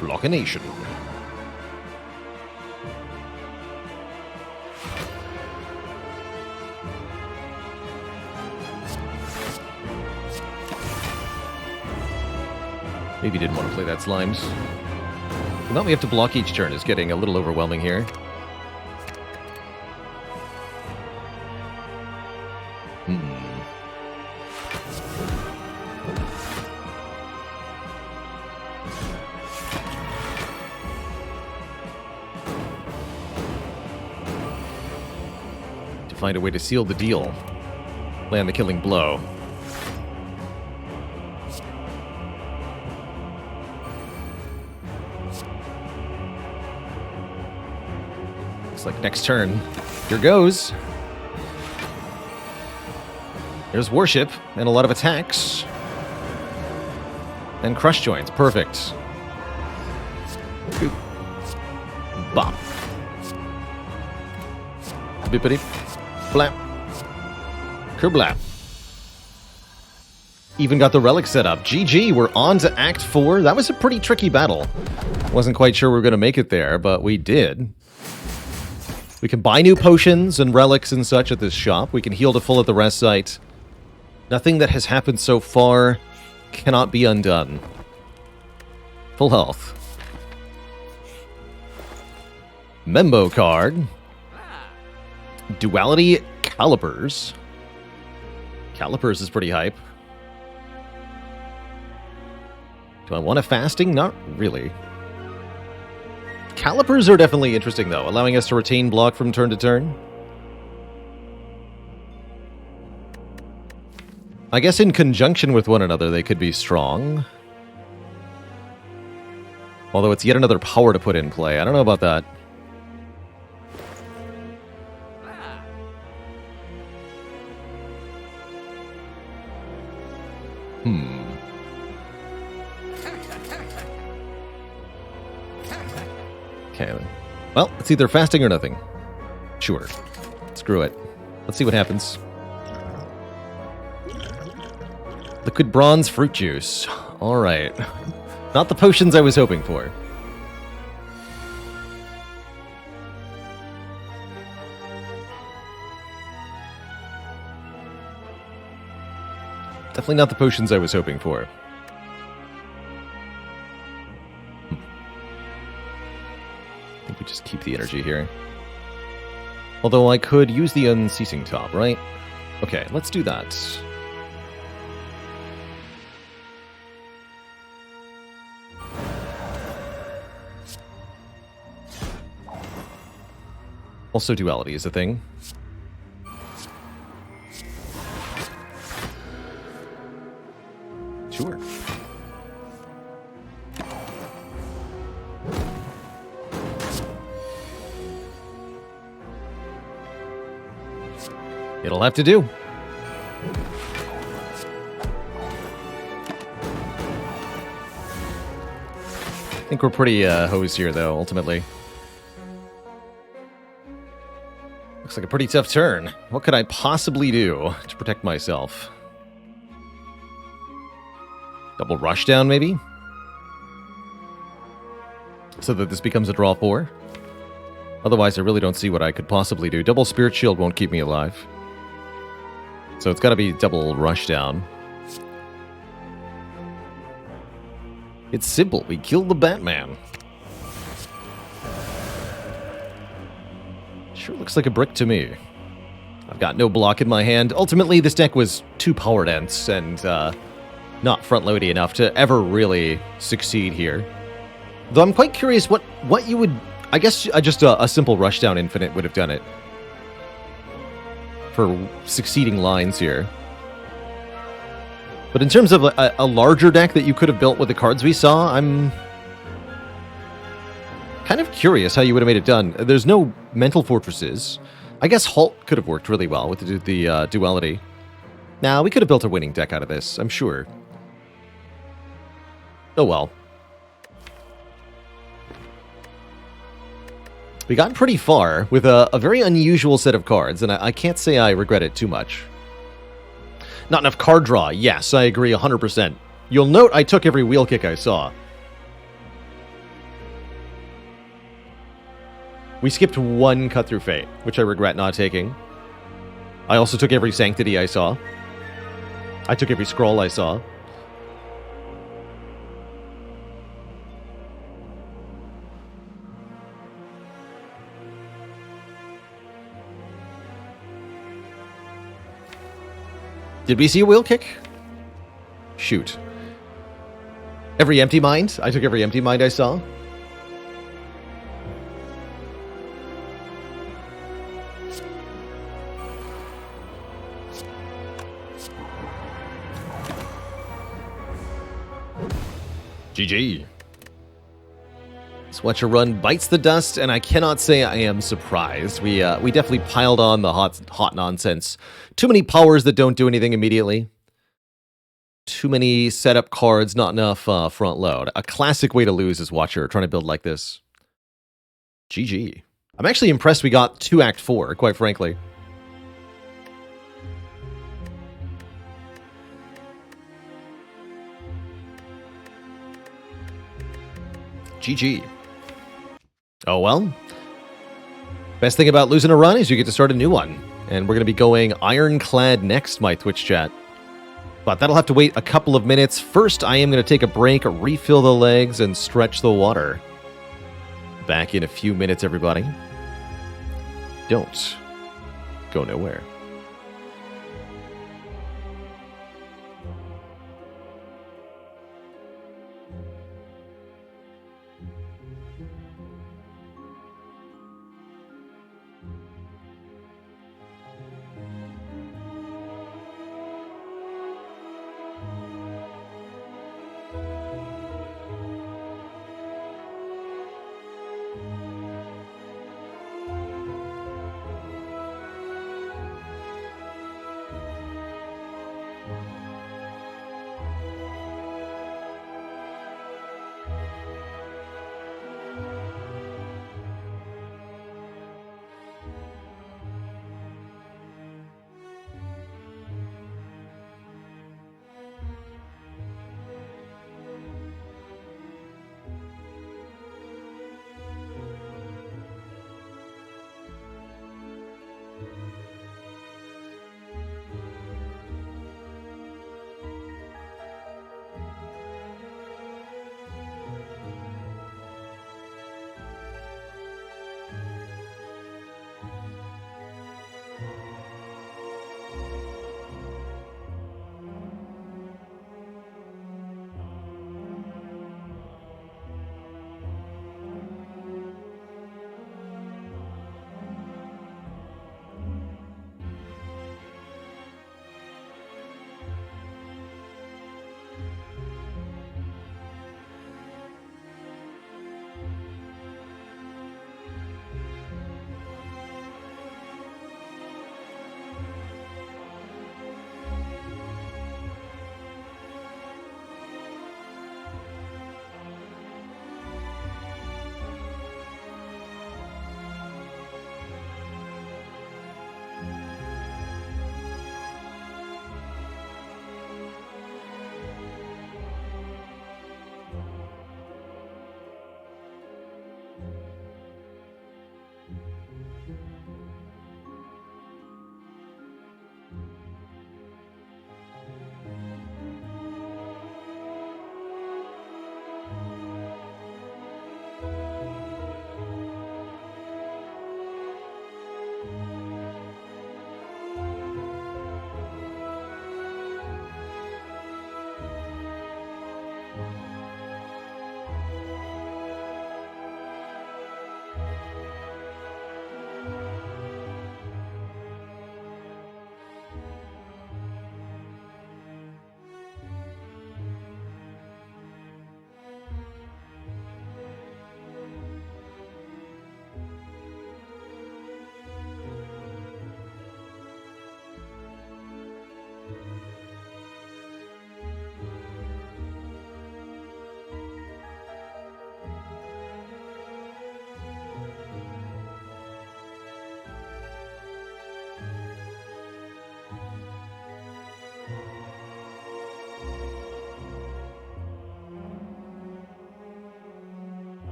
Blockination. Maybe didn't want to play that Slimes. The amount we have to block each turn is getting a little overwhelming here. Find a way to seal the deal. Land the killing blow. Looks like next turn. Here goes. There's Worship and a lot of attacks. And Crush Joints. Perfect. Boop. Bop. Bippity. Blap. Kerblap. Even got the relic set up. GG, we're on to Act 4. That was a pretty tricky battle. Wasn't quite sure we were going to make it there, but we did. We can buy new potions and relics and such at this shop. We can heal to full at the rest site. Nothing that has happened so far cannot be undone. Full health. Membo card. Duality Calipers. Calipers is pretty hype. Do I want a fasting? Not really. Calipers are definitely interesting, though, allowing us to retain block from turn to turn. I guess in conjunction with one another, they could be strong. Although it's yet another power to put in play. I don't know about that. Okay. Well, it's either fasting or nothing. Sure. Screw it. Let's see what happens. Liquid bronze fruit juice. Alright. Not the potions I was hoping for. Definitely not the potions I was hoping for. I think we just keep the energy here. Although I could use the unceasing top, right? Okay, let's do that. Also, duality is a thing. Sure. It'll have to do. I think we're pretty hosed here, though, ultimately. Looks like a pretty tough turn. What could I possibly do to protect myself? Double rush down, maybe? So that this becomes a draw 4? Otherwise, I really don't see what I could possibly do. Double Spirit Shield won't keep me alive. So it's got to be double rush down. It's simple. We killed the Batman. Sure looks like a brick to me. I've got no block in my hand. Ultimately, this deck was too power dense, and not front-loady enough to ever really succeed here. Though I'm quite curious what you would... I guess just a simple Rushdown Infinite would have done it. For succeeding lines here. But in terms of a larger deck that you could have built with the cards we saw, I'm kind of curious how you would have made it done. There's no Mental Fortresses. I guess Halt could have worked really well with the duality. Now, we could have built a winning deck out of this, I'm sure. Oh well. We got pretty far with a very unusual set of cards, and I can't say I regret it too much. Not enough card draw. Yes, I agree 100%. You'll note I took every wheel kick I saw. We skipped one Cut Through Fate, which I regret not taking. I also took every Sanctity I saw. I took every Scroll I saw. Did we see a wheel kick? Shoot. Every Empty Mind? I took every Empty Mind I saw. GG. Swatcher Run bites the dust, and I cannot say I am surprised. We definitely piled on the hot nonsense. Too many powers that don't do anything immediately. Too many setup cards, not enough front load. A classic way to lose is Watcher, trying to build like this. GG. I'm actually impressed we got 2 Act 4, quite frankly. GG. Oh well. Best thing about losing a run is you get to start a new one. And we're going to be going Ironclad next, my Twitch chat. But that'll have to wait a couple of minutes. First, I am going to take a break, refill the legs, and stretch the water. Back in a few minutes, everybody. Don't go nowhere.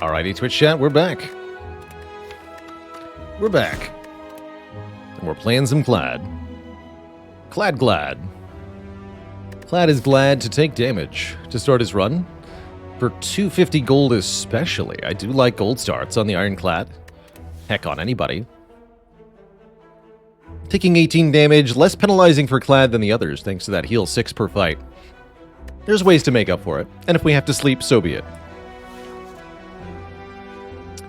Alrighty, Twitch chat, we're back. We're back. And we're playing some Clad. Glad. Clad is glad to take damage to start his run. For 250 gold especially. I do like gold starts on the Ironclad. Heck, on anybody. Taking 18 damage, less penalizing for Clad than the others, thanks to that heal 6 per fight. There's ways to make up for it, and if we have to sleep, so be it.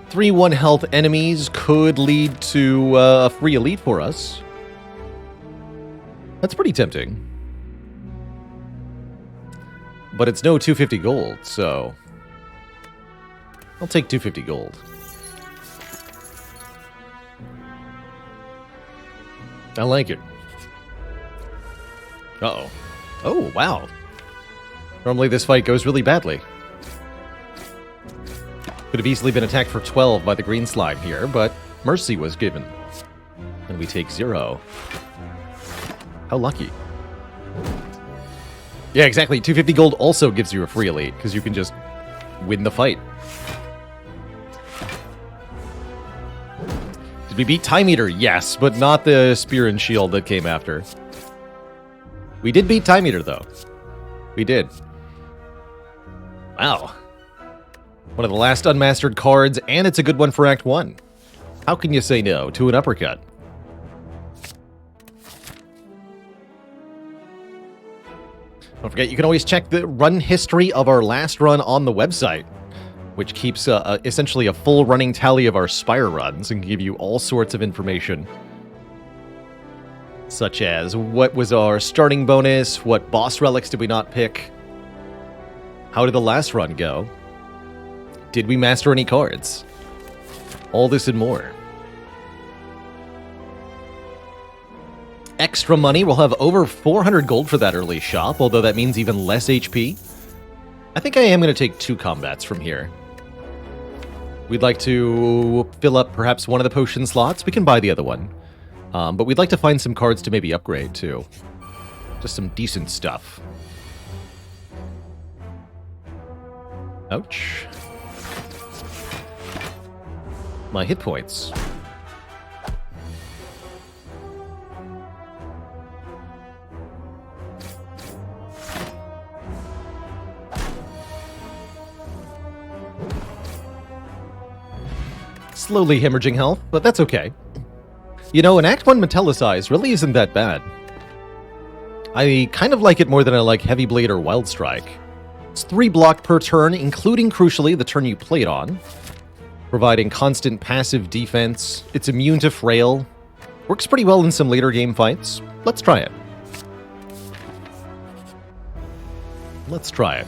3-1 health enemies could lead to a free elite for us. That's pretty tempting. But it's no 250 gold, so I'll take 250 gold. I like it. Uh-oh. Oh, wow. Normally this fight goes really badly. Could have easily been attacked for 12 by the green slime here, but mercy was given. And we take 0. How lucky. Yeah, exactly. 250 gold also gives you a free elite, because you can just win the fight. Did we beat Time Eater? Yes, but not the Spear and Shield that came after. We did beat Time Eater, though. We did. Wow. One of the last unmastered cards, and it's a good one for Act 1. How can you say no to an uppercut? Don't forget, you can always check the run history of our last run on the website, which keeps essentially a full running tally of our Spire runs and can give you all sorts of information. Such as, what was our starting bonus? What boss relics did we not pick? How did the last run go? Did we master any cards? All this and more. Extra money, we'll have over 400 gold for that early shop, although that means even less HP. I think I am going to take 2 combats from here. We'd like to fill up perhaps one of the potion slots. We can buy the other one. But we'd like to find some cards to maybe upgrade, too. Just some decent stuff. Ouch. My hit points. Slowly hemorrhaging health, but that's okay. You know, an Act 1 Metallicize really isn't that bad. I kind of like it more than I like Heavy Blade or Wild Strike. It's 3 block per turn, including, crucially, the turn you play it on. Providing constant passive defense. It's immune to Frail. Works pretty well in some later game fights. Let's try it. Let's try it.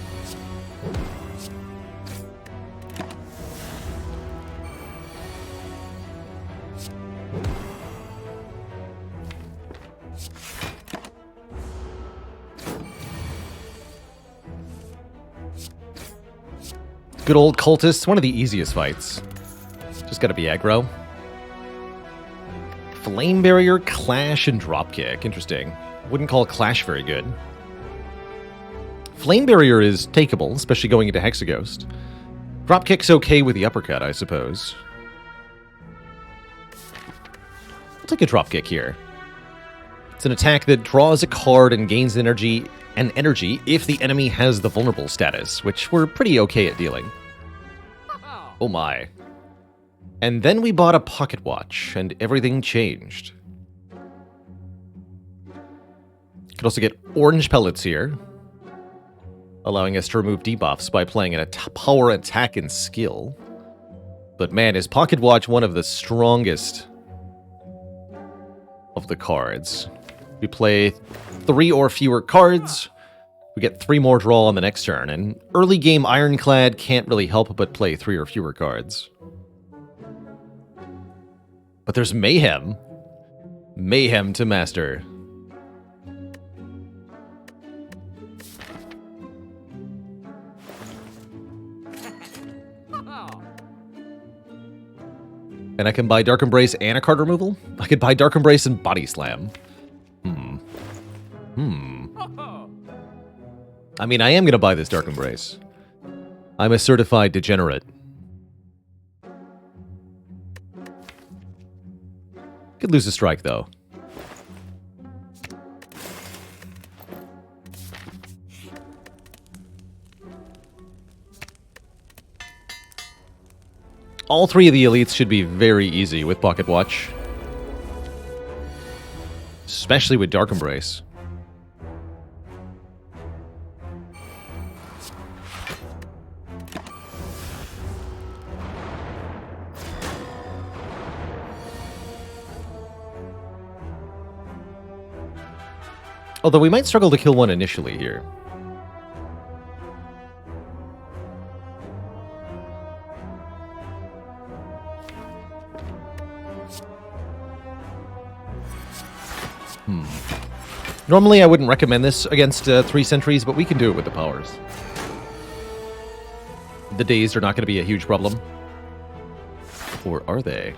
Good old Cultists, one of the easiest fights. Just gotta be aggro. Flame Barrier, Clash, and Dropkick. Interesting. Wouldn't call Clash very good. Flame Barrier is takeable, especially going into Hexaghost. Dropkick's okay with the uppercut, I suppose. I'll take a Dropkick here. It's an attack that draws a card and gains energy if the enemy has the vulnerable status, which we're pretty okay at dealing. Oh my. And then we bought a pocket watch, and everything changed. Could also get orange pellets here, allowing us to remove debuffs by playing a power attack and skill. But man, is pocket watch one of the strongest of the cards. We play 3 or fewer cards, we get 3 more draw on the next turn, and early game Ironclad can't really help but play 3 or fewer cards. But there's Mayhem. Mayhem to master. And I can buy Dark Embrace and a card removal? I could buy Dark Embrace and Body Slam. I mean, I am going to buy this Dark Embrace. I'm a certified degenerate. Could lose a strike, though. All three of the elites should be very easy with Pocket Watch. Especially with Dark Embrace. Although we might struggle to kill one initially here. Normally I wouldn't recommend this against 3 sentries, but we can do it with the powers. The days are not going to be a huge problem. Or are they?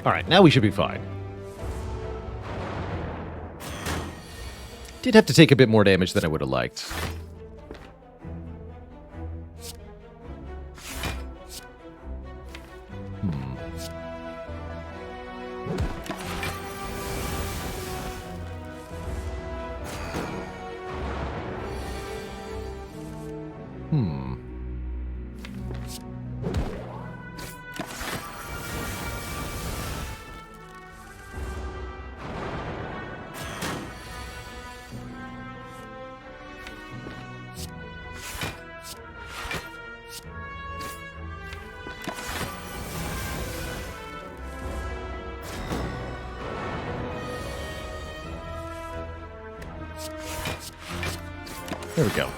Alright, now we should be fine. Did have to take a bit more damage than I would have liked. There we go.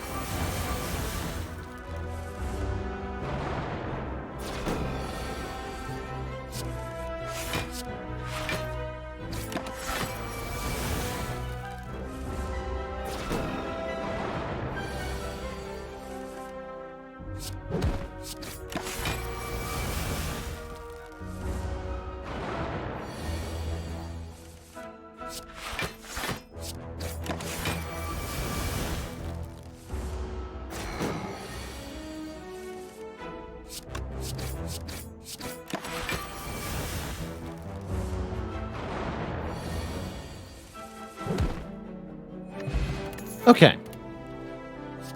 Okay.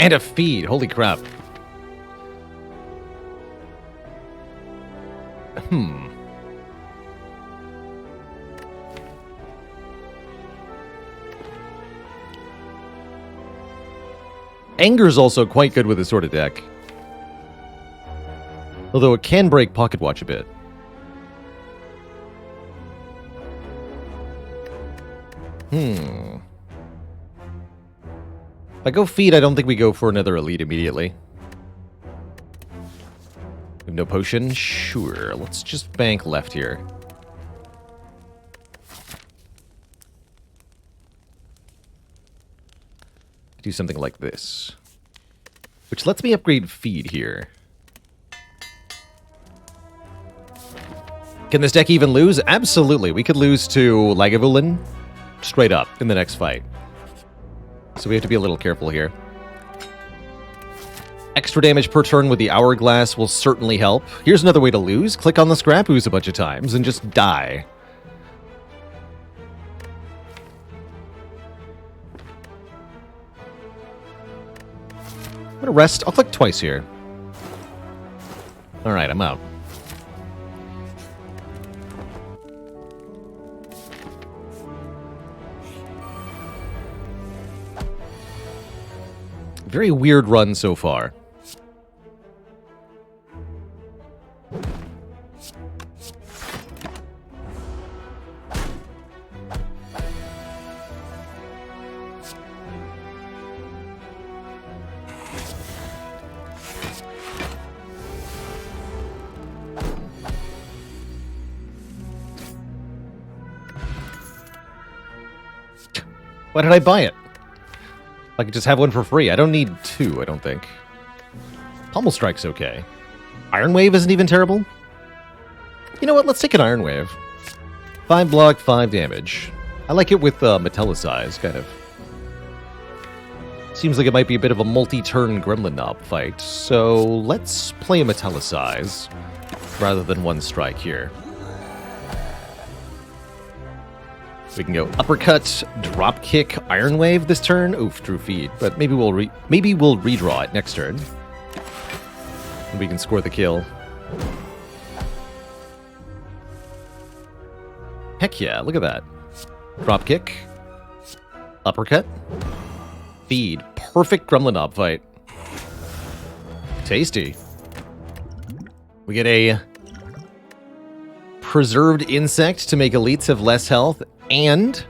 And a feed. Holy crap. Anger's also quite good with this sort of deck. Although it can break Pocket Watch a bit. If I go feed, I don't think we go for another elite immediately. We have no potion? Sure. Let's just bank left here. Do something like this. Which lets me upgrade feed here. Can this deck even lose? Absolutely. We could lose to Lagavulin straight up in the next fight. So we have to be a little careful here. Extra damage per turn with the Hourglass will certainly help. Here's another way to lose. Click on the Scrap Ooze a bunch of times and just die. I'm gonna rest. I'll click twice here. Alright, I'm out. Very weird run so far. Why did I buy it? I could just have one for free. I don't need two, I don't think. Pommel Strike's okay. Iron Wave isn't even terrible. You know what? Let's take an Iron Wave. 5 block, 5 damage. I like it with Metallicize, kind of. Seems like it might be a bit of a multi-turn Gremlin Knob fight, so let's play a Metallicize rather than one strike here. We can go uppercut, drop kick, Iron Wave this turn. Oof, drew feed, but maybe we'll redraw it next turn. And we can score the kill. Heck yeah, look at that. Drop kick, uppercut, feed. Perfect Gremlin Knob fight. Tasty. We get a preserved insect to make elites have less health, and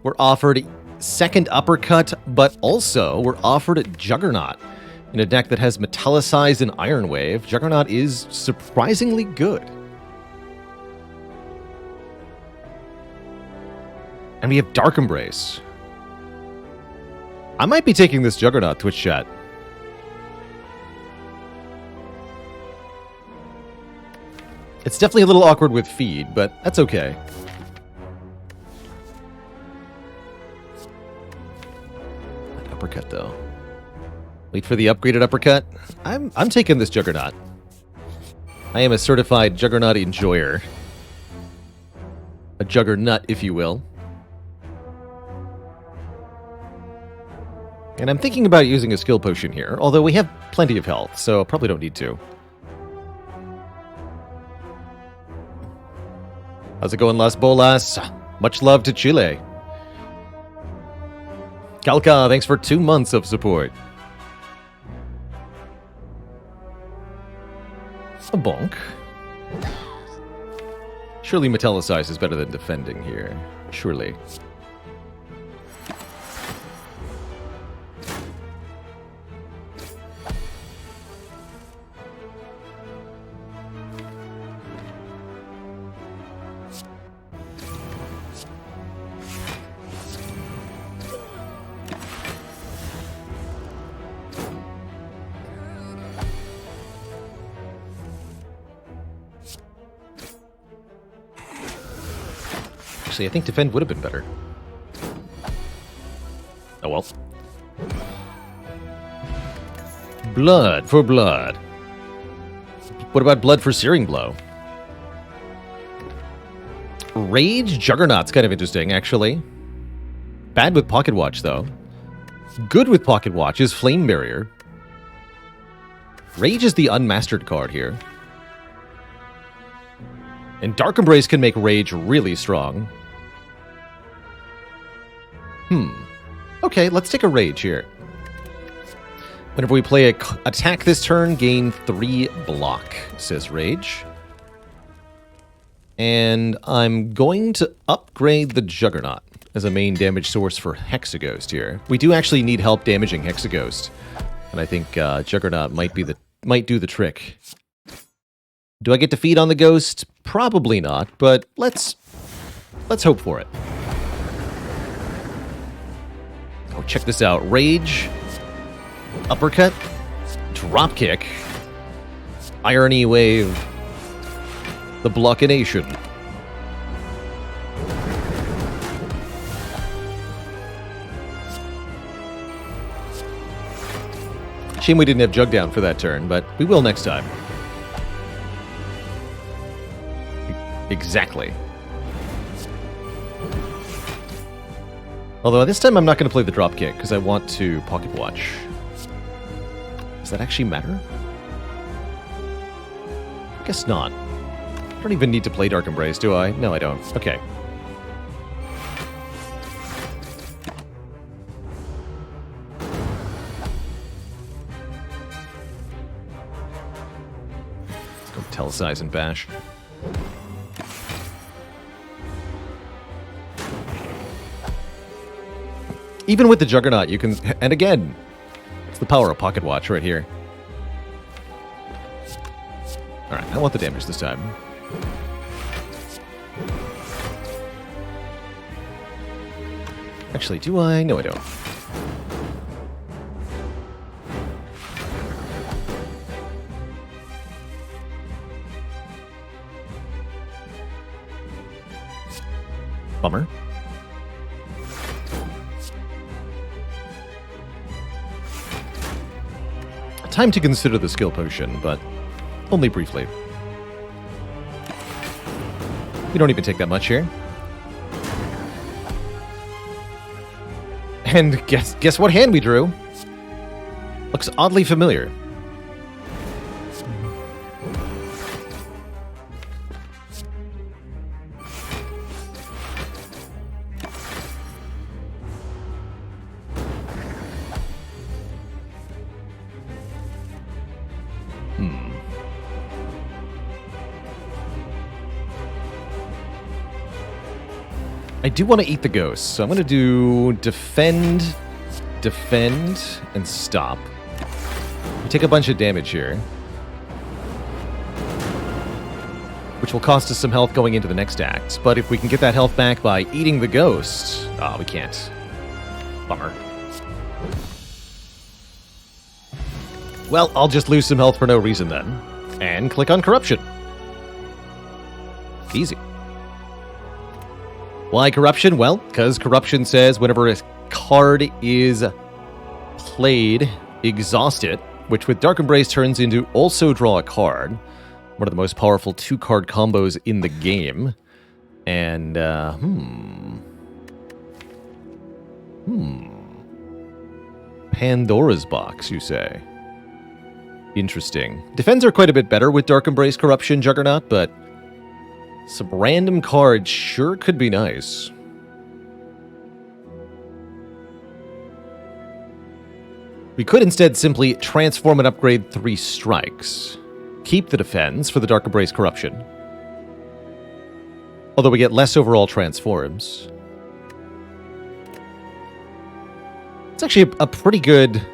we're offered second uppercut, but also we're offered Juggernaut. In a deck that has Metallicize and Iron Wave, Juggernaut is surprisingly good. And we have Dark Embrace. I might be taking this Juggernaut Twitch chat. It's definitely a little awkward with feed, but that's okay. That uppercut, though. Wait for the upgraded uppercut. I'm taking this Juggernaut. I am a certified Juggernaut enjoyer. A Juggernaut, if you will. And I'm thinking about using a skill potion here, although we have plenty of health, so probably don't need to. How's it going, Las Bolas? Much love to Chile. Kalka, thanks for 2 months of support. A bonk. Surely Metallicize is better than defending here. Surely. Actually, I think defend would have been better. Oh well. Blood for blood. What about blood for Searing Blow? Rage Juggernaut's kind of interesting, actually. Bad with Pocket Watch, though. Good with Pocket Watch is Flame Barrier. Rage is the unmastered card here. And Dark Embrace can make Rage really strong. Okay, let's take a Rage here. Whenever we play a attack this turn, gain 3 block, says Rage. And I'm going to upgrade the Juggernaut as a main damage source for Hexaghost here. We do actually need help damaging Hexaghost. And I think Juggernaut might do the trick. Do I get to feed on the Ghost? Probably not, but let's hope for it. Oh, check this out. Rage, uppercut, drop kick, Irony Wave, the Blockination. Shame we didn't have Jug down for that turn, but we will next time. Exactly. Although this time I'm not going to play the drop kick because I want to Pocket Watch. Does that actually matter? I guess not. I don't even need to play Dark Embrace, do I? No, I don't. Okay. Let's go Telesize and Bash. Even with the Juggernaut, you can... And again, it's the power of Pocket Watch right here. Alright, I want the damage this time. Actually, do I? No, I don't. Bummer. Time to consider the skill potion, but only briefly. We don't even take that much here. And guess what hand we drew? Looks oddly familiar. I do want to eat the ghosts, so I'm going to do defend, and stop. We take a bunch of damage here, which will cost us some health going into the next act. But if we can get that health back by eating the ghost... Oh, we can't. Bummer. Well, I'll just lose some health for no reason then. And click on Corruption. Easy. Why Corruption? Well, because Corruption says whenever a card is played, exhaust it, which with Dark Embrace turns into also draw a card. One of the most powerful 2-card combos in the game. And, Pandora's Box, you say? Interesting. Defends are quite a bit better with Dark Embrace, Corruption, Juggernaut, but some random cards sure could be nice. We could instead simply transform and upgrade 3 strikes. Keep the defense for the Dark Embrace Corruption. Although we get less overall transforms. It's actually a pretty good...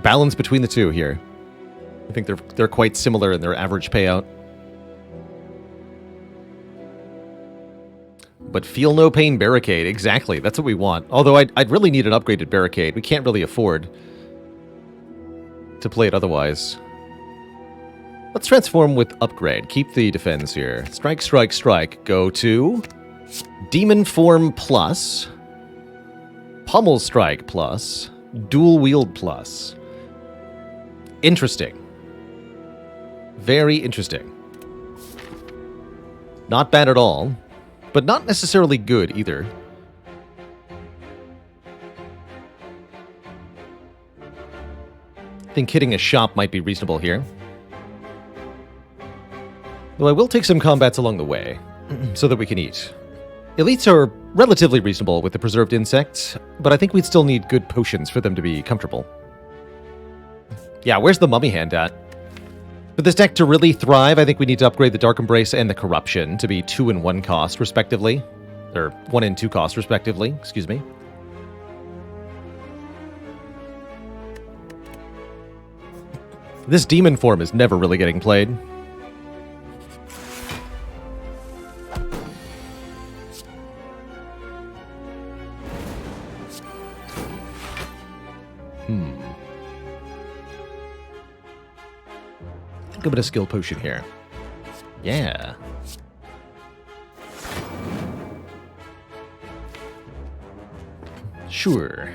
balance between the two here. I think they're quite similar in their average payout. But Feel No Pain Barricade, exactly. That's what we want. Although I'd really need an upgraded Barricade. We can't really afford to play it otherwise. Let's transform with Upgrade. Keep the defense here. Strike, strike, strike. Go to Demon Form Plus, Pummel Strike Plus, Dual Wield Plus. Interesting. Very interesting. Not bad at all, but not necessarily good either. I think hitting a shop might be reasonable here. Though I will take some combats along the way, so that we can eat. Elites are relatively reasonable with the preserved insects, but I think we'd still need good potions for them to be comfortable. Yeah, where's the mummy hand at? For this deck to really thrive, I think we need to upgrade the Dark Embrace and the Corruption to be 2 and 1 cost, respectively. Or 1 and 2 cost, respectively. Excuse me. This demon form is never really getting played. A bit of skill potion here. Yeah. Sure.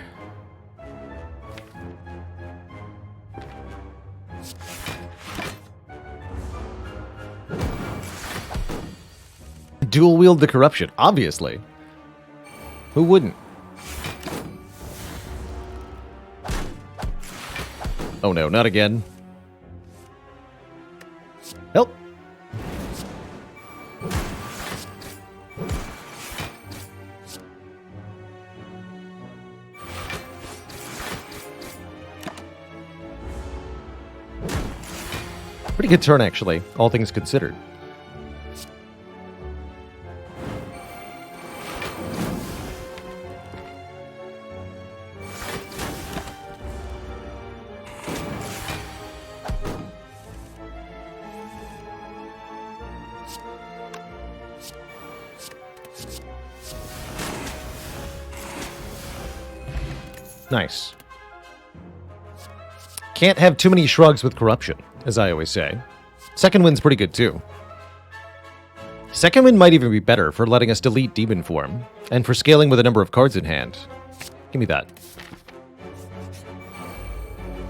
Dual wield the Corruption, obviously. Who wouldn't? Oh no, not again. Help. Pretty good turn, actually, all things considered. Nice. Can't have too many shrugs with Corruption, as I always say. Second wind's pretty good too. Second wind might even be better for letting us delete demon form, and for scaling with a number of cards in hand. Give me that.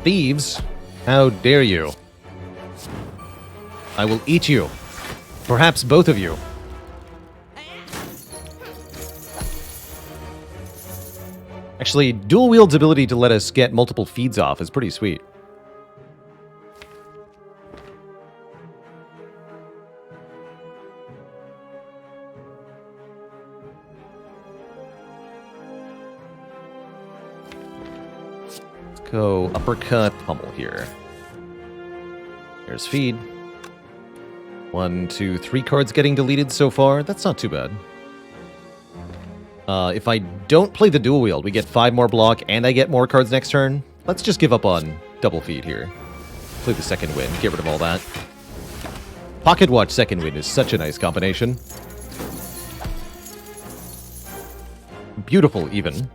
Thieves, how dare you? I will eat you. Perhaps both of you. Actually, dual wield's ability to let us get multiple feeds off is pretty sweet. Let's go uppercut, pummel here. There's feed. 1, 2, 3 cards getting deleted so far. That's not too bad. If I don't play the dual wield, we get 5 more block and I get more cards next turn. Let's just give up on double feed here. Play the second wind, get rid of all that. Pocket watch second wind is such a nice combination. Beautiful, even.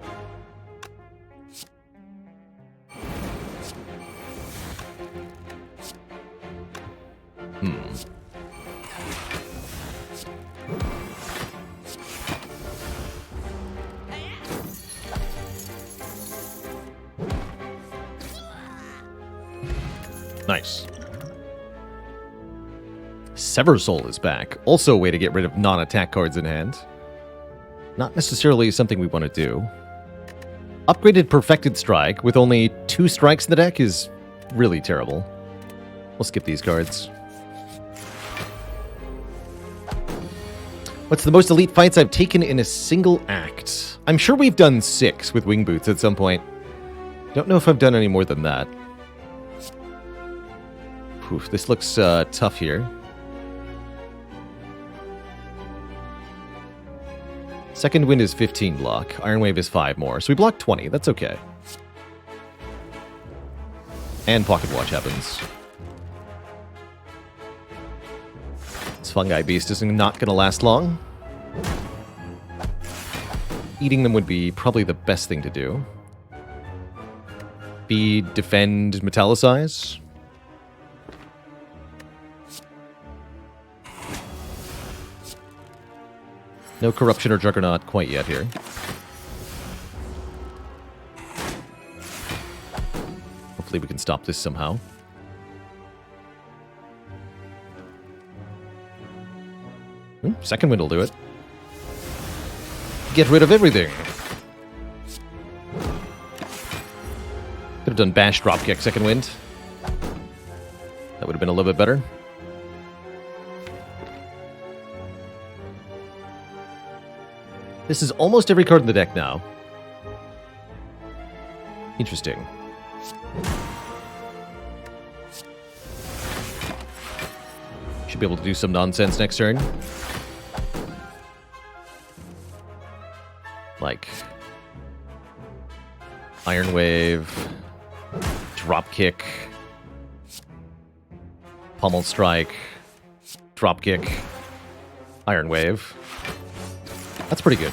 Nice. Sever Soul is back. Also a way to get rid of non-attack cards in hand. Not necessarily something we want to do. Upgraded Perfected Strike with only 2 strikes in the deck is really terrible. We'll skip these cards. What's the most elite fights I've taken in a single act? I'm sure we've done 6 with Wing Boots at some point. Don't know if I've done any more than that. Oof, this looks tough here. Second wind is 15 block. Iron Wave is 5 more. So we block 20. That's okay. And Pocket Watch happens. This Fungi Beast is not going to last long. Eating them would be probably the best thing to do. Feed, defend, metallicize. No Corruption or Juggernaut quite yet here. Hopefully we can stop this somehow. Second wind will do it. Get rid of everything. Could have done bash, dropkick, second wind. That would have been a little bit better. This is almost every card in the deck now. Interesting. Should be able to do some nonsense next turn. Like Iron Wave, Dropkick, Pummel Strike, Dropkick, Iron Wave. That's pretty good.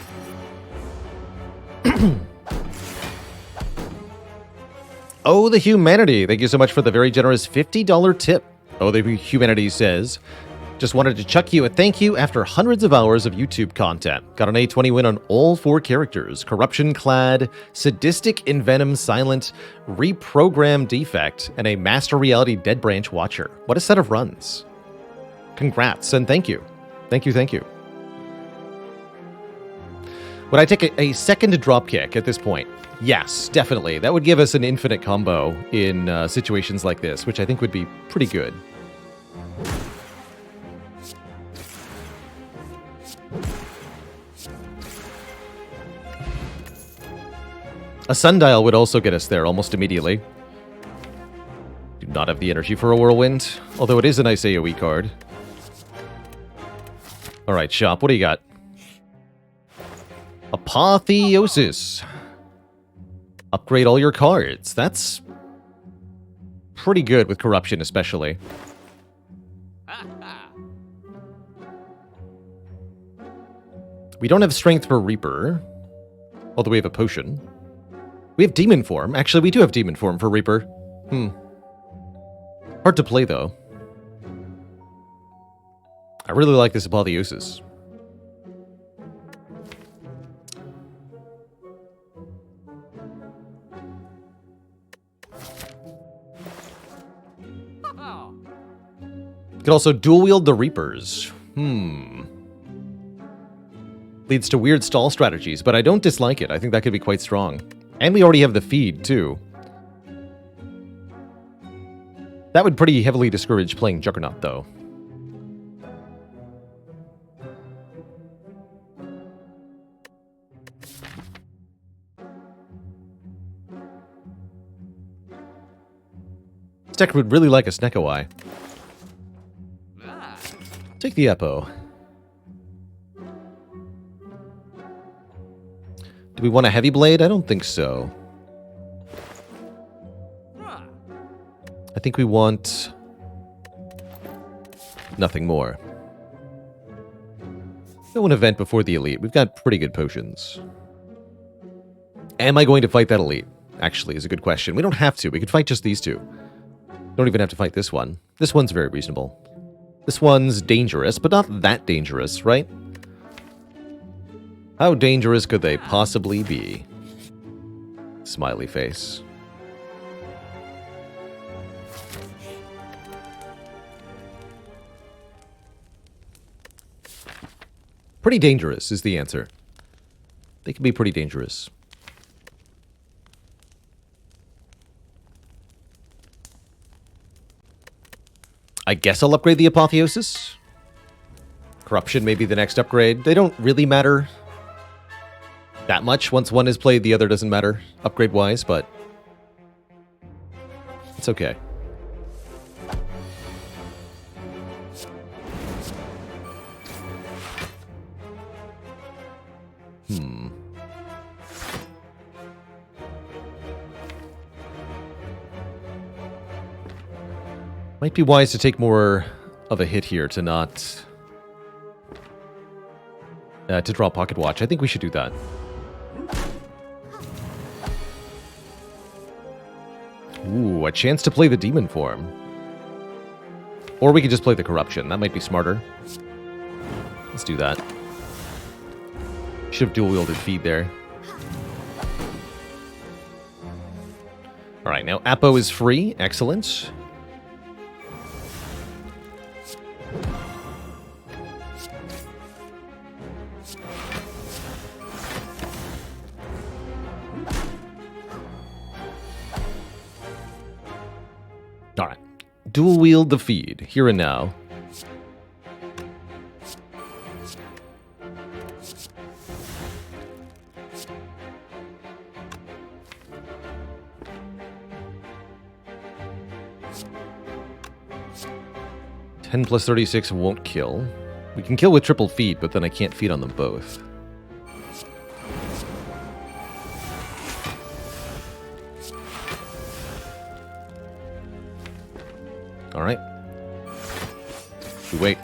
Oh, the Humanity. Thank you so much for the very generous $50 tip. Oh, the Humanity says, just wanted to chuck you a thank you after hundreds of hours of YouTube content. Got an A20 win on all 4 characters. Corruption Clad, Sadistic Envenom Silent, Reprogram Defect, and a Master Reality Dead Branch Watcher. What a set of runs. Congrats, and thank you. Thank you, thank you. Would I take a second dropkick at this point? Yes, definitely. That would give us an infinite combo in situations like this, which I think would be pretty good. A Sundial would also get us there almost immediately. Do not have the energy for a Whirlwind, although it is a nice AoE card. Alright, shop, what do you got? Apotheosis. Upgrade all your cards. That's pretty good with Corruption, especially. We don't have Strength for Reaper, although we have a potion. We have Demon Form. Actually, we do have Demon Form for Reaper. Hard to play, though. I really like this Apotheosis. Could also dual wield the Reapers. Leads to weird stall strategies, but I don't dislike it. I think that could be quite strong. And we already have the feed, too. That would pretty heavily discourage playing Juggernaut, though. This deck would really like a Snecko Eye. Take the Epo. Do we want a Heavy Blade? I don't think so. I think we want nothing more. No one event before the Elite. We've got pretty good potions. Am I going to fight that Elite? Actually, is a good question. We don't have to. We could fight just these two. Don't even have to fight this one. This one's very reasonable. This one's dangerous, but not that dangerous, right? How dangerous could they possibly be? Smiley face. Pretty dangerous is the answer. They can be pretty dangerous. I guess I'll upgrade the Apotheosis. Corruption may be the next upgrade. They don't really matter that much. Once one is played, the other doesn't matter upgrade-wise, but it's okay. Might be wise to take more of a hit here to not... to draw Pocket Watch. I think we should do that. Ooh, a chance to play the Demon form. Or we could just play the Corruption. That might be smarter. Let's do that. Should have dual-wielded Feed there. Alright, now Apo is free. Excellent. Alright. Dual wield the Feed, here and now. (10 plus 36 won't kill. We can kill with triple feed, but then I can't feed on them both. Alright. We wait.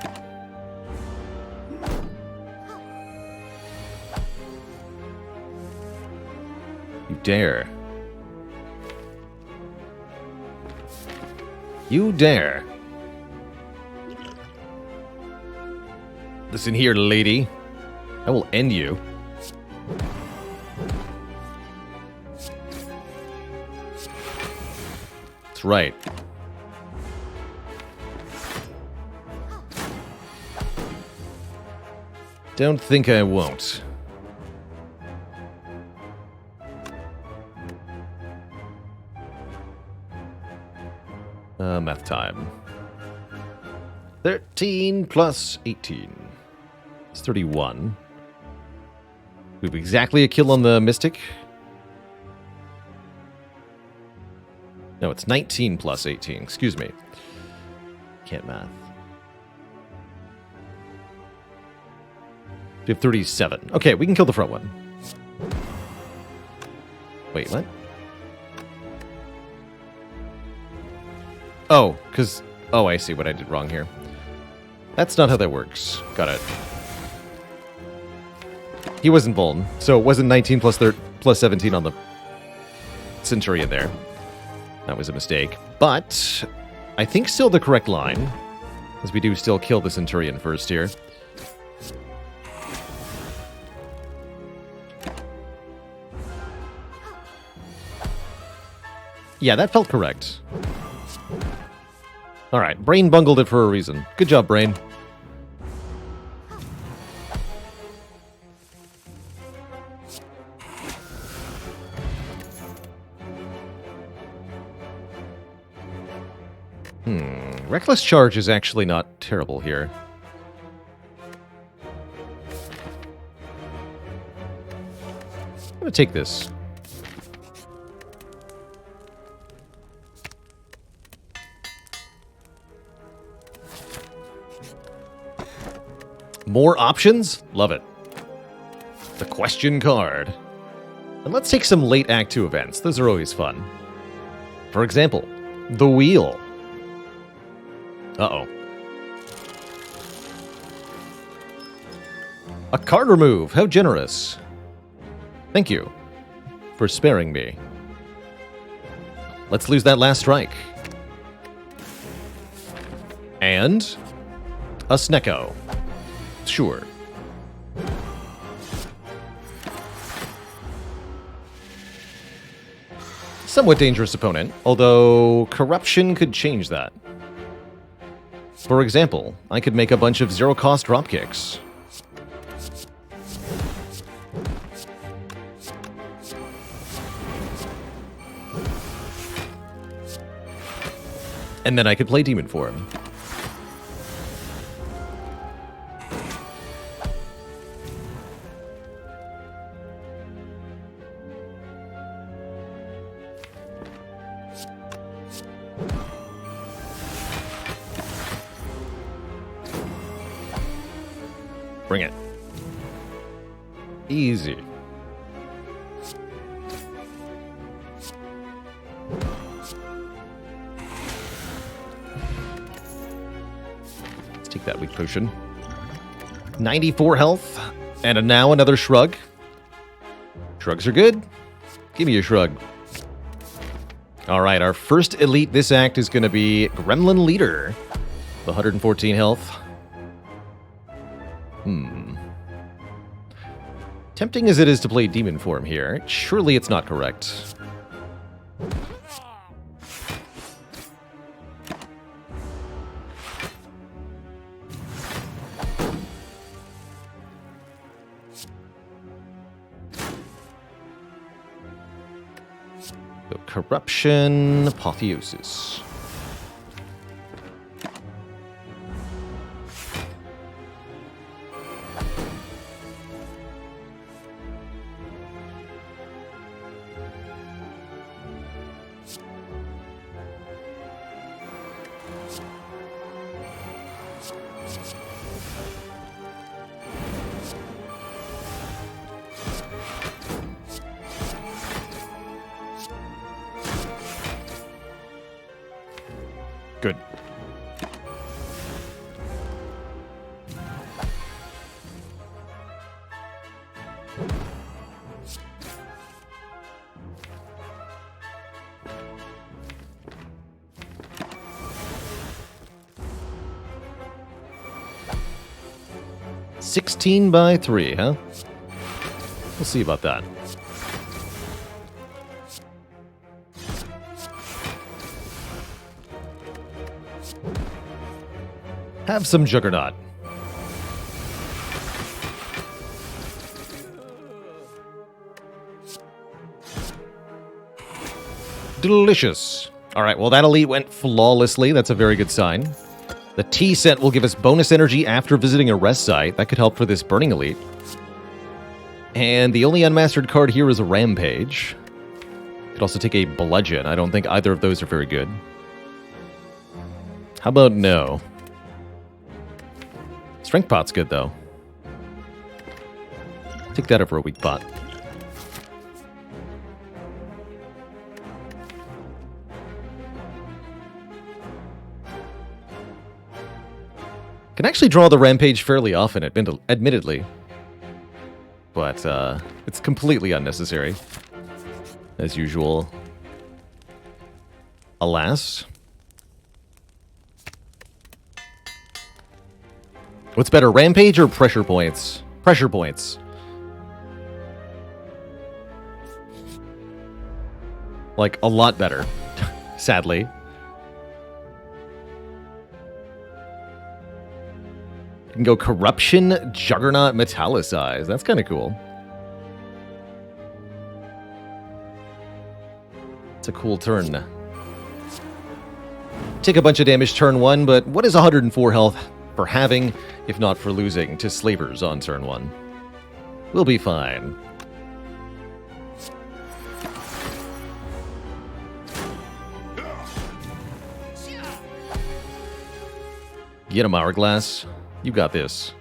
You dare. You dare. Listen here, lady. I will end you. That's right. Don't think I won't. Math time. 13 plus 18. It's 31. We have exactly a kill on the Mystic. No, it's 19 plus 18. Excuse me. Can't math. We have 37. Okay, we can kill the front one. Wait, what? Oh, because... Oh, I see what I did wrong here. That's not how that works. Got it. He wasn't Vuln, so it wasn't 19 plus 17 on the Centurion there. That was a mistake. But I think still the correct line. As we do still kill the Centurion first here. Yeah, that felt correct. Alright, Brain bungled it for a reason. Good job, Brain. Reckless Charge is actually not terrible here. I'm gonna take this. More options? Love it. The question card. And let's take some late Act 2 events. Those are always fun. For example, the Wheel. Uh-oh. A card remove. How generous. Thank you for sparing me. Let's lose that last strike. And a Snecko. Sure. Somewhat dangerous opponent, although corruption could change that. For example, I could make a bunch of zero-cost dropkicks. And then I could play Demon Form. Bring it. Easy. Let's take that weak potion. 94 health, and now another shrug. Shrugs are good. Give me a shrug. Alright, our first elite this act is going to be Gremlin Leader. The 114 health. Tempting as it is to play Demon Form here, surely it's not correct. So, Corruption, Apotheosis. Good. $16 by 3, huh? We'll see about that. Have some Juggernaut. Delicious. Alright, well that elite went flawlessly. That's a very good sign. The T set will give us bonus energy after visiting a rest site. That could help for this Burning Elite. And the only unmastered card here is a Rampage. Could also take a Bludgeon. I don't think either of those are very good. How about no? Strength Pot's good, though. Take that over a weak pot. Can actually draw the Rampage fairly often, admittedly. But, it's completely unnecessary. As usual. What's better, Rampage or Pressure Points? Pressure Points. Like, a lot better, sadly. You can go Corruption, Juggernaut, Metallicize. That's kind of cool. It's a cool turn. Take a bunch of damage turn 1, but what is 104 health for having, if not for losing, to Slavers on turn 1? We'll be fine. Get him, Hourglass. You got this.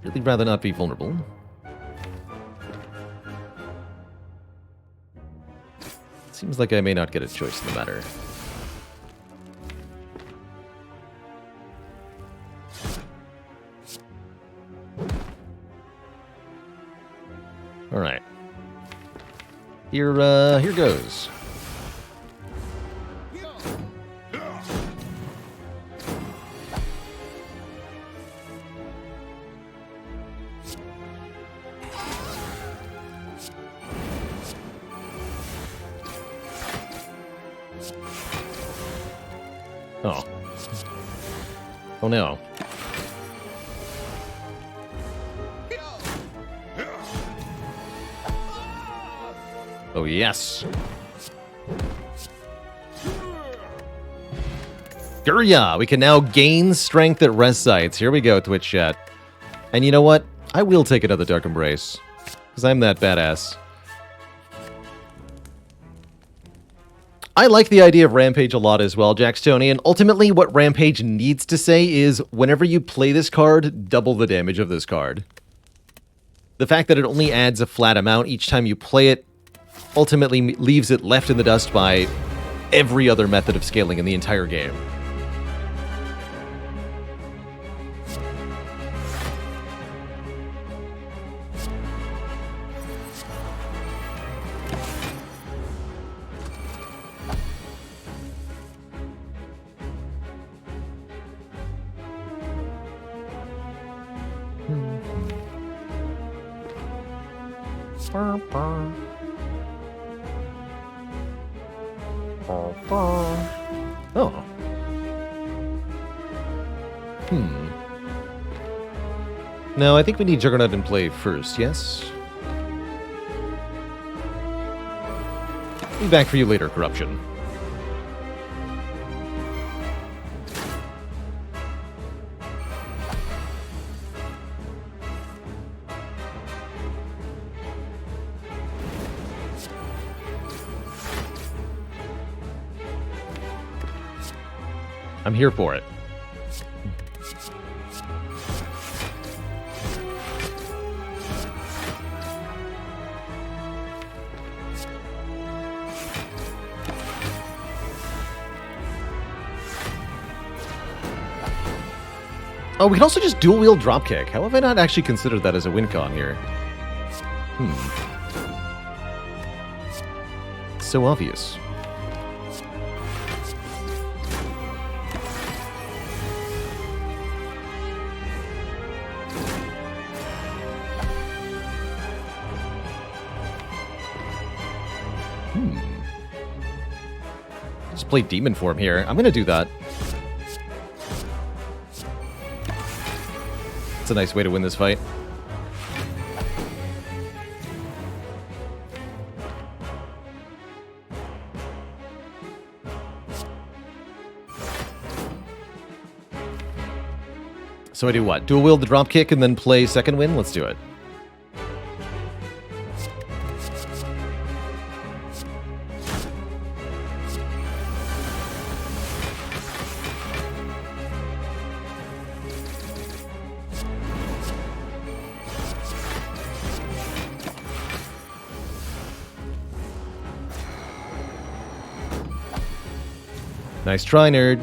Really rather not be vulnerable. Seems like I may not get a choice in the matter. All right. Here goes. Oh. Oh no. Oh yes. Gurya! We can now gain strength at rest sites. Here we go, Twitch chat. And you know what? I will take another Dark Embrace. Because I'm that badass. I like the idea of Rampage a lot as well, Jackstonian. And ultimately, what Rampage needs to say is, whenever you play this card, double the damage of this card. The fact that it only adds a flat amount each time you play it ultimately leaves it left in the dust by every other method of scaling in the entire game. Oh. No, I think we need Juggernaut in play first, yes? Be back for you later, Corruption. I'm here for it. Oh, we can also just dual-wield dropkick. How have I not actually considered that as a win con here? So obvious. Just play Demon Form here. I'm gonna do that. It's a nice way to win this fight. So I do what? Dual wield the dropkick and then play second win? Let's do it. Nice try, nerd.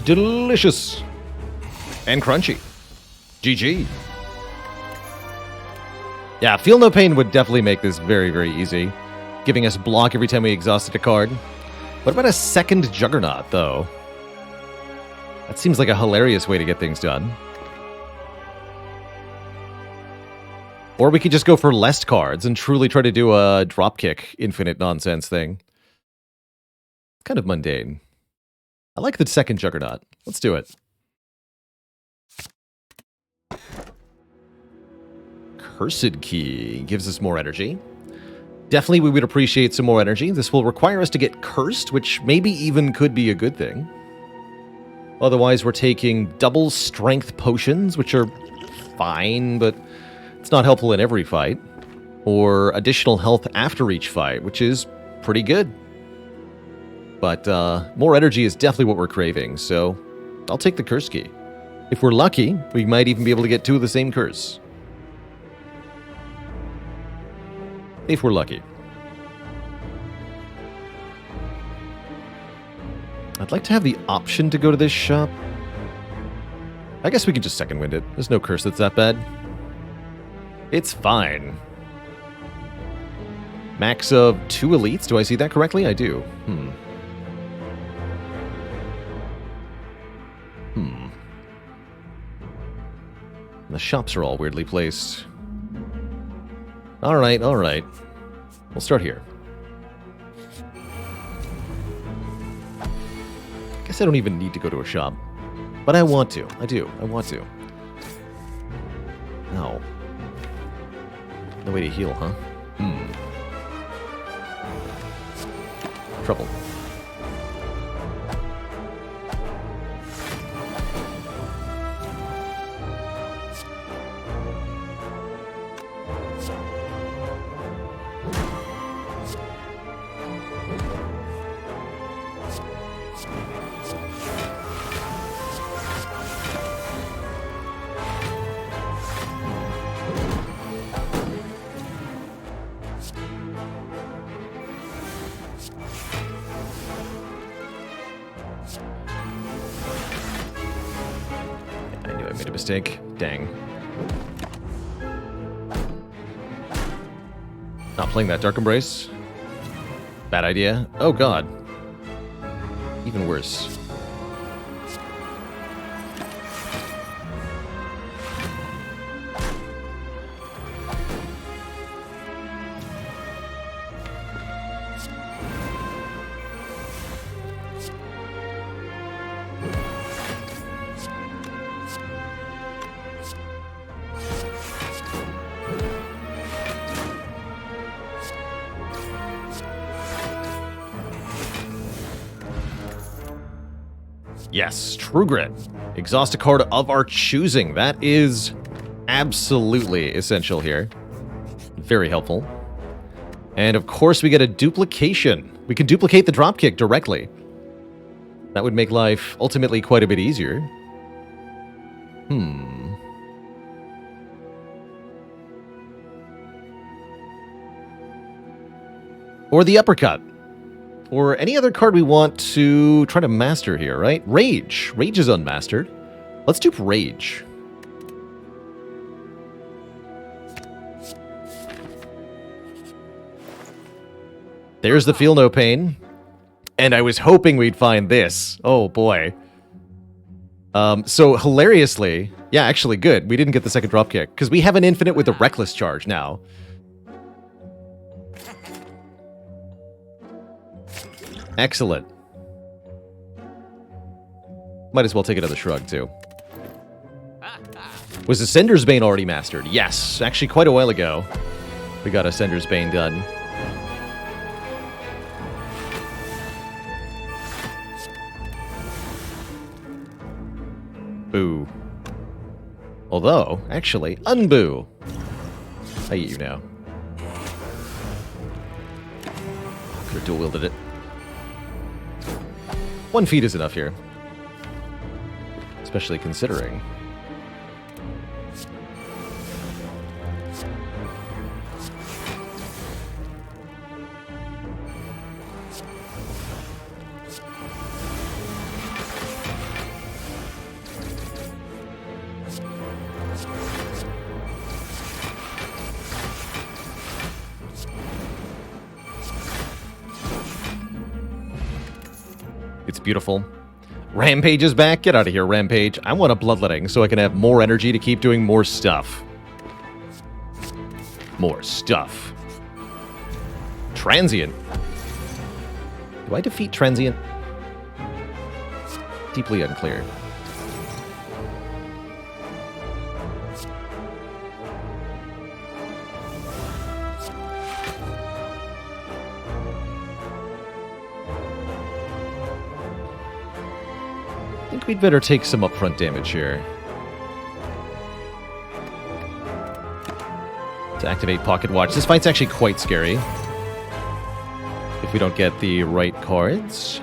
delicious. And crunchy. GG. Yeah, Feel No Pain would definitely make this very, very easy, giving us block every time we exhausted a card. What about a second Juggernaut, though? That seems like a hilarious way to get things done. Or we could just go for less cards and truly try to do a dropkick infinite nonsense thing. Kind of mundane. I like the second Juggernaut. Let's do it. Cursed Key gives us more energy. Definitely we would appreciate some more energy. This will require us to get cursed, which maybe even could be a good thing. Otherwise, we're taking double strength potions, which are fine, but it's not helpful in every fight. Or additional health after each fight, which is pretty good. But more energy is definitely what we're craving, so I'll take the Curse Key. If we're lucky, we might even be able to get 2 of the same curse. If we're lucky. I'd like to have the option to go to this shop. I guess we can just second wind it. There's no curse that's that bad. It's fine. Max of 2 elites. Do I see that correctly? I do. The shops are all weirdly placed. Alright, alright. We'll start here. Guess I don't even need to go to a shop. But I want to. I do. I want to. No. No way to heal, huh? Trouble. Mistake. Dang. Not playing that Dark Embrace. Bad idea. Oh god. Even worse. Yes, True Grit. Exhaust a card of our choosing. That is absolutely essential here. Very helpful. And of course we get a duplication. We can duplicate the dropkick directly. That would make life ultimately quite a bit easier. Or the uppercut. Or any other card we want to try to master here, right? Rage. Rage is unmastered. Let's dupe Rage. There's the Feel No Pain. And I was hoping we'd find this. Oh, boy. So, hilariously... Yeah, actually, good. We didn't get the second dropkick. Because we have an infinite with a Reckless Charge now. Excellent. Might as well take another shrug, too. Was Ascender's Bane already mastered? Yes. Actually, quite a while ago, we got Ascender's Bane done. Boo. Although, actually, unboo. I eat you now. Could have dual-wielded it. 1 feat is enough here. Especially considering. beautiful. Rampage is back. Get out of here, Rampage. I want a bloodletting so I can have more energy to keep doing more stuff. More stuff. Transient. Do I defeat Transient? Deeply unclear. I think we'd better take some upfront damage here. To activate Pocket Watch. This fight's actually quite scary. If we don't get the right cards.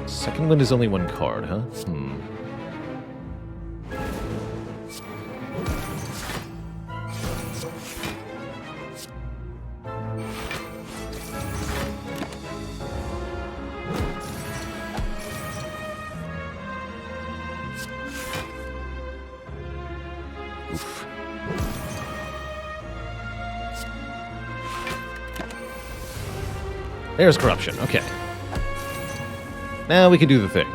Second wind is only one card, huh? There's corruption. Okay. Now we can do the thing.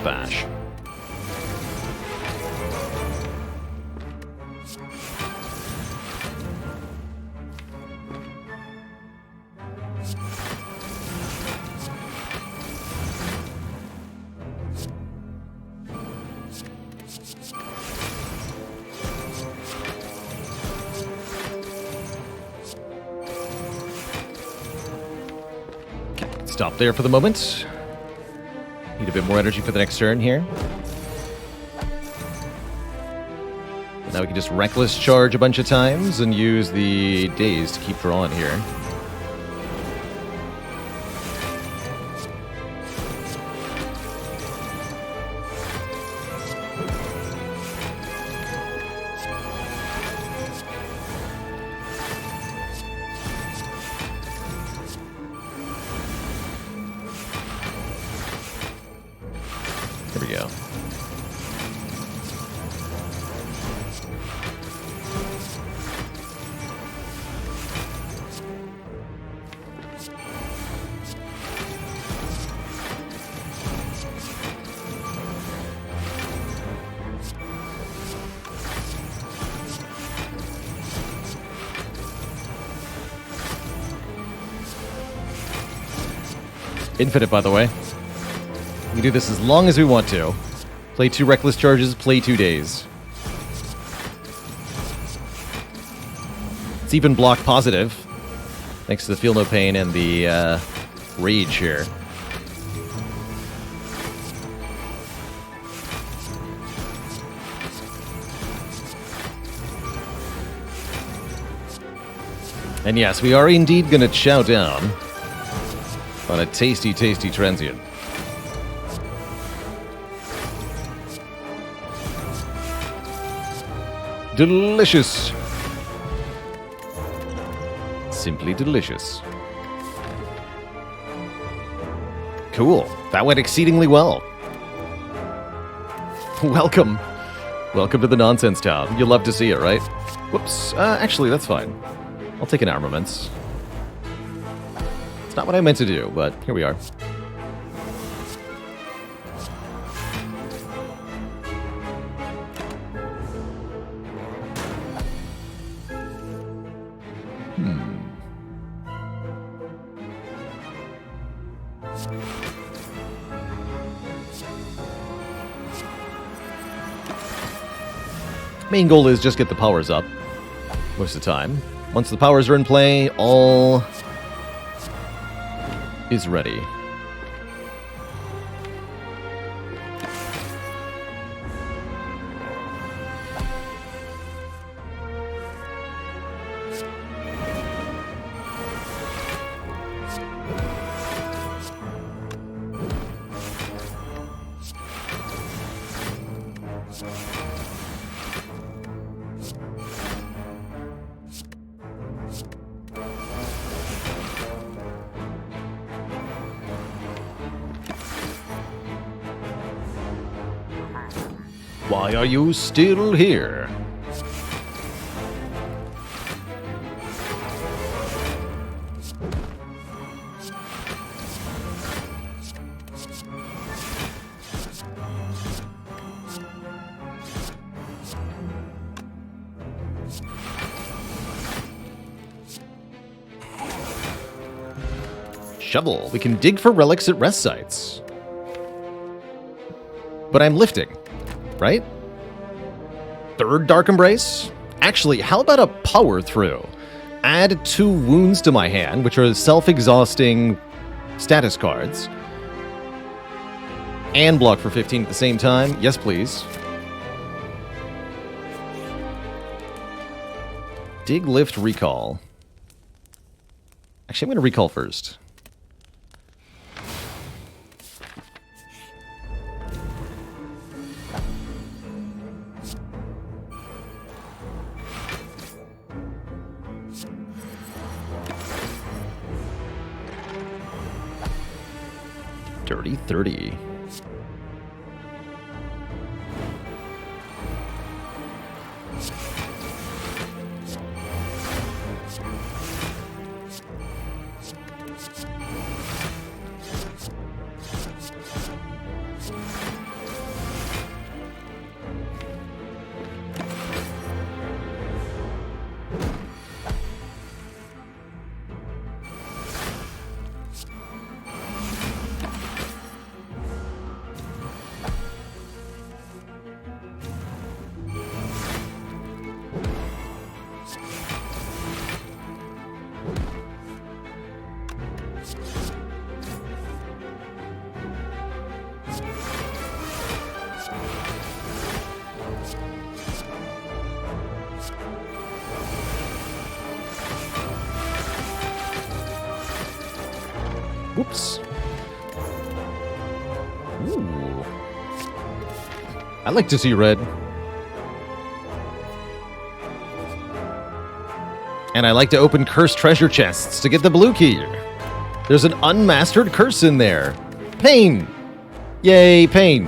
Bash. Okay, stop there for the moment. Need a bit more energy for the next turn here. But now we can just reckless charge a bunch of times and use the days to keep drawing here. There we go. Infinite, by the way. We can do this as long as we want to. Play 2 reckless charges, play 2 days. It's even block positive, thanks to the Feel No Pain and the Rage here. And yes, we are indeed going to chow down on a tasty, tasty transient. Delicious. Simply delicious. Cool. That went exceedingly well. Welcome. Welcome to the Nonsense Town. You'll love to see it, right? Whoops. Actually, that's fine. I'll take an armaments. It's not what I meant to do, but here we are. Main goal is just get the powers up most of the time. Once the powers are in play, all is ready. Why are you still here? Shovel. We can dig for relics at rest sites. But I'm lifting, right? Third Dark Embrace? Actually, how about a power through? Add 2 wounds to my hand, which are self-exhausting status cards. And block for 15 at the same time. Yes, please. Dig, lift, recall. Actually, I'm going to recall first. Dirty 30. Whoops. Ooh. I like to see red. And I like to open cursed treasure chests to get the blue key. There's an unmastered curse in there. Pain. Yay, pain.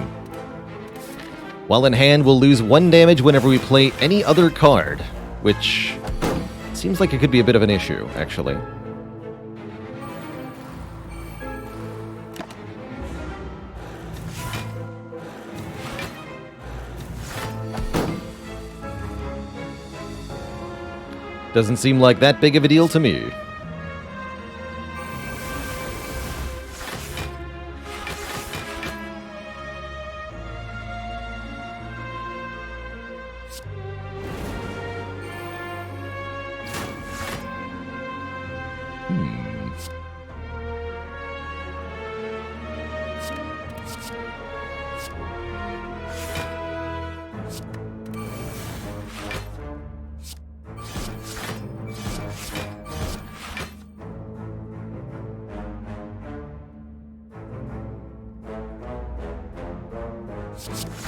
While in hand, we'll lose 1 damage whenever we play any other card, which seems like it could be a bit of an issue, actually. Doesn't seem like that big of a deal to me.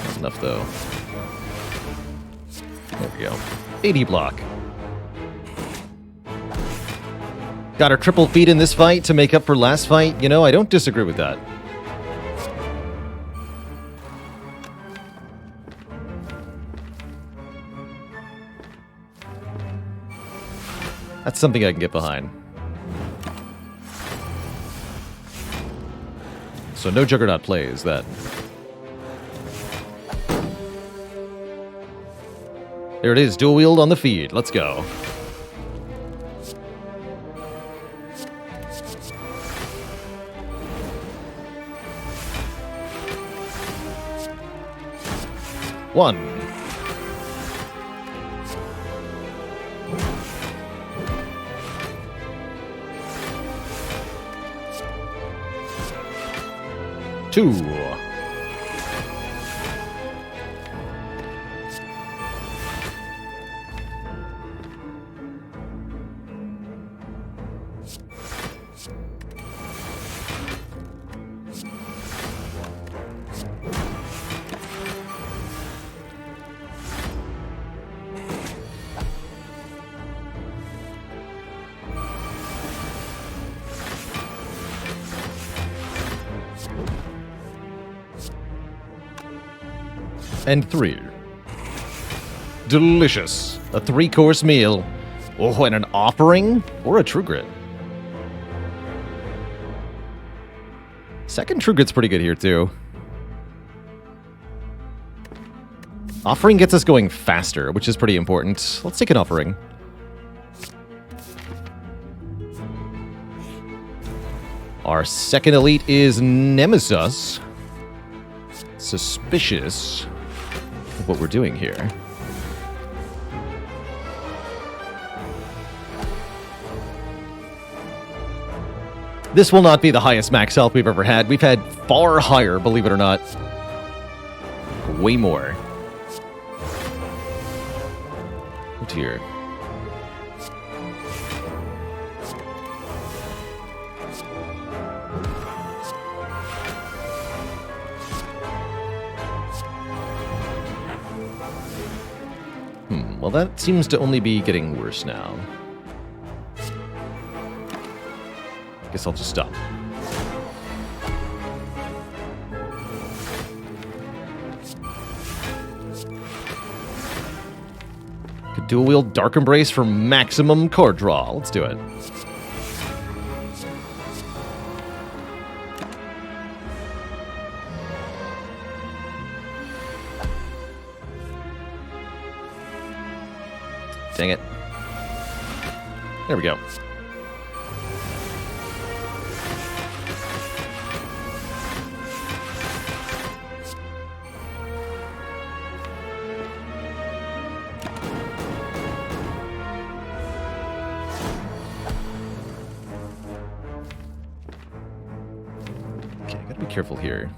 Not enough, though. There we go. 80 block. Got our triple feet in this fight to make up for last fight. You know, I don't disagree with that. That's something I can get behind. So no Juggernaut plays that. There it is, dual wield on the feed. Let's go. One. Two. And 3. Delicious. A 3-course meal. Oh, and an offering or a true grit. Second true grit's pretty good here, too. Offering gets us going faster, which is pretty important. Let's take an offering. Our second elite is Nemesis. Suspicious of what we're doing here. This will not be the highest max health we've ever had. We've had far higher, believe it or not. Way more. What's here? Well, that seems to only be getting worse now. Guess I'll just stop. Could dual wield Dark Embrace for maximum card draw. Let's do it. Dang it. There we go. Okay, gotta be careful here.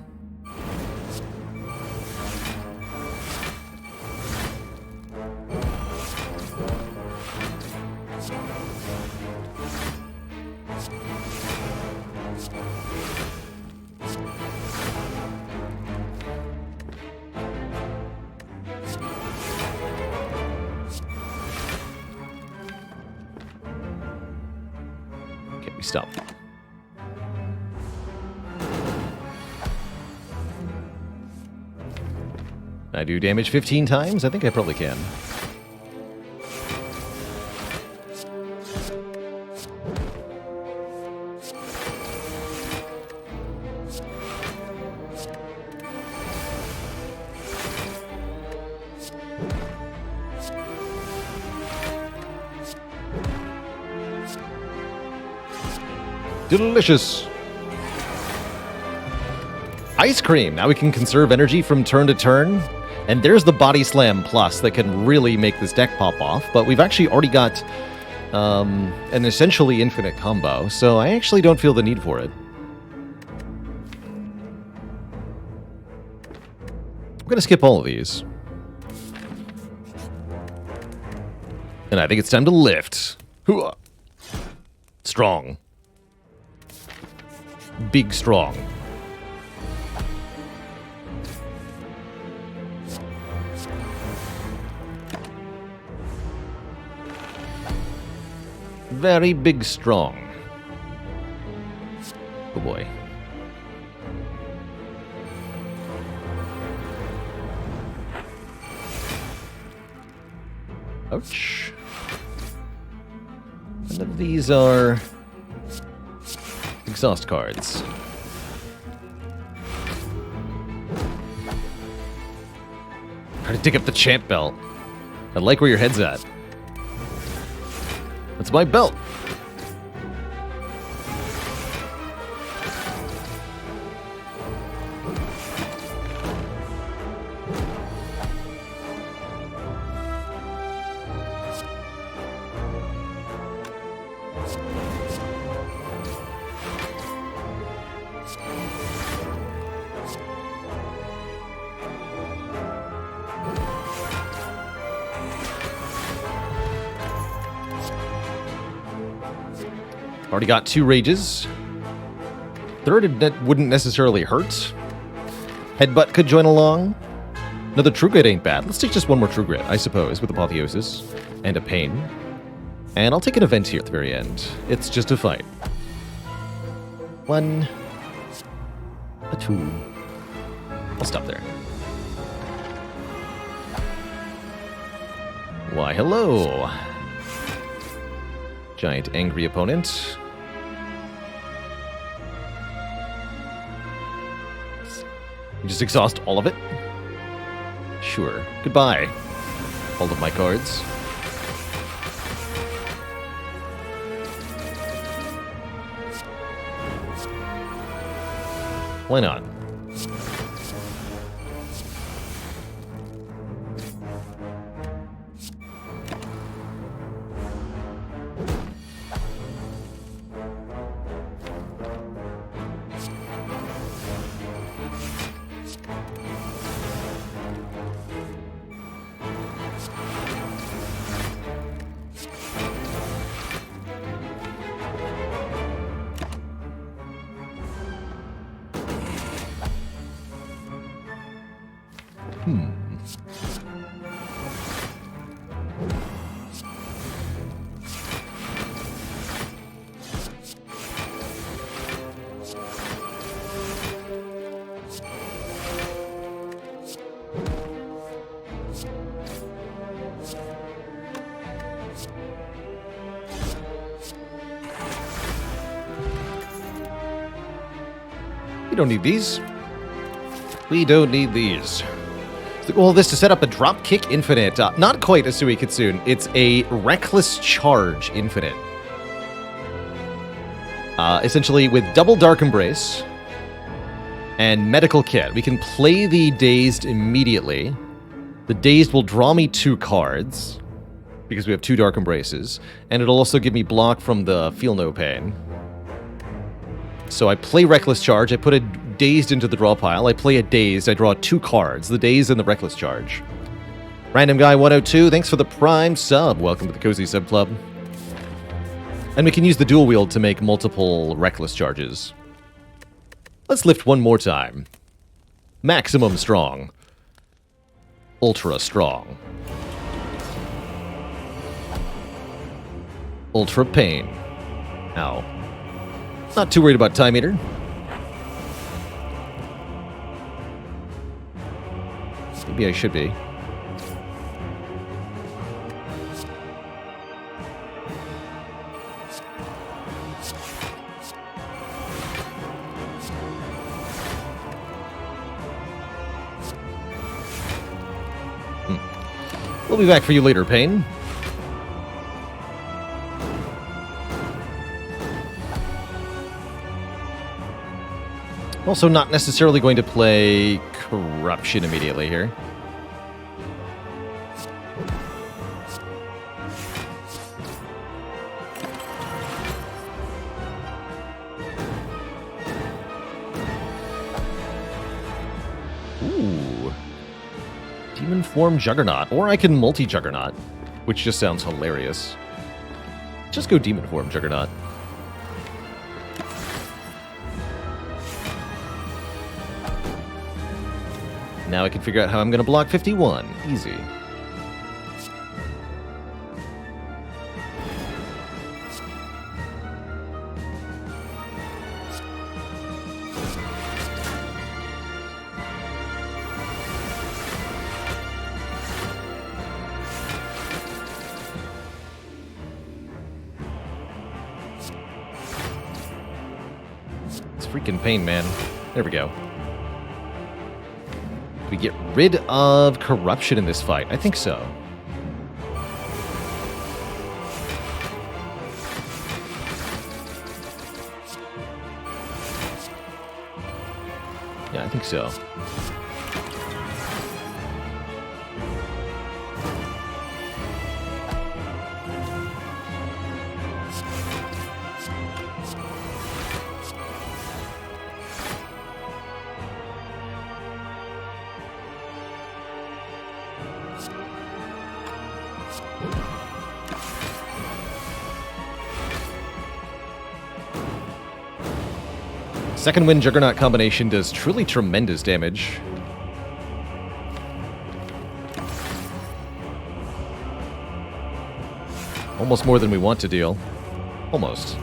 Stop. Can I do damage 15 times? I think I probably can. Delicious. Ice cream. Now we can conserve energy from turn to turn. And there's the Body Slam Plus that can really make this deck pop off. But we've actually already got an essentially infinite combo. So I actually don't feel the need for it. I'm going to skip all of these. And I think it's time to lift. Hooah. Strong. Big strong. Very big strong. Oh boy. Ouch. None of these are exhaust cards. Try to dig up the champ belt. I like where your head's at. That's my belt. Already got 2 rages. Third wouldn't necessarily hurt. Headbutt could join along. Another True Grit ain't bad. Let's take just one more True Grit, I suppose, with Apotheosis and a Pain. And I'll take an event here at the very end. It's just a fight. 1, a 2. I'll stop there. Why, hello. Giant angry opponent. You just exhaust all of it? Sure. Goodbye. All of my cards. Why not? We don't need these. We don't need these. Well, this to set up a Dropkick Infinite. Not quite a Sui Kitsune. It's a Reckless Charge Infinite. Essentially, with double Dark Embrace and Medical Kit, we can play the Dazed immediately. The Dazed will draw me 2 cards, because we have 2 Dark Embraces, and it'll also give me block from the Feel No Pain. So I play Reckless Charge, I put a Dazed into the draw pile, I play a Dazed, I draw 2 cards, the Dazed and the Reckless Charge. Random Guy 102, thanks for the Prime sub. Welcome to the Cozy Sub Club. And we can use the dual wield to make multiple Reckless Charges. Let's lift one more time. Maximum Strong. Ultra Strong. Ultra Pain. Ow. Not too worried about Time Eater. Maybe I should be. We'll be back for you later, Pain. Also not necessarily going to play Corruption immediately here. Ooh. Demon Form Juggernaut. Or I can multi-Juggernaut, which just sounds hilarious. Just go Demon Form Juggernaut. Now I can figure out how I'm going to block 51. Easy. It's freaking Pain, man. There we go. We get rid of Corruption in this fight? I think so. Yeah, I think so. Second Wind Juggernaut combination does truly tremendous damage. Almost more than we want to deal. Almost.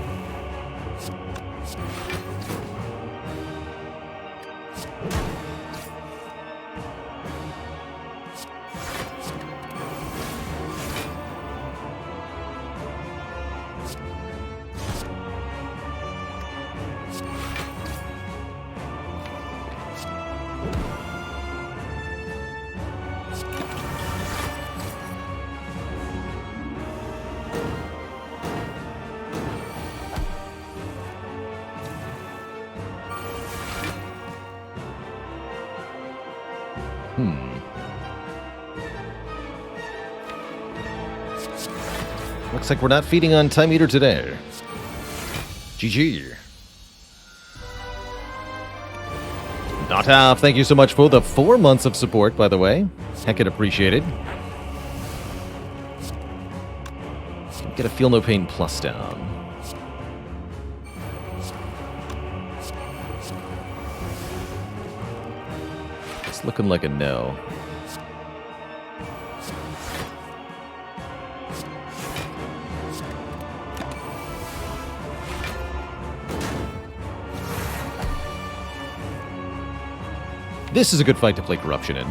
Looks like we're not feeding on Time Eater today. GG. Not half. Thank you so much for the 4 months of support, by the way. Heckin' appreciated. Get a Feel No Pain plus down. It's looking like a no. This is a good fight to play Corruption in.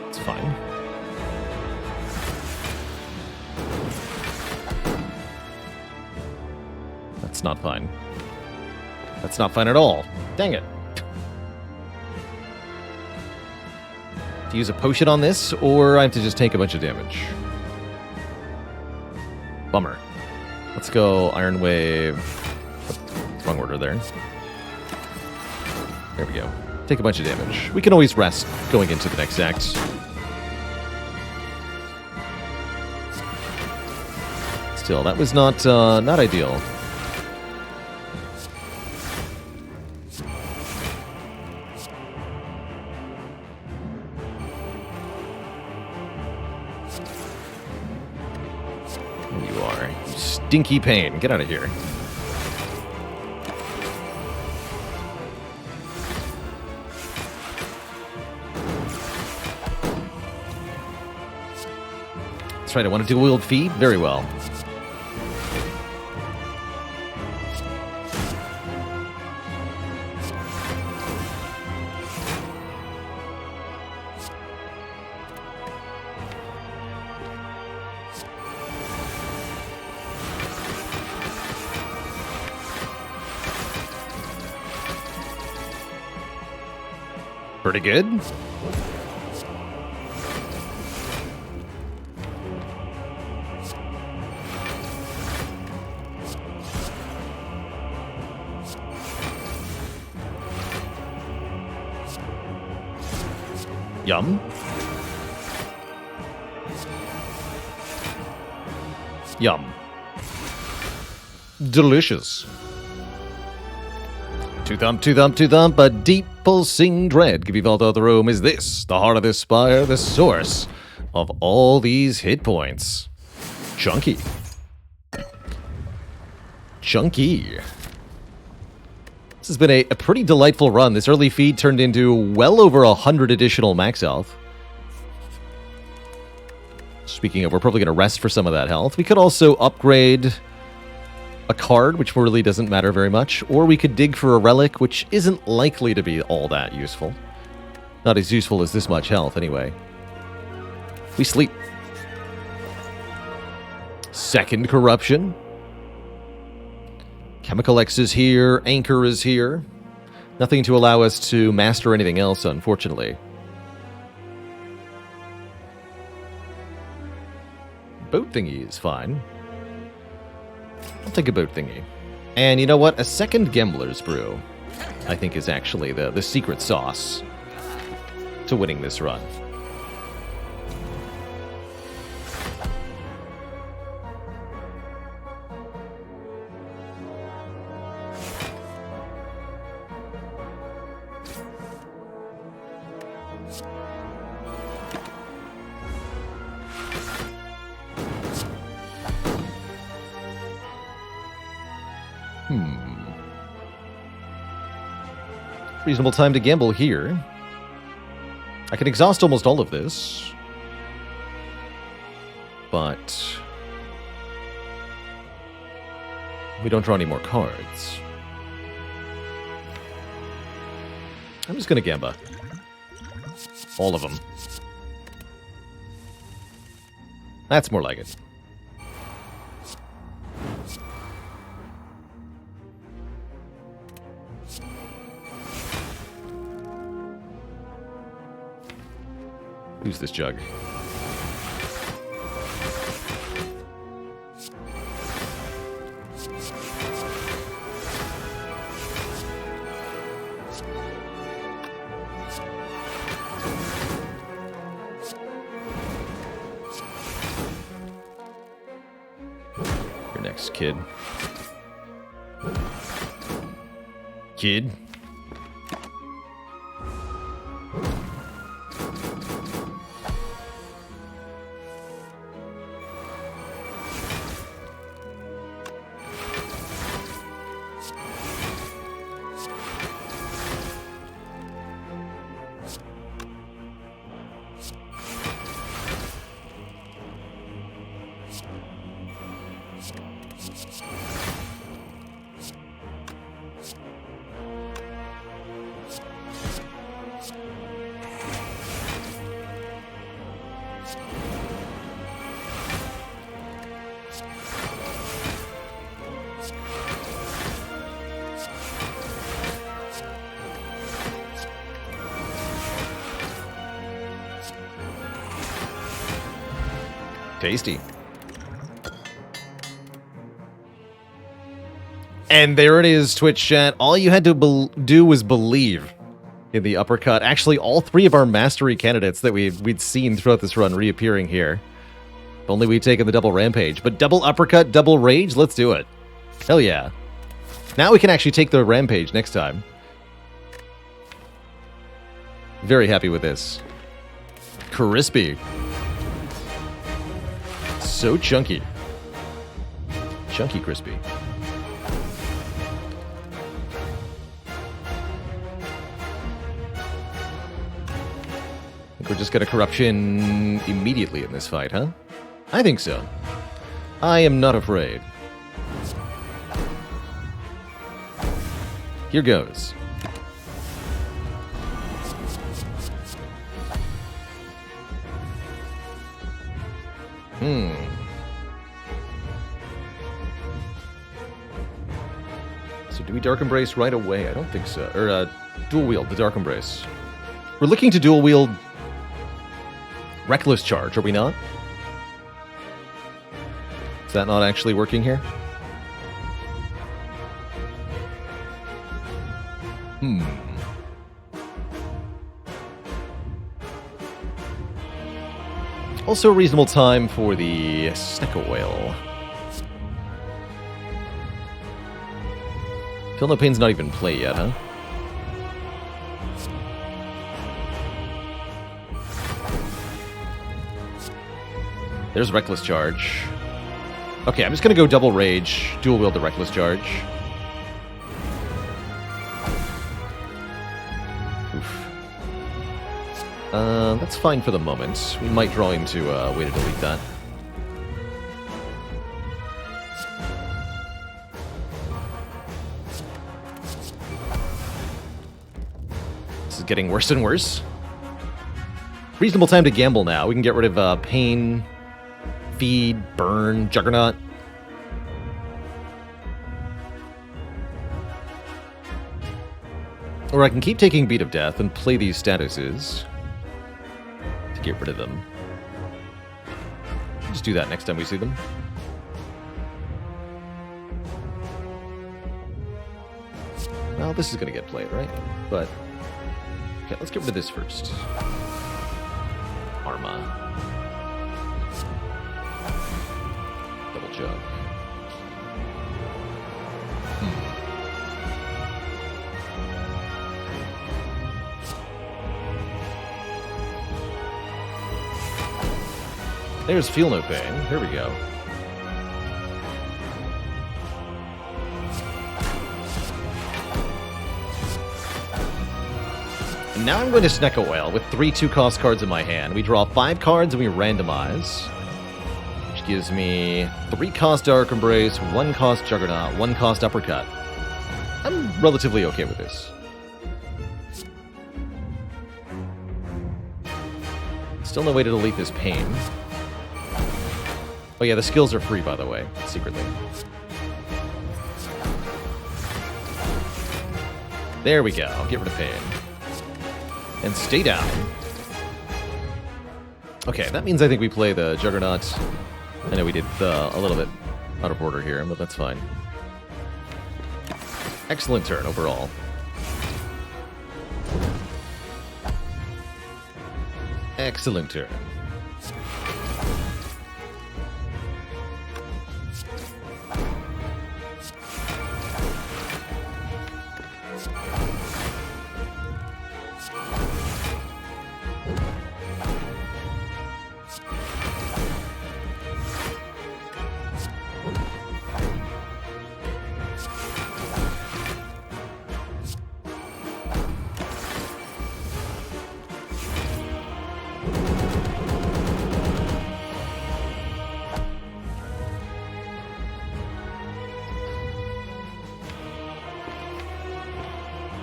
It's fine. That's not fine. That's not fine at all. Dang it. To use a potion on this, or I have to just take a bunch of damage. Bummer. Let's go Iron Wave. Wrong order there. There we go. Take a bunch of damage. We can always rest going into the next act. Still, that was not ideal. You are. You stinky pain. Get out of here. That's right, I want to dual wield feed? Very well. Pretty good. Yum. Yum. Delicious. To thump, a deep pulsing dread give you felt out the room. Is this the heart of this spire, the source of all these hit points? Chunky. Chunky. This has been a pretty delightful run. This early feed turned into well over 100 additional max health. Speaking of, we're probably going to rest for some of that health. We could also upgrade a card, which really doesn't matter very much, or we could dig for a relic, which isn't likely to be all that useful. Not as useful as this much health, anyway. We sleep. Second corruption. Chemical X is here. Anchor is here. Nothing to allow us to master anything else, unfortunately. Boat thingy is fine. I'll take a boat thingy. And you know what? A second Gambler's Brew, I think, is actually the secret sauce to winning this run. Reasonable time to gamble here. I can exhaust almost all of this. But we don't draw any more cards. I'm just going to gamba. All of them. That's more like it. Who's this jug? Your next kid. Kid. Tasty. And there it is, Twitch chat. All you had to do was believe in the uppercut. Actually, all three of our mastery candidates that we'd seen throughout this run reappearing here. If only we'd taken the double rampage. But double uppercut, double rage, let's do it. Hell yeah. Now we can actually take the rampage next time. Very happy with this. Crispy. So chunky. Chunky crispy. I think we're just gonna corruption immediately in this fight, huh? I think so. I am not afraid. Here goes. So do we Dark Embrace right away? I don't think so. Or dual wield the Dark Embrace. We're looking to dual wield Reckless Charge, are we not? Is that not actually working here? Also a reasonable time for the Snecker Whale. Feel No Pain's not even in play yet, huh? There's Reckless Charge. Okay, I'm just gonna go double rage, dual wield the Reckless Charge. Oof. That's fine for the moment. We might draw into a way to delete that. This is getting worse and worse. Reasonable time to gamble now. We can get rid of Pain, Feed, Burn, Juggernaut. Or I can keep taking Beat of Death and play these statuses to get rid of them. Just do that next time we see them. Well, this is going to get played, right? But, okay, let's get rid of this first. Arma. Double jug. There's Feel No Pain. Here we go. And now I'm going to Snecker Whale with 3 2-cost cards in my hand. We draw 5 cards and we randomize, which gives me 3-cost Dark Embrace, 1-cost Juggernaut, 1-cost Uppercut. I'm relatively okay with this. Still no way to delete this Pain. Oh yeah, the skills are free, by the way, secretly. There we go. Get rid of Pain. And stay down. Okay, that means I think we play the Juggernaut. I know we did a little bit out of order here, but that's fine. Excellent turn overall. Excellent turn.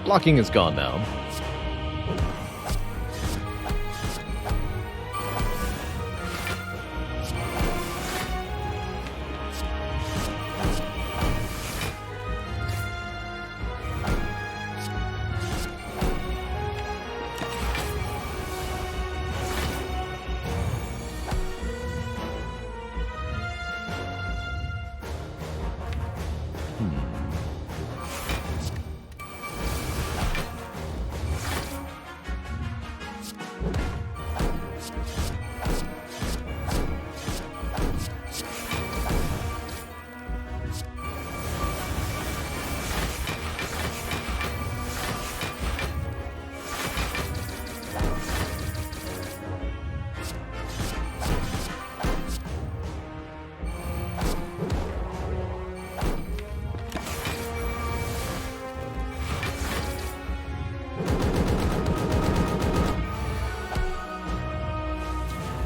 Blocking is gone now.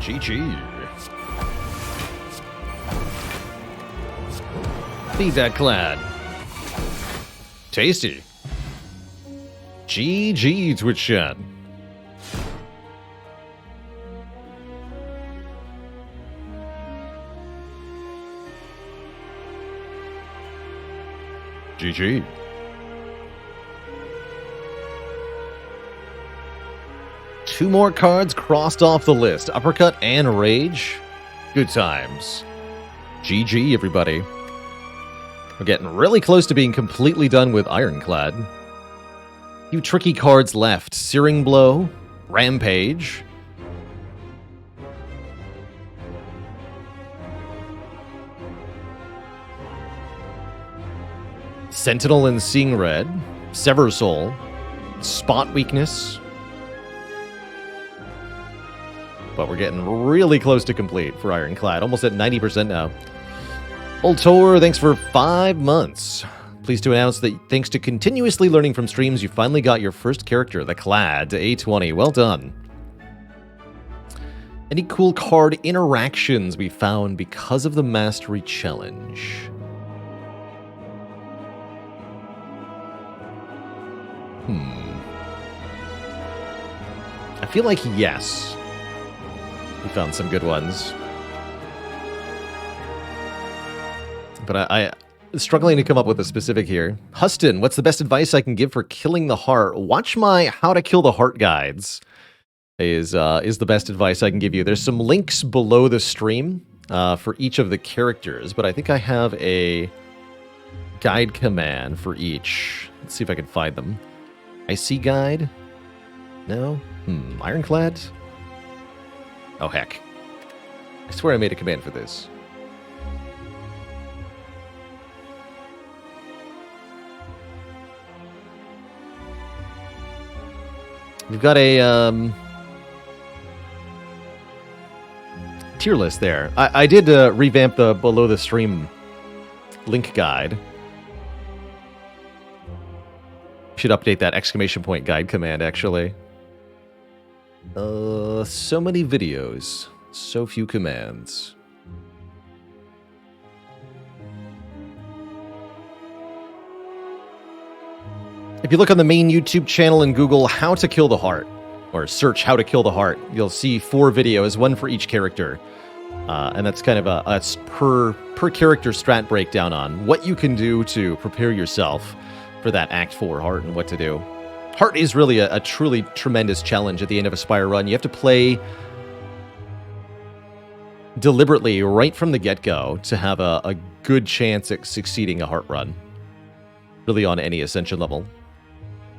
GG. Feed that clad. Tasty. GG, Twitch chat. GG. Two more cards crossed off the list. Uppercut and Rage. Good times. GG, everybody. We're getting really close to being completely done with Ironclad. A few tricky cards left. Searing Blow. Rampage. Sentinel and Seeing Red. Sever Soul. Spot Weakness. But we're getting really close to complete for Ironclad. Almost at 90% now. Old Tor, thanks for 5 months. Pleased to announce that thanks to continuously learning from streams, you finally got your first character, the Clad, to A20. Well done. Any cool card interactions we found because of the Mastery Challenge? I feel like yes. We found some good ones. But I struggling to come up with a specific here. Huston, what's the best advice I can give for killing the heart? Watch my How to Kill the Heart guides. Is the best advice I can give you. There's some links below the stream for each of the characters, but I think I have a guide command for each. Let's see if I can find them. IC guide? No? Ironclad? Oh, heck. I swear I made a command for this. We've got a tier list there. I did revamp the below the stream link guide. Should update that exclamation point guide command, actually. So many videos, so few commands. If you look on the main YouTube channel and Google How to Kill the Heart, or search How to Kill the Heart, you'll see 4 videos, one for each character. And that's kind of a per character strat breakdown on what you can do to prepare yourself for that Act 4 Heart and what to do. Heart is really a truly tremendous challenge at the end of a Spire run. You have to play deliberately, right from the get-go, to have a good chance at succeeding a heart run. Really on any Ascension level.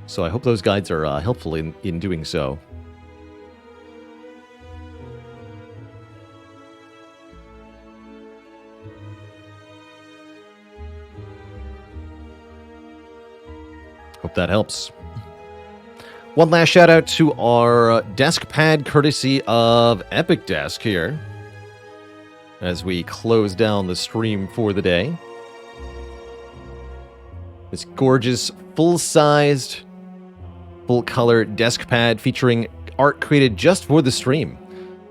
So I hope those guides are helpful in doing so. Hope that helps. One last shout out to our desk pad courtesy of Epic Desk here as we close down the stream for the day. This gorgeous, full-sized, full-color desk pad featuring art created just for the stream,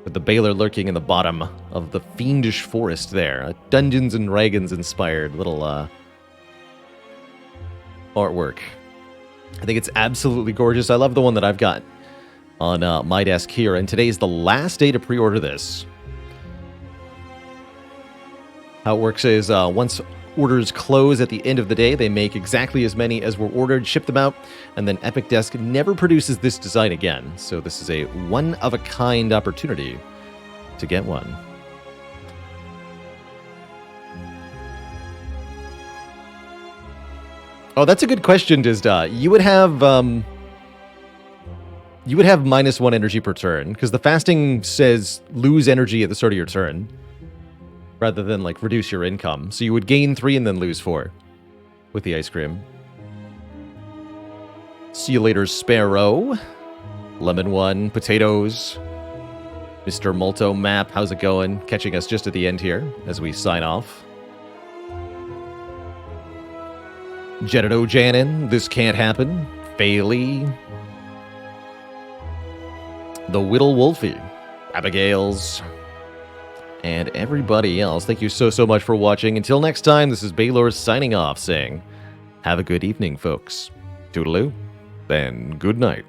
with the Baylor lurking in the bottom of the fiendish forest there. A Dungeons and Dragons inspired little artwork. I think it's absolutely gorgeous. I love the one that I've got on my desk here, and today's the last day to pre-order this. How it works is once orders close at the end of the day, they make exactly as many as were ordered, ship them out, and then Epic Desk never produces this design again. So this is a one-of-a-kind opportunity to get one. Oh, that's a good question, Dizda. You would have -1 energy per turn, because the fasting says lose energy at the start of your turn, rather than like reduce your income. So you would gain 3 and then lose 4 with the ice cream. See you later, Sparrow. Lemon 1, potatoes. Mr. Molto Map, how's it going? Catching us just at the end here as we sign off. Jeddo Janin, this can't happen. Bailey. The Whittle Wolfie. Abigail's. And everybody else. Thank you so much for watching. Until next time, this is Baylor signing off saying, have a good evening, folks. Toodaloo, and good night.